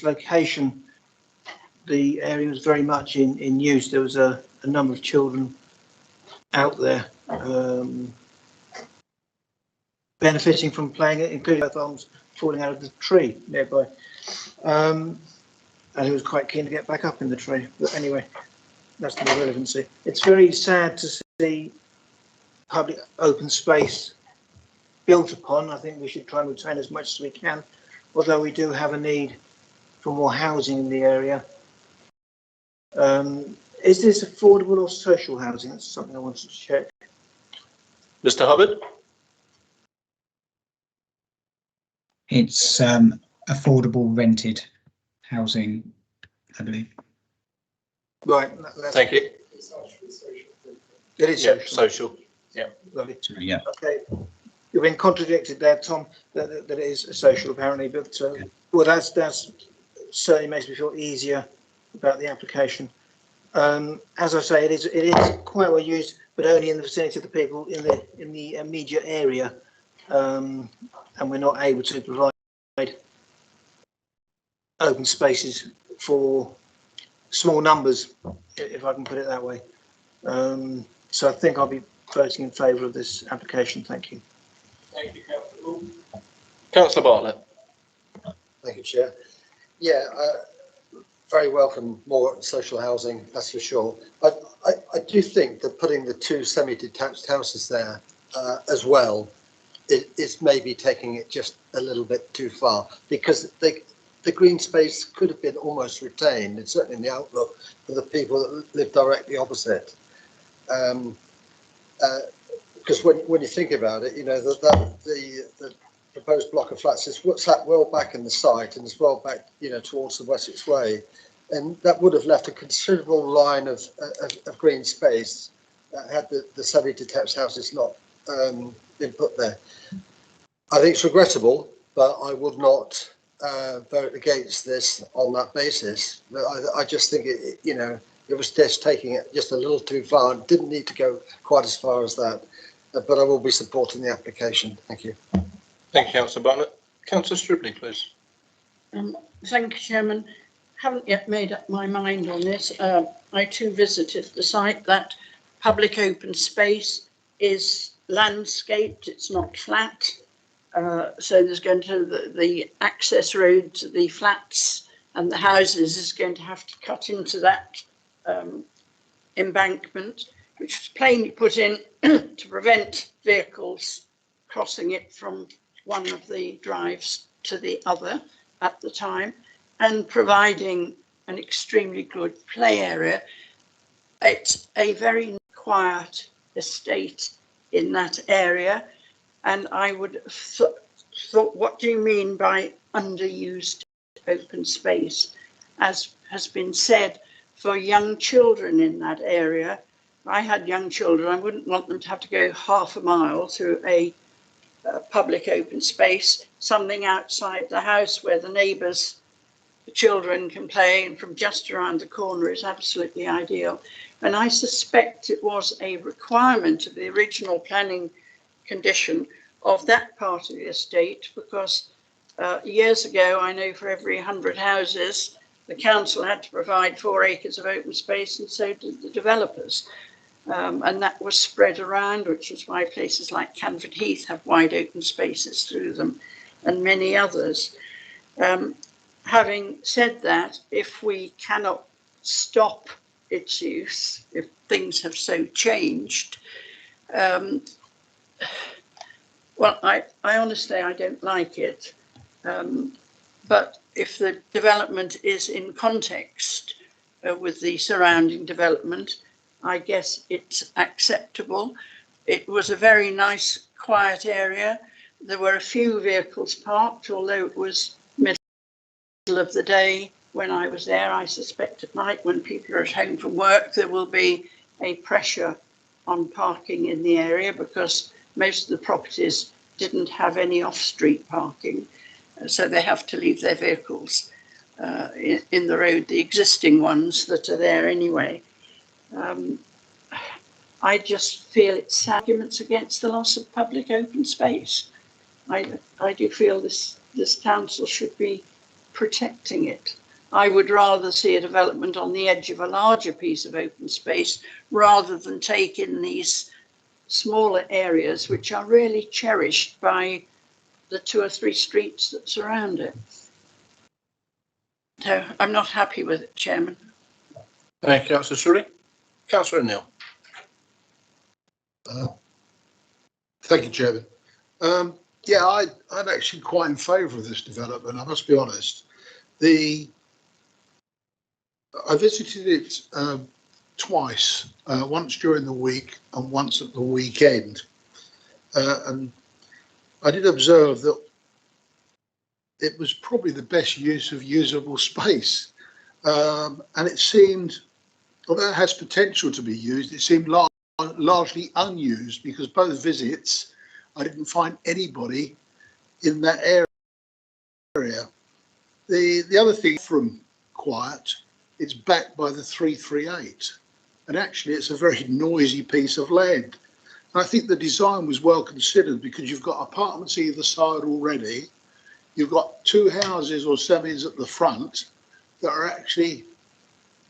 location, the area was very much in use. There was a number of children out there benefiting from playing it, including both arms falling out of the tree nearby. And he was quite keen to get back up in the tree. But anyway, that's the relevancy. It's very sad to see public open space built upon. I think we should try and retain as much as we can, although we do have a need for more housing in the area. Is this affordable or social housing? That's something I wanted to check. Mr. Hubbard? It's affordable rented housing, I believe. Right. Thank you. It is social. Yeah. Lovely. Yeah. Okay. You've been contradicted there, Tom, that it is social apparently, but well, that's certainly makes me feel easier about the application. As I say, it is quite well used, but only in the vicinity of the people in the immediate area, and we're not able to provide open spaces for small numbers, if I can put it that way. So I think I'll be voting in favour of this application. Thank you. Thank you, Councillor. Councillor Bartlett. Thank you, Chair. Yeah, very welcome more social housing, that's for sure. I do think that putting the two semi-detached houses there as well is maybe taking it just a little bit too far, because the green space could have been almost retained, and certainly in the outlook for the people that live directly opposite. Because when you think about it, you know, the proposed block of flats is what's that well back in the site and as well back, you know, towards the Wessex Way, and that would have left a considerable line of green space had the semi-detached houses not been put there. I think it's regrettable, but I would not vote against this on that basis. But I just think it, you know, it was just taking it just a little too far. It didn't need to go quite as far as that. But I will be supporting the application. Thank you. Thank you, Councillor Bartlett. Councillor Stripley, please. Thank you, Chairman. Haven't yet made up my mind on this. I too visited the site. That public open space is landscaped. It's not flat. So there's going to the access road to the flats and the houses is going to have to cut into that embankment, which was plainly put in to prevent vehicles crossing it from one of the drives to the other at the time, and providing an extremely good play area. It's a very quiet estate in that area, and I would thought, what do you mean by underused open space? As has been said, for young children in that area, if I had young children, I wouldn't want them to have to go half a mile to a public open space, something outside the house where the neighbours, the children can play, and from just around the corner is absolutely ideal. And I suspect it was a requirement of the original planning condition of that part of the estate, because years ago, I know for every 100 houses, the council had to provide 4 acres of open space, and so did the developers. And that was spread around, which is why places like Canford Heath have wide open spaces through them, and many others. Having said that, if we cannot stop its use, if things have so changed, well, I honestly, I don't like it. But if the development is in context with the surrounding development, I guess it's acceptable. It was a very nice, quiet area. There were a few vehicles parked, although it was middle of the day when I was there. I suspect at night when people are at home from work, there will be a pressure on parking in the area because most of the properties didn't have any off-street parking. So they have to leave their vehicles in the road, the existing ones that are there anyway. I just feel it's arguments against the loss of public open space. I do feel this council should be protecting it. I would rather see a development on the edge of a larger piece of open space rather than take in these smaller areas which are really cherished by the 2 or 3 streets that surround it. So I'm not happy with it, Chairman. Thank you, Councillor Shirley. Councillor O'Neill. Thank you, Chairman. Yeah, I'm actually quite in favour of this development, I must be honest. I visited it twice, once during the week and once at the weekend. And I did observe that it was probably the best use of usable space. And it seemed, although it has potential to be used, it seemed largely unused because both visits, I didn't find anybody in that area. The other thing from quiet, it's backed by the 338. And actually it's a very noisy piece of land. And I think the design was well considered because you've got apartments either side already. You've got 2 houses or semis at the front that are actually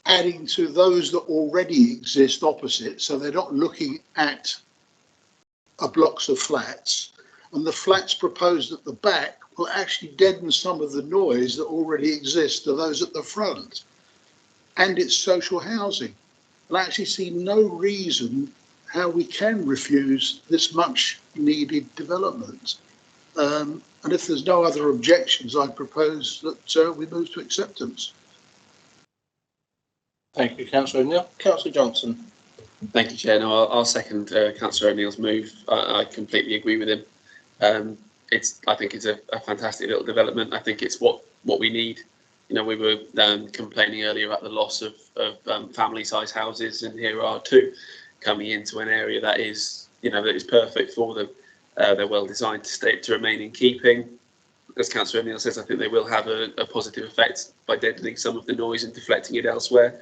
adding to those that already exist opposite. So they're not looking at blocks of flats. And the flats proposed at the back will actually deaden some of the noise that already exists to those at the front. And it's social housing. And I actually see no reason how we can refuse this much needed development. And if there's no other objections, I propose that we move to acceptance. Thank you, Councillor O'Neill. Councillor Johnson. Thank you, Chair. No, I'll second Councillor O'Neill's move. I completely agree with him. I think it's a fantastic little development. I think it's what we need. You know, we were complaining earlier about the loss of family-size houses, and here are 2 coming into an area that is, you know, that is perfect for them. They're well designed to remain in keeping. As Councillor O'Neill says, I think they will have a positive effect by deadening some of the noise and deflecting it elsewhere.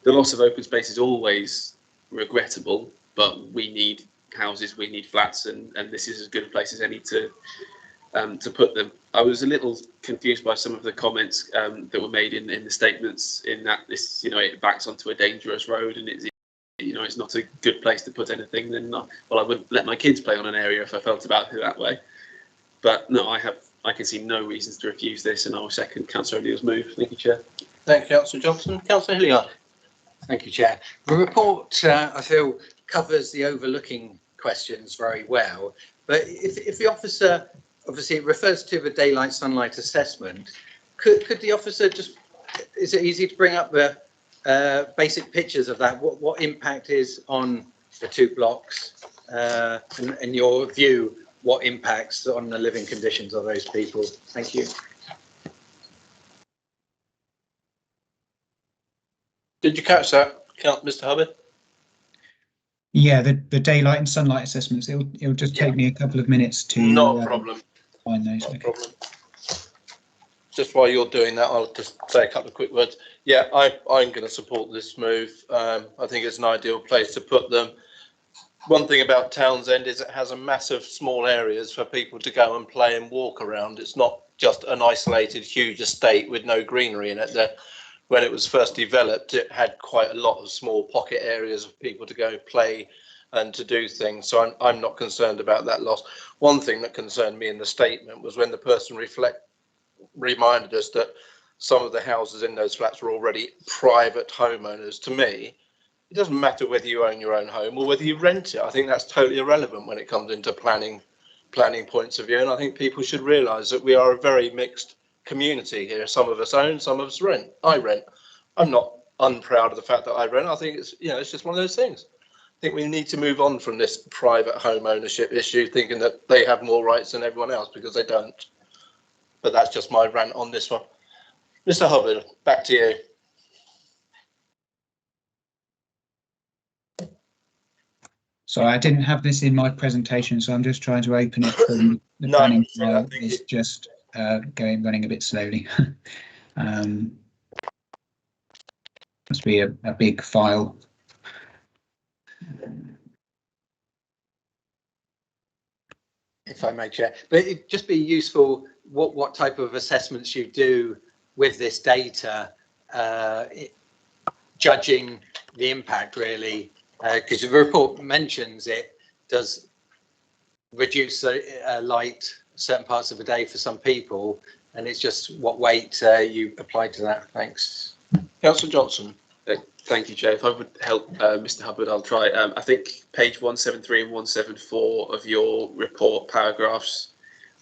The loss of open space is always regrettable, but we need houses, we need flats, and this is as good a place as any to put them. I was a little confused by some of the comments that were made in the statements, in that this, you know, it backs onto a dangerous road and it's, you know, it's not a good place to put anything. Then, well, I wouldn't let my kids play on an area if I felt about it that way. But no, I can see no reasons to refuse this, and I will second Councillor O'Neill's move. Thank you, Chair. Thank you, Councillor Johnson. Councillor Hilliard. Thank you, Chair. The report, I feel, covers the overlooking questions very well. But if the officer, obviously it refers to the daylight sunlight assessment, could the officer just, is it easy to bring up the basic pictures of that? What impact is on the 2 blocks? And in your view, what impacts on the living conditions of those people? Thank you. Did you catch that, Mr. Hubbard? Yeah, the daylight and sunlight assessments, it'll just take me a couple of minutes to not a problem. Find those. Not a problem. Just while you're doing that, I'll just say a couple of quick words. Yeah, I'm going to support this move. I think it's an ideal place to put them. One thing about Townsend is it has a massive small areas for people to go and play and walk around. It's not just an isolated huge estate with no greenery in it. When it was first developed, it had quite a lot of small pocket areas of people to go play and to do things. So I'm not concerned about that loss. One thing that concerned me in the statement was when the person reminded us that some of the houses in those flats were already private homeowners. To me, it doesn't matter whether you own your own home or whether you rent it. I think that's totally irrelevant when it comes into planning points of view. And I think people should realise that we are a very mixed community here. Some of us own, some of us rent. I rent. I'm not unproud of the fact that I rent. I think it's, it's just one of those things. I think we need to move on from this private home ownership issue, thinking that they have more rights than everyone else, because they don't. But that's just my rant on this one. Mr. Hubbard, back to you. So I didn't have this in my presentation, so I'm just trying to open it from the planning file. It's just running a bit slowly. Must be a big file. If I may, Chair, but it'd just be useful what type of assessments you do with this data, judging the impact really, because the report mentions it does reduce light certain parts of the day for some people, and it's just what weight you apply to that. Thanks. Councillor Johnson. Thank you, Chair. If I would help Mr. Hubbard, I'll try. I think page 173 and 174 of your report, paragraphs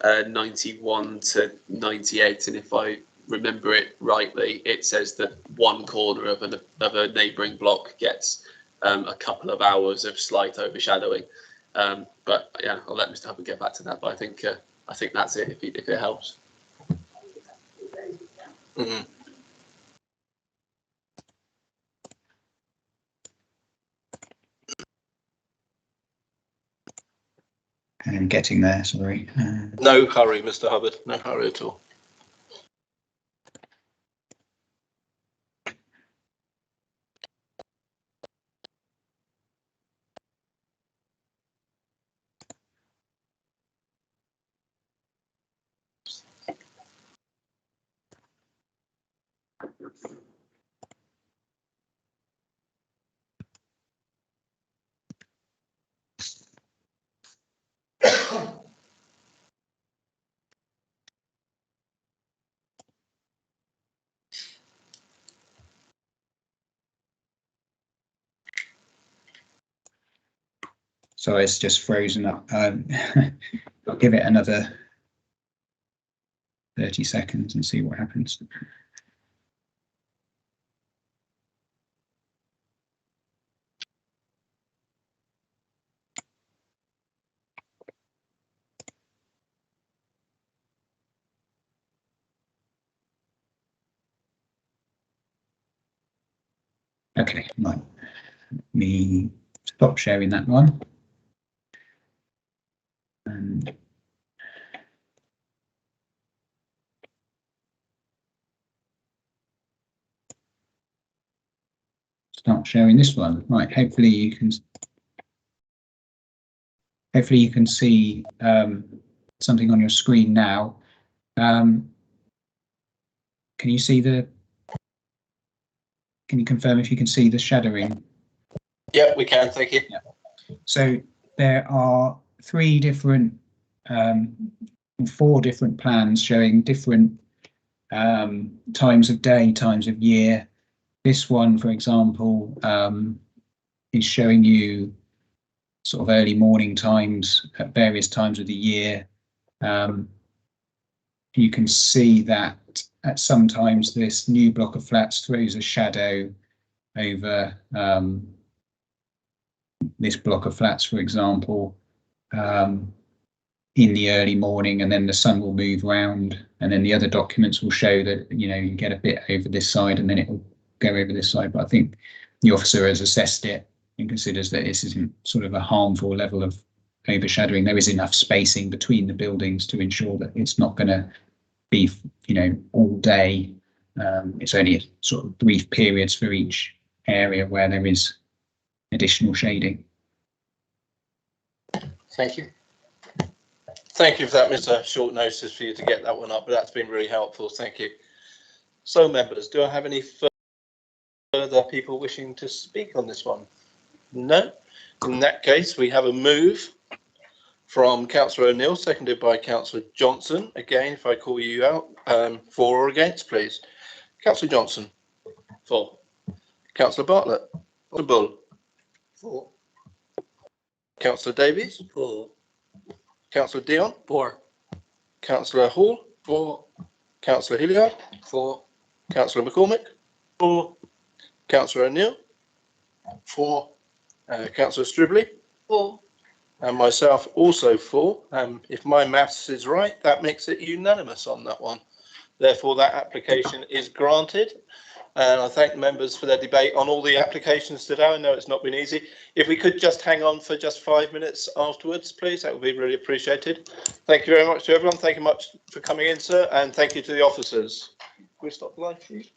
91 to 98, and if I remember it rightly, it says that one corner of a neighbouring block gets a couple of hours of slight overshadowing. But yeah, I'll let Mr. Hubbard get back to that. But I think that's it. If it helps. Mm-hmm. I'm getting there, sorry. No hurry, Mr. Hubbard, no hurry at all. So it's just frozen up. I'll give it another 30 seconds and see what happens. Okay, right. Let me stop sharing that one. And start sharing this one. Right, hopefully you can see something on your screen now. Can you confirm if you can see the shadowing? Yeah, we can, thank you. Yeah. So there are 4 different plans showing different times of day, times of year. This one, for example, is showing you sort of early morning times at various times of the year. You can see that at sometimes this new block of flats throws a shadow over this block of flats, for example, in the early morning, and then the sun will move round, and then the other documents will show that you get a bit over this side and then it will go over this side. But I think the officer has assessed it and considers that this isn't sort of a harmful level of overshadowing. There is enough spacing between the buildings to ensure that it's not going to be all day. It's only sort of brief periods for each area where there is additional shading. Thank you. Thank you for that, Mr. Short notice for you to get that one up, but that's been really helpful. Thank you. So, members, do I have any further people wishing to speak on this one? No. In that case, we have a move from Councillor O'Neill, seconded by Councillor Johnson. Again, if I call you out, for or against, please. Councillor Johnson. For. Councillor Bartlett. Councillor Bull. For. Councillor Davies. For. Councillor Dion. For. Councillor Hall. For. Councillor Hilliard. For. Councillor McCormick. For. Councillor O'Neill. 4. Councillor Stribley. 4. And myself also 4. If my maths is right, that makes it unanimous on that one. Therefore, that application is granted. And I thank the members for their debate on all the applications today. I know it's not been easy. If we could just hang on for just 5 minutes afterwards, please, that would be really appreciated. Thank you very much to everyone. Thank you much for coming in, sir. And thank you to the officers. Can we stop the live feed?